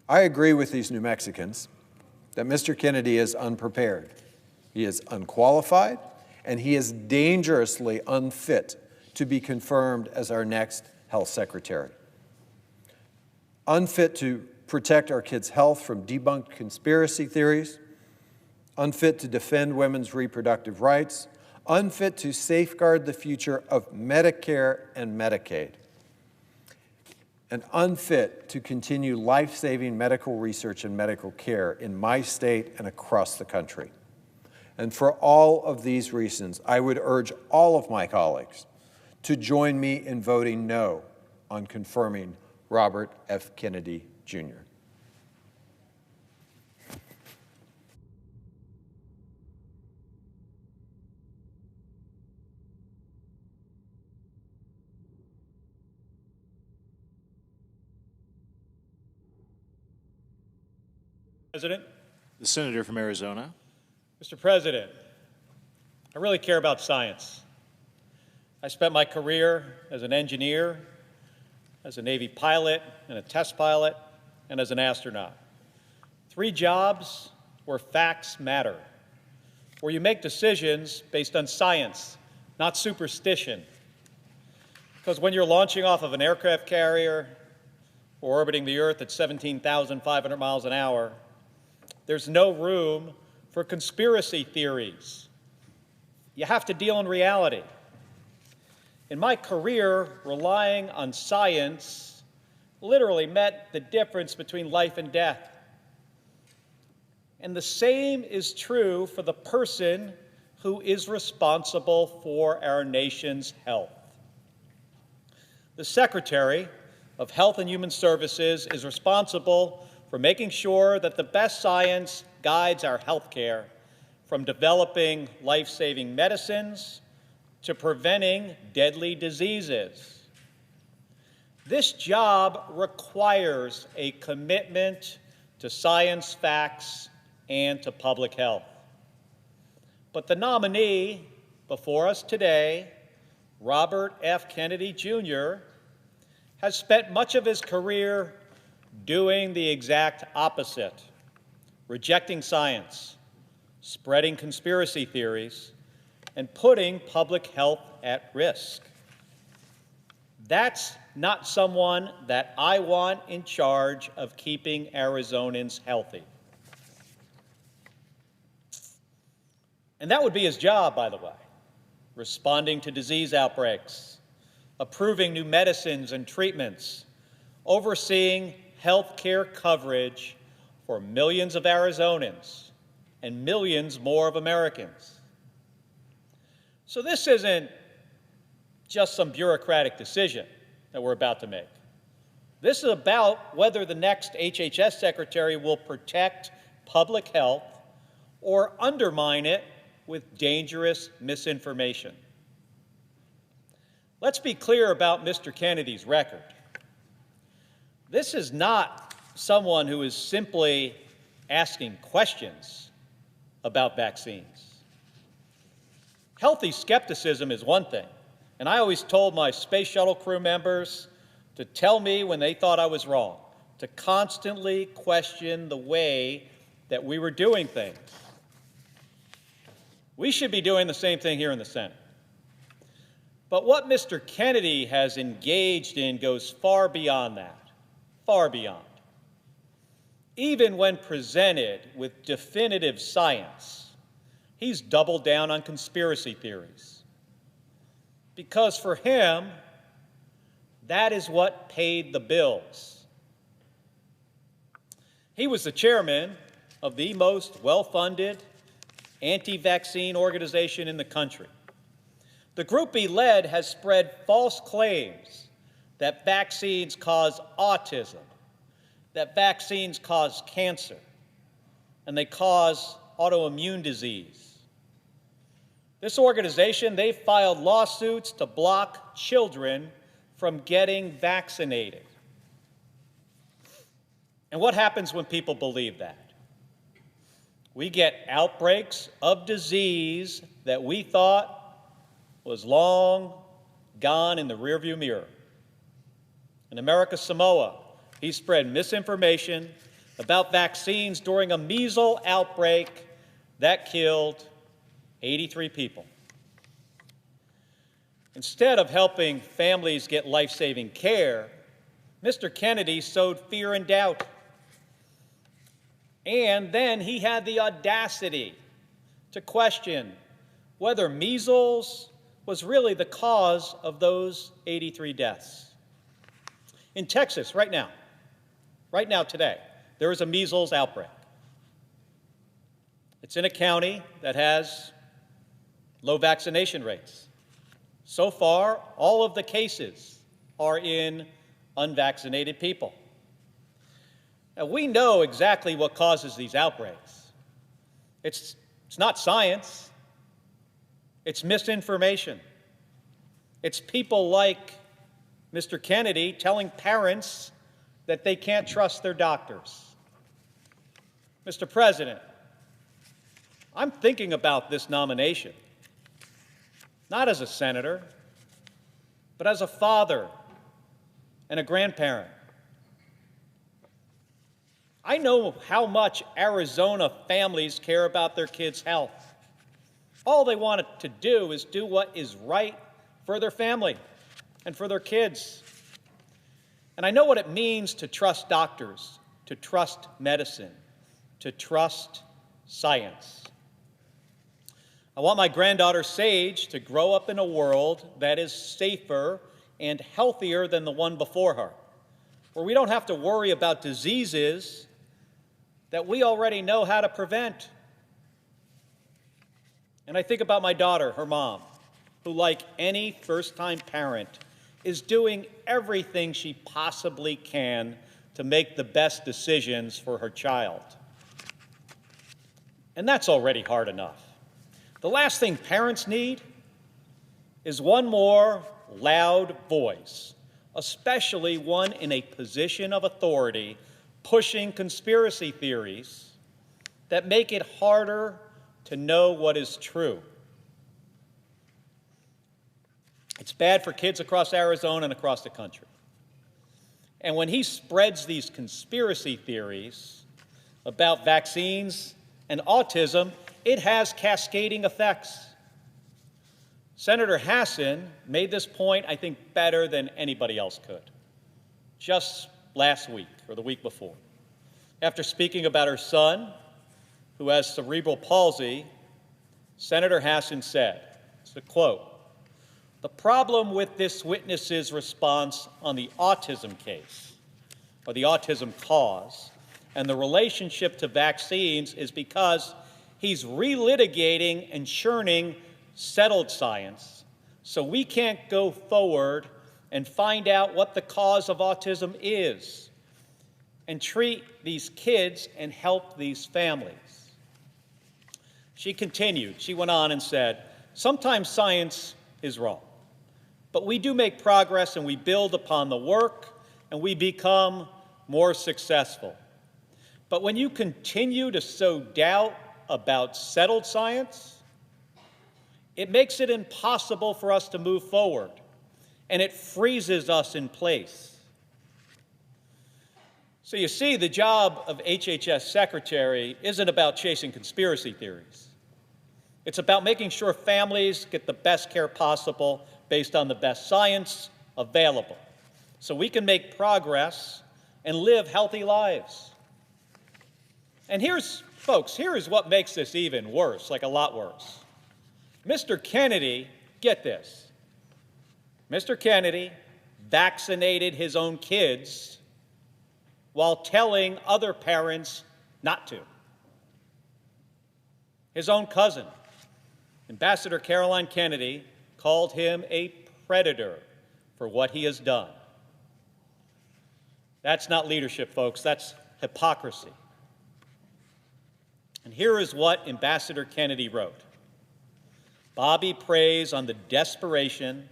I agree with these New Mexicans that Mr. Kennedy is unprepared. He is unqualified, and he is dangerously unfit to be confirmed as our next health secretary. Unfit to protect our kids' health from debunked conspiracy theories, unfit to defend women's reproductive rights, unfit to safeguard the future of Medicare and Medicaid, and unfit to continue life-saving medical research and medical care in my state and across the country. And for all of these reasons, I would urge all of my colleagues to join me in voting no on confirming Robert F. Kennedy, Jr. President. The senator from Arizona. Mr. President, I really care about science. I spent my career as an engineer, as a Navy pilot and a test pilot, and as an astronaut. 3 jobs where facts matter, where you make decisions based on science, not superstition. Because when you're launching off of an aircraft carrier or orbiting the Earth at 17,500 miles an hour, there's no room for conspiracy theories. You have to deal in reality. In my career, relying on science literally meant the difference between life and death. And the same is true for the person who is responsible for our nation's health. The Secretary of Health and Human Services is responsible for making sure that the best science guides our health care, from developing life-saving medicines to preventing deadly diseases. This job requires a commitment to science, facts, and to public health. But the nominee before us today, Robert F. Kennedy, Jr., has spent much of his career doing the exact opposite, rejecting science, spreading conspiracy theories, and putting public health at risk. That's not someone that I want in charge of keeping Arizonans healthy. And that would be his job, by the way, responding to disease outbreaks, approving new medicines and treatments, overseeing health care coverage for millions of Arizonans and millions more of Americans. So this isn't just some bureaucratic decision that we're about to make. This is about whether the next HHS secretary will protect public health or undermine it with dangerous misinformation. Let's be clear about Mr. Kennedy's record. This is not someone who is simply asking questions about vaccines. Healthy skepticism is one thing, and I always told my space shuttle crew members to tell me when they thought I was wrong, to constantly question the way that we were doing things. We should be doing the same thing here in the Senate. But what Mr. Kennedy has engaged in goes far beyond that, far beyond. Even when presented with definitive science, he's doubled down on conspiracy theories. Because for him, that is what paid the bills. He was the chairman of the most well-funded anti-vaccine organization in the country. The group he led has spread false claims that vaccines cause autism, that vaccines cause cancer, and they cause autoimmune disease. This organization, they filed lawsuits to block children from getting vaccinated. And what happens when people believe that? We get outbreaks of disease that we thought was long gone in the rearview mirror. In America Samoa, he spread misinformation about vaccines during a measles outbreak that killed 83 people. Instead of helping families get life-saving care, Mr. Kennedy sowed fear and doubt. And then he had the audacity to question whether measles was really the cause of those 83 deaths. In Texas, right now, today, there is a measles outbreak. It's in a county that has low vaccination rates. So far, all of the cases are in unvaccinated people. Now, we know exactly what causes these outbreaks. It's not science. It's misinformation. It's people like Mr. Kennedy telling parents that they can't trust their doctors. Mr. President, I'm thinking about this nomination, not as a senator, but as a father and a grandparent. I know how much Arizona families care about their kids' health. All they want to do is do what is right for their family and for their kids. And I know what it means to trust doctors, to trust medicine, to trust science. I want my granddaughter Sage to grow up in a world that is safer and healthier than the one before her, where we don't have to worry about diseases that we already know how to prevent. And I think about my daughter, her mom, who, like any first-time parent, is doing everything she possibly can to make the best decisions for her child. And that's already hard enough. The last thing parents need is one more loud voice, especially one in a position of authority, pushing conspiracy theories that make it harder to know what is true. It's bad for kids across Arizona and across the country. And when he spreads these conspiracy theories about vaccines and autism, it has cascading effects. Senator Hassan made this point, I think, better than anybody else could, just last week or the week before. After speaking about her son, who has cerebral palsy, Senator Hassan said, it's a quote, "The problem with this witness's response on the autism case, or the autism cause, and the relationship to vaccines is because he's relitigating and churning settled science, so we can't go forward and find out what the cause of autism is and treat these kids and help these families." She continued, she went on and said, "Sometimes science is wrong, but we do make progress and we build upon the work and we become more successful. But when you continue to sow doubt about settled science, it makes it impossible for us to move forward, and it freezes us in place." So you see, the job of HHS Secretary isn't about chasing conspiracy theories. It's about making sure families get the best care possible based on the best science available, so we can make progress and live healthy lives. And here's what makes this even worse, like a lot worse. Mr. Kennedy, get this, Mr. Kennedy vaccinated his own kids while telling other parents not to. His own cousin, Ambassador Caroline Kennedy, called him a predator for what he has done. That's not leadership, folks. That's hypocrisy. And here is what Ambassador Kennedy wrote. Bobby preys on the desperation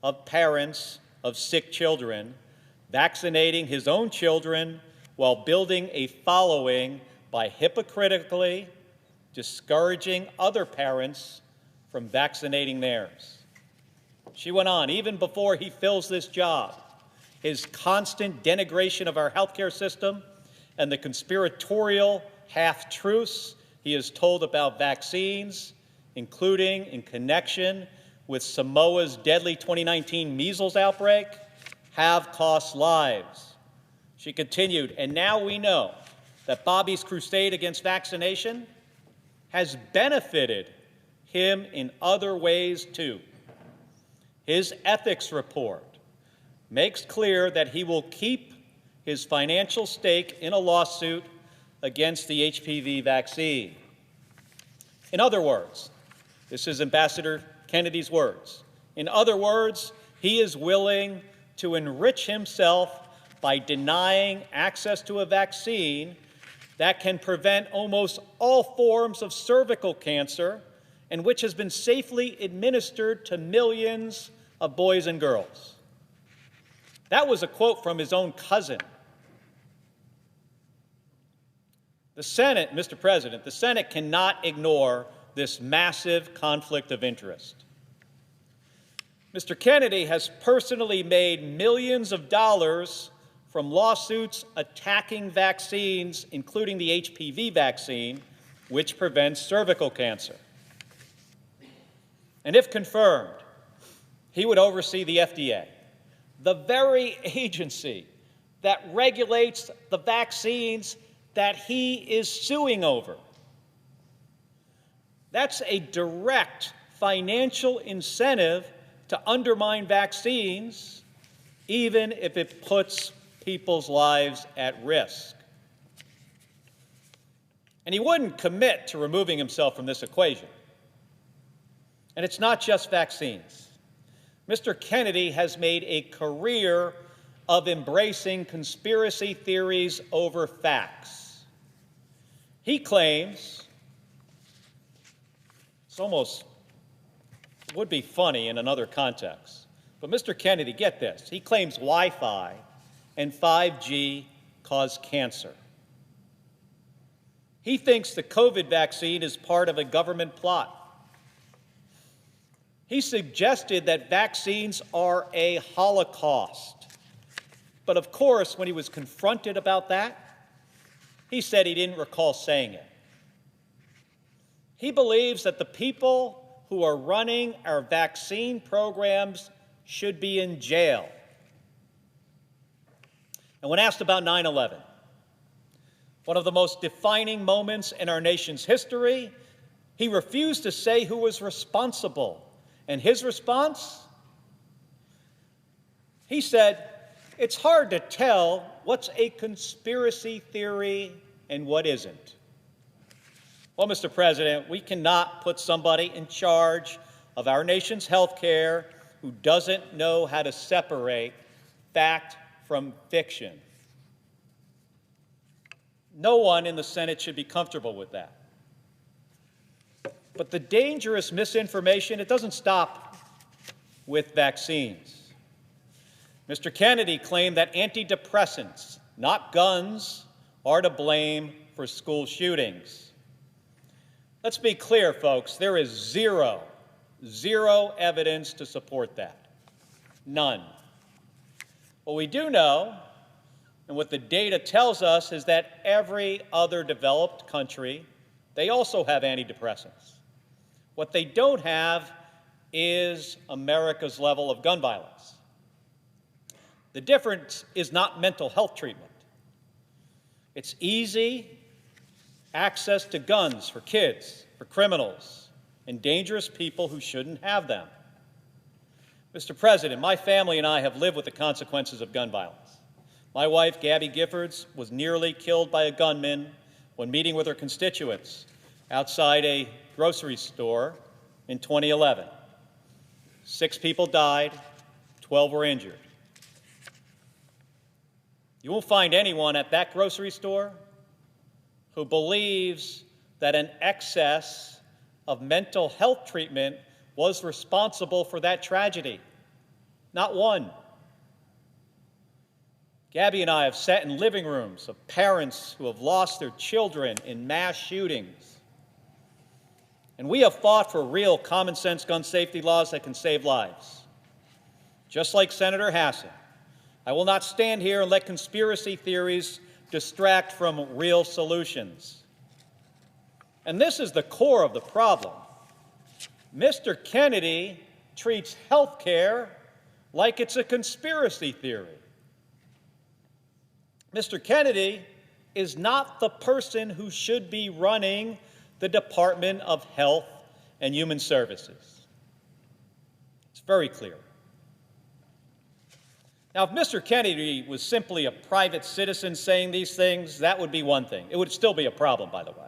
of parents of sick children, vaccinating his own children while building a following by hypocritically discouraging other parents from vaccinating theirs. She went on, even before he fills this job, his constant denigration of our healthcare system and the conspiratorial half-truths he has told about vaccines, including in connection with Samoa's deadly 2019 measles outbreak, have cost lives. She continued, and now we know that Bobby's crusade against vaccination has benefited him in other ways too. His ethics report makes clear that he will keep his financial stake in a lawsuit against the HPV vaccine. In other words, this is Ambassador Kennedy's words. In other words, he is willing to enrich himself by denying access to a vaccine that can prevent almost all forms of cervical cancer and which has been safely administered to millions of boys and girls. That was a quote from his own cousin. The Senate, Mr. President, the Senate cannot ignore this massive conflict of interest. Mr. Kennedy has personally made millions of dollars from lawsuits attacking vaccines, including the HPV vaccine, which prevents cervical cancer. And if confirmed, he would oversee the FDA, the very agency that regulates the vaccines that he is suing over. That's a direct financial incentive to undermine vaccines, even if it puts people's lives at risk. And he wouldn't commit to removing himself from this equation. And it's not just vaccines. Mr. Kennedy has made a career of embracing conspiracy theories over facts. He claims, it's almost would be funny in another context, but Mr. Kennedy, get this, he claims Wi-Fi and 5G cause cancer. He thinks the COVID vaccine is part of a government plot. He suggested that vaccines are a holocaust. But of course, when he was confronted about that, he said he didn't recall saying it. He believes that the people who are running our vaccine programs should be in jail. And when asked about 9/11, one of the most defining moments in our nation's history, he refused to say who was responsible. And his response? He said, it's hard to tell what's a conspiracy theory and what isn't. Well, Mr. President, we cannot put somebody in charge of our nation's health care who doesn't know how to separate fact from fiction. No one in the Senate should be comfortable with that. But the dangerous misinformation, it doesn't stop with vaccines. Mr. Kennedy claimed that antidepressants, not guns, are to blame for school shootings. Let's be clear, folks, there is zero evidence to support that. None. What we do know, and what the data tells us, is that every other developed country, they also have antidepressants. What they don't have is America's level of gun violence. The difference is not mental health treatment. It's easy access to guns for kids, for criminals, and dangerous people who shouldn't have them. Mr. President, my family and I have lived with the consequences of gun violence. My wife, Gabby Giffords, was nearly killed by a gunman when meeting with her constituents outside a grocery store in 2011. 6 people died, 12 were injured. You won't find anyone at that grocery store who believes that an excess of mental health treatment was responsible for that tragedy. Not one. Gabby and I have sat in living rooms of parents who have lost their children in mass shootings. And we have fought for real common sense gun safety laws that can save lives. Just like Senator Hassan, I will not stand here and let conspiracy theories distract from real solutions. And this is the core of the problem. Mr. Kennedy treats health care like it's a conspiracy theory. Mr. Kennedy is not the person who should be running the Department of Health and Human Services. It's very clear. Now, if Mr. Kennedy was simply a private citizen saying these things, that would be one thing. It would still be a problem, by the way.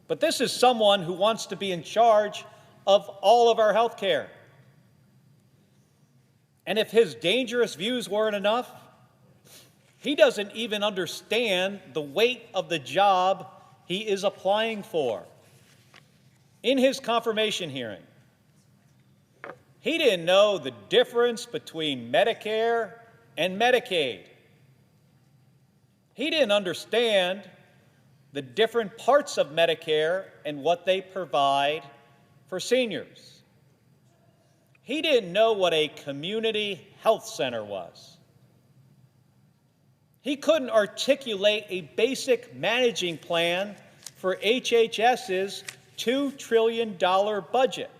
But this is someone who wants to be in charge of all of our health care. And if his dangerous views weren't enough, he doesn't even understand the weight of the job he is applying for. In his confirmation hearing, he didn't know the difference between Medicare and Medicaid. He didn't understand the different parts of Medicare and what they provide for seniors. He didn't know what a community health center was. He couldn't articulate a basic managing plan for HHS's $2 trillion budget.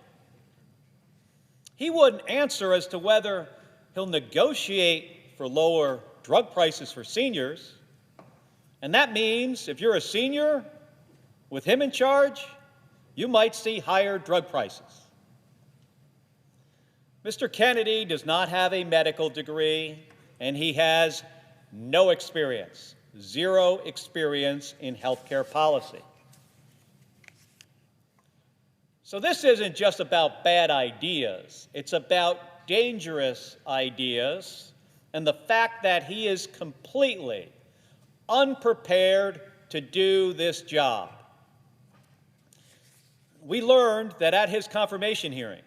He wouldn't answer as to whether he'll negotiate for lower drug prices for seniors. And that means if you're a senior with him in charge, you might see higher drug prices. Mr. Kennedy does not have a medical degree, and he has no experience, zero experience in healthcare policy. So this isn't just about bad ideas. It's about dangerous ideas and the fact that he is completely unprepared to do this job. We learned that at his confirmation hearing.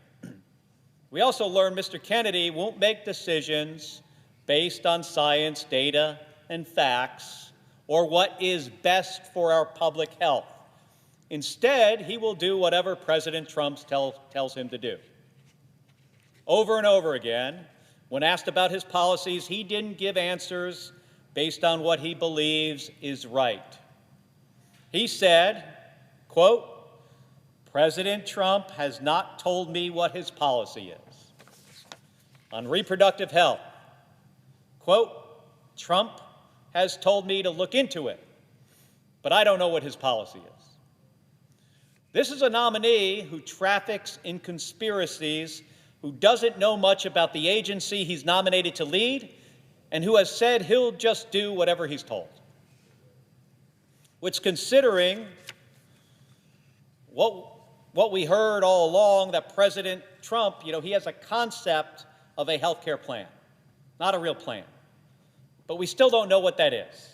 We also learned Mr. Kennedy won't make decisions based on science, data, and facts, or what is best for our public health. Instead, he will do whatever President Trump tells him to do. Over and over again, when asked about his policies, he didn't give answers based on what he believes is right. He said, quote, "President Trump has not told me what his policy is." On reproductive health, quote, "Trump has told me to look into it, but I don't know what his policy is." This is a nominee who traffics in conspiracies, who doesn't know much about the agency he's nominated to lead, and who has said he'll just do whatever he's told. Which, considering what we heard all along, that President Trump, he has a concept of a health care plan, not a real plan. But we still don't know what that is.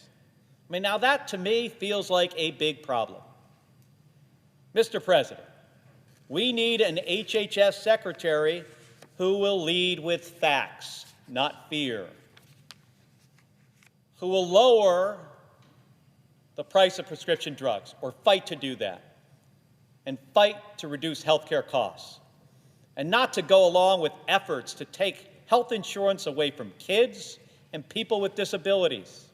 I mean, now that to me feels like a big problem. Mr. President, we need an HHS secretary who will lead with facts, not fear, who will lower the price of prescription drugs, or fight to do that, and fight to reduce health care costs, and not to go along with efforts to take health insurance away from kids and people with disabilities,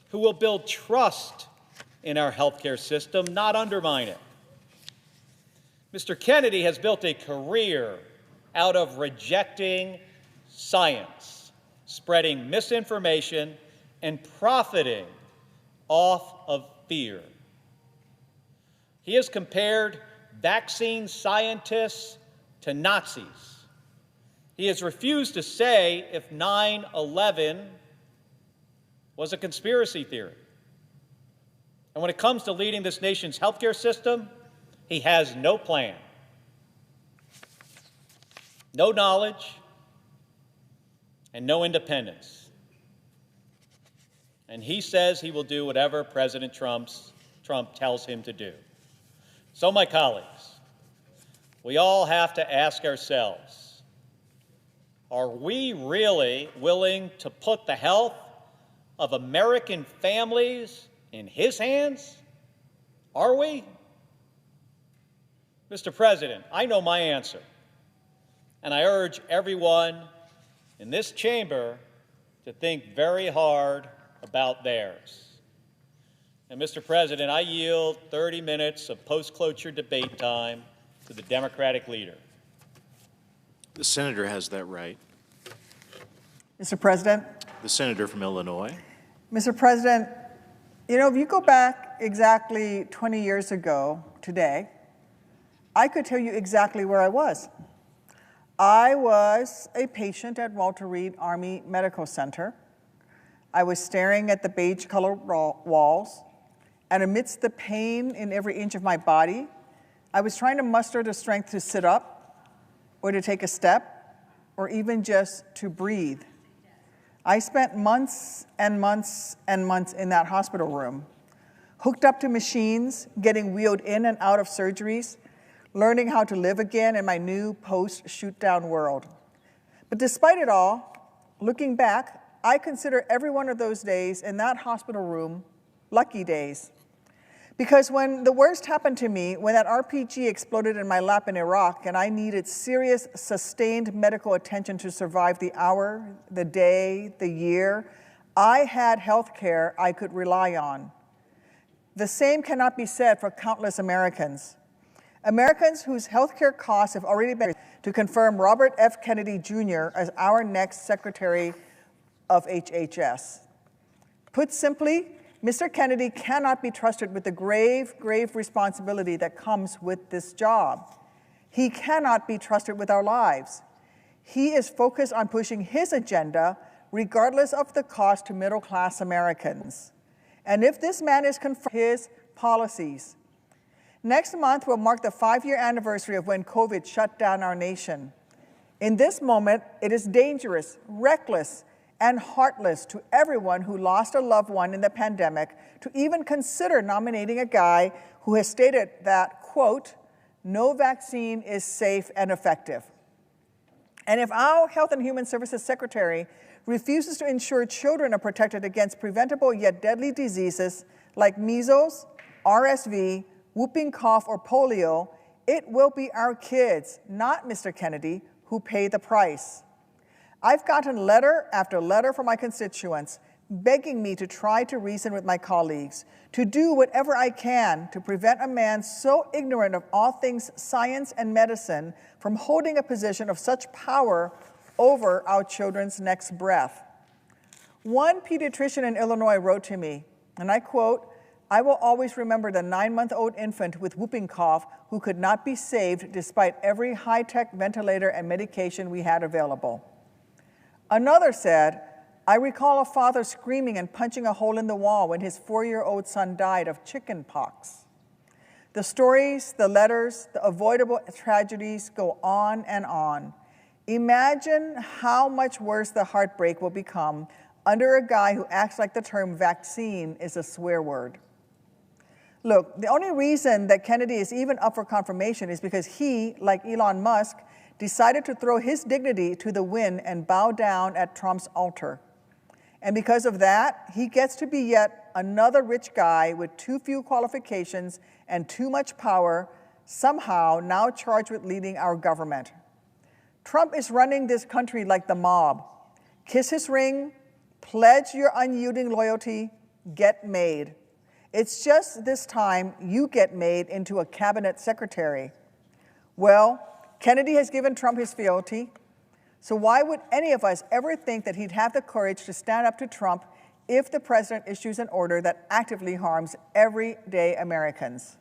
who will build trust in our health care system, not undermine it. Mr. Kennedy has built a career out of rejecting science, spreading misinformation, and profiting off of fear. He has compared vaccine scientists to Nazis. He has refused to say if 9/11 was a conspiracy theory. And when it comes to leading this nation's healthcare system, he has no plan, no knowledge, and no independence. And he says he will do whatever President Trump tells him to do. So, my colleagues, we all have to ask ourselves, are we really willing to put the health of American families in his hands? Are we? Mr. President, I know my answer, and I urge everyone in this chamber to think very hard about theirs. And Mr. President, I yield 30 minutes of post-cloture debate time to the Democratic leader. The senator has that right. Mr. President. The senator from Illinois. Mr. President, you know, if you go back exactly 20 years ago today, I could tell you exactly where I was. I was a patient at Walter Reed Army Medical Center. I was staring at the beige-colored walls, and amidst the pain in every inch of my body, I was trying to muster the strength to sit up, or to take a step, or even just to breathe. I spent months and months and months in that hospital room, hooked up to machines, getting wheeled in and out of surgeries, learning how to live again in my new post-shoot-down world. But despite it all, looking back, I consider every one of those days in that hospital room lucky days. Because when the worst happened to me, when that RPG exploded in my lap in Iraq and I needed serious, sustained medical attention to survive the hour, the day, the year, I had health care I could rely on. The same cannot be said for countless Americans. Americans whose health care costs have already been to confirm Robert F. Kennedy Jr. as our next Secretary of HHS. Put simply, Mr. Kennedy cannot be trusted with the grave, grave responsibility that comes with this job. He cannot be trusted with our lives. He is focused on pushing his agenda regardless of the cost to middle-class Americans. And if this man is confirmed, his policies. Next month will mark the 5-year anniversary of when COVID shut down our nation. In this moment, it is dangerous, reckless, and heartless to everyone who lost a loved one in the pandemic to even consider nominating a guy who has stated that, quote, no vaccine is safe and effective. And if our Health and Human Services Secretary refuses to ensure children are protected against preventable yet deadly diseases like measles, RSV, whooping cough, or polio, it will be our kids, not Mr. Kennedy, who pay the price. I've gotten letter after letter from my constituents begging me to try to reason with my colleagues, to do whatever I can to prevent a man so ignorant of all things science and medicine from holding a position of such power over our children's next breath. One pediatrician in Illinois wrote to me, and I quote, I will always remember the 9-month-old infant with whooping cough who could not be saved despite every high-tech ventilator and medication we had available. Another said, I recall a father screaming and punching a hole in the wall when his 4-year-old son died of chicken pox. The stories, the letters, the avoidable tragedies go on and on. Imagine how much worse the heartbreak will become under a guy who acts like the term vaccine is a swear word. Look, the only reason that Kennedy is even up for confirmation is because he, like Elon Musk, decided to throw his dignity to the wind and bow down at Trump's altar. And because of that, he gets to be yet another rich guy with too few qualifications and too much power, somehow now charged with leading our government. Trump is running this country like the mob. Kiss his ring, pledge your unyielding loyalty, get made. It's just this time you get made into a cabinet secretary. Well, Kennedy has given Trump his fealty, so why would any of us ever think that he'd have the courage to stand up to Trump if the president issues an order that actively harms everyday Americans?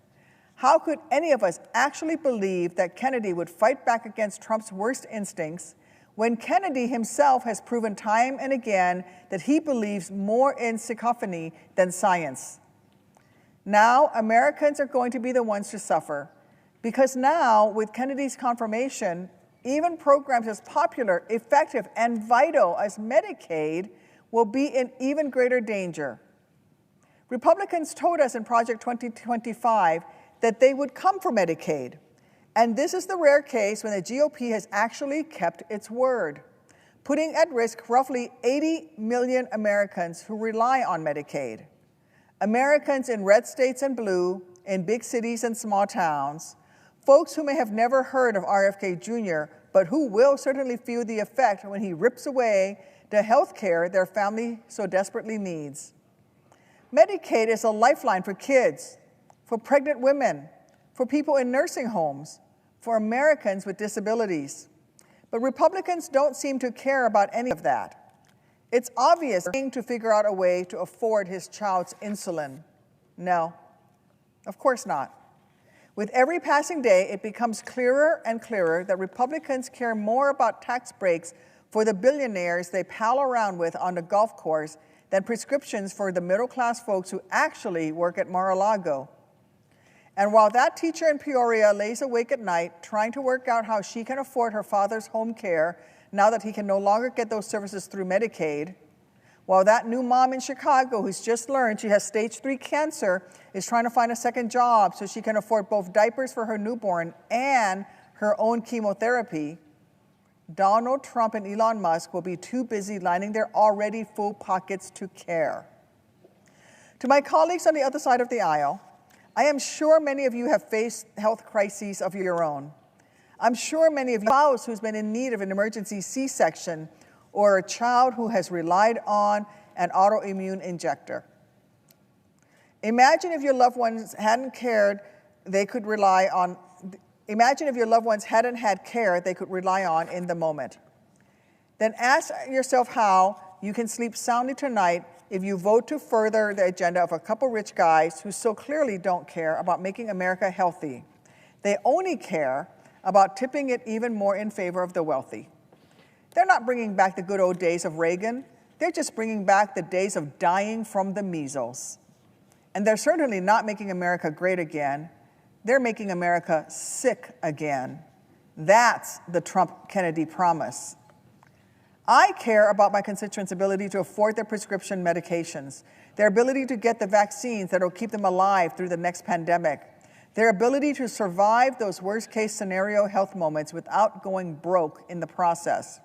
How could any of us actually believe that Kennedy would fight back against Trump's worst instincts when Kennedy himself has proven time and again that he believes more in cacophony than science? Now, Americans are going to be the ones to suffer. Because now, with Kennedy's confirmation, even programs as popular, effective, and vital as Medicaid will be in even greater danger. Republicans told us in Project 2025 that they would come for Medicaid. And this is the rare case when the GOP has actually kept its word, putting at risk roughly 80 million Americans who rely on Medicaid. Americans in red states and blue, in big cities and small towns, folks who may have never heard of RFK Jr., but who will certainly feel the effect when he rips away the health care their family so desperately needs. Medicaid is a lifeline for kids, for pregnant women, for people in nursing homes, for Americans with disabilities. But Republicans don't seem to care about any of that. It's obvious they're trying to figure out a way to afford his child's insulin. No, of course not. With every passing day, it becomes clearer and clearer that Republicans care more about tax breaks for the billionaires they pal around with on the golf course than prescriptions for the middle-class folks who actually work at Mar-a-Lago. And while that teacher in Peoria lays awake at night trying to work out how she can afford her father's home care now that he can no longer get those services through Medicaid, while that new mom in Chicago who's just learned she has stage 3 cancer is trying to find a second job so she can afford both diapers for her newborn and her own chemotherapy, Donald Trump and Elon Musk will be too busy lining their already full pockets to care. To my colleagues on the other side of the aisle, I am sure many of you have faced health crises of your own. I'm sure many of you have a spouse who's been in need of an emergency C-section or a child who has relied on an autoimmune injector. Imagine if your loved ones hadn't cared, they could rely on. Imagine if your loved ones hadn't had care they could rely on in the moment. Then ask yourself how you can sleep soundly tonight if you vote to further the agenda of a couple rich guys who so clearly don't care about making America healthy. They only care about tipping it even more in favor of the wealthy. They're not bringing back the good old days of Reagan. They're just bringing back the days of dying from the measles. And they're certainly not making America great again. They're making America sick again. That's the Trump-Kennedy promise. I care about my constituents' ability to afford their prescription medications, their ability to get the vaccines that will keep them alive through the next pandemic, their ability to survive those worst-case scenario health moments without going broke in the process.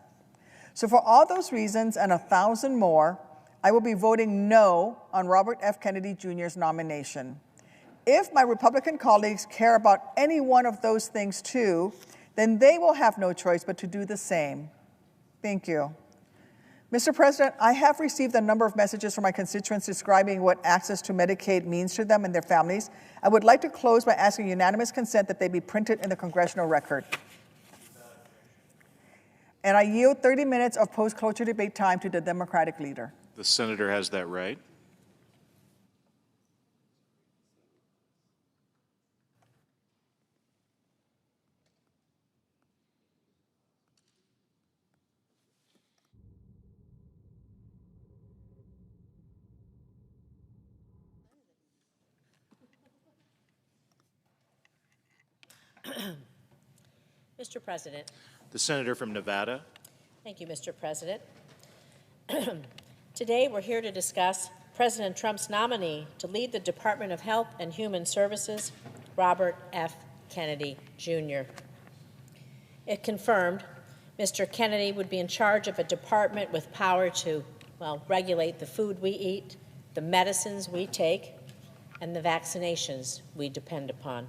So for all those reasons and 1,000 more, I will be voting no on Robert F. Kennedy Jr.'s nomination. If my Republican colleagues care about any one of those things too, then they will have no choice but to do the same. Thank you. Mr. President, I have received a number of messages from my constituents describing what access to Medicaid means to them and their families. I would like to close by asking unanimous consent that they be printed in the congressional record. And I yield 30 minutes of post-cloture debate time to the Democratic leader. The senator has that right. Mr. President. The senator from Nevada. Thank you, Mr. President. Today, we're here to discuss President Trump's nominee to lead the Department of Health and Human Services, Robert F. Kennedy, Jr. It confirmed Mr. Kennedy would be in charge of a department with power to, well, regulate the food we eat, the medicines we take, and the vaccinations we depend upon.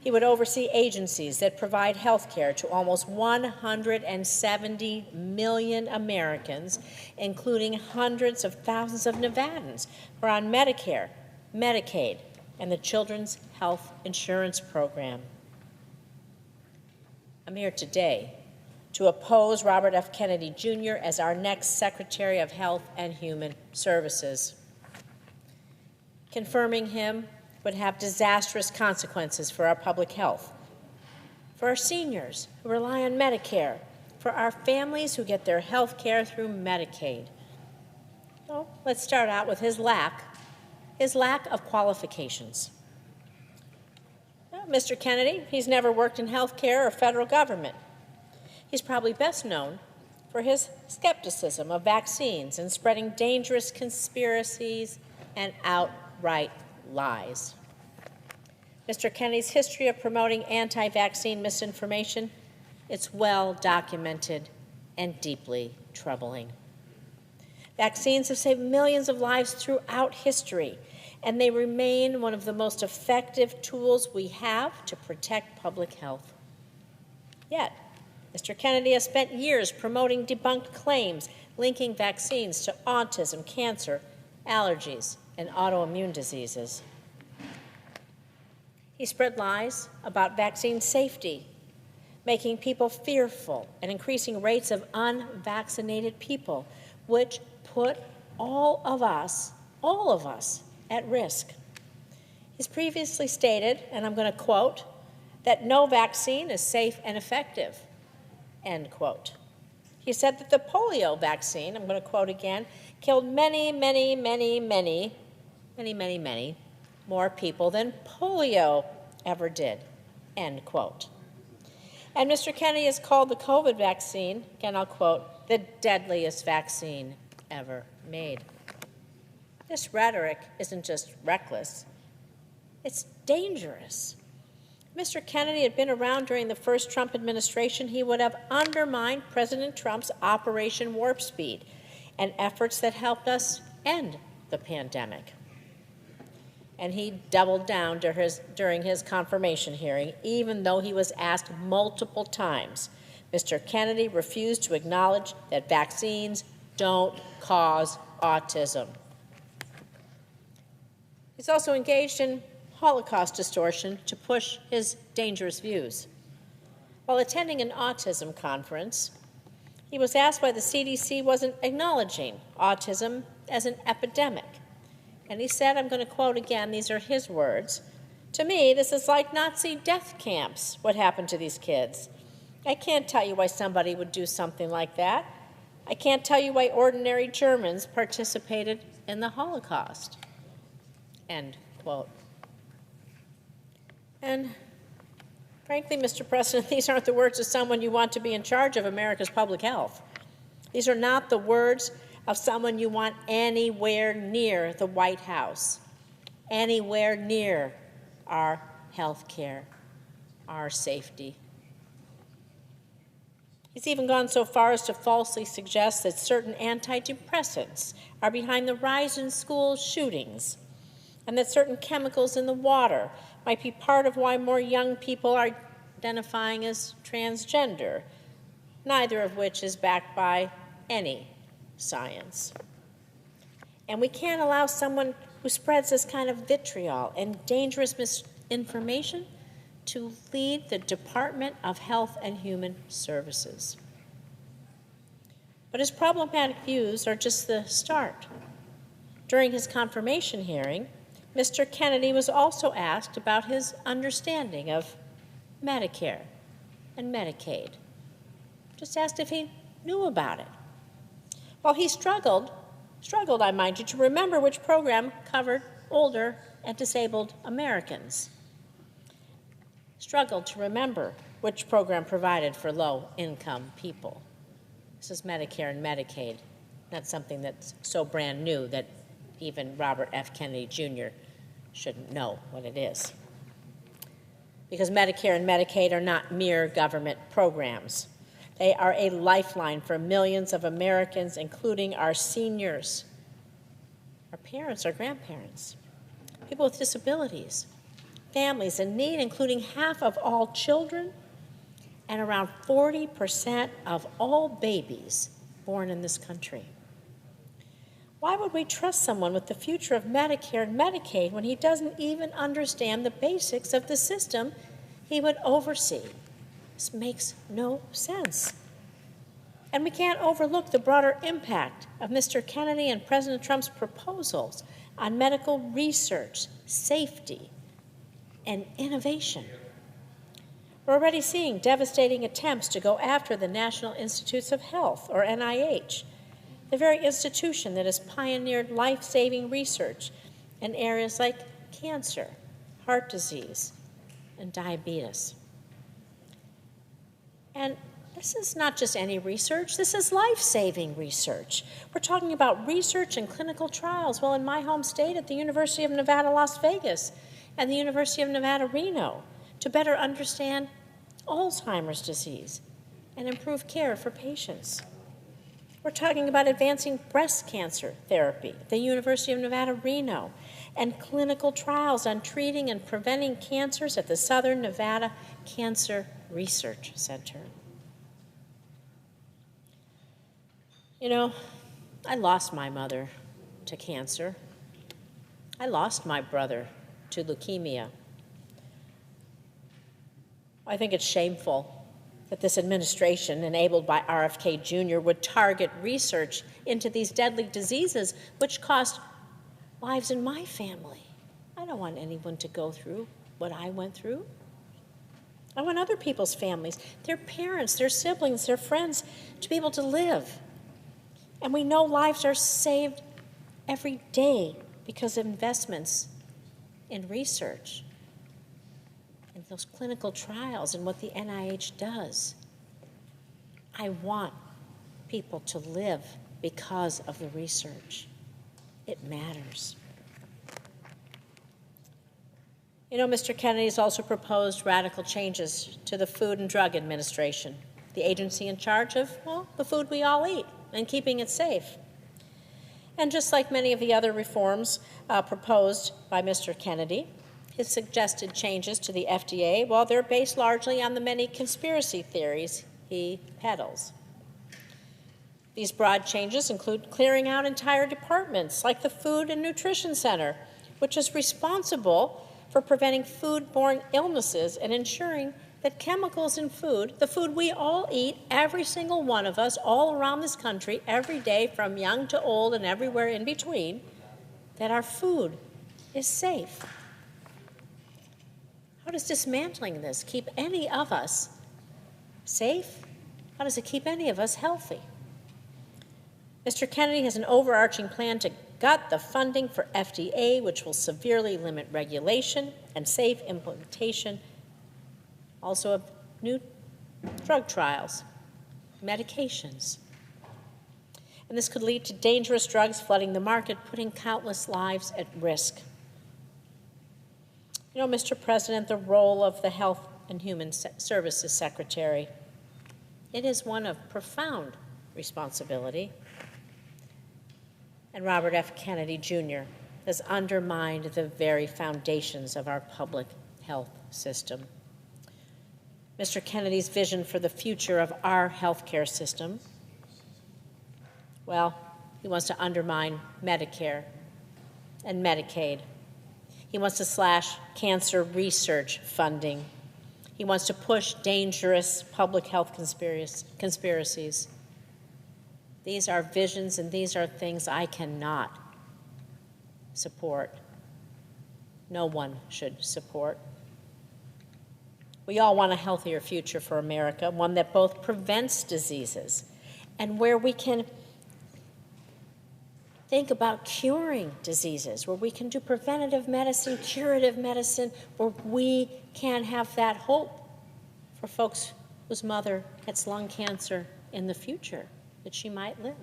He would oversee agencies that provide health care to almost 170 million Americans, including hundreds of thousands of Nevadans who are on Medicare, Medicaid, and the Children's Health Insurance Program. I'm here today to oppose Robert F. Kennedy, Jr. as our next Secretary of Health and Human Services. Confirming him would have disastrous consequences for our public health, for our seniors who rely on Medicare, for our families who get their health care through Medicaid. So let's start out with his lack of qualifications. Well, Mr. Kennedy, he's never worked in health care or federal government. He's probably best known for his skepticism of vaccines and spreading dangerous conspiracies and outright lies. Mr. Kennedy's history of promoting anti-vaccine misinformation, it's well documented and deeply troubling. Vaccines have saved millions of lives throughout history, and they remain one of the most effective tools we have to protect public health. Yet, Mr. Kennedy has spent years promoting debunked claims linking vaccines to autism, cancer, allergies, and autoimmune diseases. He spread lies about vaccine safety, making people fearful and increasing rates of unvaccinated people, which put all of us at risk. He's previously stated, and I'm going to quote, that no vaccine is safe and effective, end quote. He said that the polio vaccine, I'm going to quote again, killed many more people than polio ever did, end quote. And Mr. Kennedy has called the COVID vaccine, again I'll quote, the deadliest vaccine ever made. This rhetoric isn't just reckless, it's dangerous. If Mr. Kennedy had been around during the first Trump administration, he would have undermined President Trump's Operation Warp Speed and efforts that helped us end the pandemic. And he doubled down during his confirmation hearing, even though he was asked multiple times. Mr. Kennedy refused to acknowledge that vaccines don't cause autism. He's also engaged in Holocaust distortion to push his dangerous views. While attending an autism conference, he was asked why the CDC wasn't acknowledging autism as an epidemic. And he said, I'm going to quote again, these are his words, "To me, this is like Nazi death camps, what happened to these kids. I can't tell you why somebody would do something like that. I can't tell you why ordinary Germans participated in the Holocaust," end quote. And frankly, Mr. President, these aren't the words of someone you want to be in charge of America's public health. These are not the words of someone you want anywhere near the White House, anywhere near our health care, our safety. He's even gone so far as to falsely suggest that certain antidepressants are behind the rise in school shootings, and that certain chemicals in the water might be part of why more young people are identifying as transgender, neither of which is backed by any science. And we can't allow someone who spreads this kind of vitriol and dangerous misinformation to lead the Department of Health and Human Services. But his problematic views are just the start. During his confirmation hearing, Mr. Kennedy was also asked about his understanding of Medicare and Medicaid. Just asked if he knew about it. Well, he struggled, I mind you, to remember which program covered older and disabled Americans. Struggled to remember which program provided for low-income people. This is Medicare and Medicaid. That's something that's so brand new that even Robert F. Kennedy Jr. shouldn't know what it is. Because Medicare and Medicaid are not mere government programs. They are a lifeline for millions of Americans, including our seniors, our parents, our grandparents, people with disabilities, families in need, including half of all children and around 40% of all babies born in this country. Why would we trust someone with the future of Medicare and Medicaid when he doesn't even understand the basics of the system he would oversee? This makes no sense. And we can't overlook the broader impact of Mr. Kennedy and President Trump's proposals on medical research, safety, and innovation. We're already seeing devastating attempts to go after the National Institutes of Health, or NIH, the very institution that has pioneered life-saving research in areas like cancer, heart disease, and diabetes. And this is not just any research, this is life-saving research. We're talking about research and clinical trials. Well, in my home state at the University of Nevada, Las Vegas, and the University of Nevada, Reno, to better understand Alzheimer's disease and improve care for patients. We're talking about advancing breast cancer therapy at the University of Nevada, Reno, and clinical trials on treating and preventing cancers at the Southern Nevada Cancer Research Center. You know, I lost my mother to cancer. I lost my brother to leukemia. I think it's shameful that this administration, enabled by RFK Jr., would target research into these deadly diseases, which cost lives in my family. I don't want anyone to go through what I went through. I want other people's families, their parents, their siblings, their friends, to be able to live. And we know lives are saved every day because of investments in research, and those clinical trials and what the NIH does. I want people to live because of the research. It matters. You know, Mr. Kennedy has also proposed radical changes to the Food and Drug Administration, the agency in charge of, well, the food we all eat and keeping it safe. And just like many of the other reforms proposed by Mr. Kennedy, his suggested changes to the FDA, well, they're based largely on the many conspiracy theories he peddles. These broad changes include clearing out entire departments like the Food and Nutrition Center, which is responsible for preventing foodborne illnesses and ensuring that chemicals in food, the food we all eat, every single one of us, all around this country, every day, from young to old and everywhere in between, that our food is safe. How does dismantling this keep any of us safe? How does it keep any of us healthy? Mr. Kennedy has an overarching plan to gut the funding for FDA, which will severely limit regulation and safe implementation, also of new drug trials, medications. And this could lead to dangerous drugs flooding the market, putting countless lives at risk. You know, Mr. President, the role of the Health and Human Services Secretary, it is one of profound responsibility. And Robert F. Kennedy, Jr. has undermined the very foundations of our public health system. Mr. Kennedy's vision for the future of our healthcare system, well, he wants to undermine Medicare and Medicaid. He wants to slash cancer research funding. He wants to push dangerous public health conspiracies. These are visions and these are things I cannot support. No one should support. We all want a healthier future for America, one that both prevents diseases and where we can think about curing diseases, where we can do preventative medicine, curative medicine, where we can have that hope for folks whose mother gets lung cancer in the future, that she might live,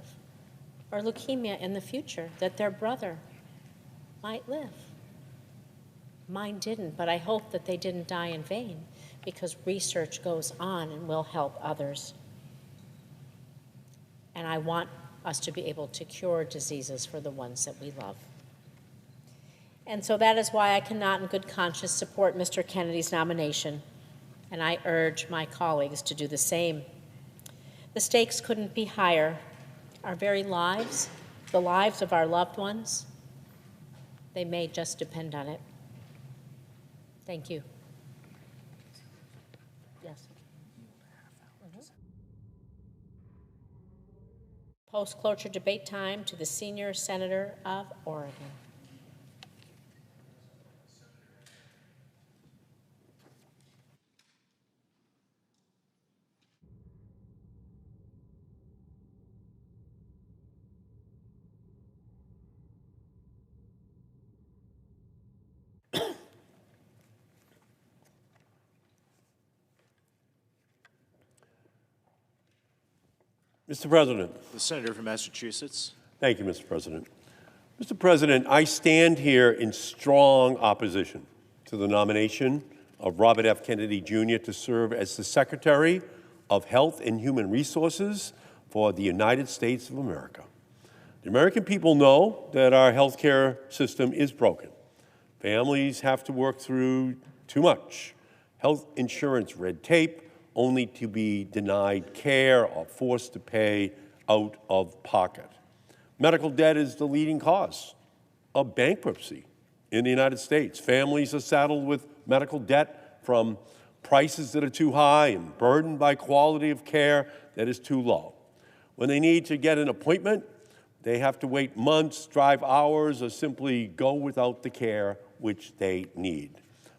or leukemia in the future, that their brother might live. Mine didn't, but I hope that they didn't die in vain, because research goes on and will help others. And I want us to be able to cure diseases for the ones that we love. And so that is why I cannot in good conscience support Mr. Kennedy's nomination, and I urge my colleagues to do the same. The stakes couldn't be higher. Our very lives, the lives of our loved ones, they may just depend on it. Thank you. Yes. Post-cloture debate time to the senior senator of Oregon. Mr. President. The senator from Massachusetts. Thank you, Mr. President. Mr. President, I stand here in strong opposition to the nomination of Robert F. Kennedy Jr. to serve as the Secretary of Health and Human Resources for the United States of America. The American people know that our health care system is broken. Families have to work through too much health insurance red tape only to be denied care or forced to pay out of pocket. Medical debt is the leading cause of bankruptcy in the United States. Families are saddled with medical debt from prices that are too high and burdened by quality of care that is too low. When they need to get an appointment, they have to wait months, drive hours, or simply go without the care which they need.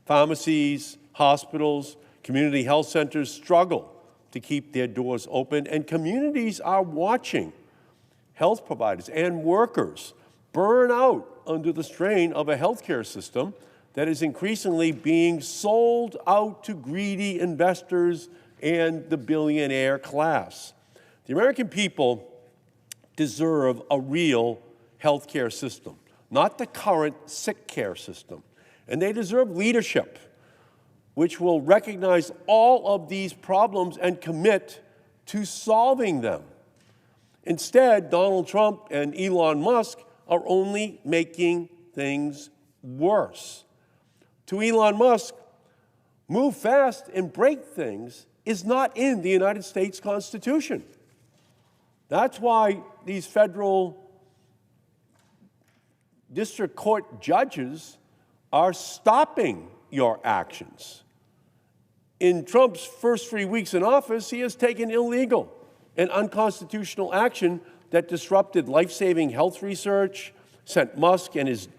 Pharmacies, hospitals, community health centers struggle to keep their doors open, and communities are watching health providers and workers burn out under the strain of a healthcare system that is increasingly being sold out to greedy investors and the billionaire class. The American people deserve a real healthcare system, not the current sick care system. And they deserve leadership which will recognize all of these problems and commit to solving them. Instead, Donald Trump and Elon Musk are only making things worse. To Elon Musk, move fast and break things is not in the United States Constitution. That's why these federal district court judges are stopping your actions. In Trump's first 3 weeks in office, he has taken illegal and unconstitutional action that disrupted life-saving health research, sent Musk and his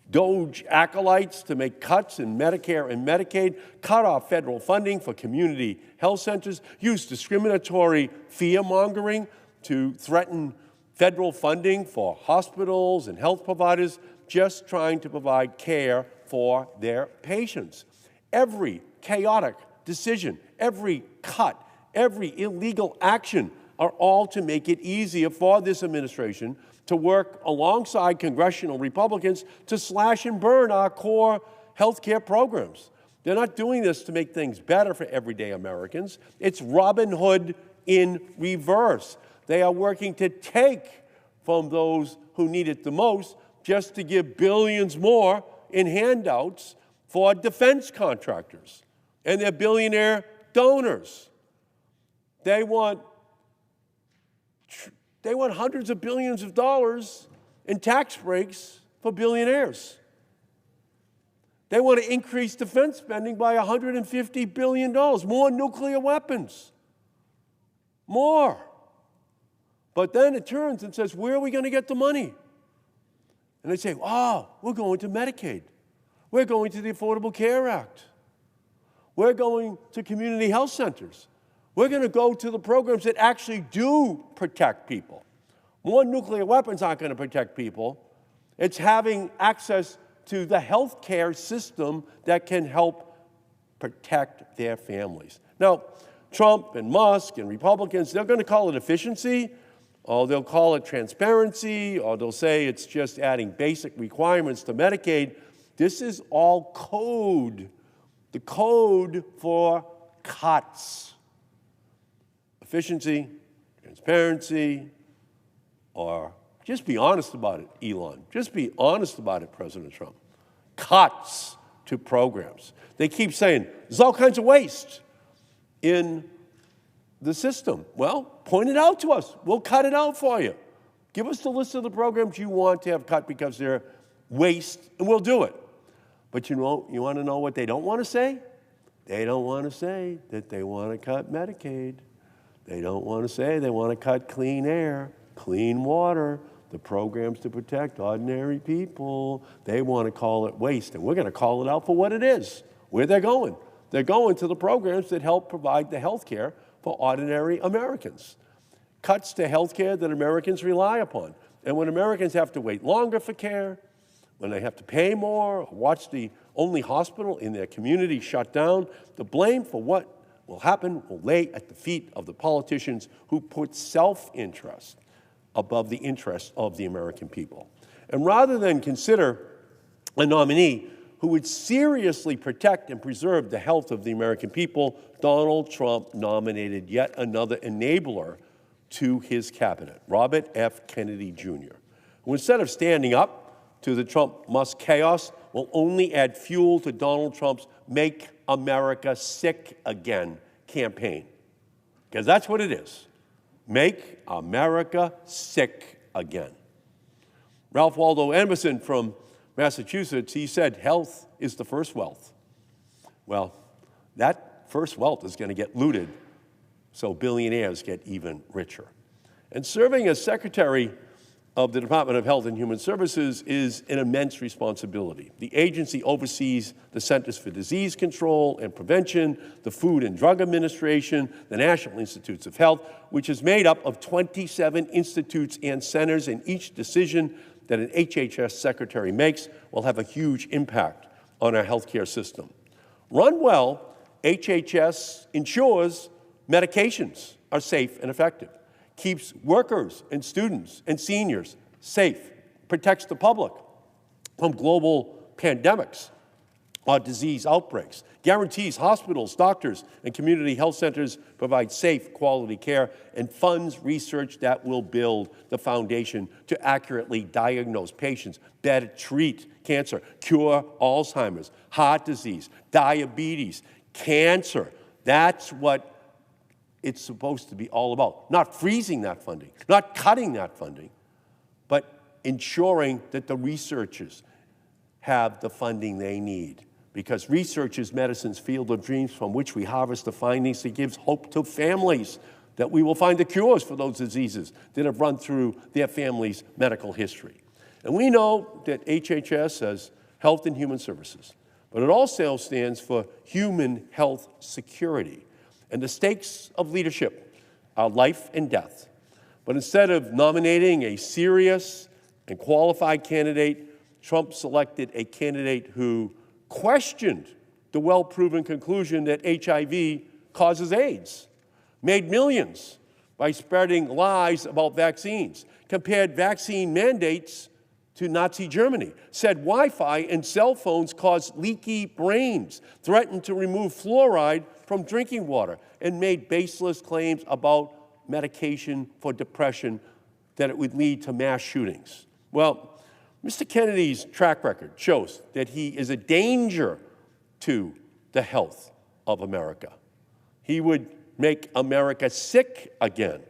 Doge acolytes to make cuts in Medicare and Medicaid, cut off federal funding for community health centers, used discriminatory fear-mongering to threaten federal funding for hospitals and health providers just trying to provide care for their patients. Every chaotic decision, every cut, every illegal action are all to make it easier for this administration to work alongside congressional Republicans to slash and burn our core health care programs. They're not doing this to make things better for everyday Americans. It's Robin Hood in reverse. They are working to take from those who need it the most just to give billions more in handouts for defense contractors and their billionaire donors. They want hundreds of billions of dollars in tax breaks for billionaires. They want to increase defense spending by $150 billion, more nuclear weapons, more. But then it turns and says, where are we going to get the money? And they say, oh, we're going to Medicaid. We're going to the Affordable Care Act. We're going to community health centers. We're going to go to the programs that actually do protect people. More nuclear weapons aren't going to protect people. It's having access to the health care system that can help protect their families. Now, Trump and Musk and Republicans, they're going to call it efficiency, or they'll call it transparency, or they'll say it's just adding basic requirements to Medicaid. This is all code, the code for cuts. Efficiency, transparency, or just be honest about it, Elon. Just be honest about it, President Trump. Cuts to programs. They keep saying there's all kinds of waste in the system. Well, point it out to us. We'll cut it out for you. Give us the list of the programs you want to have cut because they're waste, and we'll do it. But you want to know what they don't want to say? They don't want to say that they want to cut Medicaid. They don't want to say they want to cut clean air, clean water, the programs to protect ordinary people. They want to call it waste, and we're going to call it out for what it is, where they're going. They're going to the programs that help provide the health care for ordinary Americans. Cuts to health care that Americans rely upon. And when Americans have to wait longer for care, when they have to pay more, or watch the only hospital in their community shut down, the blame for what will happen will lay at the feet of the politicians who put self-interest above the interest of the American people. And rather than consider a nominee who who would seriously protect and preserve the health of the American people, Donald Trump nominated yet another enabler to his cabinet, Robert F. Kennedy Jr., who instead of standing up to the Trump-Musk chaos, will only add fuel to Donald Trump's Make America Sick Again campaign. Because that's what it is. Make America sick again. Ralph Waldo Emerson from Massachusetts, he said, health is the first wealth. Well, that first wealth is going to get looted, so billionaires get even richer. And serving as Secretary of the Department of Health and Human Services is an immense responsibility. The agency oversees the Centers for Disease Control and Prevention, the Food and Drug Administration, the National Institutes of Health, which is made up of 27 institutes and centers, and each decision that an HHS secretary makes will have a huge impact on our healthcare system. Run well, HHS ensures medications are safe and effective, keeps workers and students and seniors safe, protects the public from global pandemics or disease outbreaks, guarantees hospitals, doctors, and community health centers provide safe, quality care, and funds research that will build the foundation to accurately diagnose patients, better treat cancer, cure Alzheimer's, heart disease, diabetes, cancer. That's what it's supposed to be all about. Not freezing that funding, not cutting that funding, but ensuring that the researchers have the funding they need. Because research is medicine's field of dreams from which we harvest the findings that gives hope to families that we will find the cures for those diseases that have run through their family's medical history. And we know that HHS has Health and Human Services, but it also stands for Human Health Security. And the stakes of leadership are life and death. But instead of nominating a serious and qualified candidate, Trump selected a candidate who questioned the well-proven conclusion that HIV causes AIDS, made millions by spreading lies about vaccines, compared vaccine mandates to Nazi Germany, said Wi-Fi and cell phones cause leaky brains, threatened to remove fluoride from drinking water, and made baseless claims about medication for depression that it would lead to mass shootings. Well, Mr. Kennedy's track record shows that he is a danger to the health of America. He would make America sick again.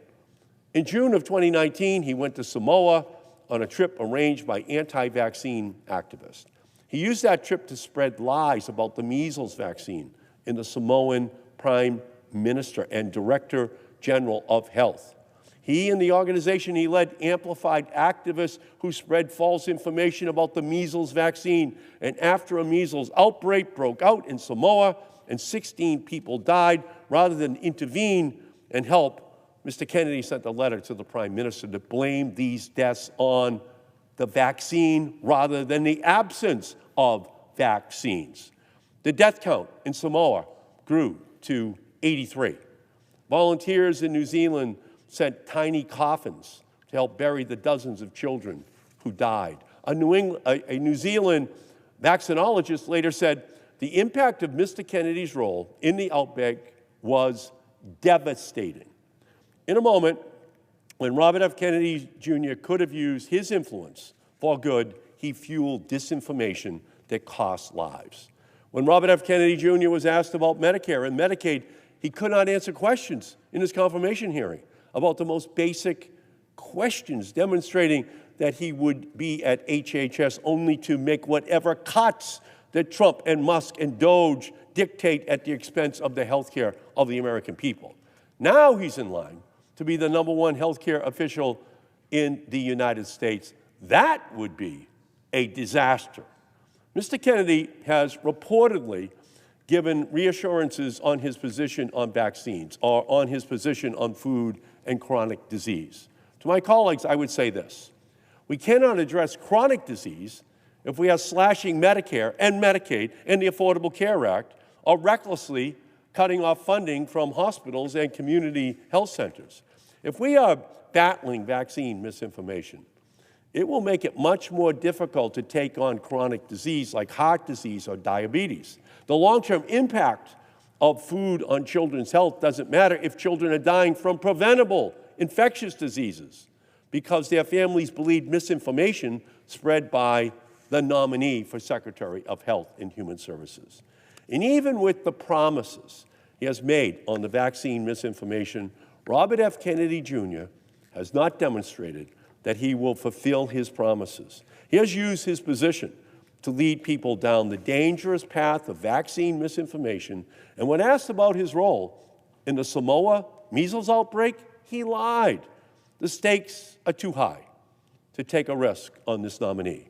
In June of 2019, he went to Samoa on a trip arranged by anti-vaccine activists. He used that trip to spread lies about the measles vaccine in the Samoan Prime Minister and Director General of Health. He and the organization he led amplified activists who spread false information about the measles vaccine. And after a measles outbreak broke out in Samoa and 16 people died, rather than intervene and help, Mr. Kennedy sent a letter to the Prime Minister to blame these deaths on the vaccine rather than the absence of vaccines. The death count in Samoa grew to 83. Volunteers in New Zealand sent tiny coffins to help bury the dozens of children who died. A New Zealand vaccinologist later said, the impact of Mr. Kennedy's role in the outbreak was devastating. In a moment, when Robert F. Kennedy Jr. could have used his influence for good, he fueled disinformation that cost lives. When Robert F. Kennedy Jr. was asked about Medicare and Medicaid, he could not answer questions in his confirmation hearing about the most basic questions, demonstrating that he would be at HHS only to make whatever cuts that Trump and Musk and Doge dictate at the expense of the health care of the American people. Now he's in line to be the #1 healthcare official in the United States. That would be a disaster. Mr. Kennedy has reportedly given reassurances on his position on vaccines or on his position on food and chronic disease. To my colleagues, I would say this. We cannot address chronic disease if we are slashing Medicare and Medicaid and the Affordable Care Act or recklessly cutting off funding from hospitals and community health centers. If we are battling vaccine misinformation, It will make it much more difficult to take on chronic disease like heart disease or diabetes. The long-term impact of food on children's health doesn't matter if children are dying from preventable infectious diseases because their families believe misinformation spread by the nominee for Secretary of Health and Human Services. And even with the promises he has made on the vaccine misinformation, Robert F. Kennedy Jr. has not demonstrated that he will fulfill his promises. He has used his position to lead people down the dangerous path of vaccine misinformation, and when asked about his role in the Samoa measles outbreak, he lied. The stakes are too high to take a risk on this nominee.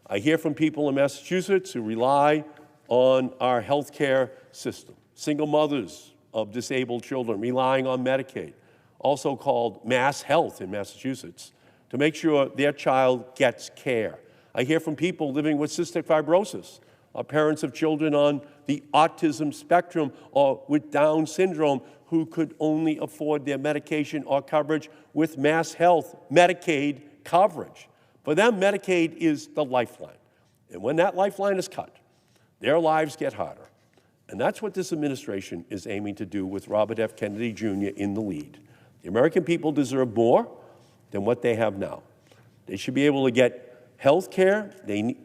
I hear from people in Massachusetts who rely on our health care system, single mothers of disabled children relying on Medicaid, also called Mass Health in Massachusetts, to make sure their child gets care. I hear from people living with cystic fibrosis, or parents of children on the autism spectrum or with Down syndrome who could only afford their medication or coverage with Mass Health Medicaid coverage. For them, Medicaid is the lifeline. And when that lifeline is cut, their lives get harder. And that's what this administration is aiming to do with Robert F. Kennedy Jr. in the lead. The American people deserve more than what they have now. They should be able to get health care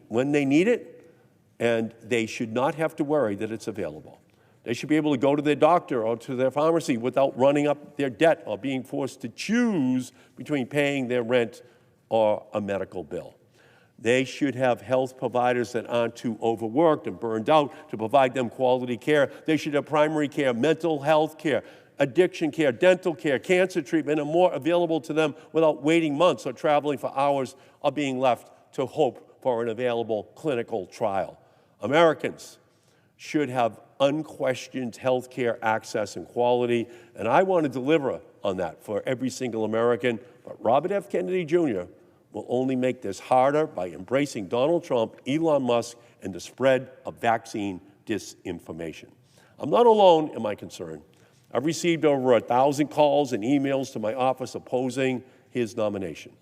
when they need it, and they should not have to worry that it's available. They should be able to go to their doctor or to their pharmacy without running up their debt or being forced to choose between paying their rent or a medical bill. They should have health providers that aren't too overworked and burned out to provide them quality care. They should have primary care, mental health care, addiction care, dental care, cancer treatment, and more available to them without waiting months or traveling for hours or being left to hope for an available clinical trial. Americans should have unquestioned health care access and quality, and I want to deliver on that for every single American. But Robert F. Kennedy Jr. will only make this harder by embracing Donald Trump, Elon Musk, and the spread of vaccine disinformation. I'm not alone in my concern. I've received over 1,000 calls and emails to my office opposing his nomination.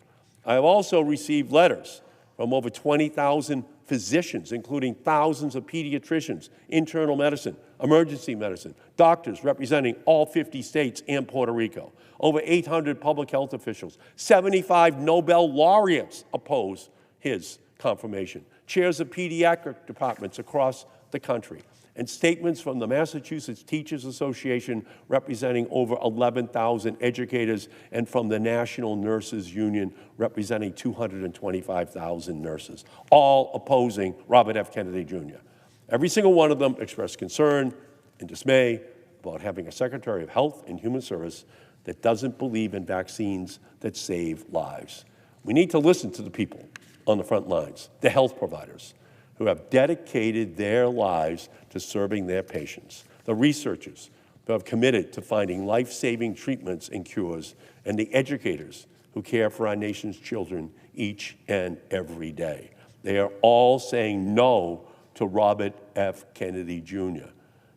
I have also received letters from over 20,000 physicians, including thousands of pediatricians, internal medicine, emergency medicine, doctors representing all 50 states and Puerto Rico, over 800 public health officials, 75 Nobel laureates oppose his confirmation, chairs of pediatric departments across the country, and statements from the Massachusetts Teachers Association representing over 11,000 educators, and from the National Nurses Union representing 225,000 nurses, all opposing Robert F. Kennedy Jr. Every single one of them expressed concern and dismay about having a Secretary of Health and Human Service that doesn't believe in vaccines that save lives. We need to listen to the people on the front lines, the health providers, who have dedicated their lives to serving their patients, the researchers who have committed to finding life-saving treatments and cures, and the educators who care for our nation's children each and every day. They are all saying no to Robert F. Kennedy Jr.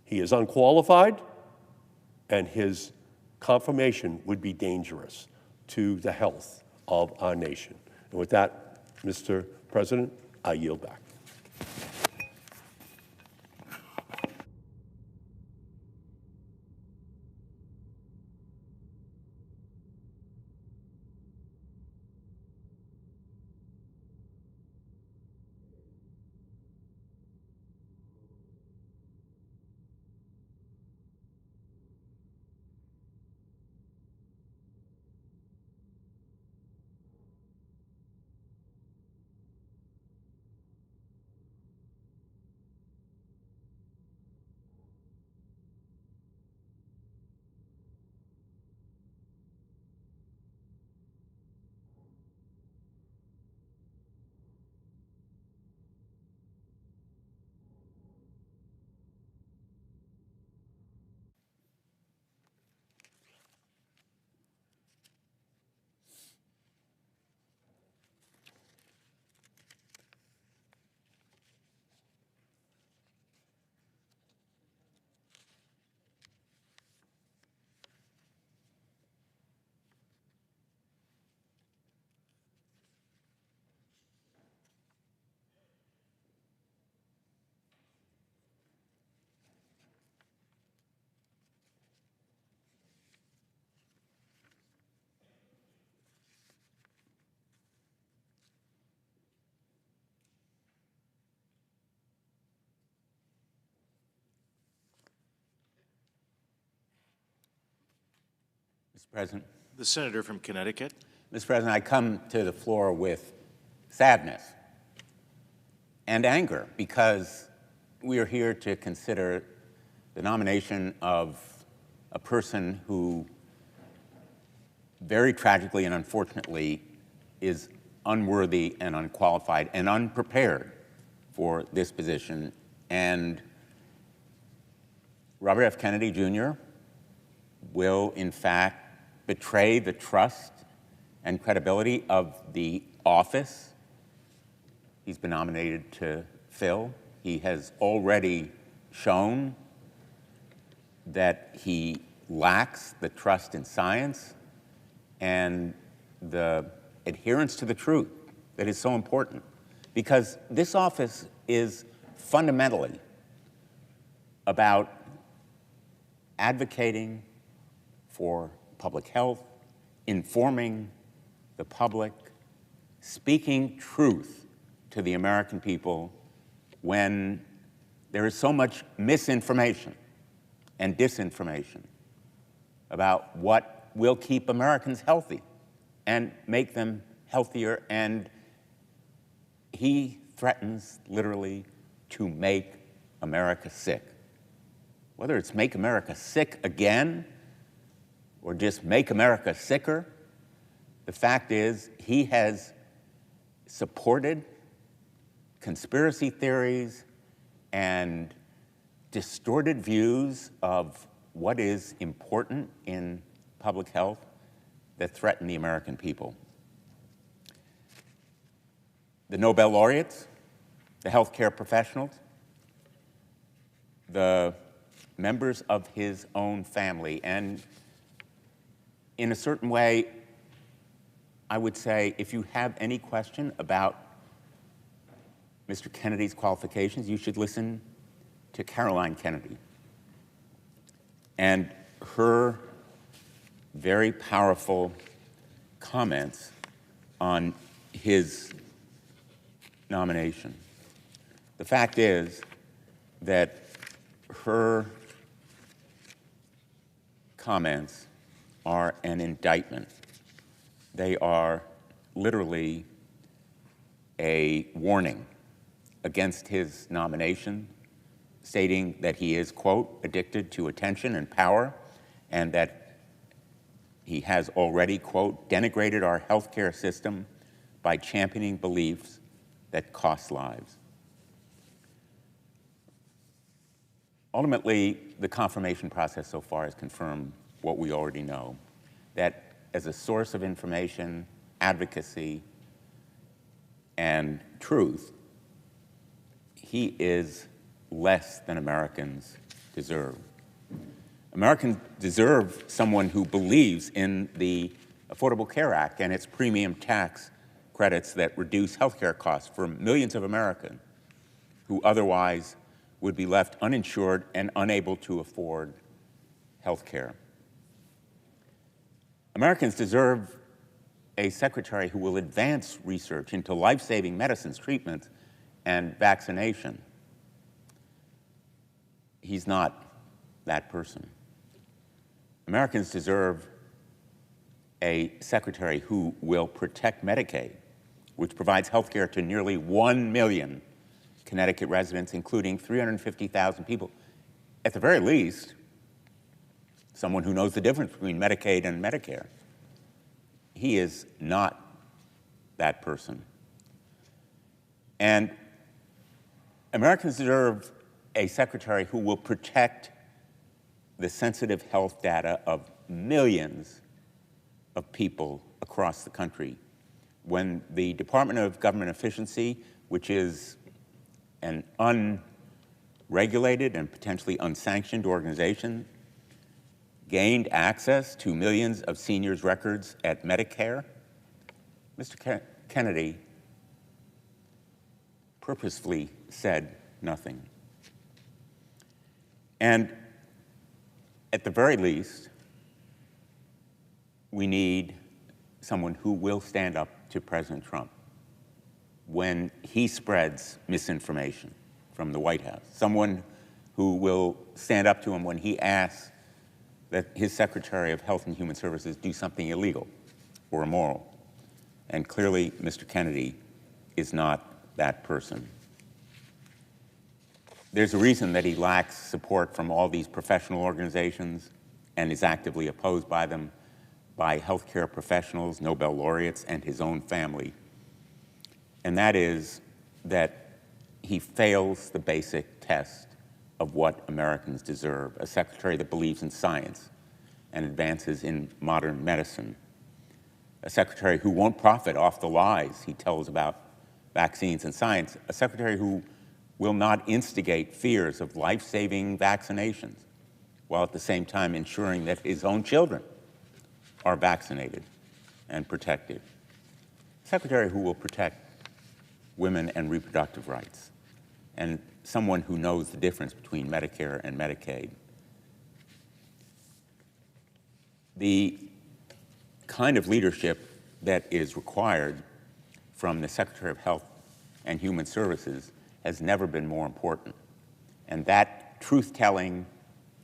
He is unqualified, and his confirmation would be dangerous to the health of our nation. And with that, Mr. President, I yield back. Mr. President. The senator from Connecticut. Mr. President, I come to the floor with sadness and anger because we are here to consider the nomination of a person who very tragically and unfortunately is unworthy and unqualified and unprepared for this position. And Robert F. Kennedy Jr. will, in fact, betray the trust and credibility of the office he's been nominated to fill. He has already shown that he lacks the trust in science and the adherence to the truth that is so important, because this office is fundamentally about advocating for public health, informing the public, speaking truth to the American people when there is so much misinformation and disinformation about what will keep Americans healthy and make them healthier. And he threatens literally to make America sick. Whether it's make America sick again or just make America sicker, the fact is he has supported conspiracy theories and distorted views of what is important in public health that threaten the American people. The Nobel laureates, the healthcare professionals, the members of his own family, and in a certain way, I would say if you have any question about Mr. Kennedy's qualifications, you should listen to Caroline Kennedy and her very powerful comments on his nomination. The fact is that her comments are an indictment. They are literally a warning against his nomination, stating that he is, quote, addicted to attention and power, and that he has already, quote, denigrated our healthcare system by championing beliefs that cost lives. Ultimately, the confirmation process so far has confirmed what we already know, that as a source of information, advocacy, and truth, he is less than Americans deserve. Americans deserve someone who believes in the Affordable Care Act and its premium tax credits that reduce health care costs for millions of Americans who otherwise would be left uninsured and unable to afford health care. Americans deserve a secretary who will advance research into life-saving medicines, treatments, and vaccination. He's not that person. Americans deserve a secretary who will protect Medicaid, which provides health care to nearly 1 million Connecticut residents, including 350,000 people. At the very least, someone who knows the difference between Medicaid and Medicare. He is not that person. And Americans deserve a secretary who will protect the sensitive health data of millions of people across the country. When the Department of Government Efficiency, which is an unregulated and potentially unsanctioned organization, gained access to millions of seniors' records at Medicare, Mr. Kennedy purposefully said nothing. And at the very least, we need someone who will stand up to President Trump when he spreads misinformation from the White House, someone who will stand up to him when he asks that his Secretary of Health and Human Services do something illegal or immoral. And clearly, Mr. Kennedy is not that person. There's a reason that he lacks support from all these professional organizations and is actively opposed by them, by healthcare professionals, Nobel laureates, and his own family. And that is that he fails the basic test of what Americans deserve, a secretary that believes in science and advances in modern medicine, a secretary who won't profit off the lies he tells about vaccines and science, a secretary who will not instigate fears of life-saving vaccinations, while at the same time ensuring that his own children are vaccinated and protected. A secretary who will protect women and reproductive rights, and someone who knows the difference between Medicare and Medicaid. The kind of leadership that is required from the Secretary of Health and Human Services has never been more important. And that truth-telling,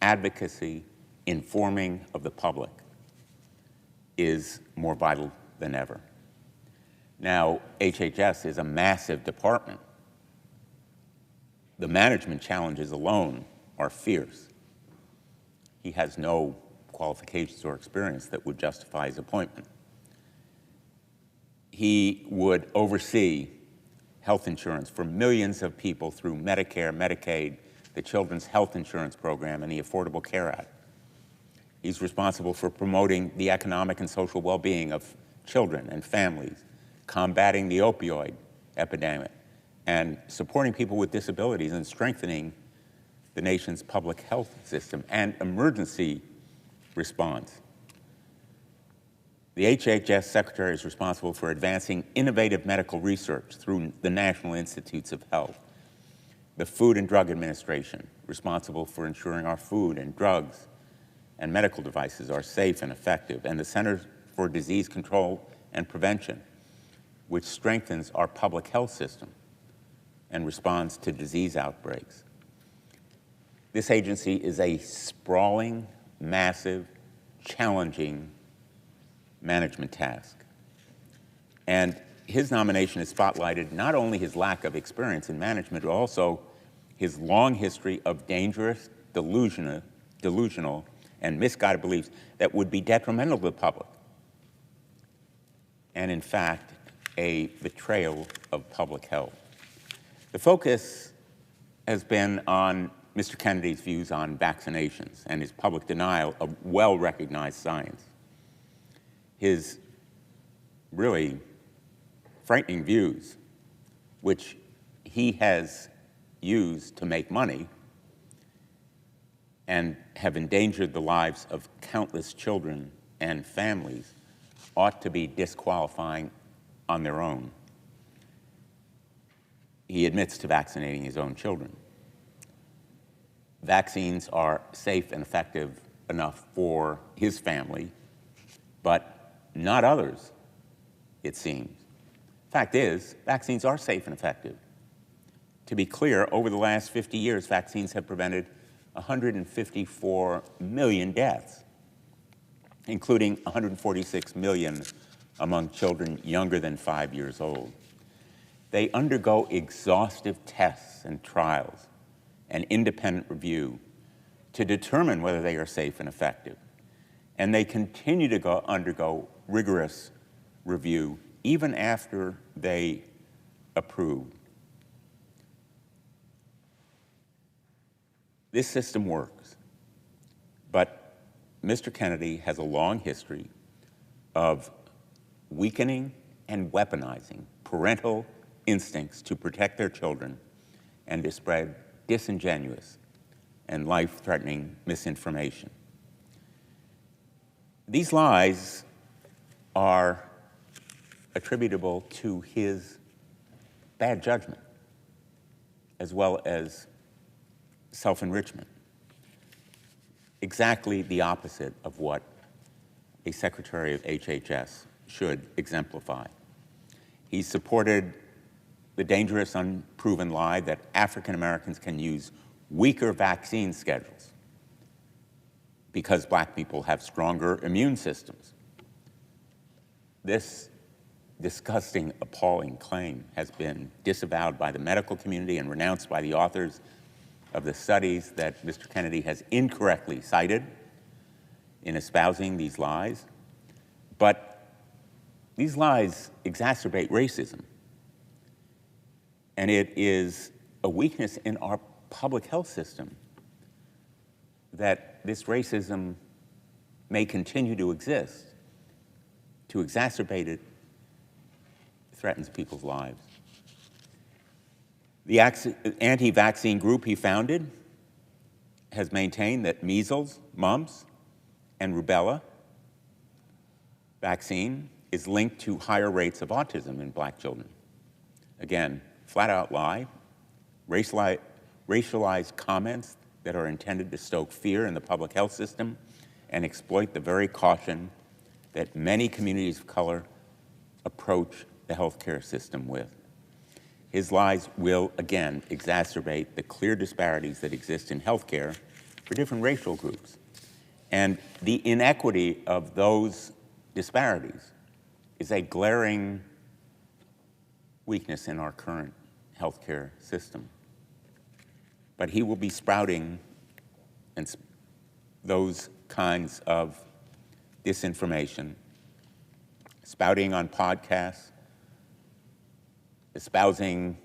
advocacy, informing of the public is more vital than ever. Now, HHS is a massive department. The management challenges alone are fierce. He has no qualifications or experience that would justify his appointment. He would oversee health insurance for millions of people through Medicare, Medicaid, the Children's Health Insurance Program, and the Affordable Care Act. He's responsible for promoting the economic and social well-being of children and families, combating the opioid epidemic, and supporting people with disabilities and strengthening the nation's public health system and emergency response. The HHS Secretary is responsible for advancing innovative medical research through the National Institutes of Health, the Food and Drug Administration, responsible for ensuring our food and drugs and medical devices are safe and effective, and the Center for Disease Control and Prevention, which strengthens our public health system and responds to disease outbreaks. This agency is a sprawling, massive, challenging management task. And his nomination has spotlighted not only his lack of experience in management, but also his long history of dangerous, delusional, and misguided beliefs that would be detrimental to the public, and in fact, a betrayal of public health. The focus has been on Mr. Kennedy's views on vaccinations and his public denial of well-recognized science. His really frightening views, which he has used to make money and have endangered the lives of countless children and families, ought to be disqualifying on their own. He admits to vaccinating his own children. Vaccines are safe and effective enough for his family, but not others, it seems. Fact is, vaccines are safe and effective. To be clear, over the last 50 years, vaccines have prevented 154 million deaths, including 146 million among children younger than 5 years old. They undergo exhaustive tests and trials and independent review to determine whether they are safe and effective. And they continue to undergo rigorous review even after they approve. This system works, but Mr. Kennedy has a long history of weakening and weaponizing parental instincts to protect their children and to spread disingenuous and life-threatening misinformation. These lies are attributable to his bad judgment, as well as self-enrichment. Exactly the opposite of what a Secretary of HHS should exemplify. He supported the dangerous, unproven lie that African Americans can use weaker vaccine schedules because black people have stronger immune systems. This disgusting, appalling claim has been disavowed by the medical community and renounced by the authors of the studies that Mr. Kennedy has incorrectly cited in espousing these lies. But these lies exacerbate racism. And it is a weakness in our public health system that this racism may continue to exist. To exacerbate it threatens people's lives. The anti-vaccine group he founded has maintained that measles, mumps, and rubella vaccine is linked to higher rates of autism in black children. Again, flat-out lie, racialized comments that are intended to stoke fear in the public health system and exploit the very caution that many communities of color approach the healthcare system with. His lies will, again, exacerbate the clear disparities that exist in healthcare for different racial groups. And the inequity of those disparities is a glaring weakness in our current healthcare system. But he will be sprouting those kinds of disinformation, spouting on podcasts, espousing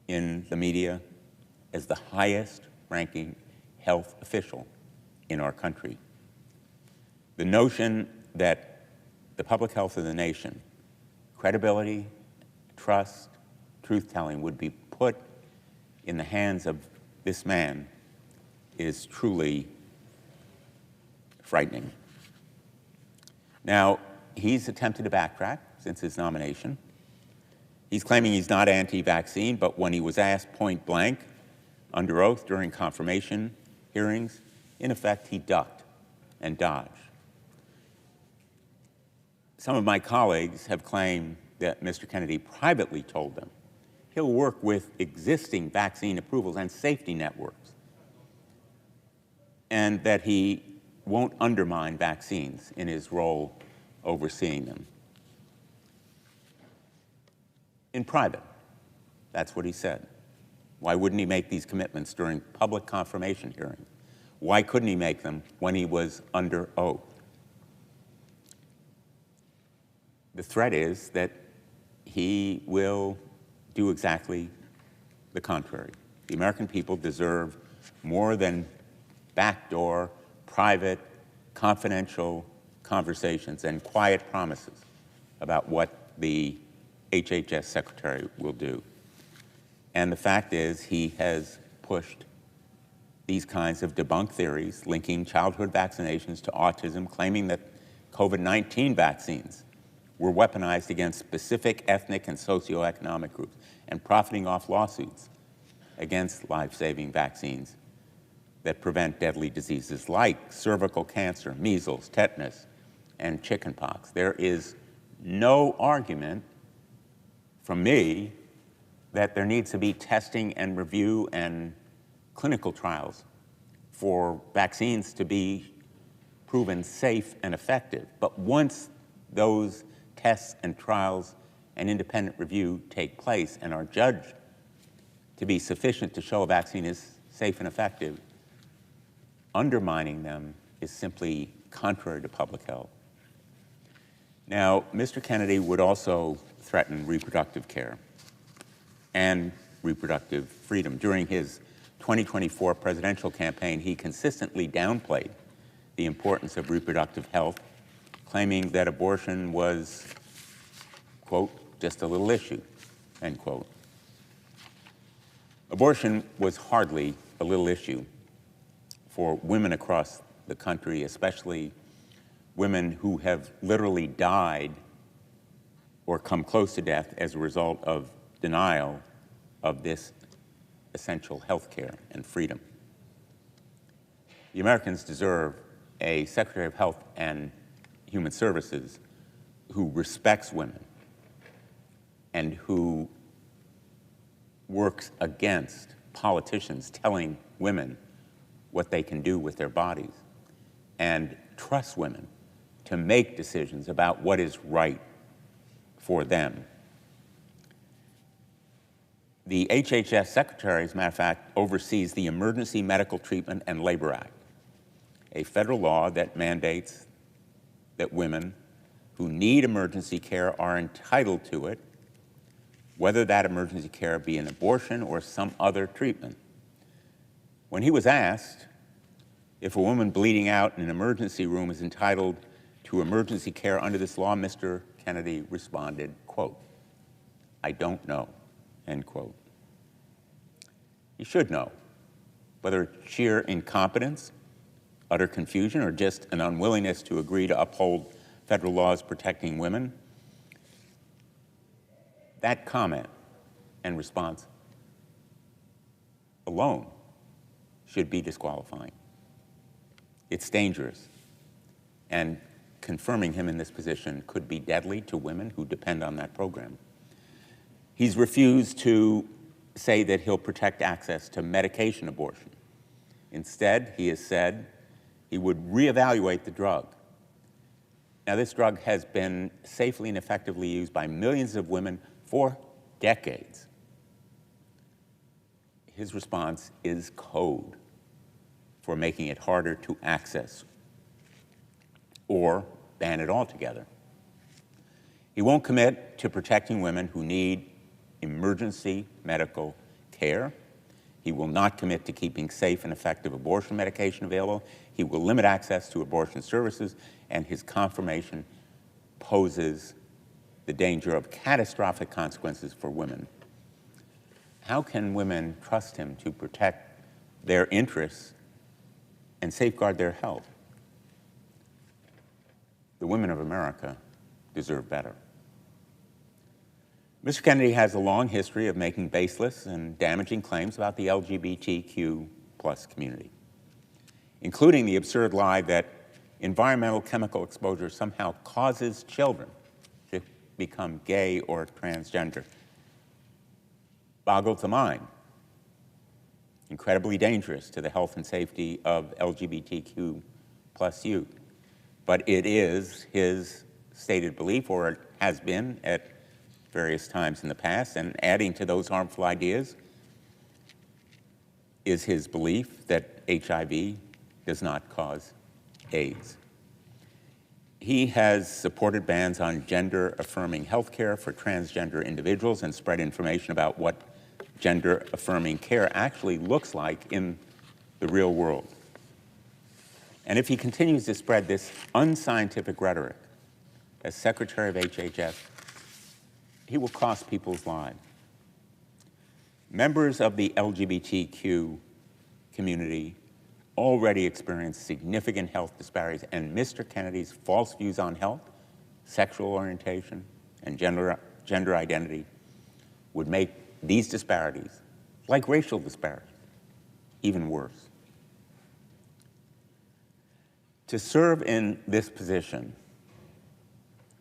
in the media as the highest-ranking health official in our country. The notion that the public health of the nation, credibility, trust, truth-telling would be put in the hands of this man is truly frightening. Now, he's attempted to backtrack since his nomination. He's claiming he's not anti-vaccine, but when he was asked point blank under oath during confirmation hearings, in effect, he ducked and dodged. Some of my colleagues have claimed that Mr. Kennedy privately told them he'll work with existing vaccine approvals and safety networks, and that he won't undermine vaccines in his role overseeing them. In private, that's what he said. Why wouldn't he make these commitments during public confirmation hearings? Why couldn't he make them when he was under oath? The threat is that he will do exactly the contrary. The American people deserve more than backdoor, private, confidential conversations and quiet promises about what the HHS secretary will do. And the fact is, he has pushed these kinds of debunked theories linking childhood vaccinations to autism, claiming that COVID-19 vaccines were weaponized against specific ethnic and socioeconomic groups, and profiting off lawsuits against life-saving vaccines that prevent deadly diseases like cervical cancer, measles, tetanus, and chickenpox. There is no argument from me that there needs to be testing and review and clinical trials for vaccines to be proven safe and effective. But once those tests and trials and independent review take place and are judged to be sufficient to show a vaccine is safe and effective, undermining them is simply contrary to public health. Now, Mr. Kennedy would also threaten reproductive care and reproductive freedom. During his 2024 presidential campaign, he consistently downplayed the importance of reproductive health, claiming that abortion was, quote, just a little issue, end quote. Abortion was hardly a little issue for women across the country, especially women who have literally died or come close to death as a result of denial of this essential health care and freedom. The Americans deserve a Secretary of Health and Human Services who respects women and who works against politicians telling women what they can do with their bodies. and trust women to make decisions about what is right for them. The HHS Secretary, as a matter of fact, oversees the Emergency Medical Treatment and Labor Act, a federal law that mandates that women who need emergency care are entitled to it, whether that emergency care be an abortion or some other treatment. When he was asked if a woman bleeding out in an emergency room is entitled to emergency care under this law, Mr. Kennedy responded, quote, "I don't know," end quote. You should know, whether it's sheer incompetence, utter confusion, or just an unwillingness to agree to uphold federal laws protecting women. That comment and response alone should be disqualifying. It's dangerous, and confirming him in this position could be deadly to women who depend on that program. He's refused to say that he'll protect access to medication abortion. Instead, he has said he would reevaluate the drug. Now, this drug has been safely and effectively used by millions of women for decades. His response is code for making it harder to access or ban it altogether. He won't commit to protecting women who need emergency medical care. He will not commit to keeping safe and effective abortion medication available. He will limit access to abortion services, and his confirmation poses the danger of catastrophic consequences for women. How can women trust him to protect their interests and safeguard their health? The women of America deserve better. Mr. Kennedy has a long history of making baseless and damaging claims about the LGBTQ+ community, including the absurd lie that environmental chemical exposure somehow causes children to become gay or transgender. Boggles the mind. Incredibly dangerous to the health and safety of LGBTQ+ youth. But it is his stated belief, or it has been at various times in the past, and adding to those harmful ideas is his belief that HIV does not cause AIDS. He has supported bans on gender-affirming health care for transgender individuals and spread information about what gender-affirming care actually looks like in the real world. And if he continues to spread this unscientific rhetoric as Secretary of HHS, he will cost people's lives. Members of the LGBTQ community already experience significant health disparities, and Mr. Kennedy's false views on health, sexual orientation, and gender identity would make these disparities, like racial disparities, even worse. To serve in this position,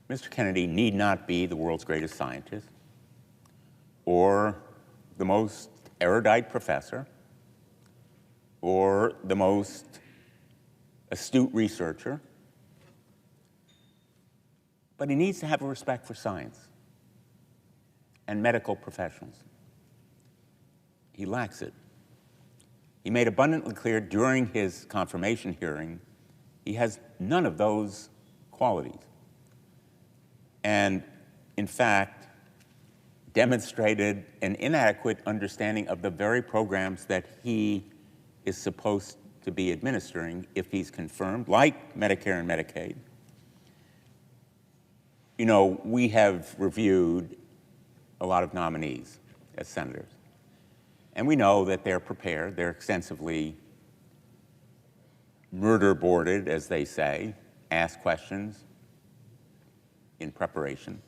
Mr. Kennedy need not be the world's greatest scientist or the most erudite professor or the most astute researcher, but he needs to have a respect for science and medical professionals. He lacks it. He made abundantly clear during his confirmation hearing he has none of those qualities. And, in fact, demonstrated an inadequate understanding of the very programs that he is supposed to be administering if he's confirmed, like Medicare and Medicaid. You know, we have reviewed a lot of nominees as senators, and we know that they're prepared, they're extensively murder-boarded, as they say, ask questions in preparation.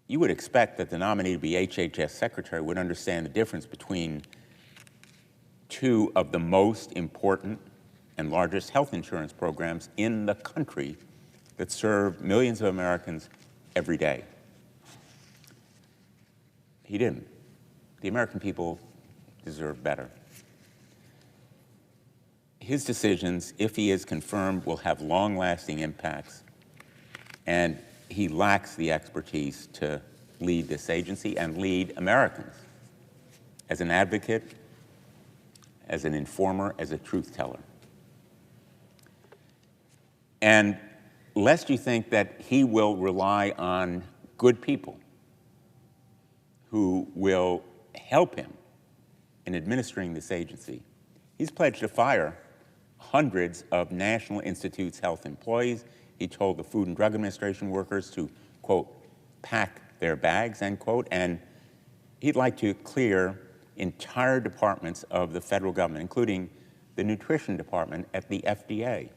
You would expect that the nominee to be HHS Secretary would understand the difference between two of the most important and largest health insurance programs in the country that serve millions of Americans every day. He didn't. The American people deserve better. his decisions, if he is confirmed, will have long-lasting impacts, and he lacks the expertise to lead this agency and lead Americans as an advocate, as an informer, as a truth teller. And lest you think that he will rely on good people who will help him in administering this agency, he's pledged to fire hundreds of National Institutes Health employees. He told the Food and Drug Administration workers to, quote, pack their bags, end quote, and he'd like to clear entire departments of the federal government, including the nutrition department at the FDA.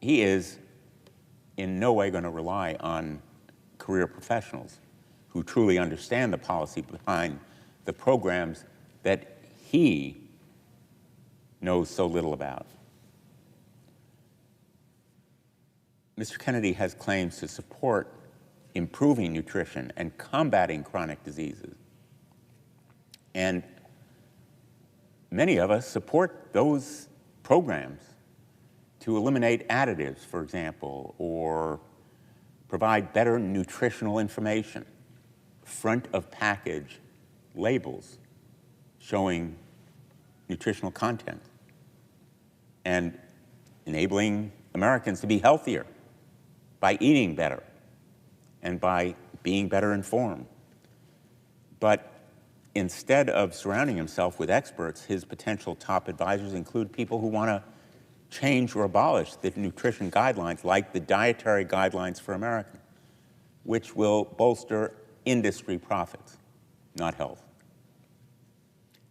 He is in no way going to rely on career professionals who truly understand the policy behind the programs that he knows so little about. Mr. Kennedy has claims to support improving nutrition and combating chronic diseases. And many of us support those programs to eliminate additives, for example, or provide better nutritional information, front of package labels showing nutritional content, and enabling Americans to be healthier by eating better and by being better informed. But instead of surrounding himself with experts, his potential top advisors include people who want to change or abolish the nutrition guidelines, like the Dietary Guidelines for Americans, which will bolster industry profits, not health.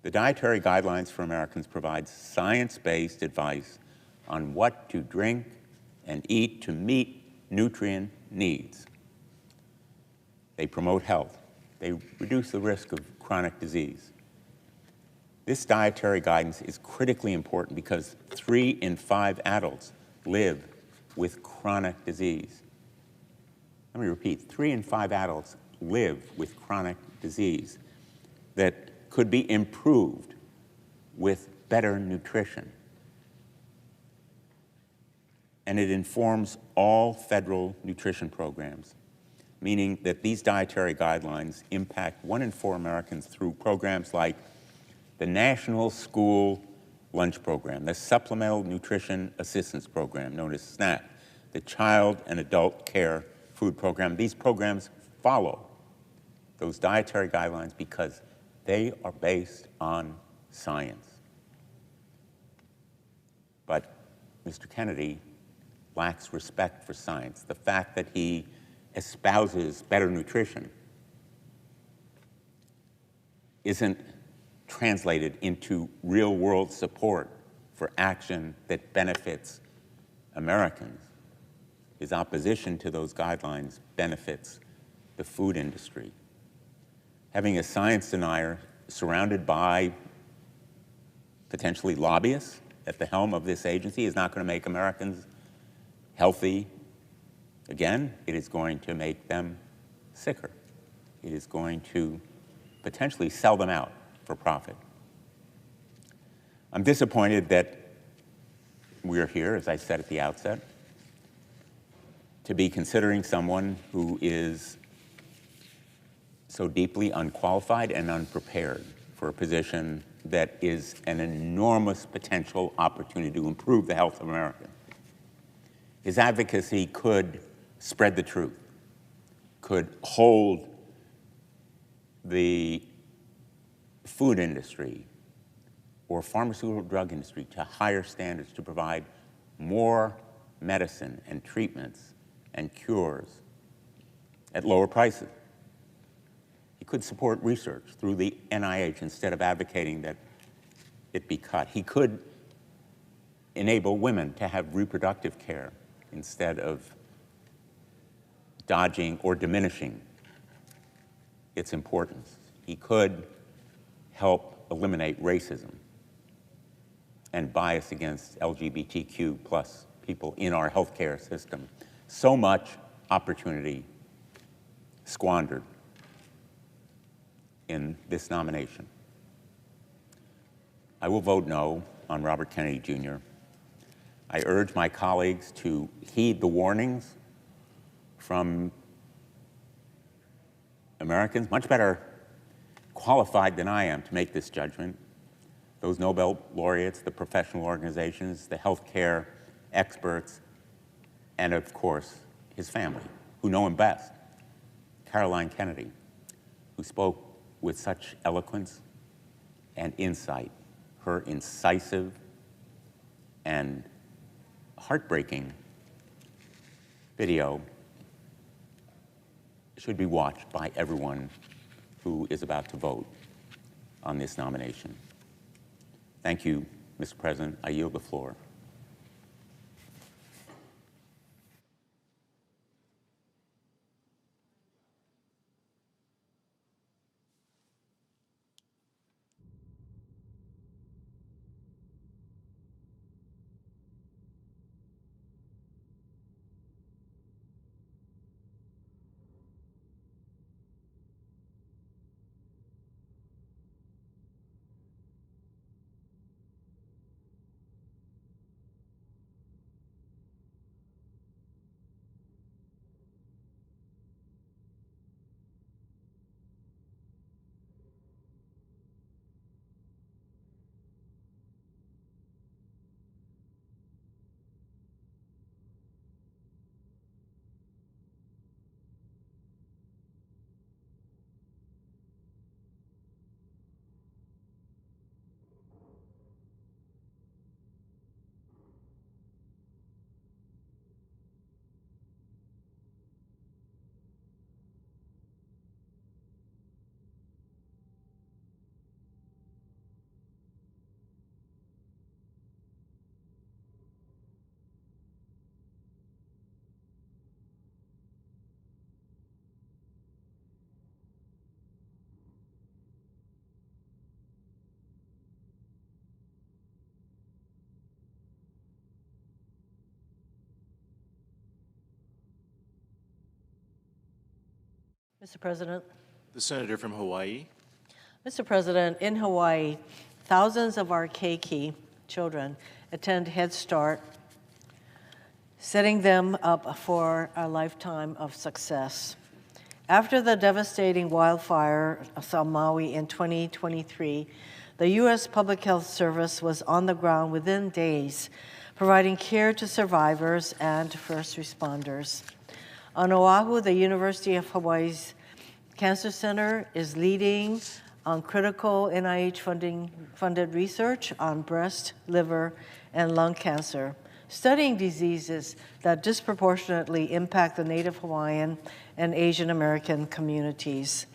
The Dietary Guidelines for Americans provide science-based advice on what to drink and eat to meet nutrient needs. They promote health. They reduce the risk of chronic disease. This dietary guidance is critically important because 3 in 5 adults live with chronic disease. Let me repeat, 3 in 5 adults live with chronic disease that could be improved with better nutrition. And it informs all federal nutrition programs, meaning that these dietary guidelines impact 1 in 4 Americans through programs like the National School Lunch Program, the Supplemental Nutrition Assistance Program, known as SNAP, the Child and Adult Care Food Program. These programs follow those dietary guidelines because they are based on science. But Mr. Kennedy lacks respect for science. The fact that he espouses better nutrition isn't translated into real-world support for action that benefits Americans. His opposition to those guidelines benefits the food industry. Having a science denier surrounded by potentially lobbyists at the helm of this agency is not going to make Americans healthy. Again, it is going to make them sicker. It is going to potentially sell them out for profit. I'm disappointed that we're here, as I said at the outset, to be considering someone who is so deeply unqualified and unprepared for a position that is an enormous potential opportunity to improve the health of America. His advocacy could spread the truth, could hold the food industry or pharmaceutical drug industry to higher standards to provide more medicine and treatments and cures at lower prices. He could support research through the NIH instead of advocating that it be cut. He could enable women to have reproductive care instead of dodging or diminishing its importance. He could help eliminate racism and bias against LGBTQ plus people in our healthcare system. So much opportunity squandered in this nomination. I will vote no on Robert Kennedy Jr., I urge my colleagues to heed the warnings from Americans much better qualified than I am to make this judgment. Those Nobel laureates, the professional organizations, the healthcare experts, and of course, his family, who know him best. Caroline Kennedy, who spoke with such eloquence and insight. Her incisive and heartbreaking video should be watched by everyone who is about to vote on this nomination. Thank you, Mr. President. I yield the floor. Mr. President. The senator from Hawaii. Mr. President, in Hawaii, thousands of our Keiki children attend Head Start, setting them up for a lifetime of success. After the devastating wildfire on Maui in 2023, the U.S. Public Health Service was on the ground within days, providing care to survivors and first responders. On Oahu, the University of Hawaii's Cancer Center is leading on critical NIH-funded research on breast, liver, and lung cancer, studying diseases that disproportionately impact the Native Hawaiian and Asian American communities.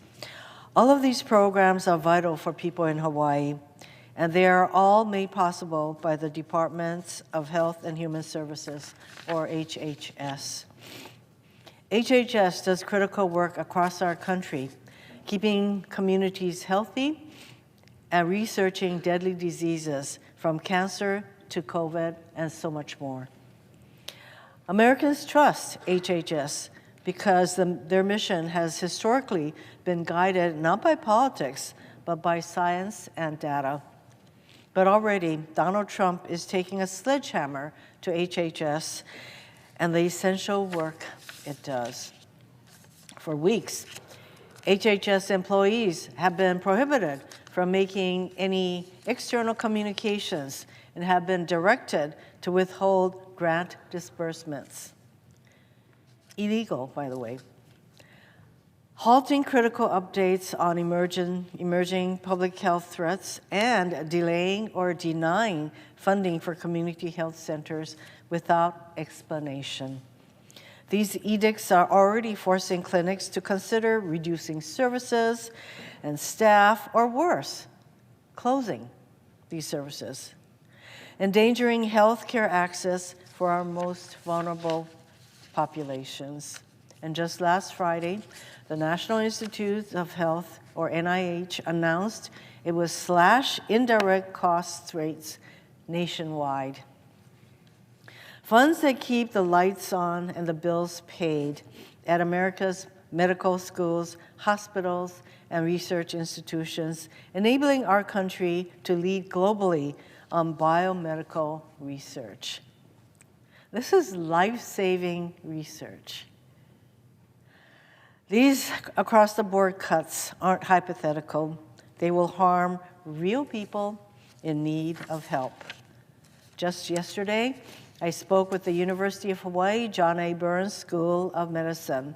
All of these programs are vital for people in Hawaii, and they are all made possible by the Departments of Health and Human Services, or HHS. HHS does critical work across our country, keeping communities healthy and researching deadly diseases from cancer to COVID and so much more. Americans trust HHS because their mission has historically been guided not by politics, but by science and data. But already, Donald Trump is taking a sledgehammer to HHS and the essential work it does. For weeks, HHS employees have been prohibited from making any external communications and have been directed to withhold grant disbursements. Illegal, by the way. Halting critical updates on emerging public health threats and delaying or denying funding for community health centers without explanation. These edicts are already forcing clinics to consider reducing services and staff, or worse, closing these services, endangering healthcare access for our most vulnerable populations. And just last Friday, the National Institutes of Health, or NIH, announced it would slash indirect cost rates nationwide. Funds that keep the lights on and the bills paid at America's medical schools, hospitals, and research institutions, enabling our country to lead globally on biomedical research. This is life-saving research. These across-the-board cuts aren't hypothetical. They will harm real people in need of help. Just yesterday, I spoke with the University of Hawaii John A. Burns School of Medicine,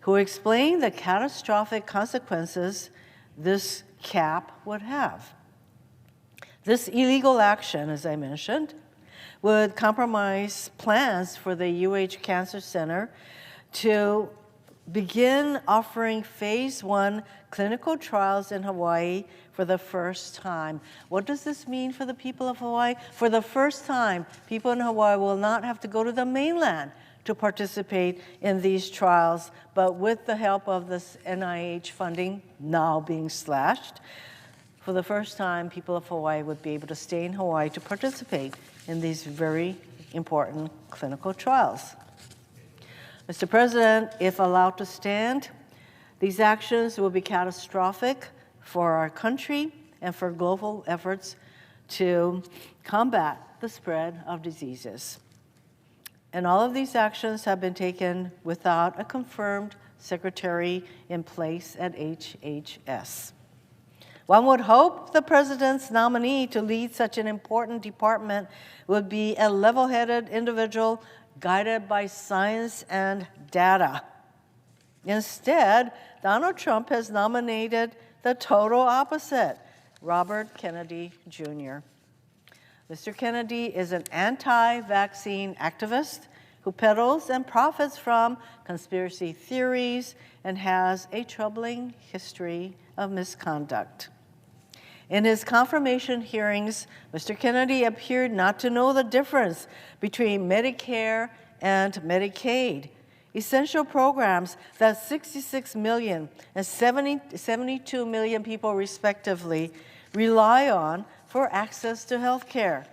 who explained the catastrophic consequences this cap would have. This illegal action, as I mentioned, would compromise plans for the UH Cancer Center to begin offering phase 1 clinical trials in Hawaii for the first time. What does this mean for the people of Hawaii? For the first time, people in Hawaii will not have to go to the mainland to participate in these trials, but with the help of this NIH funding now being slashed, for the first time, people of Hawaii would be able to stay in Hawaii to participate in these very important clinical trials. Mr. President, if allowed to stand, these actions will be catastrophic for our country and for global efforts to combat the spread of diseases. And all of these actions have been taken without a confirmed secretary in place at HHS. One would hope the president's nominee to lead such an important department would be a level-headed individual guided by science and data. Instead, Donald Trump has nominated the total opposite, Robert Kennedy Jr. Mr. Kennedy is an anti-vaccine activist who peddles and profits from conspiracy theories and has a troubling history of misconduct. In his confirmation hearings, Mr. Kennedy appeared not to know the difference between Medicare and Medicaid, essential programs that 66 million and 72 million people respectively rely on for access to health care.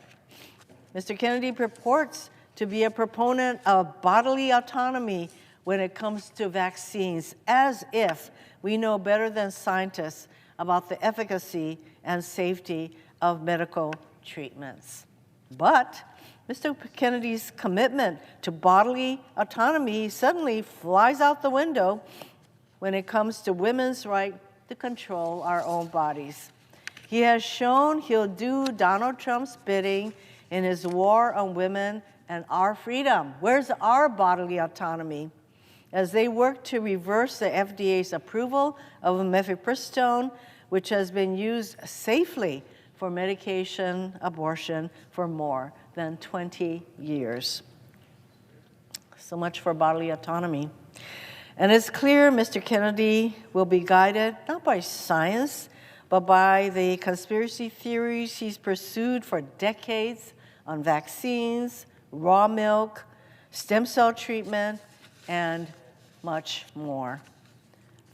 Mr. Kennedy purports to be a proponent of bodily autonomy when it comes to vaccines, as if we know better than scientists about the efficacy and safety of medical treatments. But Mr. Kennedy's commitment to bodily autonomy suddenly flies out the window when it comes to women's right to control our own bodies. He has shown he'll do Donald Trump's bidding in his war on women and our freedom. Where's our bodily autonomy? As they work to reverse the FDA's approval of mifepristone, which has been used safely for medication abortion for more than 20 years. So much for bodily autonomy. And it's clear Mr. Kennedy will be guided not by science, but by the conspiracy theories he's pursued for decades on vaccines, raw milk, stem cell treatment, and much more.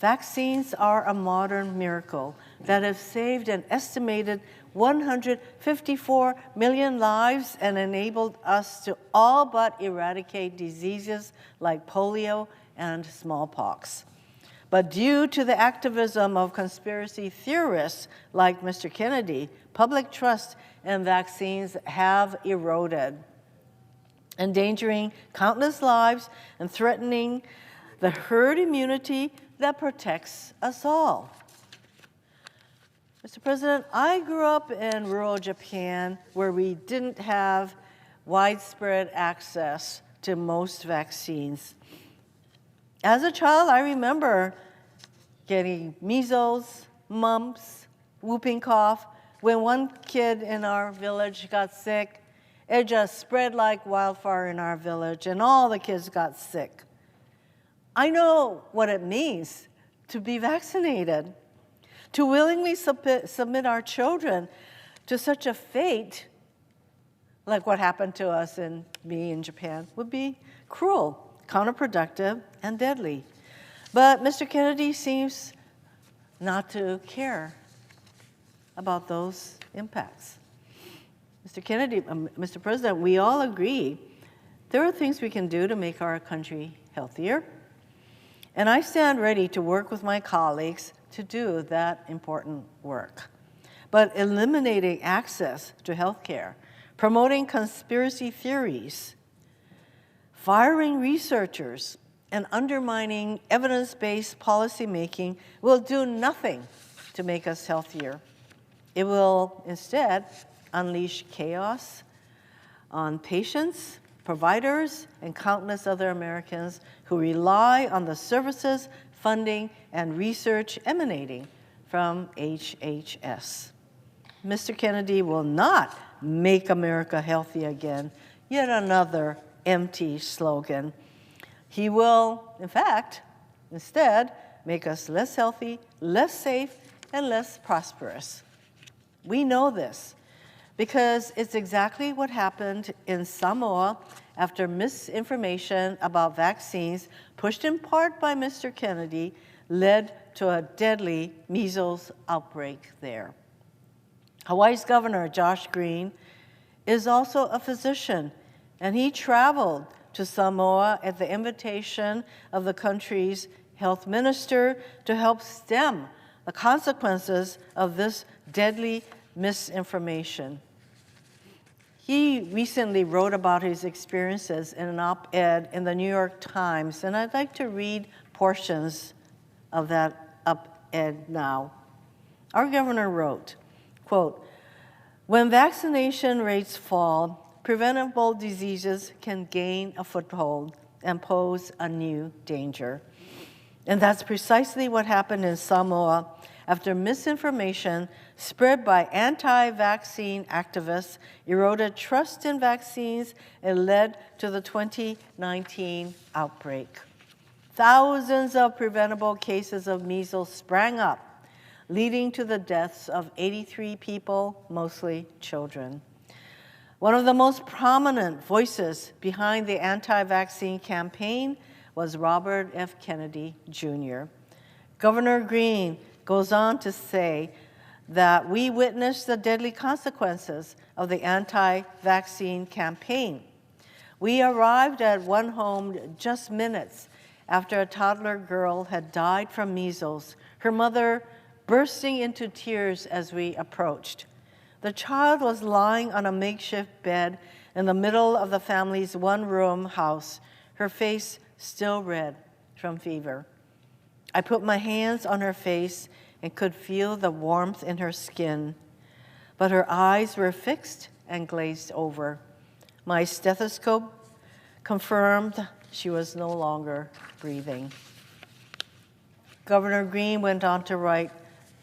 Vaccines are a modern miracle that have saved an estimated 154 million lives and enabled us to all but eradicate diseases like polio and smallpox. But due to the activism of conspiracy theorists like Mr. Kennedy, public trust in vaccines have eroded, endangering countless lives and threatening the herd immunity that protects us all. Mr. President, I grew up in rural Japan where we didn't have widespread access to most vaccines. As a child, I remember getting measles, mumps, whooping cough. When one kid in our village got sick, it just spread like wildfire in our village, and all the kids got sick. I know what it means to be vaccinated. To willingly submit our children to such a fate, like what happened to us and me in Japan, would be cruel, counterproductive, and deadly. But Mr. Kennedy seems not to care about those impacts. Mr. President, we all agree there are things we can do to make our country healthier. And I stand ready to work with my colleagues to do that important work. but eliminating access to health care, promoting conspiracy theories, firing researchers, and undermining evidence-based policymaking will do nothing to make us healthier. It will instead unleash chaos on patients, providers, and countless other Americans who rely on the services, funding, and research emanating from HHS. Mr. Kennedy will not make America healthy again, yet another empty slogan. He will, in fact, instead, make us less healthy, less safe, and less prosperous. We know this because it's exactly what happened in Samoa after misinformation about vaccines, pushed in part by Mr. Kennedy, led to a deadly measles outbreak there. Hawaii's Governor, Josh Green, is also a physician, and he traveled to Samoa at the invitation of the country's health minister to help stem the consequences of this deadly misinformation. He recently wrote about his experiences in an op-ed in the New York Times, and I'd like to read portions of that op-ed now. Our governor wrote, quote, "When vaccination rates fall, preventable diseases can gain a foothold and pose a new danger. And that's precisely what happened in Samoa after misinformation spread by anti-vaccine activists eroded trust in vaccines and led to the 2019 outbreak. Thousands of preventable cases of measles sprang up, leading to the deaths of 83 people, mostly children. One of the most prominent voices behind the anti-vaccine campaign was Robert F. Kennedy, Jr. Governor Green goes on to say that we witnessed the deadly consequences of the anti-vaccine campaign. We arrived at one home just minutes after a toddler girl had died from measles, her mother bursting into tears as we approached. The child was lying on a makeshift bed in the middle of the family's one-room house, her face still red from fever. I put my hands on her face and could feel the warmth in her skin, but her eyes were fixed and glazed over. My stethoscope confirmed she was no longer breathing." Governor Green went on to write,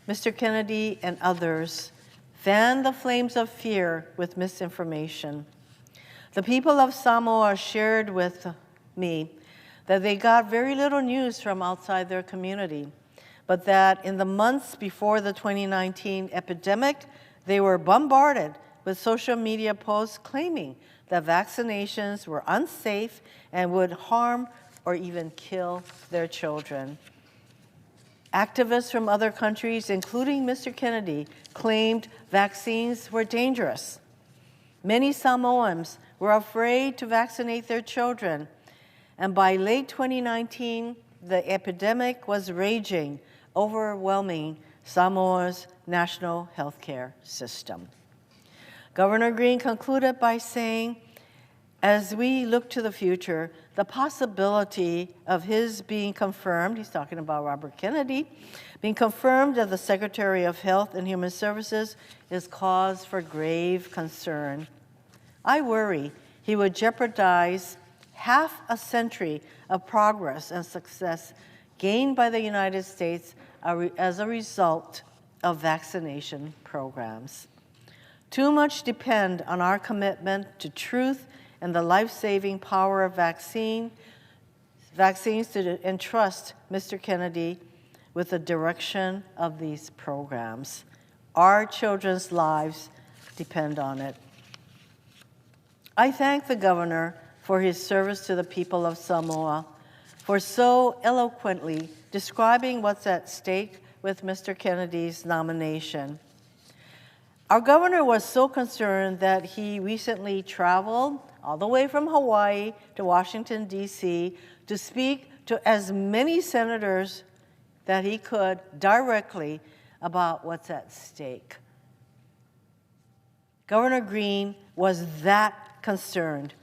"Mr. Kennedy and others fanned the flames of fear with misinformation. The people of Samoa shared with me that they got very little news from outside their community, but that in the months before the 2019 epidemic, they were bombarded with social media posts claiming that vaccinations were unsafe and would harm or even kill their children. Activists from other countries, including Mr. Kennedy, claimed vaccines were dangerous. Many Samoans were afraid to vaccinate their children, and by late 2019, the epidemic was raging, overwhelming Samoa's national healthcare system." Governor Green concluded by saying, "As we look to the future, the possibility of his being confirmed," he's talking about Robert Kennedy, "being confirmed as the Secretary of Health and Human Services is cause for grave concern. I worry he would jeopardize half a century of progress and success gained by the United States as a result of vaccination programs. Too much depends on our commitment to truth and the life-saving power of vaccines to entrust Mr. Kennedy with the direction of these programs. Our children's lives depend on it." I thank the governor for his service to the people of Samoa, for so eloquently describing what's at stake with Mr. Kennedy's nomination. Our governor was so concerned that he recently traveled all the way from Hawaii to Washington, D.C. to speak to as many senators that he could directly about what's at stake. Governor Green was that concerned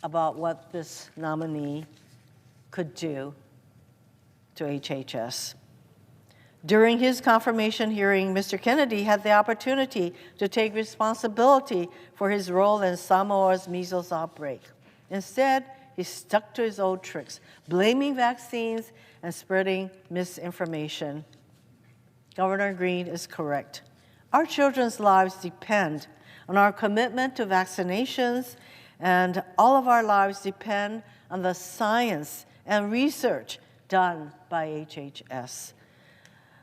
about what this nominee could do to HHS. During his confirmation hearing, Mr. Kennedy had the opportunity to take responsibility for his role in Samoa's measles outbreak. Instead, he stuck to his old tricks, blaming vaccines and spreading misinformation. Governor Green is correct. Our children's lives depend on our commitment to vaccinations, and all of our lives depend on the science and research done by HHS.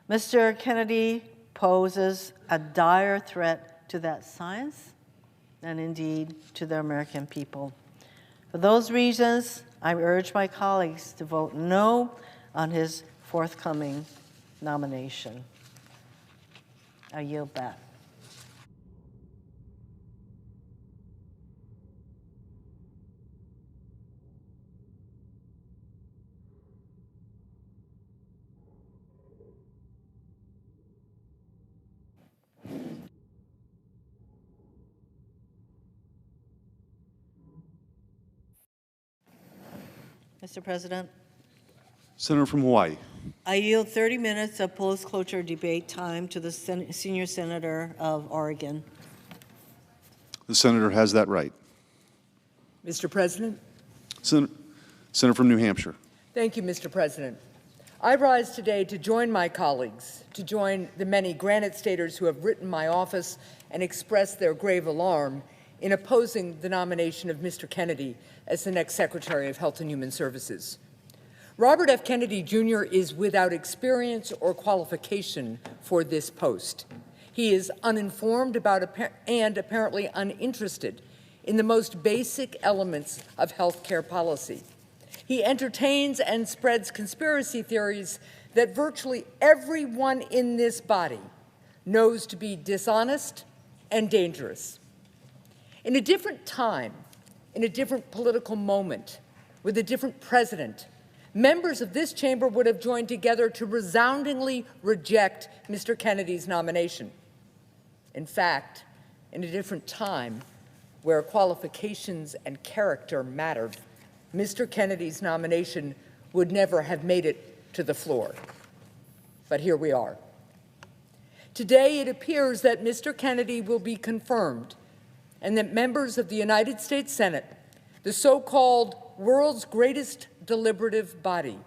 Mr. Kennedy poses a dire threat to that science and indeed to the American people. For those reasons, I urge my colleagues to vote no on his forthcoming nomination. I yield back. Mr. President, Senator from Hawaii. I yield 30 minutes of post-cloture debate time to the senior senator of Oregon. The senator has that right. Mr. President. Senator from New Hampshire. Thank you, Mr. President. I rise today to join my colleagues, to join the many Granite Staters who have written my office and expressed their grave alarm in opposing the nomination of Mr. Kennedy as the next Secretary of Health and Human Services. Robert F. Kennedy Jr. is without experience or qualification for this post. He is uninformed about and apparently uninterested in the most basic elements of health care policy. He entertains and spreads conspiracy theories that virtually everyone in this body knows to be dishonest and dangerous. In a different time, in a different political moment, with a different president, members of this chamber would have joined together to resoundingly reject Mr. Kennedy's nomination. In fact, in a different time, where qualifications and character mattered, Mr. Kennedy's nomination would never have made it to the floor. But here we are. Today, it appears that Mr. Kennedy will be confirmed and that members of the United States Senate, the so-called world's greatest deliberative body,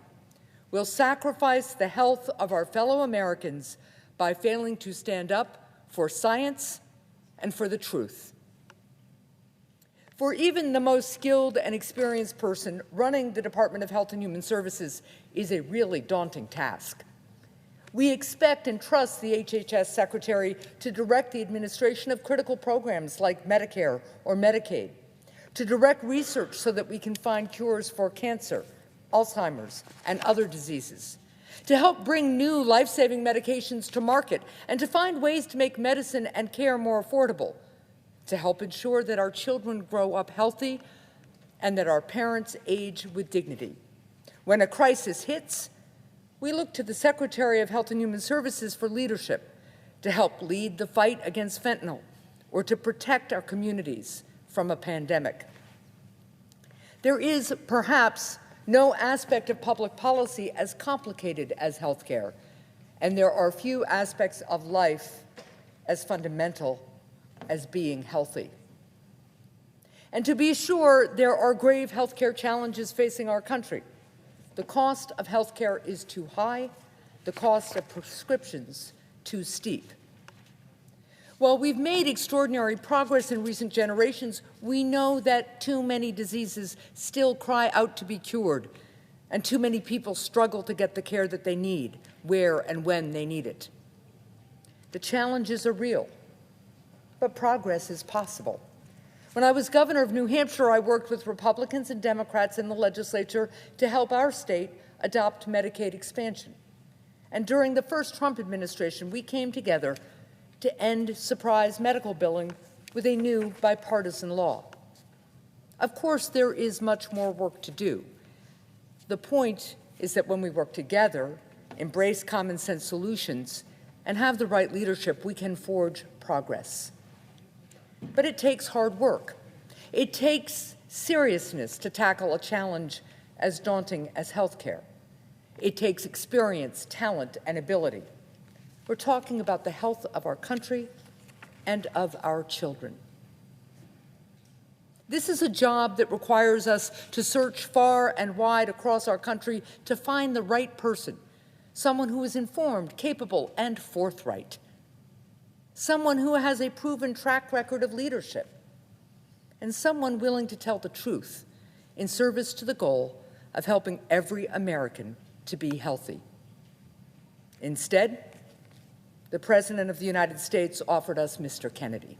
will sacrifice the health of our fellow Americans by failing to stand up for science and for the truth. For even the most skilled and experienced person, running the Department of Health and Human Services is a really daunting task. We expect and trust the HHS Secretary to direct the administration of critical programs like Medicare or Medicaid, to direct research so that we can find cures for cancer, Alzheimer's, and other diseases, to help bring new life-saving medications to market, and to find ways to make medicine and care more affordable, to help ensure that our children grow up healthy and that our parents age with dignity. When a crisis hits, we look to the Secretary of Health and Human Services for leadership to help lead the fight against fentanyl or to protect our communities from a pandemic. There is perhaps no aspect of public policy as complicated as healthcare, and there are few aspects of life as fundamental as being healthy. And to be sure, there are grave healthcare challenges facing our country. The cost of healthcare is too high, the cost of prescriptions too steep. While we've made extraordinary progress in recent generations, we know that too many diseases still cry out to be cured, and too many people struggle to get the care that they need, where and when they need it. The challenges are real, but progress is possible. When I was governor of New Hampshire, I worked with Republicans and Democrats in the legislature to help our state adopt Medicaid expansion. And during the first Trump administration, we came together to end surprise medical billing with a new bipartisan law. Of course, there is much more work to do. The point is that when we work together, embrace common sense solutions, and have the right leadership, we can forge progress. But it takes hard work. It takes seriousness to tackle a challenge as daunting as healthcare. It takes experience, talent, and ability. We're talking about the health of our country and of our children. This is a job that requires us to search far and wide across our country to find the right person, someone who is informed, capable, and forthright, someone who has a proven track record of leadership, and someone willing to tell the truth in service to the goal of helping every American to be healthy. Instead, the President of the United States offered us Mr. Kennedy.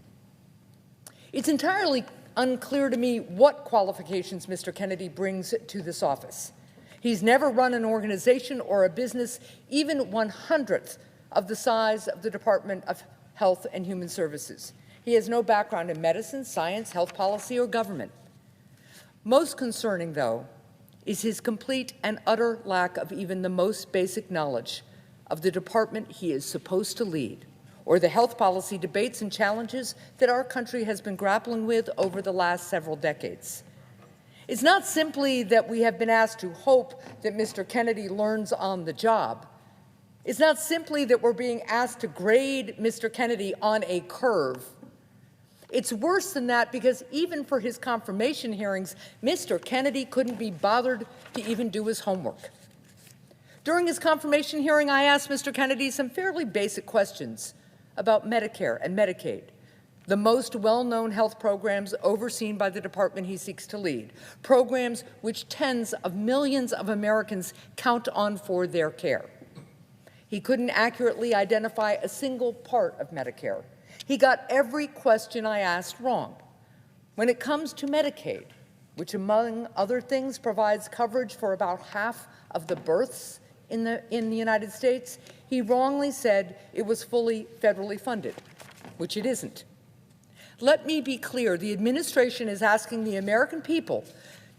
It's entirely unclear to me what qualifications Mr. Kennedy brings to this office. He's never run an organization or a business even 1/100th of the size of the Department of Health and Human Services. He has no background in medicine, science, health policy, or government. Most concerning, though, is his complete and utter lack of even the most basic knowledge of the department he is supposed to lead, or the health policy debates and challenges that our country has been grappling with over the last several decades. It's not simply that we have been asked to hope that Mr. Kennedy learns on the job. It's not simply that we're being asked to grade Mr. Kennedy on a curve. It's worse than that, because even for his confirmation hearings, Mr. Kennedy couldn't be bothered to even do his homework. During his confirmation hearing, I asked Mr. Kennedy some fairly basic questions about Medicare and Medicaid, the most well-known health programs overseen by the department he seeks to lead, programs which tens of millions of Americans count on for their care. He couldn't accurately identify a single part of Medicare. He got every question I asked wrong. When it comes to Medicaid, which among other things provides coverage for about half of the births in the United States, he wrongly said it was fully federally funded, which it isn't. Let me be clear, the administration is asking the American people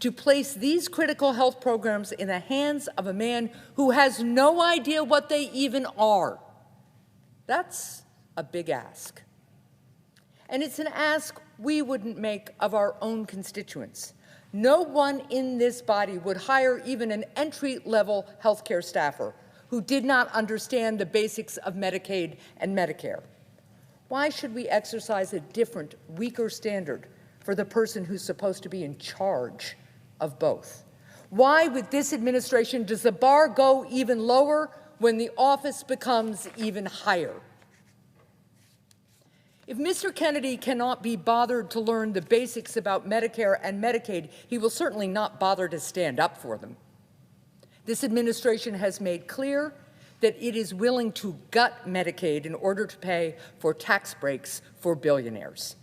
to place these critical health programs in the hands of a man who has no idea what they even are. That's a big ask. And it's an ask we wouldn't make of our own constituents. No one in this body would hire even an entry-level healthcare staffer who did not understand the basics of Medicaid and Medicare. Why should we exercise a different, weaker standard for the person who's supposed to be in charge of both? Why, with this administration, does the bar go even lower when the office becomes even higher? If Mr. Kennedy cannot be bothered to learn the basics about Medicare and Medicaid, he will certainly not bother to stand up for them. This administration has made clear that it is willing to gut Medicaid in order to pay for tax breaks for billionaires.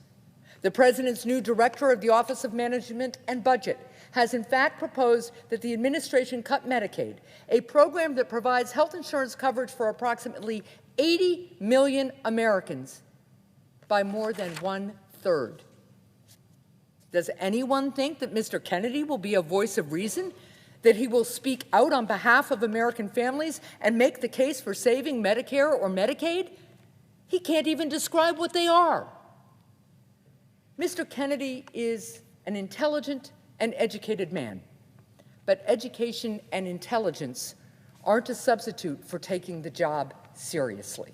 The President's new director of the Office of Management and Budget has in fact proposed that the administration cut Medicaid, a program that provides health insurance coverage for approximately 80 million Americans, by more than 1/3. Does anyone think that Mr. Kennedy will be a voice of reason, that he will speak out on behalf of American families and make the case for saving Medicare or Medicaid? He can't even describe what they are. Mr. Kennedy is an intelligent and educated man, but education and intelligence aren't a substitute for taking the job seriously.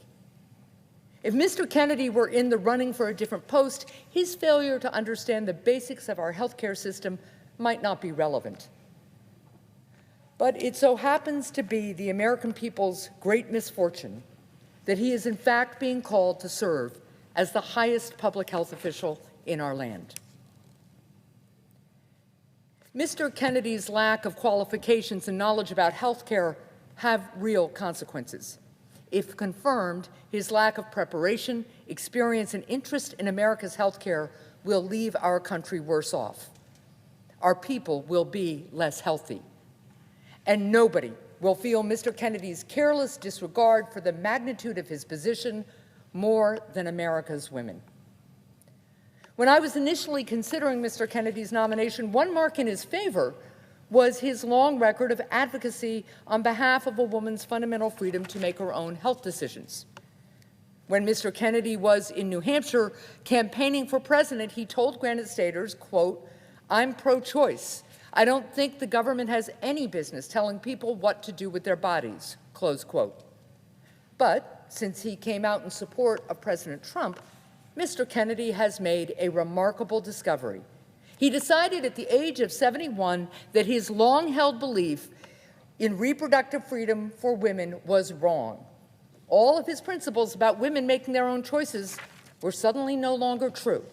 If Mr. Kennedy were in the running for a different post, his failure to understand the basics of our healthcare system might not be relevant. But it so happens to be the American people's great misfortune that he is in fact being called to serve as the highest public health official in our land. Mr. Kennedy's lack of qualifications and knowledge about healthcare have real consequences. If confirmed, his lack of preparation, experience, and interest in America's healthcare will leave our country worse off. Our people will be less healthy. And nobody will feel Mr. Kennedy's careless disregard for the magnitude of his position more than America's women. When I was initially considering Mr. Kennedy's nomination, one mark in his favor was his long record of advocacy on behalf of a woman's fundamental freedom to make her own health decisions. When Mr. Kennedy was in New Hampshire campaigning for president, he told Granite Staters, quote, "I'm pro-choice. I don't think the government has any business telling people what to do with their bodies," close quote. But since he came out in support of President Trump, Mr. Kennedy has made a remarkable discovery. He decided at the age of 71 that his long-held belief in reproductive freedom for women was wrong. All of his principles about women making their own choices were suddenly no longer true.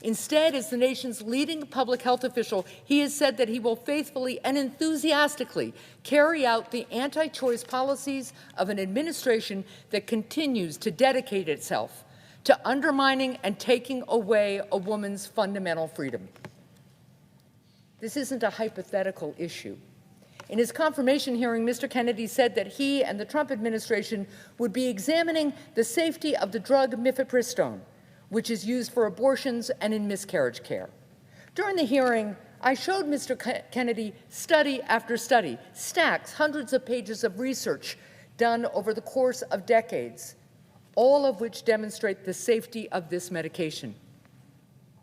Instead, as the nation's leading public health official, he has said that he will faithfully and enthusiastically carry out the anti-choice policies of an administration that continues to dedicate itself to undermining and taking away a woman's fundamental freedom. This isn't a hypothetical issue. In his confirmation hearing, Mr. Kennedy said that he and the Trump administration would be examining the safety of the drug mifepristone, which is used for abortions and in miscarriage care. During the hearing, I showed Mr. Kennedy study after study, stacks, hundreds of pages of research done over the course of decades, all of which demonstrate the safety of this medication.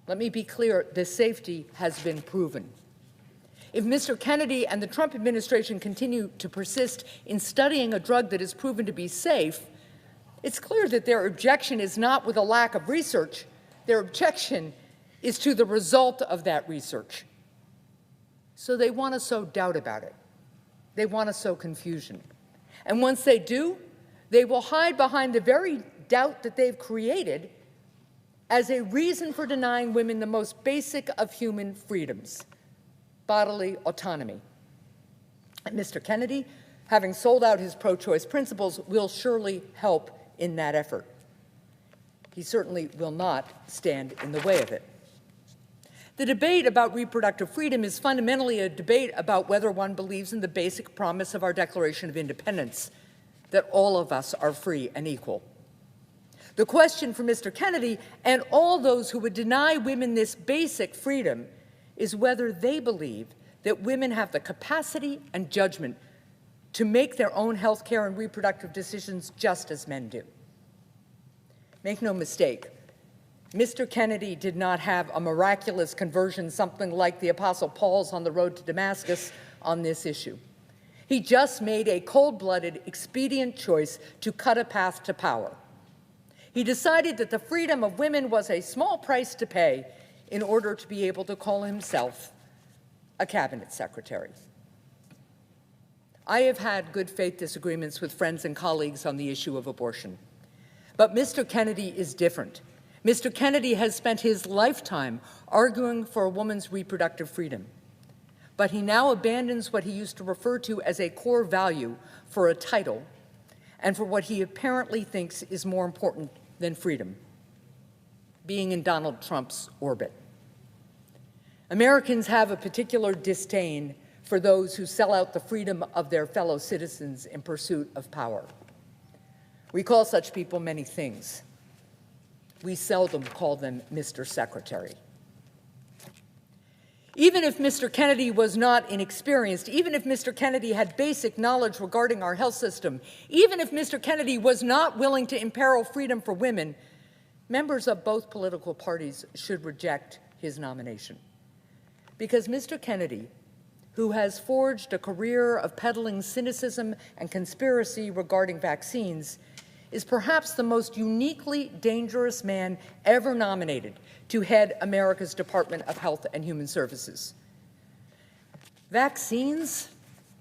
Let me be clear, the safety has been proven. If Mr. Kennedy and the Trump administration continue to persist in studying a drug that is proven to be safe, it's clear that their objection is not with a lack of research. Their objection is to the result of that research. So they want to sow doubt about it. They want to sow confusion. And once they do, they will hide behind the very doubt that they've created as a reason for denying women the most basic of human freedoms: bodily autonomy. And Mr. Kennedy, having sold out his pro-choice principles, will surely help in that effort. He certainly will not stand in the way of it. The debate about reproductive freedom is fundamentally a debate about whether one believes in the basic promise of our Declaration of Independence, that all of us are free and equal. The question for Mr. Kennedy and all those who would deny women this basic freedom is whether they believe that women have the capacity and judgment to make their own health care and reproductive decisions just as men do. Make no mistake, Mr. Kennedy did not have a miraculous conversion, something like the Apostle Paul's on the road to Damascus, on this issue. He just made a cold-blooded, expedient choice to cut a path to power. He decided that the freedom of women was a small price to pay in order to be able to call himself a cabinet secretary. I have had good faith disagreements with friends and colleagues on the issue of abortion. But Mr. Kennedy is different. Mr. Kennedy has spent his lifetime arguing for a woman's reproductive freedom. But he now abandons what he used to refer to as a core value for a title and for what he apparently thinks is more important than freedom: being in Donald Trump's orbit. Americans have a particular disdain for those who sell out the freedom of their fellow citizens in pursuit of power. We call such people many things. We seldom call them Mr. Secretary. Even if Mr. Kennedy was not inexperienced, even if Mr. Kennedy had basic knowledge regarding our health system, even if Mr. Kennedy was not willing to imperil freedom for women, members of both political parties should reject his nomination. Because Mr. Kennedy, who has forged a career of peddling cynicism and conspiracy regarding vaccines, is perhaps the most uniquely dangerous man ever nominated to head America's Department of Health and Human Services. Vaccines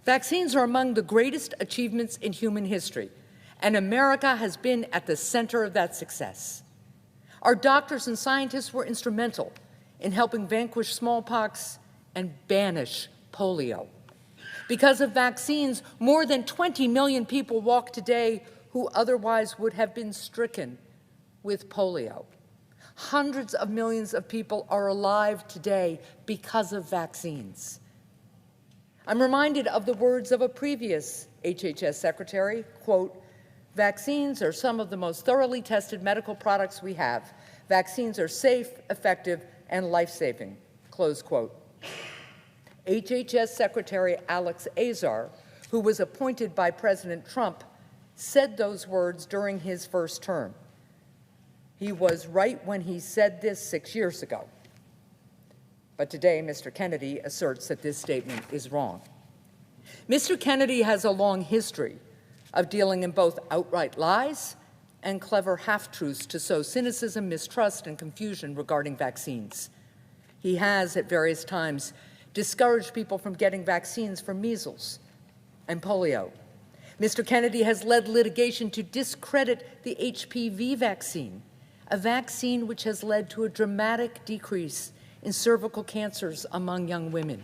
are among the greatest achievements in human history, and America has been at the center of that success. Our doctors and scientists were instrumental in helping vanquish smallpox and banish polio. Because of vaccines, more than 20 million people walk today who otherwise would have been stricken with polio. Hundreds of millions of people are alive today because of vaccines. I'm reminded of the words of a previous HHS secretary, quote, "Vaccines are some of the most thoroughly tested medical products we have. Vaccines are safe, effective, and life-saving," close quote. HHS Secretary Alex Azar, who was appointed by President Trump, said those words during his first term. He was right when he said this 6 years ago. But today, Mr. Kennedy asserts that this statement is wrong. Mr. Kennedy has a long history of dealing in both outright lies and clever half-truths to sow cynicism, mistrust, and confusion regarding vaccines. He has, at various times, discouraged people from getting vaccines for measles and polio. Mr. Kennedy has led litigation to discredit the HPV vaccine, a vaccine which has led to a dramatic decrease in cervical cancers among young women.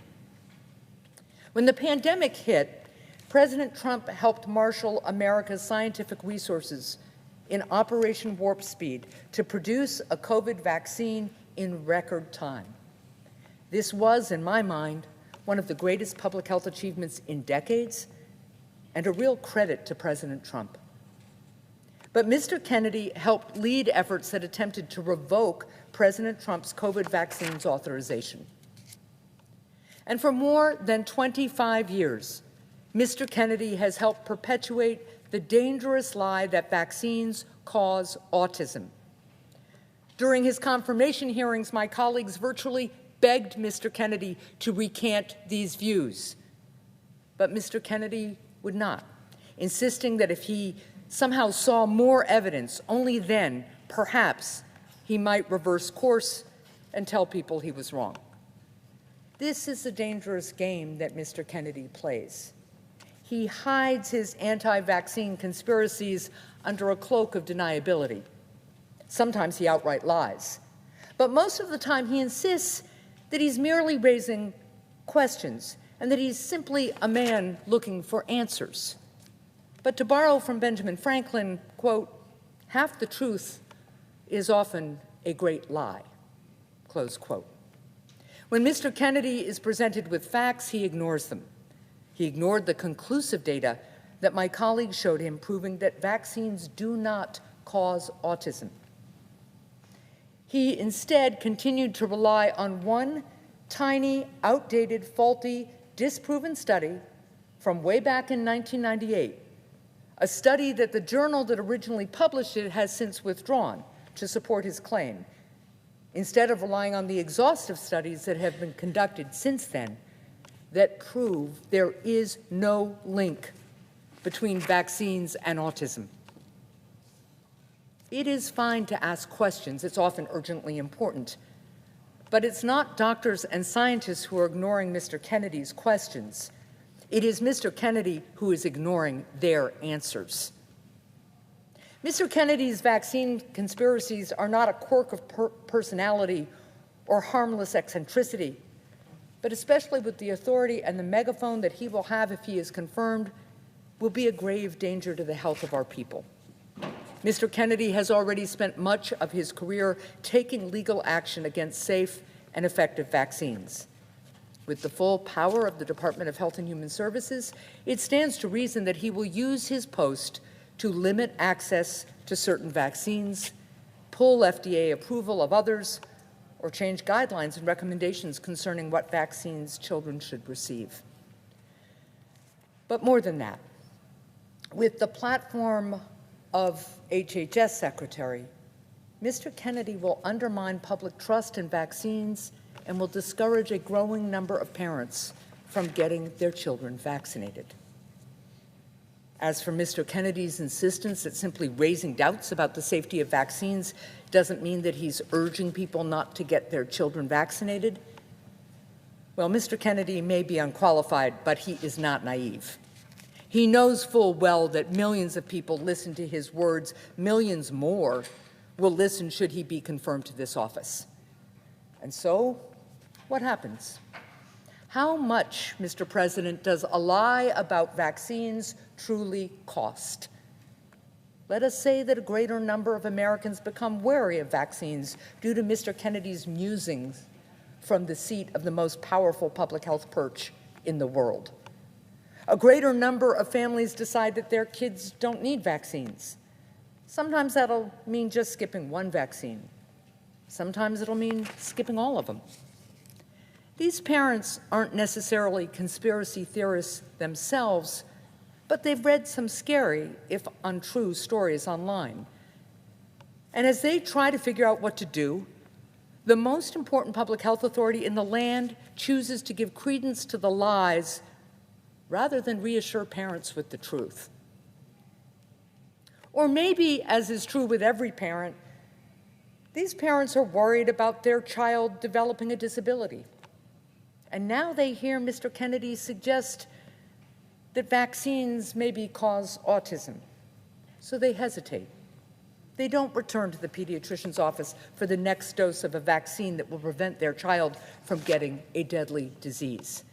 When the pandemic hit, President Trump helped marshal America's scientific resources in Operation Warp Speed to produce a COVID vaccine in record time. This was, in my mind, one of the greatest public health achievements in decades and a real credit to President Trump. But Mr. Kennedy helped lead efforts that attempted to revoke President Trump's COVID vaccines authorization. And for more than 25 years, Mr. Kennedy has helped perpetuate the dangerous lie that vaccines cause autism. During his confirmation hearings, my colleagues virtually begged Mr. Kennedy to recant these views. But Mr. Kennedy would not, insisting that if he somehow saw more evidence, only then, perhaps, he might reverse course and tell people he was wrong. This is the dangerous game that Mr. Kennedy plays. He hides his anti-vaccine conspiracies under a cloak of deniability. Sometimes he outright lies. But most of the time he insists that he's merely raising questions and that he's simply a man looking for answers. But to borrow from Benjamin Franklin, quote, half the truth is often a great lie, close quote. When Mr. Kennedy is presented with facts, he ignores them. He ignored the conclusive data that my colleagues showed him, proving that vaccines do not cause autism. He instead continued to rely on one tiny, outdated, faulty, disproven study from way back in 1998, a study that the journal that originally published it has since withdrawn to support his claim, instead of relying on the exhaustive studies that have been conducted since then that prove there is no link between vaccines and autism. It is fine to ask questions. It's often urgently important. But it's not doctors and scientists who are ignoring Mr. Kennedy's questions. It is Mr. Kennedy who is ignoring their answers. Mr. Kennedy's vaccine conspiracies are not a quirk of personality or harmless eccentricity, but especially with the authority and the megaphone that he will have if he is confirmed, will be a grave danger to the health of our people. Mr. Kennedy has already spent much of his career taking legal action against safe and effective vaccines. With the full power of the Department of Health and Human Services, it stands to reason that he will use his post to limit access to certain vaccines, pull FDA approval of others, or change guidelines and recommendations concerning what vaccines children should receive. But more than that, with the platform of HHS Secretary, Mr. Kennedy will undermine public trust in vaccines and will discourage a growing number of parents from getting their children vaccinated. As for Mr. Kennedy's insistence that simply raising doubts about the safety of vaccines doesn't mean that he's urging people not to get their children vaccinated, well, Mr. Kennedy may be unqualified, but he is not naive. He knows full well that millions of people listen to his words. Millions more will listen should he be confirmed to this office. And so, what happens? How much, Mr. President, does a lie about vaccines truly cost? Let us say that a greater number of Americans become wary of vaccines due to Mr. Kennedy's musings from the seat of the most powerful public health perch in the world. A greater number of families decide that their kids don't need vaccines. Sometimes that'll mean just skipping one vaccine. Sometimes it'll mean skipping all of them. These parents aren't necessarily conspiracy theorists themselves, but they've read some scary, if untrue, stories online. And as they try to figure out what to do, the most important public health authority in the land chooses to give credence to the lies rather than reassure parents with the truth. Or maybe, as is true with every parent, these parents are worried about their child developing a disability. And now they hear Mr. Kennedy suggest that vaccines maybe cause autism. So they hesitate. They don't return to the pediatrician's office for the next dose of a vaccine that will prevent their child from getting a deadly disease.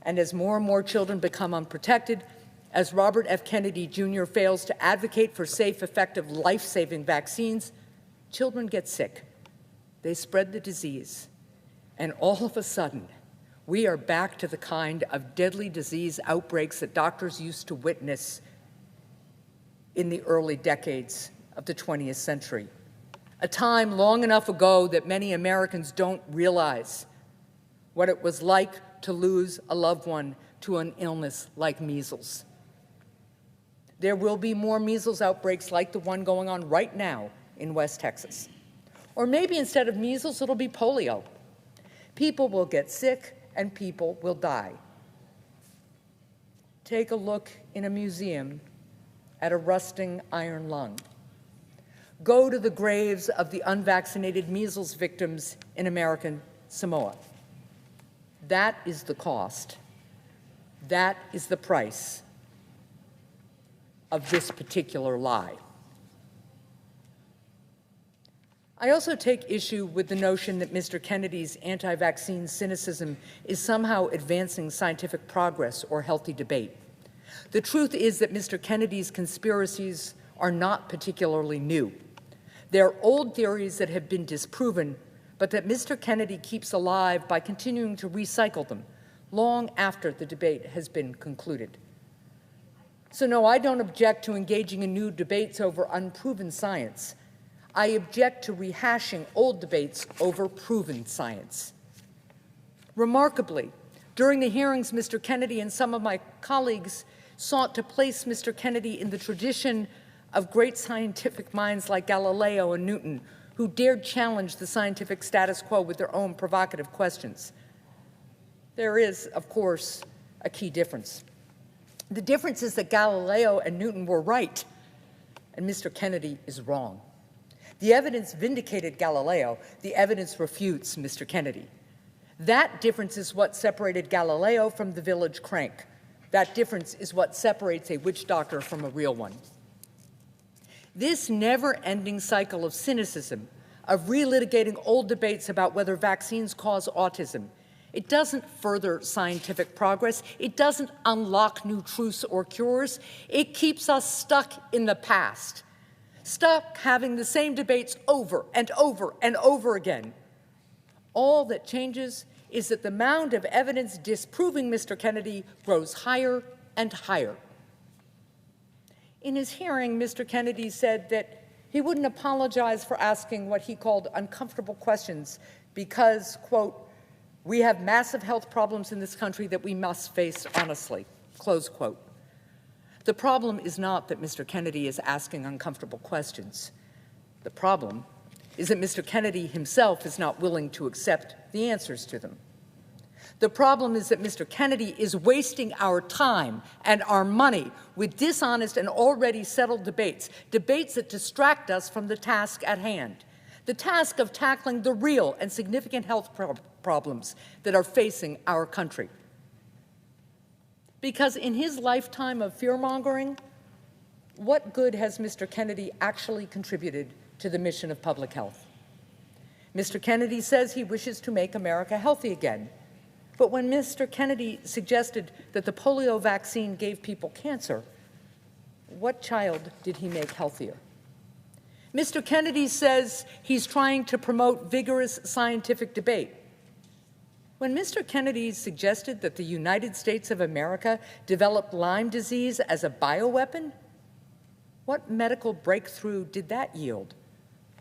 And as more and more children become unprotected, as Robert F. Kennedy Jr. fails to advocate for safe, effective, life-saving vaccines, children get sick. They spread the disease. And all of a sudden, we are back to the kind of deadly disease outbreaks that doctors used to witness in the early decades of the 20th century, a time long enough ago that many Americans don't realize what it was like to lose a loved one to an illness like measles. There will be more measles outbreaks like the one going on right now in West Texas. Or maybe instead of measles, it'll be polio. People will get sick and people will die. Take a look in a museum at a rusting iron lung. Go to the graves of the unvaccinated measles victims in American Samoa. That is the cost. That is the price of this particular lie. I also take issue with the notion that Mr. Kennedy's anti-vaccine cynicism is somehow advancing scientific progress or healthy debate. The truth is that Mr. Kennedy's conspiracies are not particularly new. They're old theories that have been disproven, but that Mr. Kennedy keeps alive by continuing to recycle them long after the debate has been concluded. So no, I don't object to engaging in new debates over unproven science. I object to rehashing old debates over proven science. Remarkably, during the hearings, Mr. Kennedy and some of my colleagues sought to place Mr. Kennedy in the tradition of great scientific minds like Galileo and Newton, who dared challenge the scientific status quo with their own provocative questions. There is, of course, a key difference. The difference is that Galileo and Newton were right, and Mr. Kennedy is wrong. The evidence vindicated Galileo. The evidence refutes Mr. Kennedy. That difference is what separated Galileo from the village crank. That difference is what separates a witch doctor from a real one. This never-ending cycle of cynicism, of relitigating old debates about whether vaccines cause autism, it doesn't further scientific progress. It doesn't unlock new truths or cures. It keeps us stuck in the past, stuck having the same debates over and over and over again. All that changes is that the mound of evidence disproving Mr. Kennedy grows higher and higher. In his hearing, Mr. Kennedy said that he wouldn't apologize for asking what he called uncomfortable questions because, quote, we have massive health problems in this country that we must face honestly, close quote. The problem is not that Mr. Kennedy is asking uncomfortable questions. The problem is that Mr. Kennedy himself is not willing to accept the answers to them. The problem is that Mr. Kennedy is wasting our time and our money with dishonest and already settled debates, debates that distract us from the task at hand, the task of tackling the real and significant health problems that are facing our country. Because in his lifetime of fear-mongering, what good has Mr. Kennedy actually contributed to the mission of public health? Mr. Kennedy says he wishes to make America healthy again. But when Mr. Kennedy suggested that the polio vaccine gave people cancer, what child did he make healthier? Mr. Kennedy says he's trying to promote vigorous scientific debate. When Mr. Kennedy suggested that the United States of America developed Lyme disease as a bioweapon, what medical breakthrough did that yield?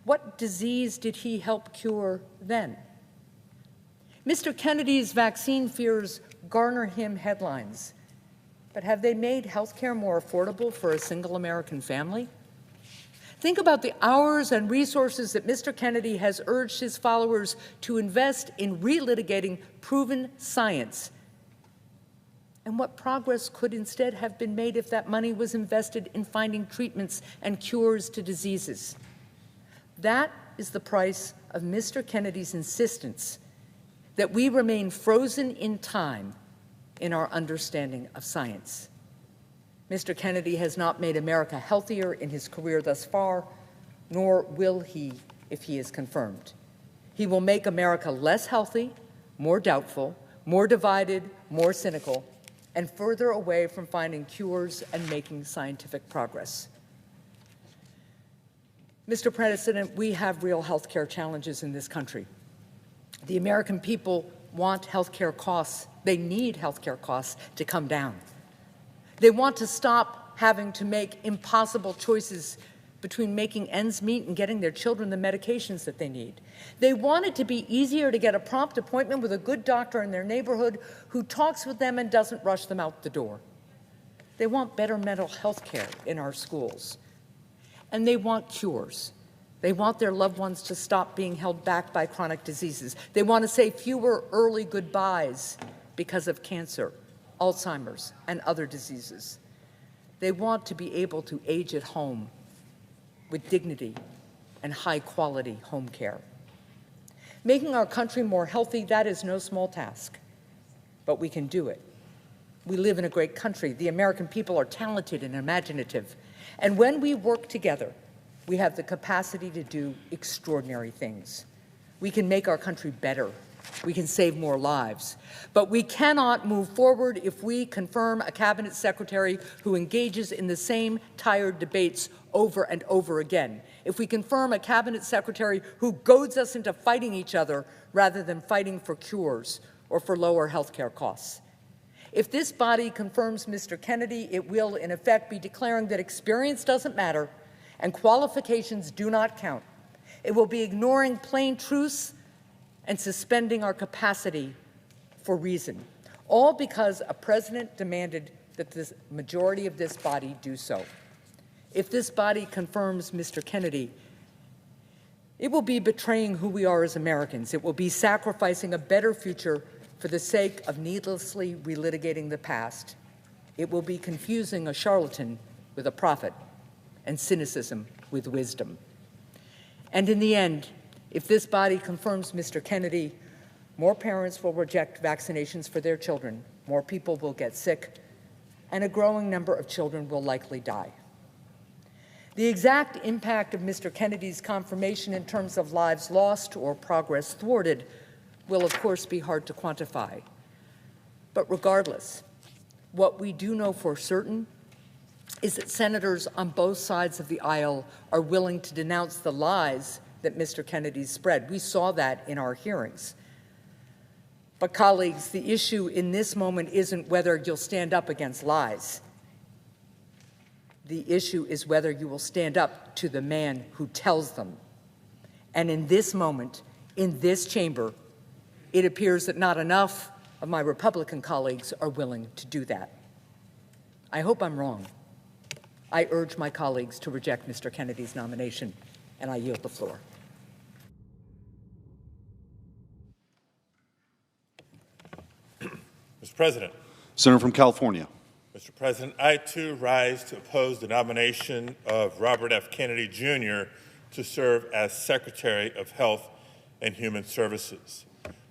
What disease did he help cure then? Mr. Kennedy's vaccine fears garner him headlines, But have they made health care more affordable for a single American family? Think about the hours and resources that Mr. Kennedy has urged his followers to invest in relitigating proven science, and what progress could instead have been made if that money was invested in finding treatments and cures to diseases. That is the price of Mr. Kennedy's insistence that we remain frozen in time in our understanding of science. Mr. Kennedy has not made America healthier in his career thus far, nor will he if he is confirmed. He will make America less healthy, more doubtful, more divided, more cynical, and further away from finding cures and making scientific progress. Mr. President, we have real health care challenges in this country. The American people want health care costs. They need health care costs to come down. They want to stop having to make impossible choices between making ends meet and getting their children the medications that they need. They want it to be easier to get a prompt appointment with a good doctor in their neighborhood who talks with them and doesn't rush them out the door. They want better mental health care in our schools. And they want cures. They want their loved ones to stop being held back by chronic diseases. They want to say fewer early goodbyes because of cancer, Alzheimer's, and other diseases. They want to be able to age at home with dignity and high-quality home care. Making our country more healthy, that is no small task, but we can do it. We live in a great country. The American people are talented and imaginative. And when we work together, we have the capacity to do extraordinary things. We can make our country better. We can save more lives. But we cannot move forward if we confirm a cabinet secretary who engages in the same tired debates over and over again. If we confirm a cabinet secretary who goads us into fighting each other rather than fighting for cures or for lower health care costs. If this body confirms Mr. Kennedy, it will, in effect, be declaring that experience doesn't matter and qualifications do not count. It will be ignoring plain truths and suspending our capacity for reason, all because a president demanded that the majority of this body do so. If this body confirms Mr. Kennedy, it will be betraying who we are as Americans. It will be sacrificing a better future for the sake of needlessly relitigating the past. It will be confusing a charlatan with a prophet and cynicism with wisdom. And in the end, if this body confirms Mr. Kennedy, more parents will reject vaccinations for their children, more people will get sick, and a growing number of children will likely die. The exact impact of Mr. Kennedy's confirmation in terms of lives lost or progress thwarted will, of course, be hard to quantify. But regardless, what we do know for certain is that senators on both sides of the aisle are willing to denounce the lies that Mr. Kennedy spread. We saw that in our hearings. But colleagues, the issue in this moment isn't whether you'll stand up against lies. The issue is whether you will stand up to the man who tells them. And in this moment, in this chamber, it appears that not enough of my Republican colleagues are willing to do that. I hope I'm wrong. I urge my colleagues to reject Mr. Kennedy's nomination, and I yield the floor. Mr. President. Senator from California. Mr. President, I too rise to oppose the nomination of Robert F. Kennedy, Jr. to serve as Secretary of Health and Human Services.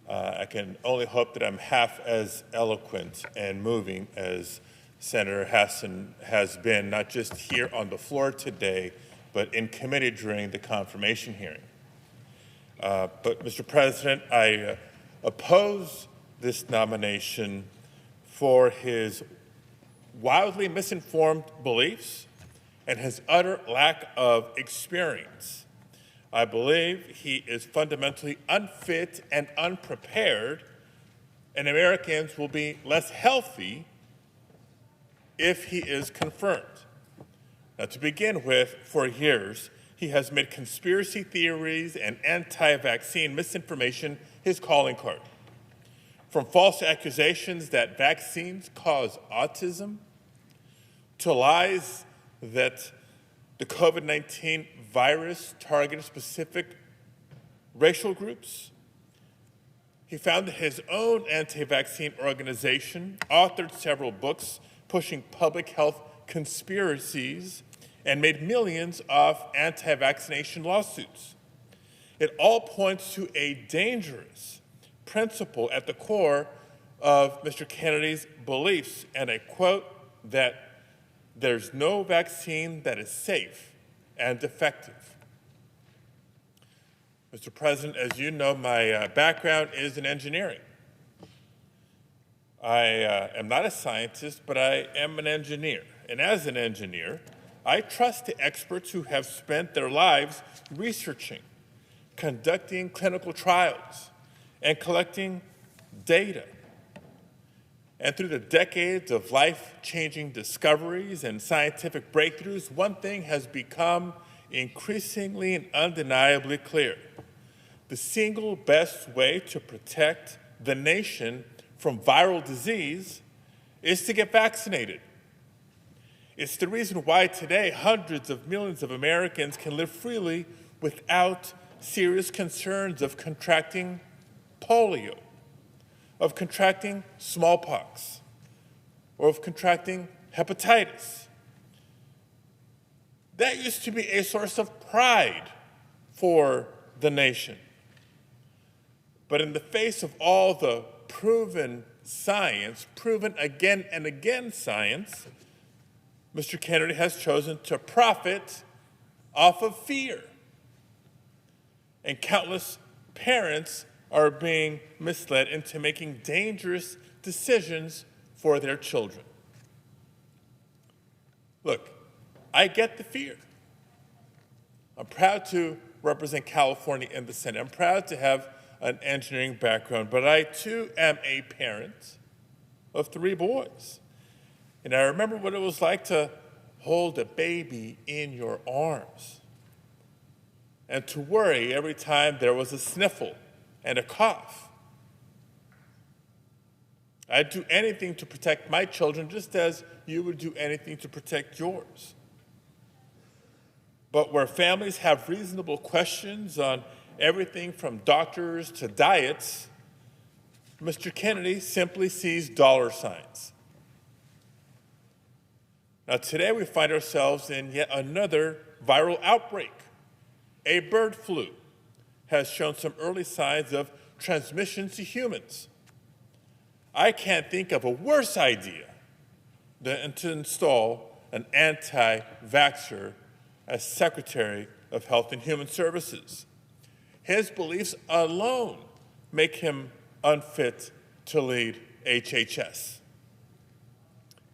I can only hope that I'm half as eloquent and moving as Senator Hassan has been, not just here on the floor today, but in committee during the confirmation hearing. But, Mr. President, I oppose this nomination for his wildly misinformed beliefs and his utter lack of experience. I believe he is fundamentally unfit and unprepared, and Americans will be less healthy if he is confirmed. Now, to begin with, for years, he has made conspiracy theories and anti-vaccine misinformation his calling card. From false accusations that vaccines cause autism to lies that the COVID-19 virus targeted specific racial groups. He founded his own anti-vaccine organization, authored several books pushing public health conspiracies, and made millions of anti-vaccination lawsuits. It all points to a dangerous principle at the core of Mr. Kennedy's beliefs, and I quote that there's no vaccine that is safe and effective. Mr. President, as you know, my background is in engineering. I am not a scientist, but I am an engineer. And as an engineer, I trust the experts who have spent their lives researching, conducting clinical trials, and collecting data. And through the decades of life-changing discoveries and scientific breakthroughs, one thing has become increasingly and undeniably clear. The single best way to protect the nation from viral disease is to get vaccinated. It's the reason why today hundreds of millions of Americans can live freely without serious concerns of contracting polio, of contracting smallpox, or of contracting hepatitis. That used to be a source of pride for the nation. But in the face of all the proven science, proven again and again science, Mr. Kennedy has chosen to profit off of fear. And countless parents are being misled into making dangerous decisions for their children. Look, I get the fear. I'm proud to represent California in the Senate. I'm proud to have an engineering background, but I too am a parent of 3 boys. And I remember what it was like to hold a baby in your arms and to worry every time there was a sniffle and a cough. I'd do anything to protect my children just as you would do anything to protect yours. But where families have reasonable questions on everything from doctors to diets, Mr. Kennedy simply sees dollar signs. Now, today we find ourselves in yet another viral outbreak. A bird flu has shown some early signs of transmission to humans. I can't think of a worse idea than to install an anti-vaxxer as Secretary of Health and Human Services. His beliefs alone make him unfit to lead HHS.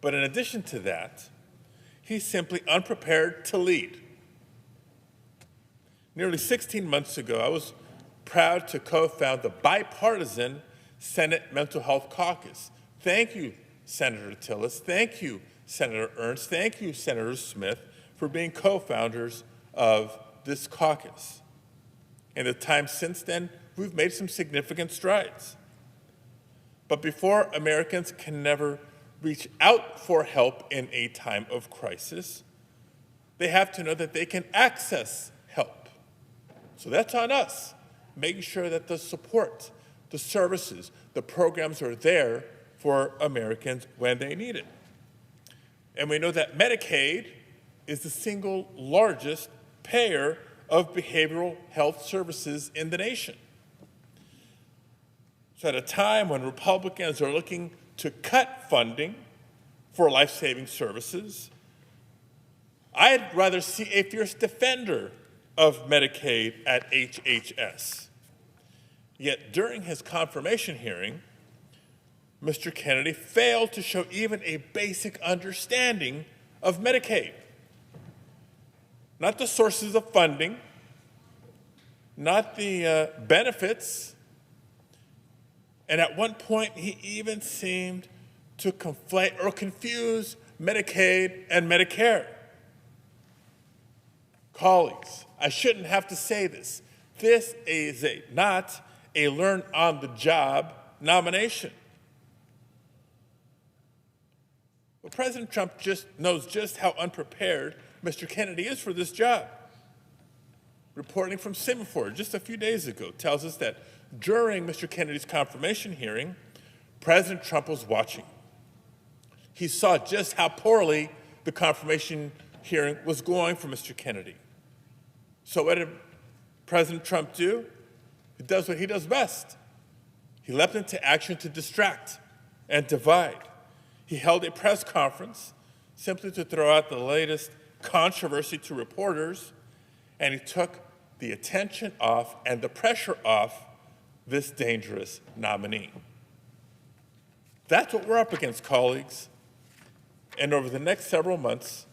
But in addition to that, he's simply unprepared to lead. Nearly 16 months ago, I was proud to co-found the bipartisan Senate Mental Health Caucus. Thank you, Senator Tillis. Thank you, Senator Ernst. Thank you, Senator Smith, for being co-founders of this caucus. In the time since then, we've made some significant strides. But before Americans can never reach out for help in a time of crisis, they have to know that they can access help. So that's on us, making sure that the support, the services, the programs are there for Americans when they need it. And we know that Medicaid is the single largest payer of behavioral health services in the nation. So at a time when Republicans are looking to cut funding for life-saving services, I'd rather see a fierce defender of Medicaid at HHS. Yet during his confirmation hearing, Mr. Kennedy failed to show even a basic understanding of Medicaid. Not the sources of funding, not the benefits, and at one point he even seemed to conflate or confuse Medicaid and Medicare. Colleagues, I shouldn't have to say this. This is not a learn-on-the-job nomination. But President Trump knows just how unprepared Mr. Kennedy is for this job. Reporting from Semaphore just a few days ago tells us that during Mr. Kennedy's confirmation hearing, President Trump was watching. He saw just how poorly the confirmation hearing was going for Mr. Kennedy. So what did President Trump do? He does what he does best. He leapt into action to distract and divide. He held a press conference simply to throw out the latest controversy to reporters, and he took the attention off and the pressure off this dangerous nominee. That's what we're up against, colleagues. And over the next several months,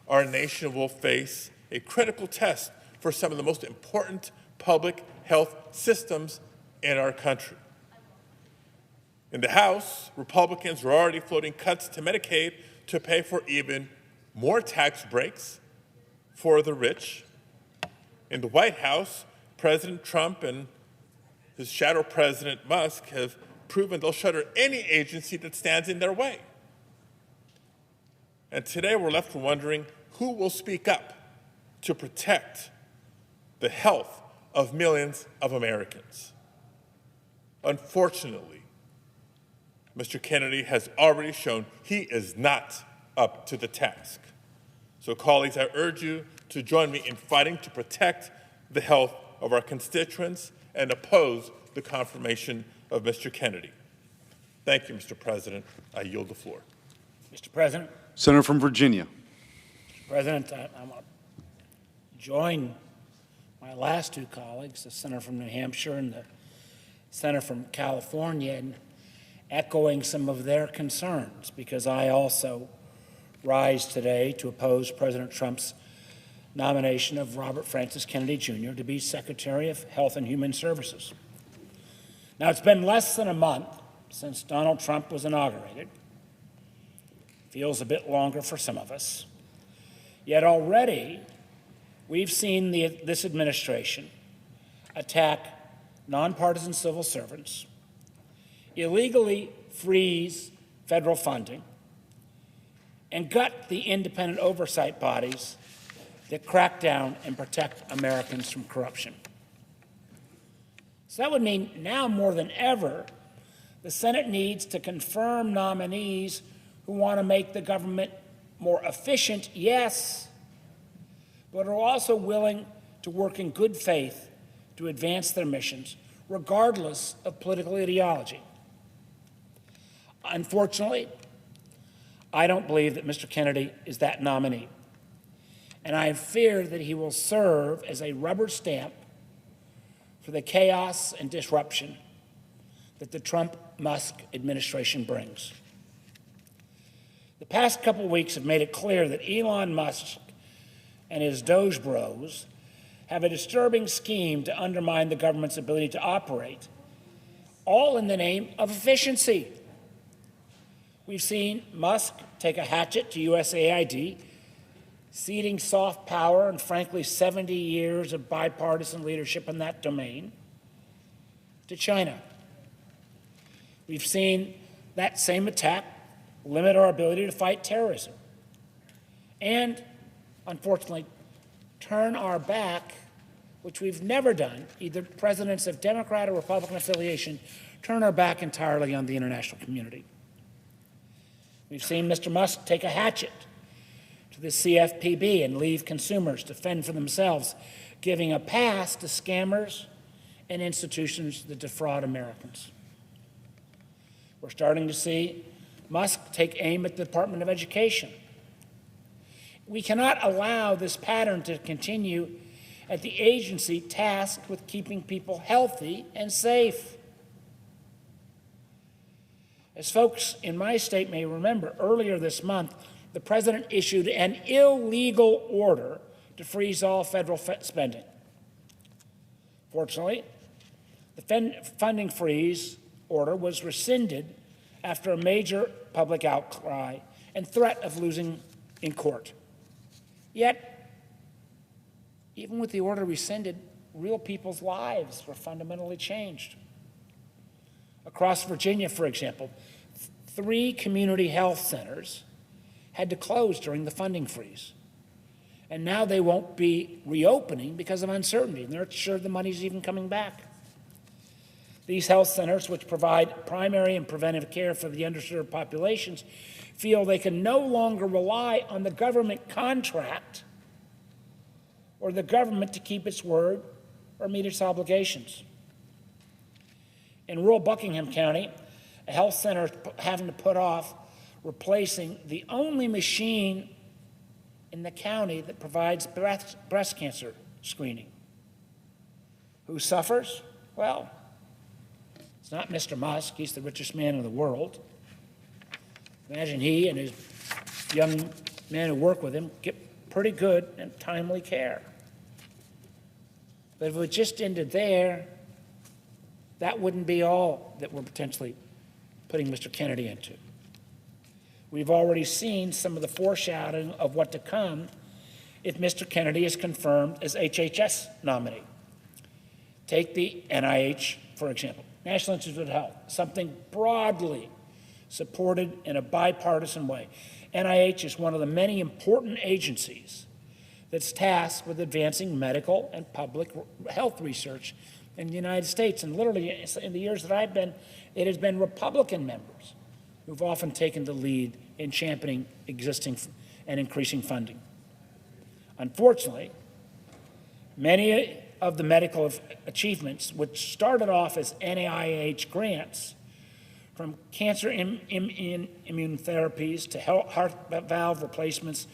our nation will face a critical test for some of the most important public health systems in our country. In the House, Republicans are already floating cuts to Medicaid to pay for even more tax breaks for the rich. In the White House, President Trump and his shadow President Musk have proven they'll shutter any agency that stands in their way. And today we're left wondering who will speak up to protect the health of millions of Americans. Unfortunately, Mr. Kennedy has already shown he is not up to the task. So, colleagues, I urge you to join me in fighting to protect the health of our constituents and oppose the confirmation of Mr. Kennedy. Thank you, Mr. President. I yield the floor. Mr. President. Senator from Virginia. Mr. President, I want to join my last two colleagues, the senator from New Hampshire and the senator from California, in echoing some of their concerns, because I also rise today to oppose President Trump's nomination of Robert Francis Kennedy Jr. to be Secretary of Health and Human Services. Now, it's been less than a month since Donald Trump was inaugurated. Feels a bit longer for some of us. Yet already, we've seen this administration attack nonpartisan civil servants, illegally freeze federal funding, and gut the independent oversight bodies that crack down and protect Americans from corruption. So that would mean now more than ever, the Senate needs to confirm nominees who want to make the government more efficient, yes, but are also willing to work in good faith to advance their missions, regardless of political ideology. Unfortunately, I don't believe that Mr. Kennedy is that nominee, and I fear that he will serve as a rubber stamp for the chaos and disruption that the Trump-Musk administration brings. The past couple weeks have made it clear that Elon Musk and his Doge bros have a disturbing scheme to undermine the government's ability to operate, all in the name of efficiency. We've seen Musk take a hatchet to USAID, ceding soft power and, frankly, 70 years of bipartisan leadership in that domain to China. We've seen that same attack limit our ability to fight terrorism and, unfortunately, turn our back, which we've never done, either presidents of Democrat or Republican affiliation, turn our back entirely on the international community. We've seen Mr. Musk take a hatchet to the CFPB and leave consumers to fend for themselves, giving a pass to scammers and institutions that defraud Americans. We're starting to see Musk take aim at the Department of Education. We cannot allow this pattern to continue at the agency tasked with keeping people healthy and safe. As folks in my state may remember, earlier this month, the president issued an illegal order to freeze all federal spending. Fortunately, the funding freeze order was rescinded after a major public outcry and threat of losing in court. Yet, even with the order rescinded, real people's lives were fundamentally changed. Across Virginia, for example, 3 community health centers had to close during the funding freeze. And now they won't be reopening because of uncertainty, and they're not sure the money's even coming back. These health centers, which provide primary and preventive care for the underserved populations, feel they can no longer rely on the government contract or the government to keep its word or meet its obligations. In rural Buckingham County, a health center is having to put off replacing the only machine in the county that provides breast cancer screening. Who suffers? Well, it's not Mr. Musk. He's the richest man in the world. Imagine he and his young men who work with him get pretty good and timely care. But if it just ended there, that wouldn't be all that we're potentially putting Mr. Kennedy into. We've already seen some of the foreshadowing of what to come if Mr. Kennedy is confirmed as HHS nominee. Take the NIH, for example, National Institute of Health, something broadly supported in a bipartisan way. NIH is one of the many important agencies that's tasked with advancing medical and public health research in the United States. And literally, in the years that I've been, it has been Republican members who've often taken the lead in championing existing and increasing funding. Unfortunately, many of the medical achievements, which started off as NIH grants, from cancer immune therapies to heart valve replacements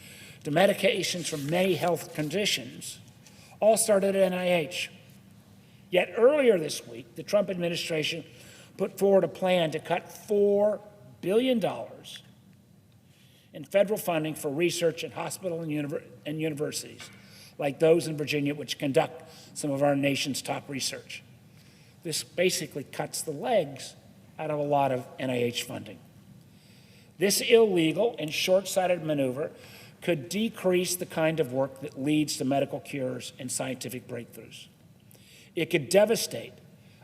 to medications for many health conditions, all started at NIH. Yet earlier this week, the Trump administration put forward a plan to cut $4 billion in federal funding for research at hospitals and universities, like those in Virginia, which conduct some of our nation's top research. This basically cuts the legs out of a lot of NIH funding. This illegal and short-sighted maneuver could decrease the kind of work that leads to medical cures and scientific breakthroughs. It could devastate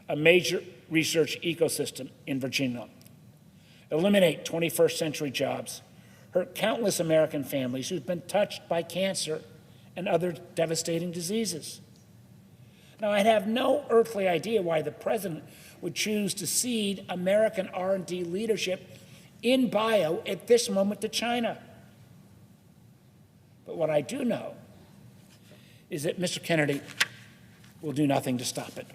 a major research ecosystem in Virginia, eliminate 21st century jobs, hurt countless American families who've been touched by cancer and other devastating diseases. Now, I'd have no earthly idea why the president would choose to cede American R&D leadership in bio at this moment to China. But what I do know is that Mr. Kennedy will do nothing to stop it.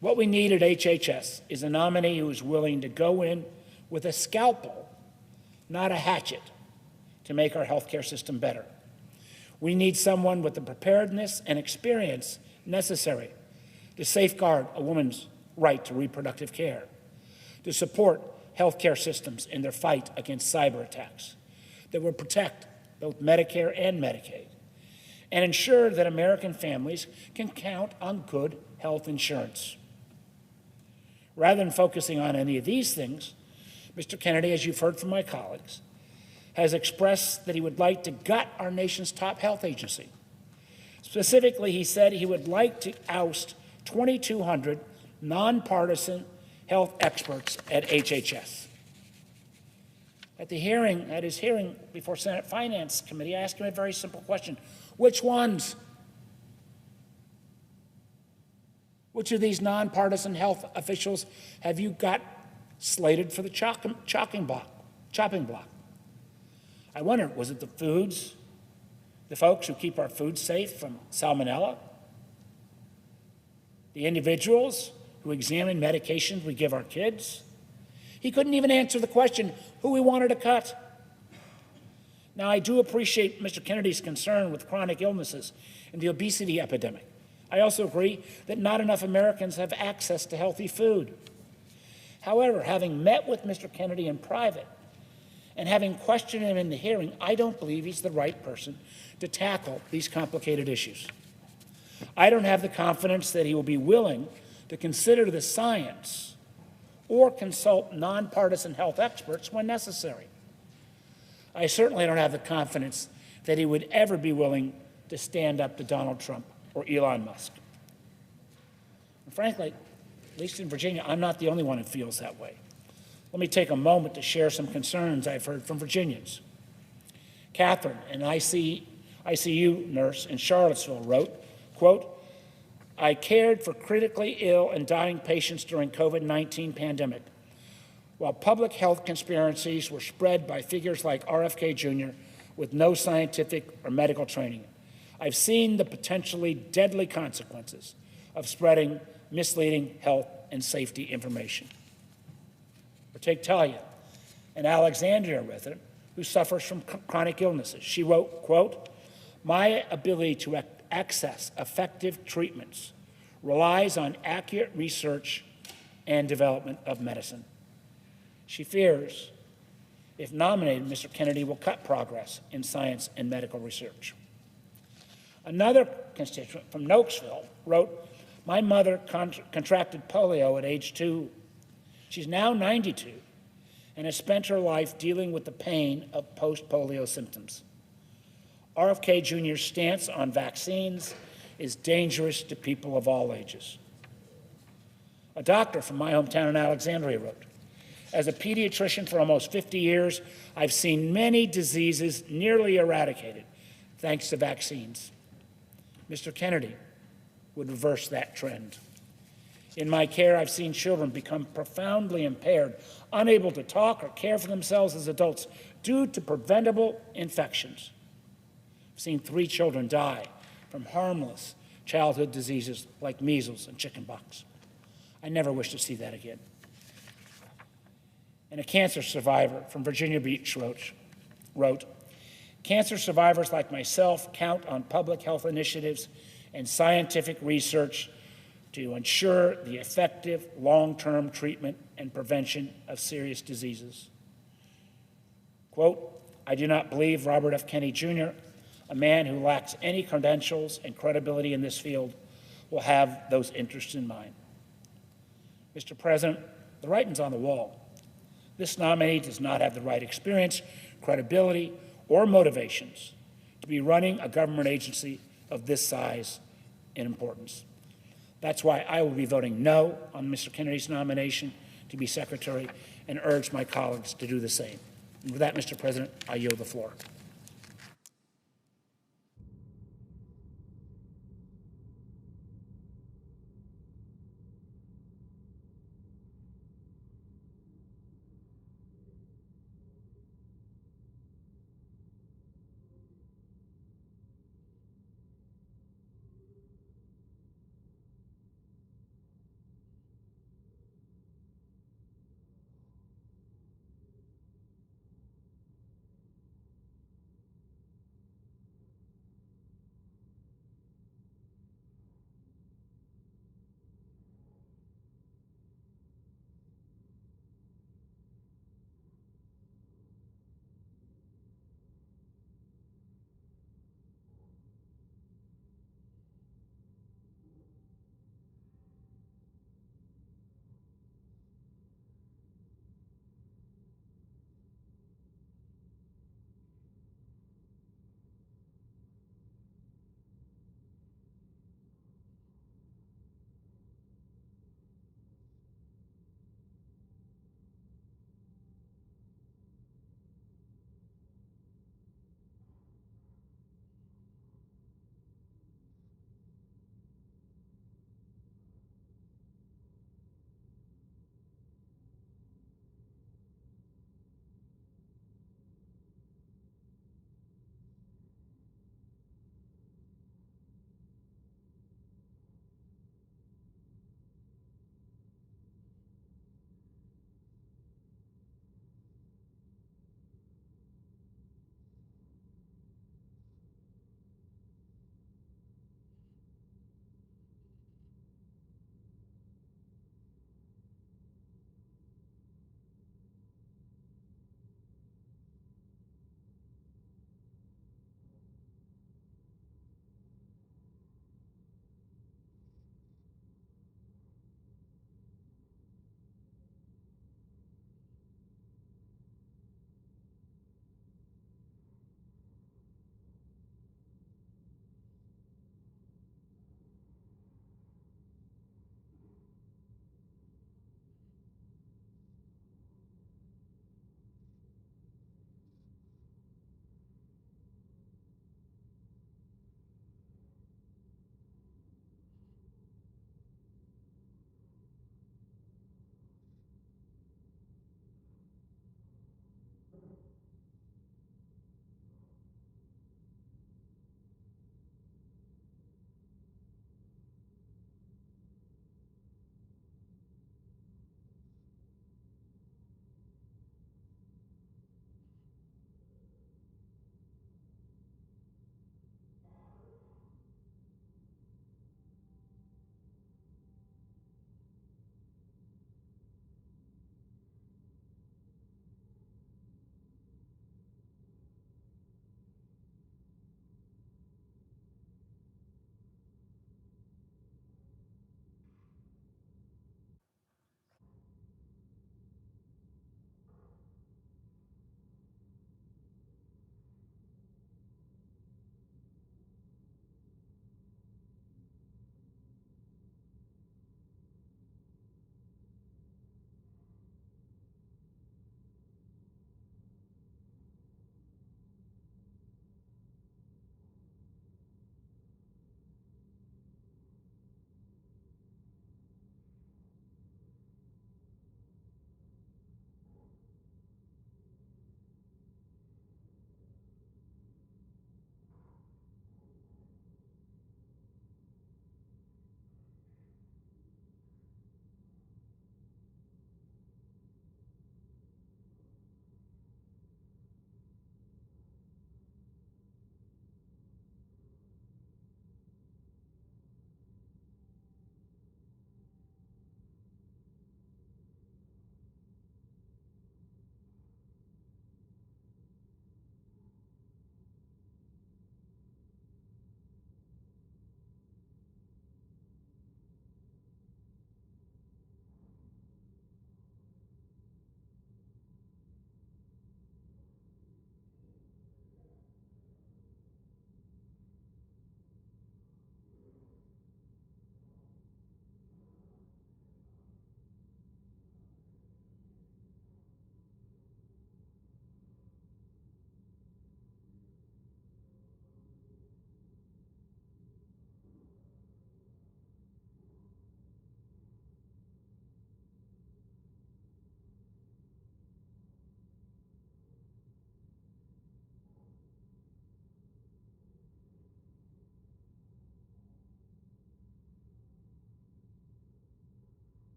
What we need at HHS is a nominee who is willing to go in with a scalpel, not a hatchet, to make our healthcare system better. We need someone with the preparedness and experience necessary to safeguard a woman's right to reproductive care, to support healthcare systems in their fight against cyber attacks, that will protect both Medicare and Medicaid, and ensure that American families can count on good health insurance. Rather than focusing on any of these things, Mr. Kennedy, as you've heard from my colleagues, has expressed that he would like to gut our nation's top health agency. Specifically, he said he would like to oust 2,200 nonpartisan health experts at HHS. At his hearing before Senate Finance Committee, I asked him a very simple question. Which ones? Which of these nonpartisan health officials have you got slated for the chopping block? I wonder, was it the folks who keep our food safe from salmonella? The individuals who examine medications we give our kids? He couldn't even answer the question who he wanted to cut. Now, I do appreciate Mr. Kennedy's concern with chronic illnesses and the obesity epidemic. I also agree that not enough Americans have access to healthy food. However, having met with Mr. Kennedy in private and having questioned him in the hearing, I don't believe he's the right person to tackle these complicated issues. I don't have the confidence that he will be willing to consider the science or consult nonpartisan health experts when necessary. I certainly don't have the confidence that he would ever be willing to stand up to Donald Trump or Elon Musk. And frankly, at least in Virginia, I'm not the only one who feels that way. Let me take a moment to share some concerns I've heard from Virginians. Catherine, an ICU nurse in Charlottesville, wrote, quote, I cared for critically ill and dying patients during COVID-19 pandemic. While public health conspiracies were spread by figures like RFK Jr. with no scientific or medical training, I've seen the potentially deadly consequences of spreading misleading health and safety information. Or take Talia, an Alexandria resident who suffers from chronic illnesses. She wrote, quote, my ability to access effective treatments relies on accurate research and development of medicine. She fears, if nominated, Mr. Kennedy will cut progress in science and medical research. Another constituent from Nokesville wrote, my mother contracted polio at age 2. She's now 92 and has spent her life dealing with the pain of post-polio symptoms. RFK Jr.'s stance on vaccines is dangerous to people of all ages. A doctor from my hometown in Alexandria wrote, as a pediatrician for almost 50 years, I've seen many diseases nearly eradicated thanks to vaccines. Mr. Kennedy would reverse that trend. In my care, I've seen children become profoundly impaired, unable to talk or care for themselves as adults due to preventable infections. I've seen 3 children die from harmless childhood diseases like measles and chickenpox. I never wish to see that again. And a cancer survivor from Virginia Beach wrote, cancer survivors like myself count on public health initiatives and scientific research to ensure the effective long-term treatment and prevention of serious diseases. Quote, I do not believe Robert F. Kennedy Jr., a man who lacks any credentials and credibility in this field, will have those interests in mind. Mr. President, the writing's on the wall. This nominee does not have the right experience, credibility, or motivations to be running a government agency of this size and importance. That's why I will be voting no on Mr. Kennedy's nomination to be Secretary and urge my colleagues to do the same. And with that, Mr. President, I yield the floor.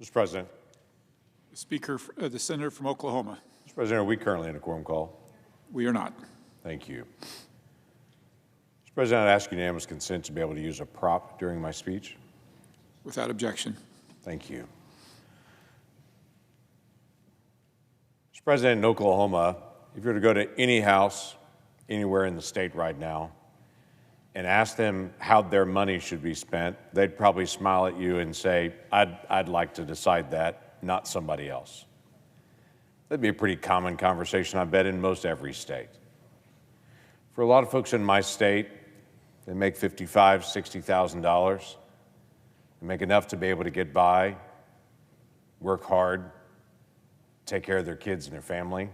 Mr. President. Speaker, the senator from Oklahoma. Mr. President, are we currently in a quorum call? We are not. Thank you. Mr. President, I'd ask unanimous consent to be able to use a prop during my speech. Without objection. Thank you. Mr. President, in Oklahoma, if you were to go to any house anywhere in the state right now and ask them how their money should be spent, they'd probably smile at you and say, I'd like to decide that, not somebody else. That'd be a pretty common conversation, I bet, in most every state. For a lot of folks in my state, they make $55,000, $60,000. They make enough to be able to get by, work hard, take care of their kids and their family.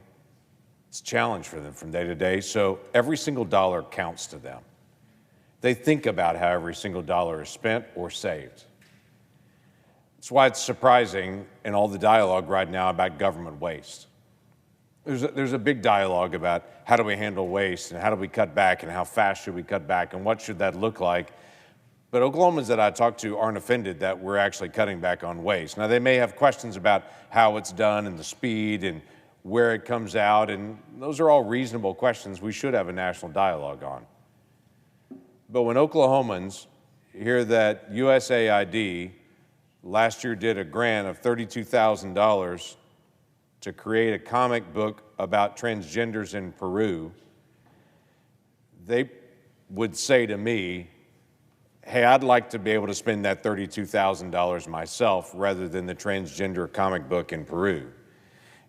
It's a challenge for them from day to day, so every single dollar counts to them. They think about how every single dollar is spent or saved. That's why it's surprising in all the dialogue right now about government waste. There's a big dialogue about how do we handle waste and how do we cut back and how fast should we cut back and what should that look like. But Oklahomans that I talk to aren't offended that we're actually cutting back on waste. Now, they may have questions about how it's done and the speed and where it comes out, and those are all reasonable questions we should have a national dialogue on. But when Oklahomans hear that USAID last year did a grant of $32,000 to create a comic book about transgenders in Peru, they would say to me, hey, I'd like to be able to spend that $32,000 myself rather than the transgender comic book in Peru.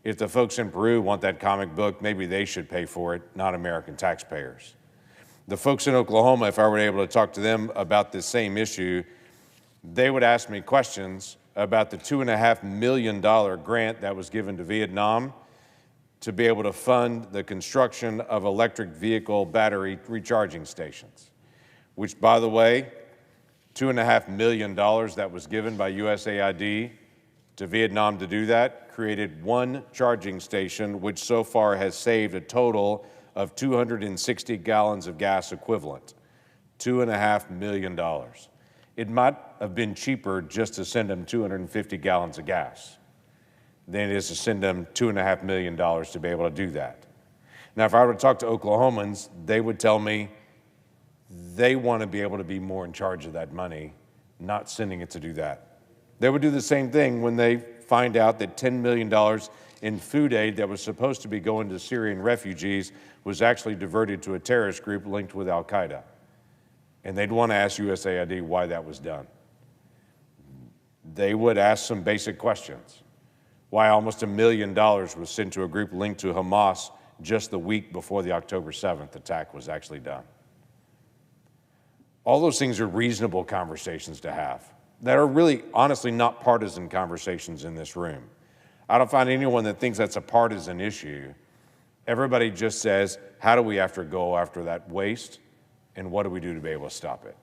If the folks in Peru want that comic book, maybe they should pay for it, not American taxpayers. The folks in Oklahoma, if I were able to talk to them about this same issue, they would ask me questions about the $2.5 million grant that was given to Vietnam to be able to fund the construction of electric vehicle battery recharging stations, which, by the way, $2.5 million that was given by USAID to Vietnam to do that created one charging station, which so far has saved a total of 260 gallons of gas equivalent. $2.5 million. It might have been cheaper just to send them 250 gallons of gas than it is to send them $2.5 million to be able to do that. Now, if I were to talk to Oklahomans, they would tell me they want to be able to be more in charge of that money, not sending it to do that. They would do the same thing when they find out that $10 million in food aid that was supposed to be going to Syrian refugees was actually diverted to a terrorist group linked with Al-Qaeda. And they'd want to ask USAID why that was done. They would ask some basic questions. Why almost $1 million was sent to a group linked to Hamas just the week before the October 7th attack was actually done. All those things are reasonable conversations to have that are really, honestly, not partisan conversations in this room. I don't find anyone that thinks that's a partisan issue. Everybody just says, how do we have to go after that waste, and what do we do to be able to stop it?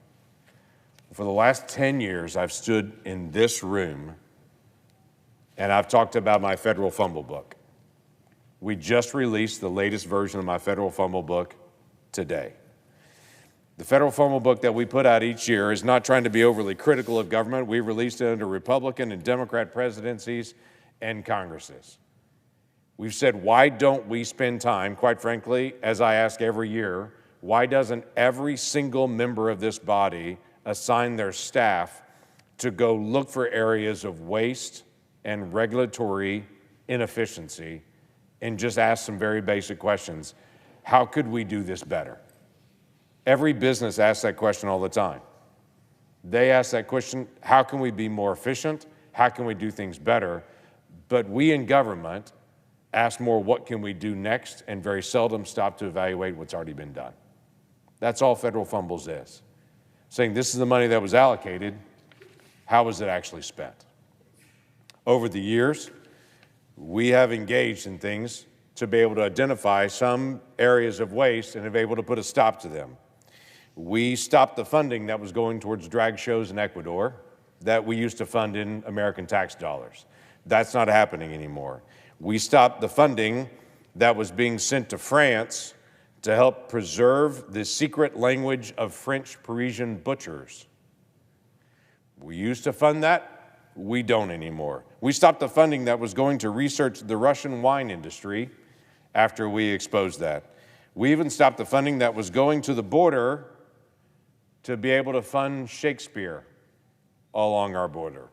For the last 10 years, I've stood in this room, and I've talked about my federal fumble book. We just released the latest version of my federal fumble book today. The federal fumble book that we put out each year is not trying to be overly critical of government. We released it under Republican and Democrat presidencies and Congresses. We've said, why don't we spend time, quite frankly, as I ask every year, why doesn't every single member of this body assign their staff to go look for areas of waste and regulatory inefficiency and just ask some very basic questions? How could we do this better? Every business asks that question all the time. They ask that question, how can we be more efficient? How can we do things better? But we in government ask more, what can we do next? And very seldom stop to evaluate what's already been done. That's all federal fumbles is. Saying this is the money that was allocated, how was it actually spent? Over the years, we have engaged in things to be able to identify some areas of waste and have been able to put a stop to them. We stopped the funding that was going towards drag shows in Ecuador that we used to fund in American tax dollars. That's not happening anymore. We stopped the funding that was being sent to France to help preserve the secret language of French Parisian butchers. We used to fund that. we don't anymore. We stopped the funding that was going to research the Russian wine industry after we exposed that. We even stopped the funding that was going to the border to be able to fund Shakespeare along our border.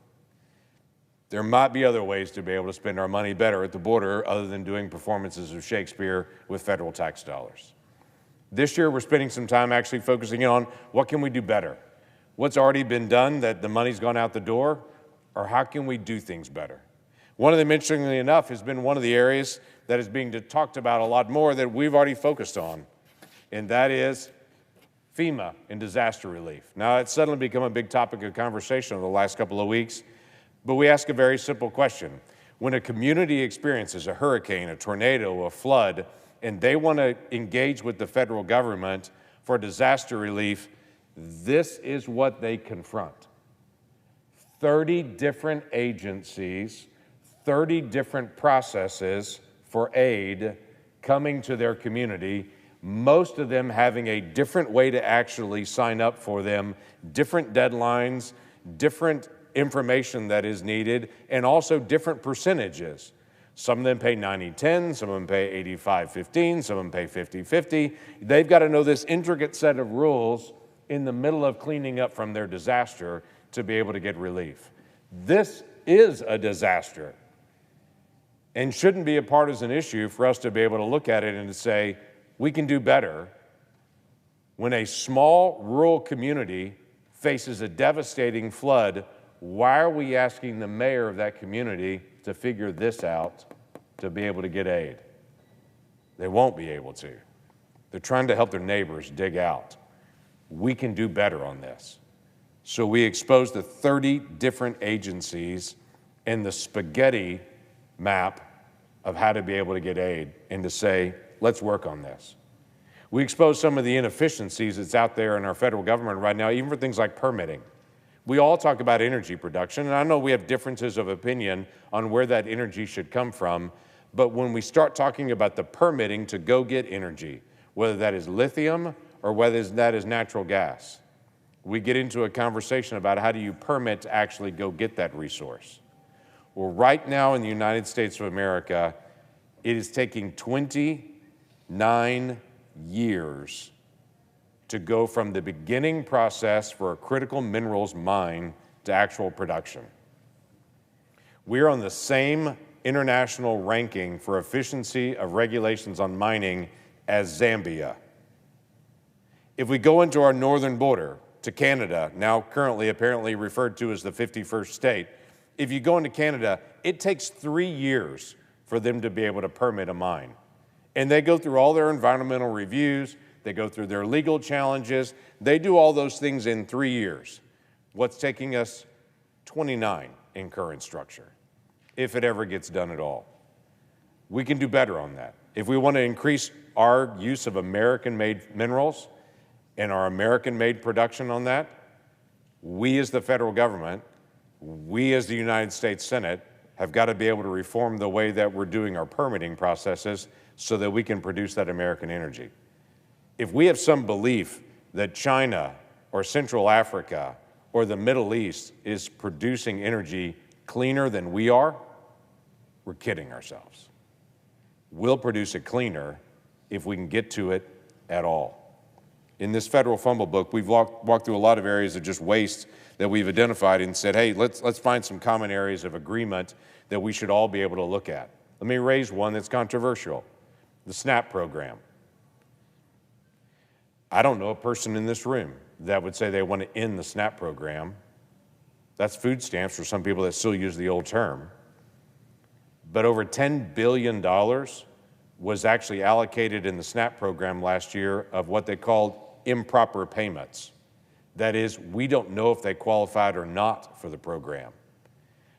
There might be other ways to be able to spend our money better at the border other than doing performances of Shakespeare with federal tax dollars. This year, we're spending some time actually focusing on what can we do better? What's already been done that the money's gone out the door, or how can we do things better? One of them, interestingly enough, has been one of the areas that is being talked about a lot more that we've already focused on, and that is FEMA and disaster relief. Now, it's suddenly become a big topic of conversation over the last couple of weeks, but we ask a very simple question. When a community experiences a hurricane, a tornado, a flood, and they want to engage with the federal government for disaster relief, this is what they confront. 30 different agencies, 30 different processes for aid coming to their community, most of them having a different way to actually sign up for them, different deadlines, different information that is needed, and also different percentages. Some of them pay 90-10, some of them pay 85-15, some of them pay 50-50. They've got to know this intricate set of rules in the middle of cleaning up from their disaster to be able to get relief. This is a disaster and shouldn't be a partisan issue for us to be able to look at it and to say, we can do better when a small rural community faces a devastating flood. Why are we asking the mayor of that community to figure this out to be able to get aid? They won't be able to. They're trying to help their neighbors dig out. We can do better on this. So we exposed the 30 different agencies and the spaghetti map of how to be able to get aid and to say, let's work on this. We exposed some of the inefficiencies that's out there in our federal government right now, even for things like permitting. We all talk about energy production, and I know we have differences of opinion on where that energy should come from, but when we start talking about the permitting to go get energy, whether that is lithium or whether that is natural gas, we get into a conversation about how do you permit to actually go get that resource. Well, right now in the United States of America, it is taking 29 years to go from the beginning process for a critical minerals mine to actual production. We're on the same international ranking for efficiency of regulations on mining as Zambia. If we go into our northern border to Canada, now currently apparently referred to as the 51st state, if you go into Canada, it takes 3 years for them to be able to permit a mine. And they go through all their environmental reviews, they go through their legal challenges, they do all those things in 3 years. What's taking us 29 in current structure, if it ever gets done at all. We can do better on that. If we want to increase our use of American-made minerals and our American-made production on that, we as the federal government, we as the United States Senate, have got to be able to reform the way that we're doing our permitting processes so that we can produce that American energy. If we have some belief that China or Central Africa or the Middle East is producing energy cleaner than we are, we're kidding ourselves. We'll produce it cleaner if we can get to it at all. In this federal fumble book, we've walked through a lot of areas of just waste that we've identified and said, hey, let's find some common areas of agreement that we should all be able to look at. Let me raise one that's controversial, the SNAP program. I don't know a person in this room that would say they want to end the SNAP program. That's food stamps for some people that still use the old term. But over $10 billion was actually allocated in the SNAP program last year of what they called improper payments. That is, we don't know if they qualified or not for the program.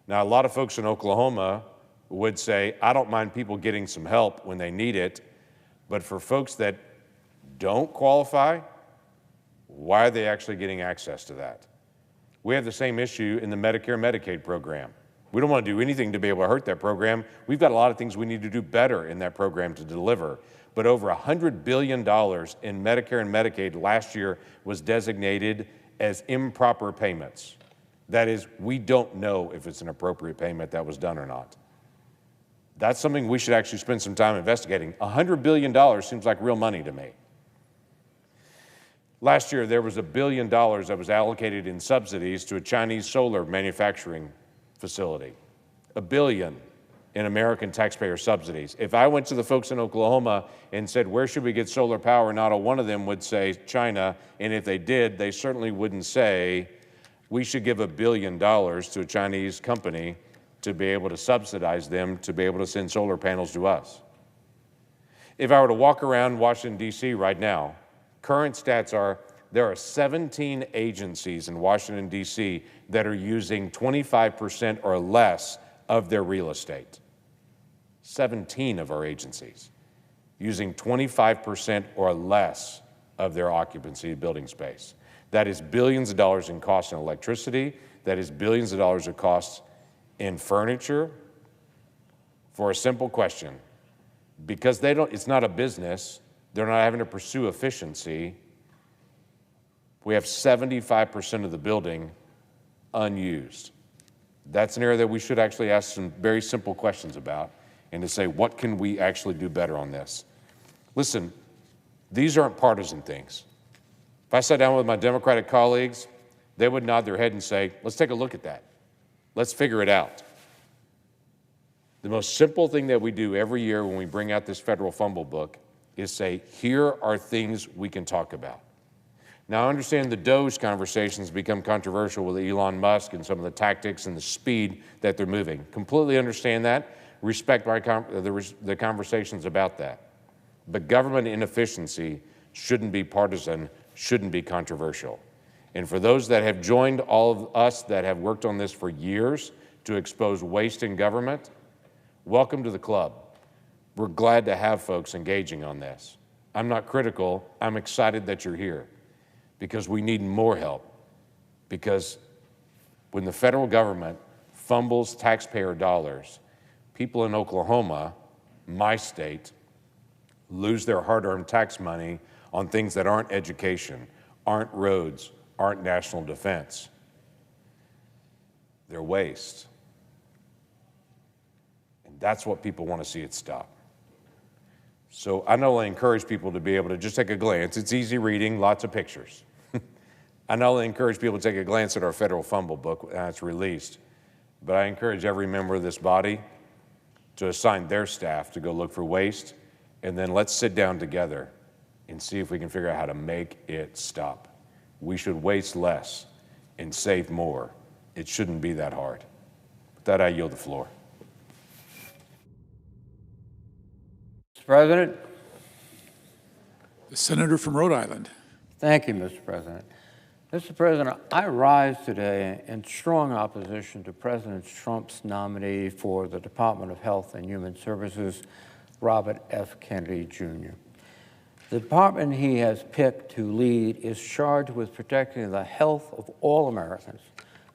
Now, a lot of folks in Oklahoma would say, I don't mind people getting some help when they need it, but for folks that don't qualify, why are they actually getting access to that? We have the same issue in the Medicare and Medicaid program. We don't want to do anything to be able to hurt that program. We've got a lot of things we need to do better in that program to deliver. But over $100 billion in Medicare and Medicaid last year was designated as improper payments. That is, we don't know if it's an appropriate payment that was done or not. That's something we should actually spend some time investigating. $100 billion seems like real money to me. Last year, there was $1 billion that was allocated in subsidies to a Chinese solar manufacturing facility. $1 billion in American taxpayer subsidies. If I went to the folks in Oklahoma and said, where should we get solar power? Not a one of them would say China, and if they did, they certainly wouldn't say we should give $1 billion to a Chinese company to be able to subsidize them to be able to send solar panels to us. If I were to walk around Washington, D.C. right now, current stats are there are 17 agencies in Washington, D.C. that are using 25% or less of their real estate. 17 of our agencies using 25% or less of their occupancy building space. That is billions of dollars in cost in electricity. That is billions of dollars of costs in furniture for a simple question. Because it's not a business, they're not having to pursue efficiency. We have 75% of the building unused. That's an area that we should actually ask some very simple questions about and to say, what can we actually do better on this? Listen, these aren't partisan things. If I sat down with my Democratic colleagues, they would nod their head and say, let's take a look at that. Let's figure it out. The most simple thing that we do every year when we bring out this federal fumble book is say, here are things we can talk about. Now, I understand the DOGE conversations become controversial with Elon Musk and some of the tactics and the speed that they're moving. Completely understand that. Respect the conversations about that. But government inefficiency shouldn't be partisan, shouldn't be controversial. And for those that have joined all of us that have worked on this for years to expose waste in government, welcome to the club. We're glad to have folks engaging on this. I'm not critical. I'm excited that you're here because we need more help. Because when the federal government fumbles taxpayer dollars, people in Oklahoma, my state, lose their hard-earned tax money on things that aren't education, aren't roads, aren't national defense. They're waste. And that's what people want to see it stop. So I not only encourage people to be able to just take a glance, it's easy reading, lots of pictures. I not only encourage people to take a glance at our federal fumble book when it's released, but I encourage every member of this body to assign their staff to go look for waste, and then let's sit down together and see if we can figure out how to make it stop. We should waste less and save more. It shouldn't be that hard. With that, I yield the floor. Mr. President. The senator from Rhode Island. Thank you, Mr. President. Mr. President, I rise today in strong opposition to President Trump's nominee for the Department of Health and Human Services, Robert F. Kennedy, Jr. The department he has picked to lead is charged with protecting the health of all Americans,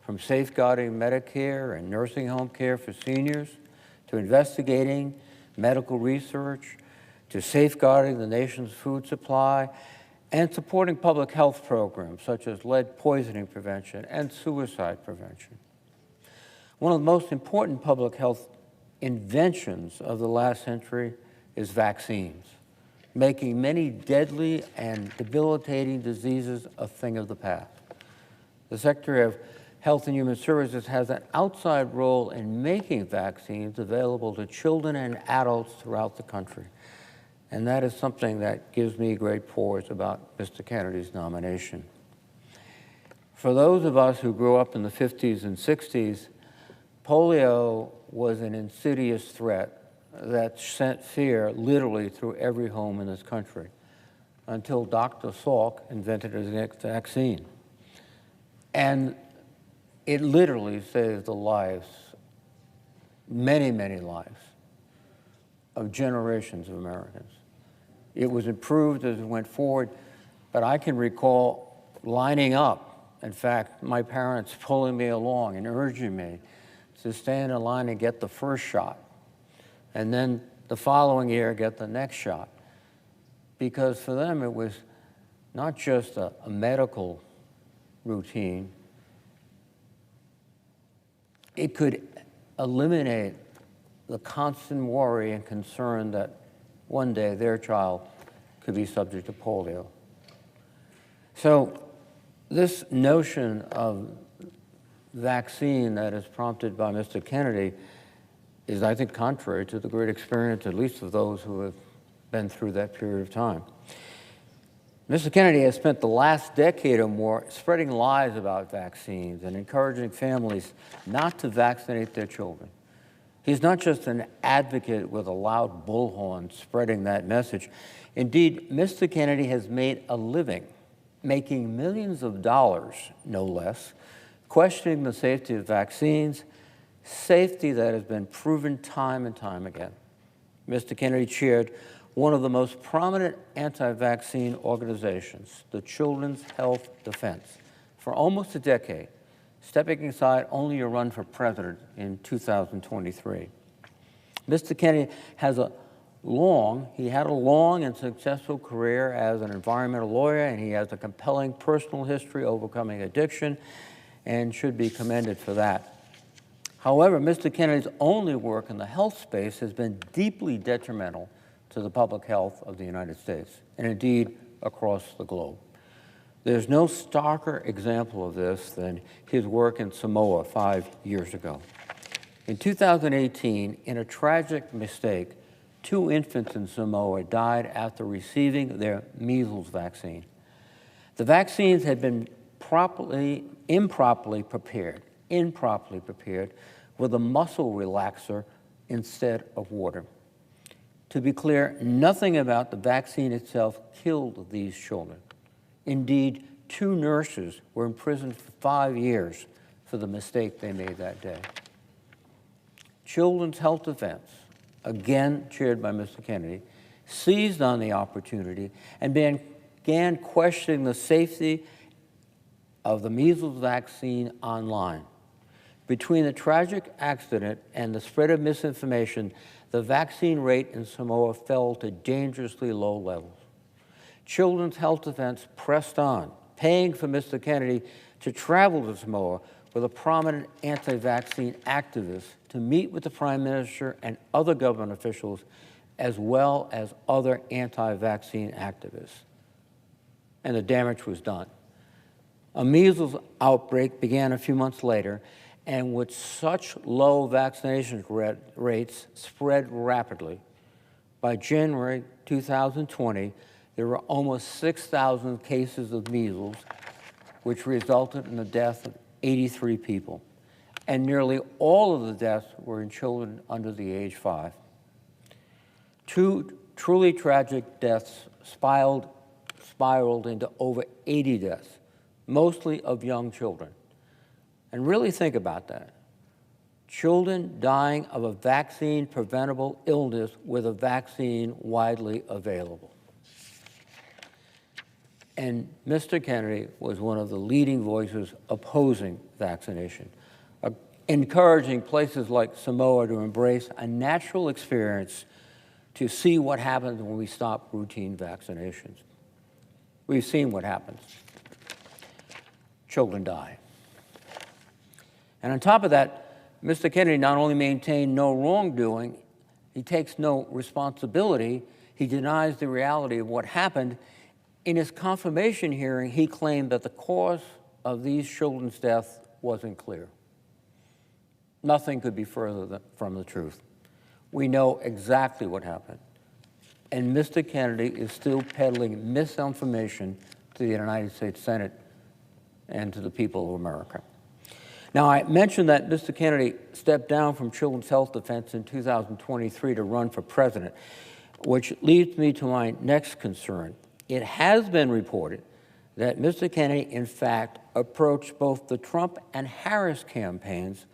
from safeguarding Medicare and nursing home care for seniors, to investigating medical research, to safeguarding the nation's food supply, and supporting public health programs such as lead poisoning prevention and suicide prevention. One of the most important public health inventions of the last century is vaccines, making many deadly and debilitating diseases a thing of the past. The Secretary of Health and Human Services has an outside role in making vaccines available to children and adults throughout the country. And that is something that gives me great pause about Mr. Kennedy's nomination. For those of us who grew up in the 50s and 60s, polio was an insidious threat that sent fear literally through every home in this country until Dr. Salk invented his next vaccine. And it literally saved the lives, many, many lives, of generations of Americans. It was improved as it went forward, but I can recall lining up, in fact, my parents pulling me along and urging me to stand in line and get the first shot, and then the following year get the next shot. Because for them it was not just a medical routine, it could eliminate the constant worry and concern that one day their child could be subject to polio. So this notion of vaccine that is prompted by Mr. Kennedy is, I think, contrary to the great experience, at least of those who have been through that period of time. Mr. Kennedy has spent the last decade or more spreading lies about vaccines and encouraging families not to vaccinate their children. He's not just an advocate with a loud bullhorn spreading that message. Indeed, Mr. Kennedy has made a living, making millions of dollars, no less, questioning the safety of vaccines, safety that has been proven time and time again. Mr. Kennedy chaired one of the most prominent anti-vaccine organizations, the Children's Health Defense, for almost a decade, stepping aside only to run for president in 2023. Mr. Kennedy had a long and successful career as an environmental lawyer, and he has a compelling personal history overcoming addiction and should be commended for that. However, Mr. Kennedy's only work in the health space has been deeply detrimental to the public health of the United States, and indeed across the globe. There's no starker example of this than his work in Samoa 5 years ago. In 2018, in a tragic mistake, 2 infants in Samoa died after receiving their measles vaccine. The vaccines had been improperly prepared with a muscle relaxer instead of water. To be clear, nothing about the vaccine itself killed these children. Indeed, 2 nurses were imprisoned for 5 years for the mistake they made that day. Children's Health Defense, again chaired by Mr. Kennedy, seized on the opportunity and began questioning the safety of the measles vaccine online. Between the tragic accident and the spread of misinformation, the vaccine rate in Samoa fell to dangerously low levels. Children's Health Defense pressed on, paying for Mr. Kennedy to travel to Samoa with a prominent anti-vaccine activist to meet with the Prime Minister and other government officials, as well as other anti-vaccine activists. And the damage was done. A measles outbreak began a few months later, and with such low vaccination rates spread rapidly. By January 2020, there were almost 6,000 cases of measles, which resulted in the death of 83 people. And nearly all of the deaths were in children under the age 5. 2 truly tragic deaths spiraled into over 80 deaths, mostly of young children. And really think about that. Children dying of a vaccine-preventable illness with a vaccine widely available. And Mr. Kennedy was one of the leading voices opposing vaccination, encouraging places like Samoa to embrace a natural experience to see what happens when we stop routine vaccinations. We've seen what happens. Children die. And on top of that, Mr. Kennedy not only maintained no wrongdoing, he takes no responsibility, he denies the reality of what happened. In his confirmation hearing, he claimed that the cause of these children's death wasn't clear. Nothing could be further from the truth. We know exactly what happened. And Mr. Kennedy is still peddling misinformation to the United States Senate and to the people of America. Now, I mentioned that Mr. Kennedy stepped down from Children's Health Defense in 2023 to run for president, which leads me to my next concern. It has been reported that Mr. Kennedy, in fact, approached both the Trump and Harris campaigns,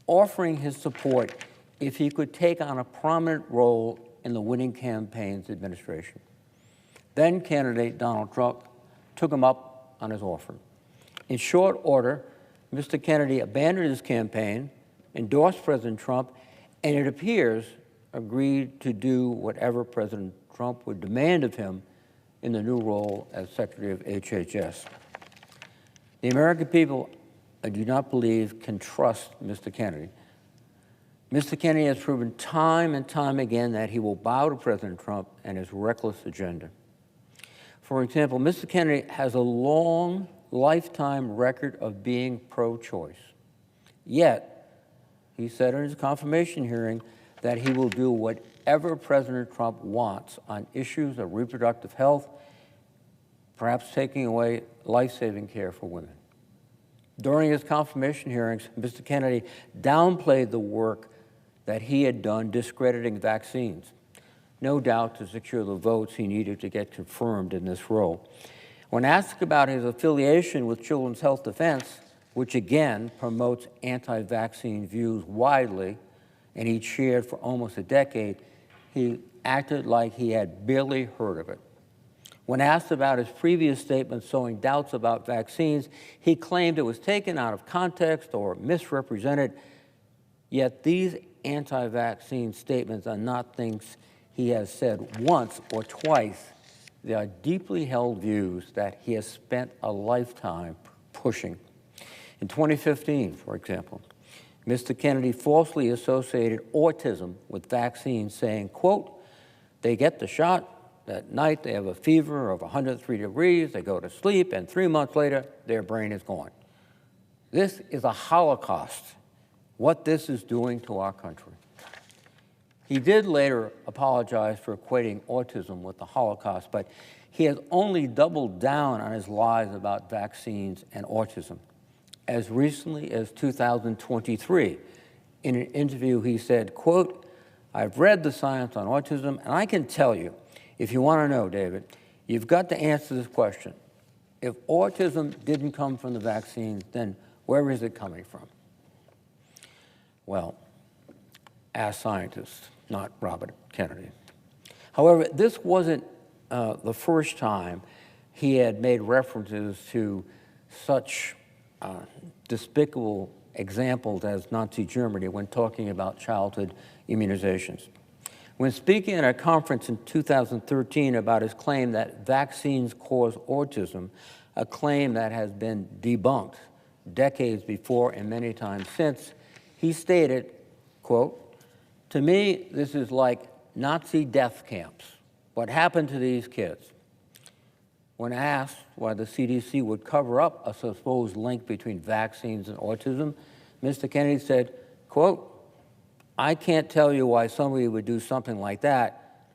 offering his support if he could take on a prominent role in the winning campaign's administration. Then candidate Donald Trump took him up on his offer. In short order, Mr. Kennedy abandoned his campaign, endorsed President Trump, and it appears agreed to do whatever President Trump would demand of him in the new role as Secretary of HHS. The American people I do not believe can trust Mr. Kennedy. Mr. Kennedy has proven time and time again that he will bow to President Trump and his reckless agenda. For example, Mr. Kennedy has a long lifetime record of being pro-choice. Yet, he said in his confirmation hearing that he will do whatever President Trump wants on issues of reproductive health, perhaps taking away life-saving care for women. During his confirmation hearings, Mr. Kennedy downplayed the work that he had done discrediting vaccines, no doubt to secure the votes he needed to get confirmed in this role. When asked about his affiliation with Children's Health Defense, which again promotes anti-vaccine views widely, and he chaired for almost a decade, he acted like he had barely heard of it. When asked about his previous statements sowing doubts about vaccines, he claimed it was taken out of context or misrepresented, yet these anti-vaccine statements are not things he has said once or twice. They are deeply held views that he has spent a lifetime pushing. In 2015, for example, Mr. Kennedy falsely associated autism with vaccines, saying, quote, they get the shot, at night they have a fever of 103 degrees, they go to sleep, and 3 months later, their brain is gone. This is a holocaust, what this is doing to our country. He did later apologize for equating autism with the Holocaust, but he has only doubled down on his lies about vaccines and autism. As recently as 2023, in an interview, he said, quote, I've read the science on autism, and I can tell you, if you want to know, David, you've got to answer this question. If autism didn't come from the vaccine, then where is it coming from? Well, ask scientists, not Robert Kennedy. However, this wasn't the first time he had made references to such despicable examples as Nazi Germany when talking about childhood immunizations. When speaking at a conference in 2013 about his claim that vaccines cause autism, a claim that has been debunked decades before and many times since, he stated, quote, to me, this is like Nazi death camps. What happened to these kids? When asked why the CDC would cover up a supposed link between vaccines and autism, Mr. Kennedy said, quote, I can't tell you why somebody would do something like that.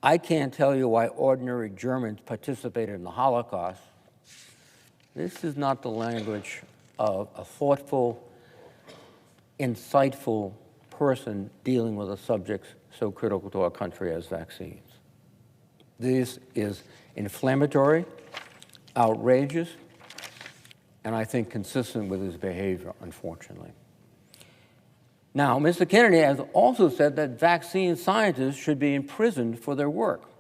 I can't tell you why ordinary Germans participated in the Holocaust. This is not the language of a thoughtful, insightful person dealing with a subject so critical to our country as vaccines. This is inflammatory, outrageous, and I think consistent with his behavior, unfortunately. Now, Mr. Kennedy has also said that vaccine scientists should be imprisoned for their work.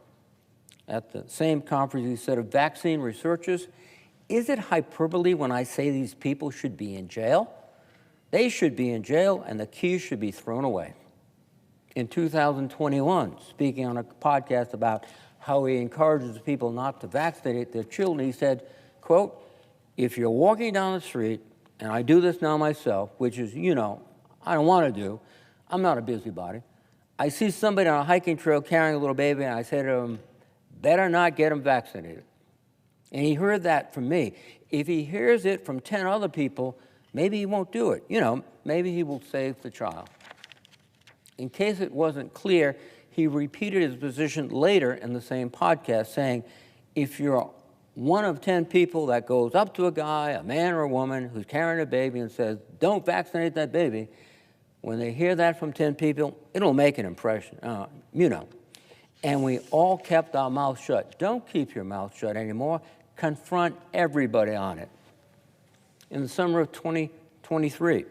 At the same conference, he said of vaccine researchers, is it hyperbole when I say these people should be in jail? They should be in jail and the keys should be thrown away. In 2021, speaking on a podcast about how he encourages people not to vaccinate their children, he said, quote, if you're walking down the street, and I do this now myself, which is, I don't want to do, I'm not a busybody. I see somebody on a hiking trail carrying a little baby, and I say to him, better not get him vaccinated. And he heard that from me. If he hears it from 10 other people, maybe he won't do it. Maybe he will save the child. In case it wasn't clear, he repeated his position later in the same podcast, saying, if you're one of 10 people that goes up to a guy, a man or a woman, who's carrying a baby and says, don't vaccinate that baby, when they hear that from 10 people, it'll make an impression, And we all kept our mouths shut. Don't keep your mouth shut anymore. Confront everybody on it. In the summer of 2023,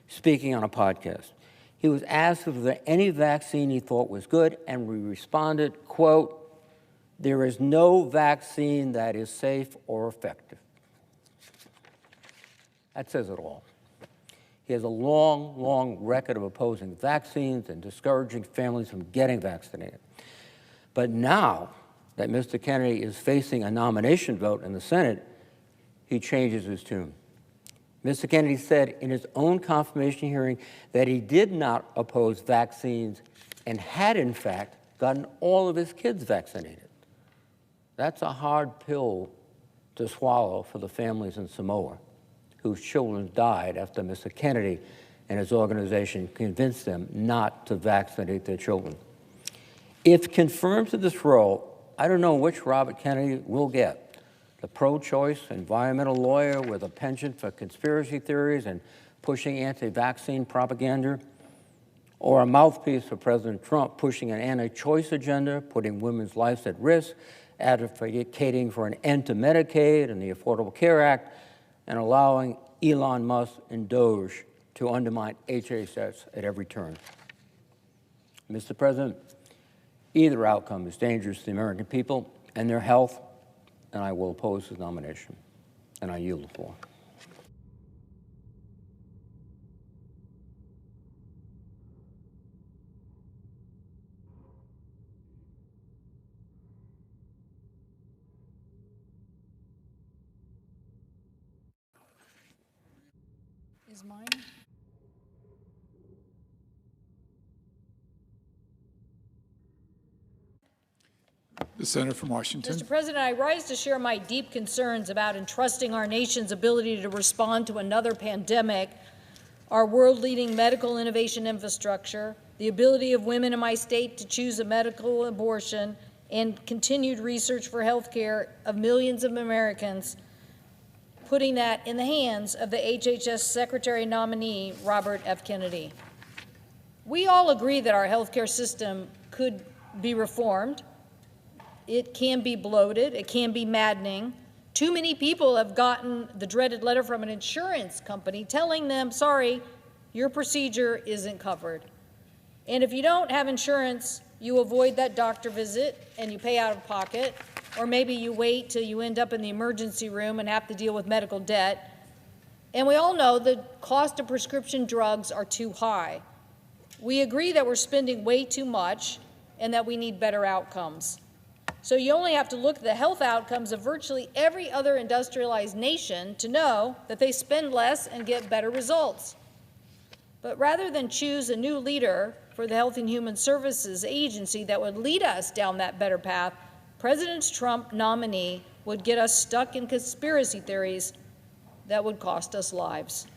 speaking on a podcast, he was asked if there any vaccine he thought was good, and we responded, quote, there is no vaccine that is safe or effective. That says it all. He has a long, long record of opposing vaccines and discouraging families from getting vaccinated. But now that Mr. Kennedy is facing a nomination vote in the Senate, he changes his tune. Mr. Kennedy said in his own confirmation hearing that he did not oppose vaccines and had, in fact, gotten all of his kids vaccinated. That's a hard pill to swallow for the families in Samoa whose children died after Mr. Kennedy and his organization convinced them not to vaccinate their children. If confirmed to this role, I don't know which Robert Kennedy will get. The pro-choice environmental lawyer with a penchant for conspiracy theories and pushing anti-vaccine propaganda, or a mouthpiece for President Trump pushing an anti-choice agenda, putting women's lives at risk, advocating for an end to Medicaid and the Affordable Care Act, and allowing Elon Musk and Doge to undermine HHS at every turn. Mr. President, either outcome is dangerous to the American people and their health, and I will oppose his nomination. And I yield the floor. Is mine? The senator from Washington. Mr. President, I rise to share my deep concerns about entrusting our nation's ability to respond to another pandemic, our world-leading medical innovation infrastructure, the ability of women in my state to choose a medical abortion, and continued research for health care of millions of Americans, putting that in the hands of the HHS Secretary nominee, Robert F. Kennedy. We all agree that our health care system could be reformed. It can be bloated. It can be maddening. Too many people have gotten the dreaded letter from an insurance company telling them, sorry, your procedure isn't covered. And if you don't have insurance, you avoid that doctor visit and you pay out of pocket, or maybe you wait till you end up in the emergency room and have to deal with medical debt. And we all know the cost of prescription drugs are too high. We agree that we're spending way too much and that we need better outcomes. So you only have to look at the health outcomes of virtually every other industrialized nation to know that they spend less and get better results. But rather than choose a new leader for the Health and Human Services Agency that would lead us down that better path, President Trump nominee would get us stuck in conspiracy theories that would cost us lives.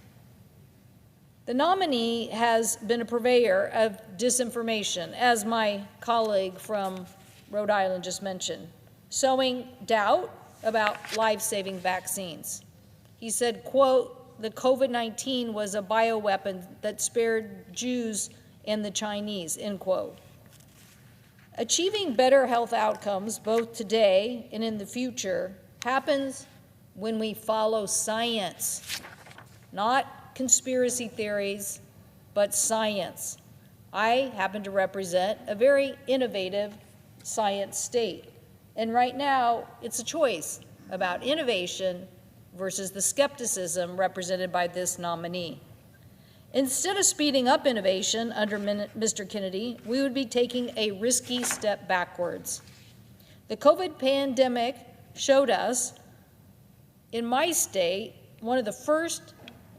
The nominee has been a purveyor of disinformation, as my colleague from Rhode Island just mentioned, sowing doubt about life-saving vaccines. He said, quote, the COVID-19 was a bioweapon that spared Jews and the Chinese, end quote. Achieving better health outcomes, both today and in the future, happens when we follow science, not conspiracy theories, but science. I happen to represent a very innovative science state. And right now, it's a choice about innovation versus the skepticism represented by this nominee. Instead of speeding up innovation under Mr. Kennedy, we would be taking a risky step backwards. The COVID pandemic showed us, in my state, one of the first,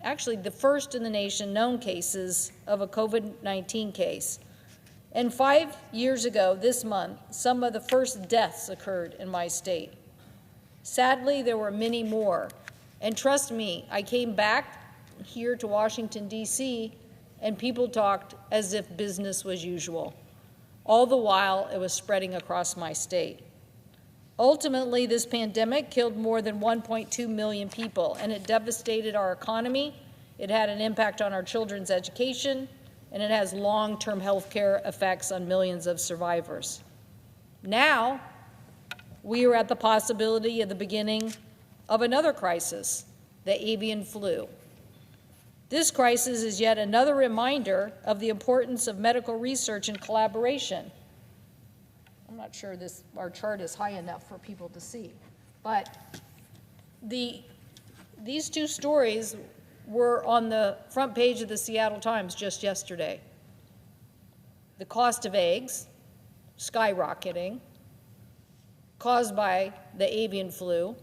actually the first in the nation known cases of a COVID-19 case. And 5 years ago this month, some of the first deaths occurred in my state. Sadly, there were many more. And trust me, I came back here to Washington, D.C., and people talked as if business was usual. All the while, it was spreading across my state. Ultimately, this pandemic killed more than 1.2 million people, and it devastated our economy. It had an impact on our children's education, and it has long-term health care effects on millions of survivors. Now, we are at the possibility of the beginning of another crisis, the avian flu. This crisis is yet another reminder of the importance of medical research and collaboration. I'm not sure our chart is high enough for people to see, but these two stories were on the front page of the Seattle Times just yesterday. The cost of eggs skyrocketing, caused by the avian flu,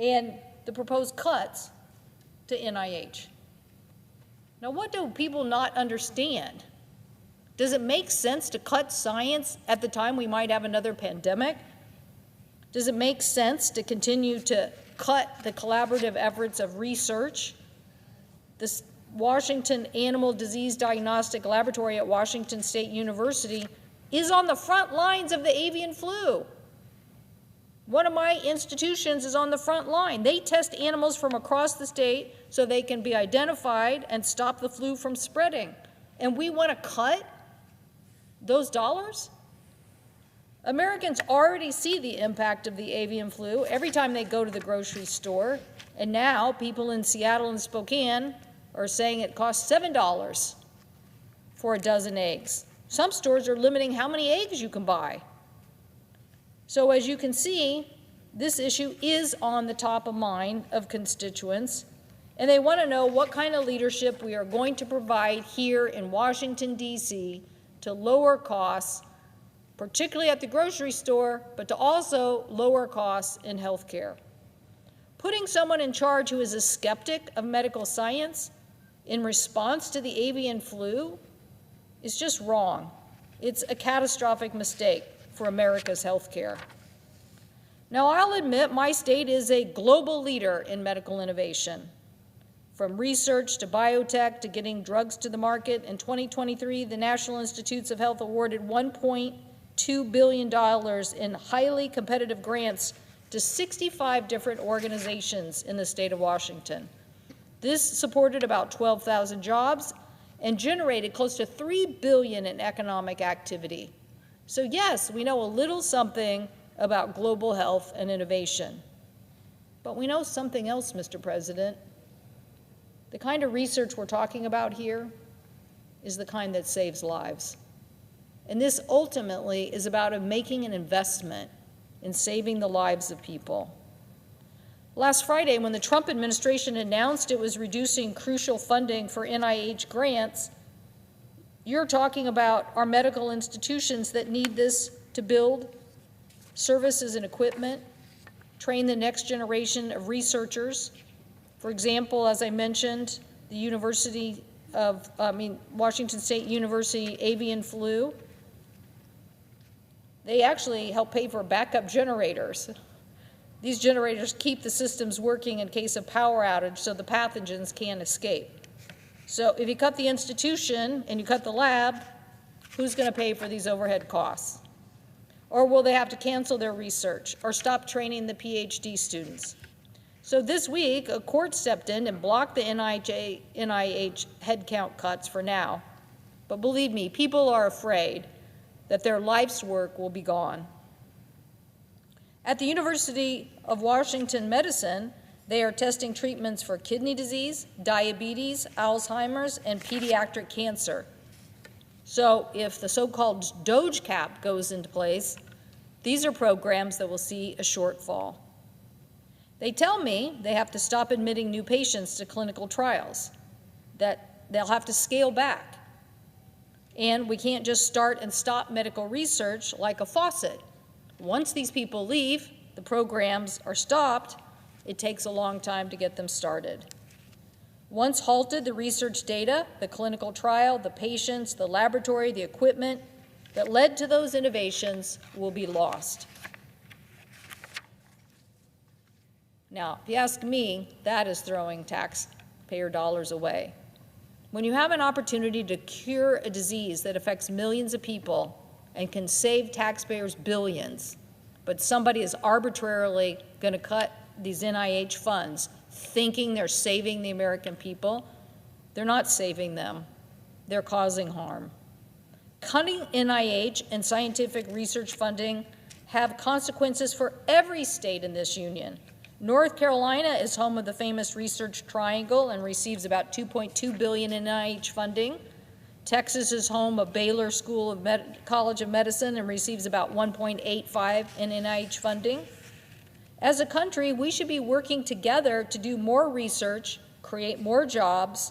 and the proposed cuts to NIH. Now, what do people not understand? Does it make sense to cut science at the time we might have another pandemic? Does it make sense to continue to cut the collaborative efforts of research? The Washington Animal Disease Diagnostic Laboratory at Washington State University is on the front lines of the avian flu. One of my institutions is on the front line. They test animals from across the state so they can be identified and stop the flu from spreading. And we want to cut those dollars? Americans already see the impact of the avian flu every time they go to the grocery store. And now people in Seattle and Spokane are saying it costs $7 for a dozen eggs. Some stores are limiting how many eggs you can buy. So as you can see, this issue is on the top of mind of constituents, and they want to know what kind of leadership we are going to provide here in Washington, D.C. to lower costs, particularly at the grocery store, but to also lower costs in health care. Putting someone in charge who is a skeptic of medical science in response to the avian flu is just wrong. It's a catastrophic mistake for America's health care. Now, I'll admit my state is a global leader in medical innovation. From research to biotech to getting drugs to the market, in 2023, the National Institutes of Health awarded $1.2 billion in highly competitive grants to 65 different organizations in the state of Washington. This supported about 12,000 jobs and generated close to $3 billion in economic activity. So yes, we know a little something about global health and innovation. But we know something else, Mr. President. The kind of research we're talking about here is the kind that saves lives. And this ultimately is about making an investment in saving the lives of people. Last Friday, when the Trump administration announced it was reducing crucial funding for NIH grants, you're talking about our medical institutions that need this to build services and equipment, train the next generation of researchers. For example, as I mentioned, the Washington State University avian flu. They actually help pay for backup generators. These generators keep the systems working in case of power outage so the pathogens can't escape. So if you cut the institution and you cut the lab, who's going to pay for these overhead costs? Or will they have to cancel their research or stop training the PhD students? So this week, a court stepped in and blocked the NIH headcount cuts for now. But believe me, people are afraid that their life's work will be gone. At the University of Washington Medicine, they are testing treatments for kidney disease, diabetes, Alzheimer's, and pediatric cancer. So if the so-called DOGE cap goes into place, these are programs that will see a shortfall. They tell me they have to stop admitting new patients to clinical trials, that they'll have to scale back. And we can't just start and stop medical research like a faucet. Once these people leave, the programs are stopped, it takes a long time to get them started. Once halted, the research data, the clinical trial, the patients, the laboratory, the equipment that led to those innovations will be lost. Now, if you ask me, that is throwing taxpayer dollars away. When you have an opportunity to cure a disease that affects millions of people and can save taxpayers billions, but somebody is arbitrarily going to cut these NIH funds thinking they're saving the American people, they're not saving them. They're causing harm. Cutting NIH and scientific research funding have consequences for every state in this union. North Carolina is home of the famous Research Triangle and receives about $2.2 billion in NIH funding. Texas is home of Baylor School of College of Medicine and receives about $1.85 in NIH funding. As a country, we should be working together to do more research, create more jobs,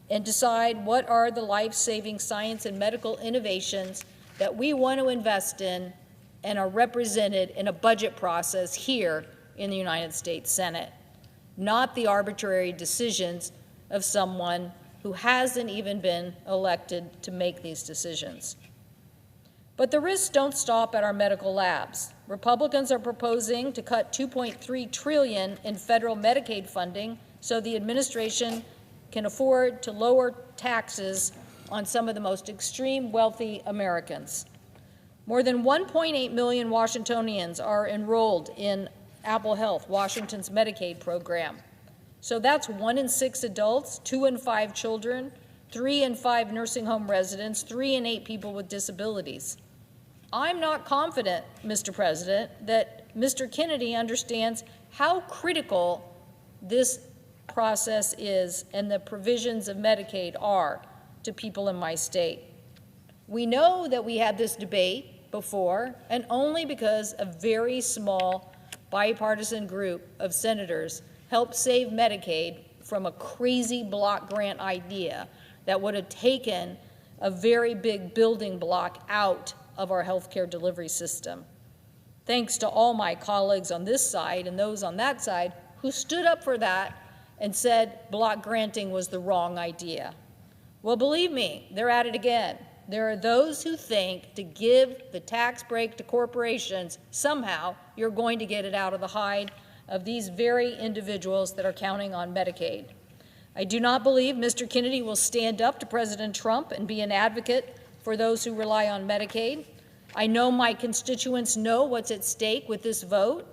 and decide what are the life-saving science and medical innovations that we want to invest in and are represented in a budget process here in the United States Senate. not the arbitrary decisions of someone who hasn't even been elected to make these decisions. But the risks don't stop at our medical labs. Republicans are proposing to cut $2.3 trillion in federal Medicaid funding so the administration can afford to lower taxes on some of the most extreme wealthy Americans. More than 1.8 million Washingtonians are enrolled in Apple Health, Washington's Medicaid program. So that's 1 in 6 adults, 2 in 5 children, 3 in 5 nursing home residents, 3 in 8 people with disabilities. I'm not confident, Mr. President, that Mr. Kennedy understands how critical this process is and the provisions of Medicaid are to people in my state. We know that we had this debate before, and only because a very small bipartisan group of senators helped save Medicaid from a crazy block grant idea that would have taken a very big building block out of our healthcare delivery system. Thanks to all my colleagues on this side and those on that side who stood up for that and said block granting was the wrong idea. Well, believe me, they're at it again. There are those who think to give the tax break to corporations, somehow you're going to get it out of the hide of these very individuals that are counting on Medicaid. I do not believe Mr. Kennedy will stand up to President Trump and be an advocate for those who rely on Medicaid. I know my constituents know what's at stake with this vote,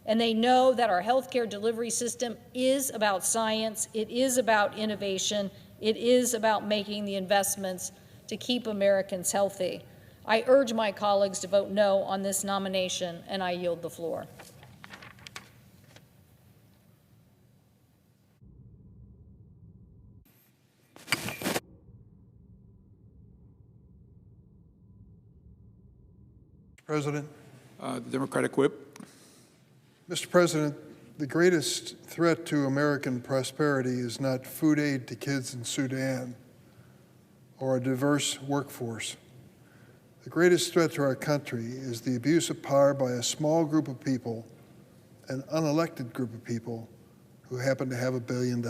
and they know that our healthcare delivery system is about science, it is about innovation, it is about making the investments to keep Americans healthy. I urge my colleagues to vote no on this nomination, and I yield the floor. President. The Democratic Whip. Mr. President, the greatest threat to American prosperity is not food aid to kids in Sudan or a diverse workforce. The greatest threat to our country is the abuse of power by a small group of people, an unelected group of people who happen to have $1 billion.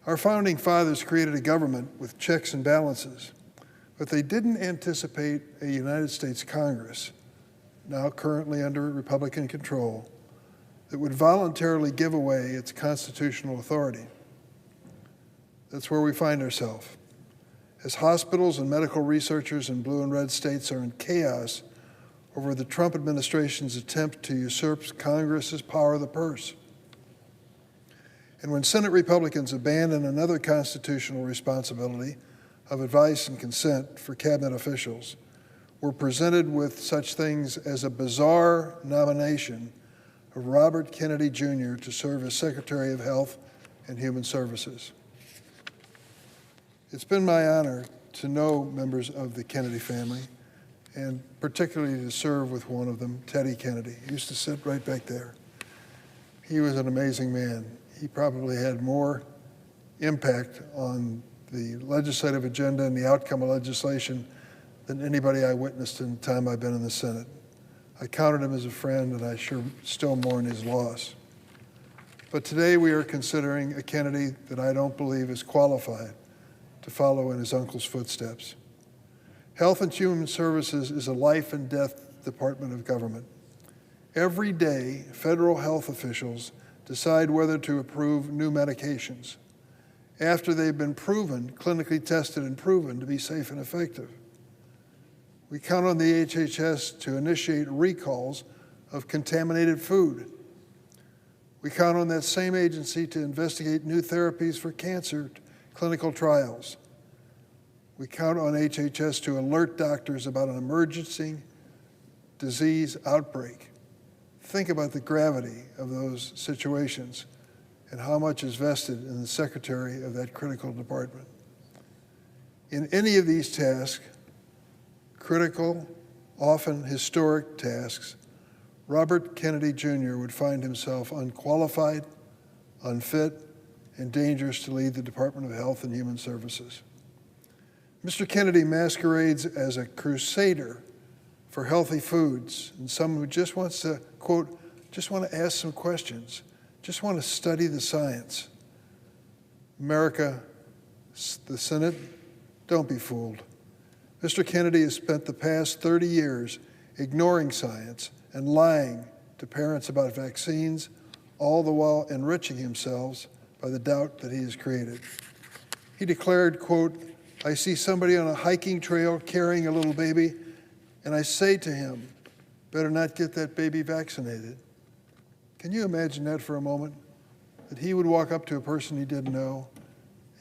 Our founding fathers created a government with checks and balances, but they didn't anticipate a United States Congress, now currently under Republican control, that would voluntarily give away its constitutional authority. That's where we find ourselves. As hospitals and medical researchers in blue and red states are in chaos over the Trump administration's attempt to usurp Congress's power of the purse. And when Senate Republicans abandon another constitutional responsibility of advice and consent for cabinet officials, we're presented with such things as a bizarre nomination of Robert Kennedy Jr. to serve as Secretary of Health and Human Services. It's been my honor to know members of the Kennedy family, and particularly to serve with one of them, Teddy Kennedy. He used to sit right back there. He was an amazing man. He probably had more impact on the legislative agenda and the outcome of legislation than anybody I witnessed in the time I've been in the Senate. I counted him as a friend, and I sure still mourn his loss. But today we are considering a Kennedy that I don't believe is qualified to follow in his uncle's footsteps. Health and Human Services is a life and death department of government. Every day, federal health officials decide whether to approve new medications after they've been proven, clinically tested and proven to be safe and effective. We count on the HHS to initiate recalls of contaminated food. We count on that same agency to investigate new therapies for cancer clinical trials. We count on HHS to alert doctors about an emergency disease outbreak. Think about the gravity of those situations and how much is vested in the secretary of that critical department. In any of these tasks, critical, often historic tasks, Robert Kennedy Jr. would find himself unqualified, unfit, and dangerous to lead the Department of Health and Human Services. Mr. Kennedy masquerades as a crusader for healthy foods and someone who just wants to, quote, just want to ask some questions just want to study the science. America, the Senate, don't be fooled. Mr. Kennedy has spent the past 30 years ignoring science and lying to parents about vaccines, all the while enriching himself by the doubt that he has created. He declared, quote, "I see somebody on a hiking trail carrying a little baby, and I say to him, better not get that baby vaccinated." Can you imagine that for a moment? That he would walk up to a person he didn't know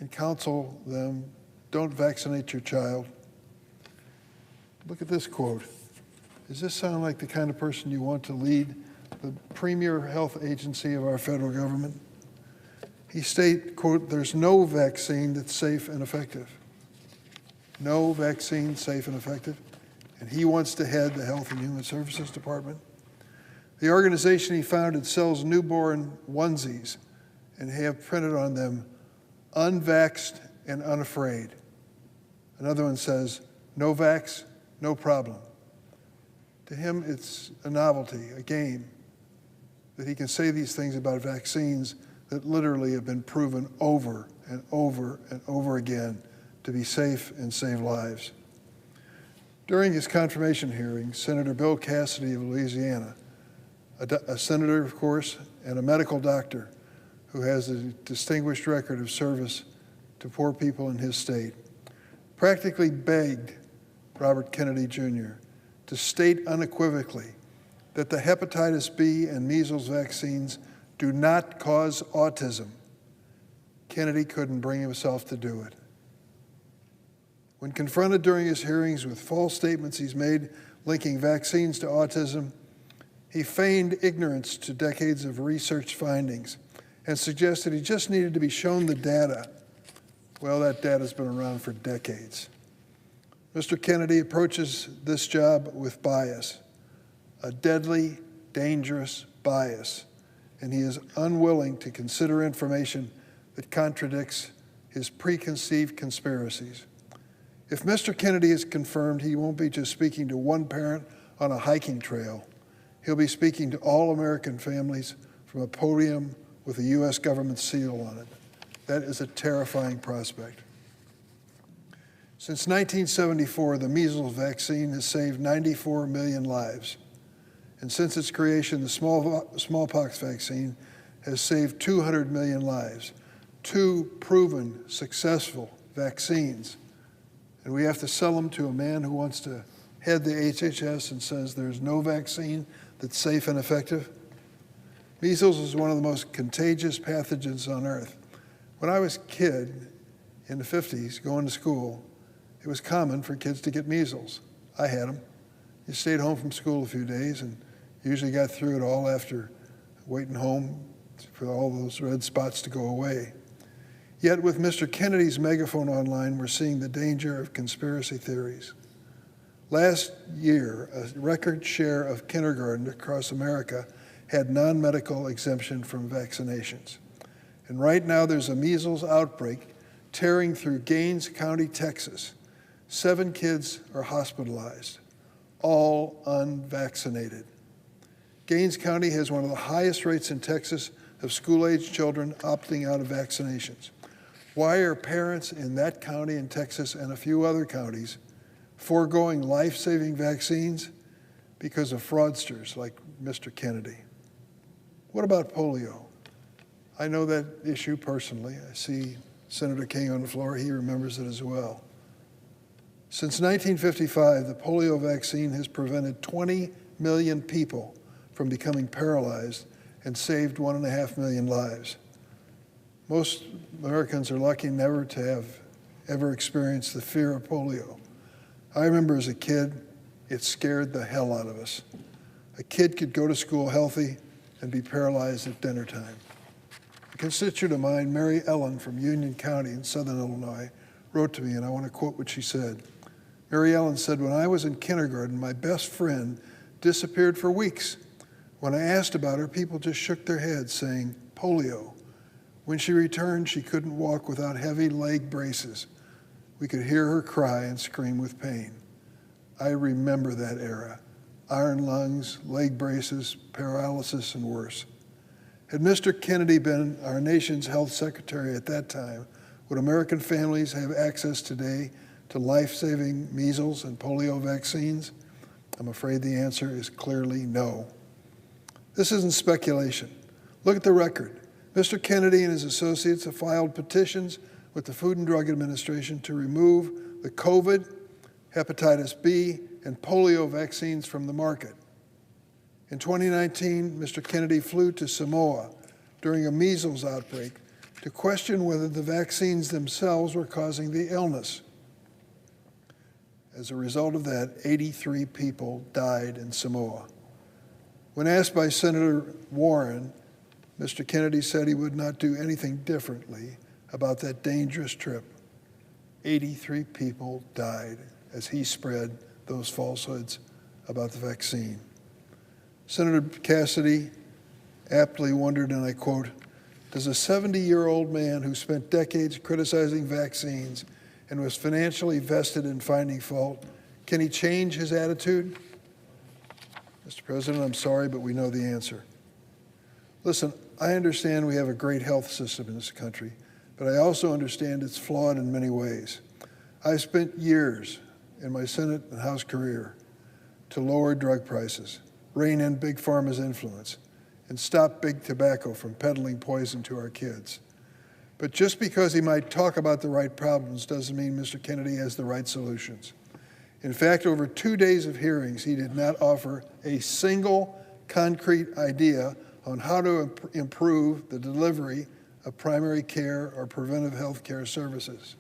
and counsel them, don't vaccinate your child. Look at this quote. Does this sound like the kind of person you want to lead the premier health agency of our federal government? He stated, quote, "There's no vaccine that's safe and effective." No vaccine safe and effective. And he wants to head the Health and Human Services Department. The organization he founded sells newborn onesies and have printed on them, "Unvaxxed and unafraid." Another one says, "No vax, no problem." To him, it's a novelty, a game, that he can say these things about vaccines that literally have been proven over and over and over again to be safe and save lives. During his confirmation hearing, Senator Bill Cassidy of Louisiana, a senator, of course, and a medical doctor who has a distinguished record of service to poor people in his state, practically begged Robert Kennedy Jr. to state unequivocally that the hepatitis B and measles vaccines do not cause autism. Kennedy couldn't bring himself to do it. When confronted during his hearings with false statements he's made linking vaccines to autism, he feigned ignorance to decades of research findings and suggested he just needed to be shown the data. Well, that data's been around for decades. Mr. Kennedy approaches this job with bias, a deadly, dangerous bias, and he is unwilling to consider information that contradicts his preconceived conspiracies. If Mr. Kennedy is confirmed, he won't be just speaking to one parent on a hiking trail. He'll be speaking to all American families from a podium with a U.S. government seal on it. That is a terrifying prospect. Since 1974, the measles vaccine has saved 94 million lives. And since its creation, the smallpox vaccine has saved 200 million lives. Two proven, successful vaccines. And we have to sell them to a man who wants to head the HHS and says there's no vaccine that's safe and effective. Measles is one of the most contagious pathogens on earth. When I was a kid in the 50s going to school, it was common for kids to get measles. I had them. You stayed home from school a few days and usually got through it all after waiting home for all those red spots to go away. Yet with Mr. Kennedy's megaphone online, we're seeing the danger of conspiracy theories. Last year, a record share of kindergarten across America had non-medical exemption from vaccinations. And right now there's a measles outbreak tearing through Gaines County, Texas. 7 kids are hospitalized, all unvaccinated. Gaines County has one of the highest rates in Texas of school-age children opting out of vaccinations. Why are parents in that county in Texas and a few other counties foregoing life-saving vaccines? Because of fraudsters like Mr. Kennedy. What about polio? I know that issue personally. I see Senator King on the floor. He remembers it as well. Since 1955, the polio vaccine has prevented 20 million people from becoming paralyzed and saved 1.5 million lives. Most Americans are lucky never to have ever experienced the fear of polio. I remember as a kid, it scared the hell out of us. A kid could go to school healthy and be paralyzed at dinner time. A constituent of mine, Mary Ellen from Union County in southern Illinois, wrote to me, and I want to quote what she said. Mary Ellen said, "When I was in kindergarten, my best friend disappeared for weeks. When I asked about her, people just shook their heads, saying, polio. When she returned, she couldn't walk without heavy leg braces. We could hear her cry and scream with pain." I remember that era. Iron lungs, leg braces, paralysis, and worse. Had Mr. Kennedy been our nation's health secretary at that time, would American families have access today to life-saving measles and polio vaccines? I'm afraid the answer is clearly no. This isn't speculation. Look at the record. Mr. Kennedy and his associates have filed petitions with the Food and Drug Administration to remove the COVID, hepatitis B, and polio vaccines from the market. In 2019, Mr. Kennedy flew to Samoa during a measles outbreak to question whether the vaccines themselves were causing the illness. As a result of that, 83 people died in Samoa. When asked by Senator Warren, Mr. Kennedy said he would not do anything differently about that dangerous trip. 83 people died as he spread those falsehoods about the vaccine. Senator Cassidy aptly wondered, and I quote, "Does a 70-year-old man who spent decades criticizing vaccines and was financially vested in finding fault, can he change his attitude?" Mr. President, I'm sorry, but we know the answer. Listen, I understand we have a great health system in this country, but I also understand it's flawed in many ways. I've spent years in my Senate and House career to lower drug prices, rein in Big Pharma's influence, and stop big tobacco from peddling poison to our kids. But just because he might talk about the right problems doesn't mean Mr. Kennedy has the right solutions. In fact, over 2 days of hearings, he did not offer a single concrete idea on how to improve the delivery of primary care or preventive health care services.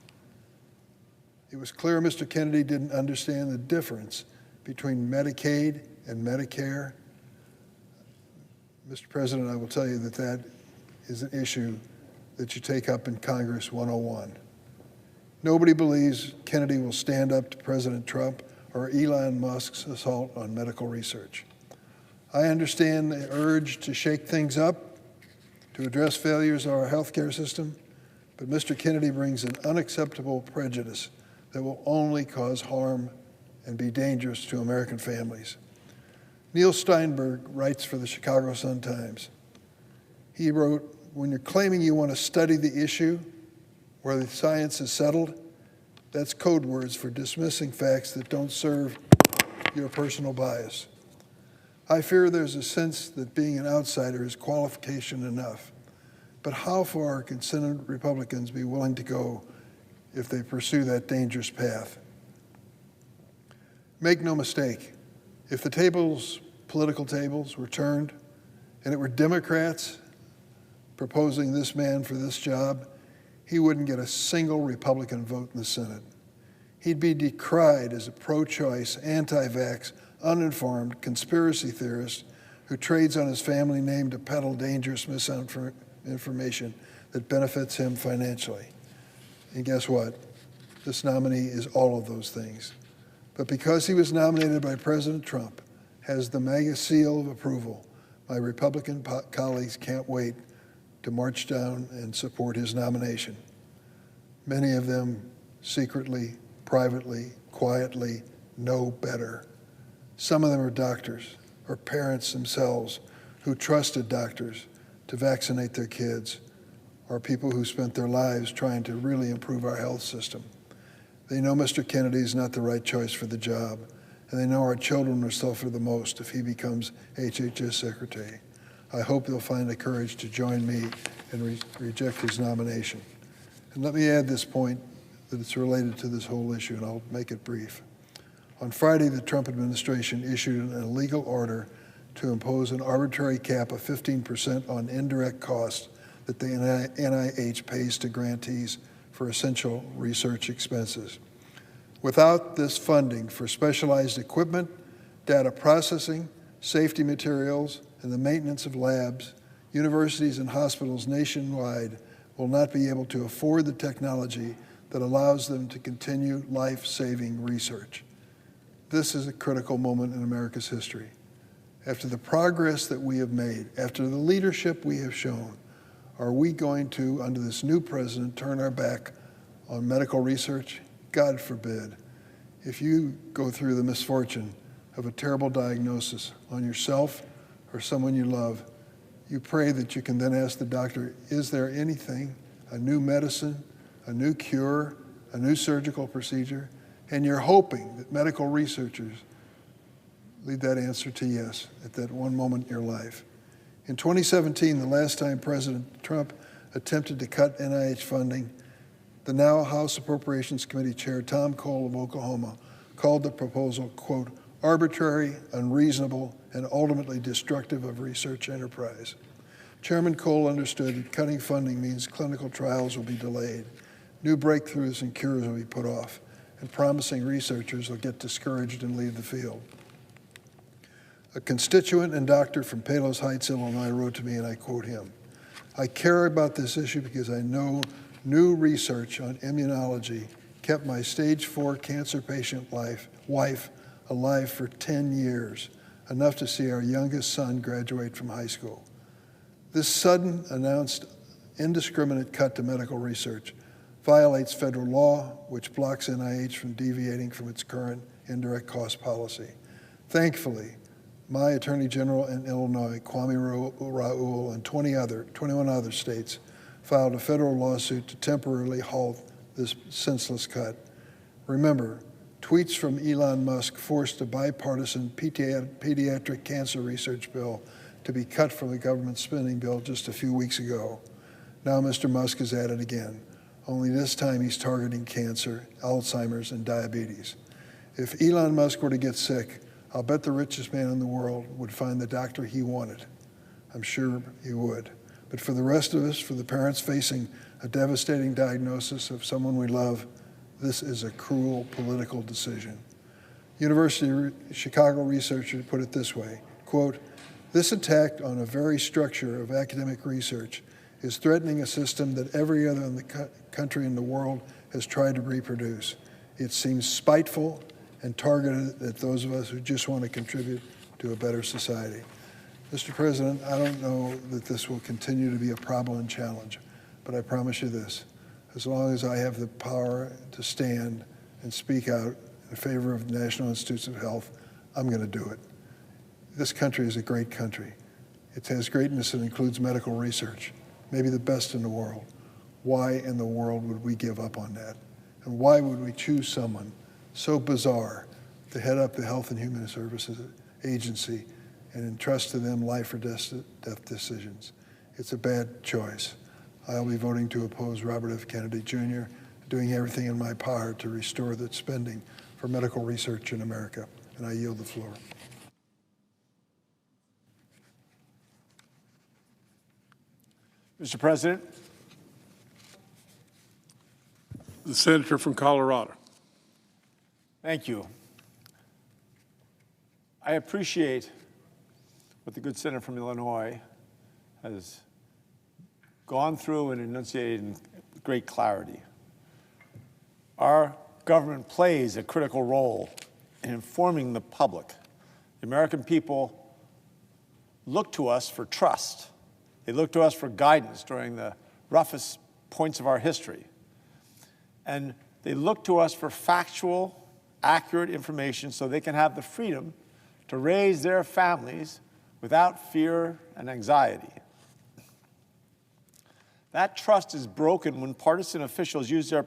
It was clear Mr. Kennedy didn't understand the difference between Medicaid and Medicare. Mr. President, I will tell you that that is an issue that you take up in Congress 101. Nobody believes Kennedy will stand up to President Trump or Elon Musk's assault on medical research. I understand the urge to shake things up, to address failures of our healthcare system, but Mr. Kennedy brings an unacceptable prejudice that will only cause harm and be dangerous to American families. Neil Steinberg writes for the Chicago Sun-Times. He wrote, "When you're claiming you want to study the issue where the science is settled, that's code words for dismissing facts that don't serve your personal bias. I fear there's a sense that being an outsider is qualification enough. But how far can Senate Republicans be willing to go if they pursue that dangerous path? Make no mistake, if the political tables were turned and it were Democrats proposing this man for this job, he wouldn't get a single Republican vote in the Senate. He'd be decried as a pro-choice, anti-vax, uninformed conspiracy theorist who trades on his family name to peddle dangerous misinformation that benefits him financially. And guess what? This nominee is all of those things. But because he was nominated by President Trump, has the MAGA seal of approval, my Republican colleagues can't wait to march down and support his nomination. Many of them secretly, privately, quietly know better. Some of them are doctors or parents themselves who trusted doctors to vaccinate their kids, or people who spent their lives trying to really improve our health system. They know Mr. Kennedy is not the right choice for the job, and they know our children will suffer the most if he becomes HHS Secretary. I hope they'll find the courage to join me and reject his nomination. And let me add this point that it's related to this whole issue, and I'll make it brief. On Friday, the Trump administration issued an illegal order to impose an arbitrary cap of 15% on indirect costs that the NIH pays to grantees for essential research expenses. Without this funding for specialized equipment, data processing, safety materials, and the maintenance of labs, universities and hospitals nationwide will not be able to afford the technology that allows them to continue life-saving research. This is a critical moment in America's history. After the progress that we have made, after the leadership we have shown, are we going to, under this new president, turn our back on medical research? God forbid. If you go through the misfortune of a terrible diagnosis on yourself or someone you love, You pray that you can then ask the doctor, is there anything, a new medicine, a new cure, a new surgical procedure? And you're hoping that medical researchers lead that answer to yes at that one moment in your life. In 2017, the last time President Trump attempted to cut NIH funding, the now House Appropriations Committee Chair Tom Cole of Oklahoma called the proposal, quote, arbitrary, unreasonable, and ultimately destructive of research enterprise. Chairman Cole understood that cutting funding means clinical trials will be delayed, new breakthroughs and cures will be put off, and promising researchers will get discouraged and leave the field. A constituent and doctor from Palos Heights, Illinois, wrote to me, and I quote him, I care about this issue because I know new research on immunology kept my stage 4 cancer patient wife alive for 10 years, enough to see our youngest son graduate from high school. This sudden, announced, indiscriminate cut to medical research violates federal law, which blocks NIH from deviating from its current indirect cost policy. Thankfully, my Attorney General in Illinois, Kwame Raoul, and 21 other states filed a federal lawsuit to temporarily halt this senseless cut. Remember, tweets from Elon Musk forced a bipartisan pediatric cancer research bill to be cut from the government spending bill just a few weeks ago. Now Mr. Musk is at it again, only this time he's targeting cancer, Alzheimer's, and diabetes. If Elon Musk were to get sick, I'll bet the richest man in the world would find the doctor he wanted. I'm sure he would. But for the rest of us, for the parents facing a devastating diagnosis of someone we love, this is a cruel political decision. University of Chicago researchers put it this way, quote, this attack on a very structure of academic research is threatening a system that every other country in the world has tried to reproduce. It seems spiteful and targeted at those of us who just want to contribute to a better society. Mr. President, I don't know that this will continue to be a problem and challenge, but I promise you this, as long as I have the power to stand and speak out in favor of the National Institutes of Health, I'm going to do it. This country is a great country. It has greatness that includes medical research, maybe the best in the world. Why in the world would we give up on that? And why would we choose someone so bizarre to head up the Health and Human Services Agency and entrust to them life or death decisions? It's a bad choice. I'll be voting to oppose Robert F. Kennedy Jr., doing everything in my power to restore the spending for medical research in America. And I yield the floor. Mr. President, the senator from Colorado. Thank you. I appreciate what the good senator from Illinois has gone through and enunciated in great clarity. Our government plays a critical role in informing the public. The American people look to us for trust. They look to us for guidance during the roughest points of our history. And they look to us for factual, accurate information so they can have the freedom to raise their families without fear and anxiety. That trust is broken when partisan officials use their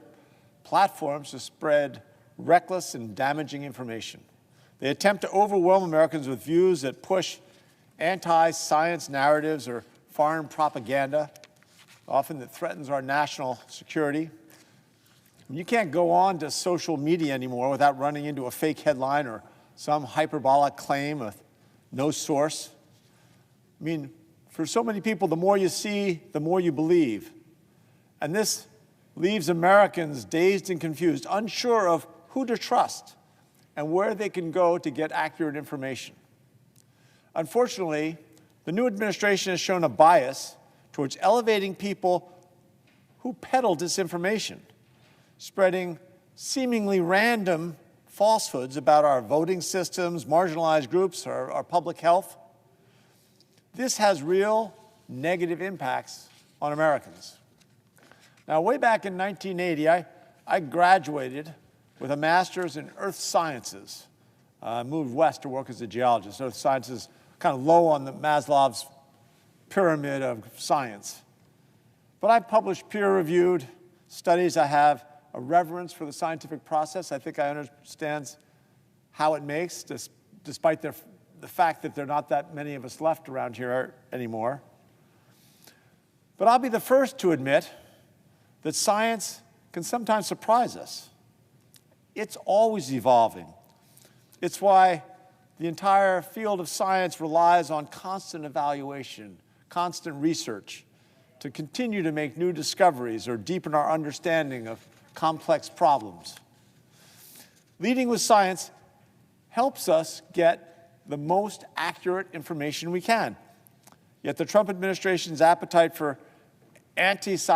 platforms to spread reckless and damaging information. They attempt to overwhelm Americans with views that push anti-science narratives or foreign propaganda, often that threatens our national security. You can't go on to social media anymore without running into a fake headline or some hyperbolic claim with no source. I mean, for so many people, the more you see, the more you believe. And this leaves Americans dazed and confused, unsure of who to trust and where they can go to get accurate information. Unfortunately, the new administration has shown a bias towards elevating people who peddle disinformation, spreading seemingly random falsehoods about our voting systems, marginalized groups, our public health. This has real negative impacts on Americans. Now, way back in 1980, I graduated with a master's in earth sciences. I moved west to work as a geologist. Earth sciences kind of low on the Maslow's pyramid of science. But I've published peer-reviewed studies. I have a reverence for the scientific process. I think I understand how it makes, despite the fact that there are not that many of us left around here anymore. But I'll be the first to admit that science can sometimes surprise us. It's always evolving. It's why the entire field of science relies on constant evaluation, constant research, to continue to make new discoveries or deepen our understanding of complex problems. Leading with science helps us get the most accurate information we can. Yet the Trump administration's appetite for anti-science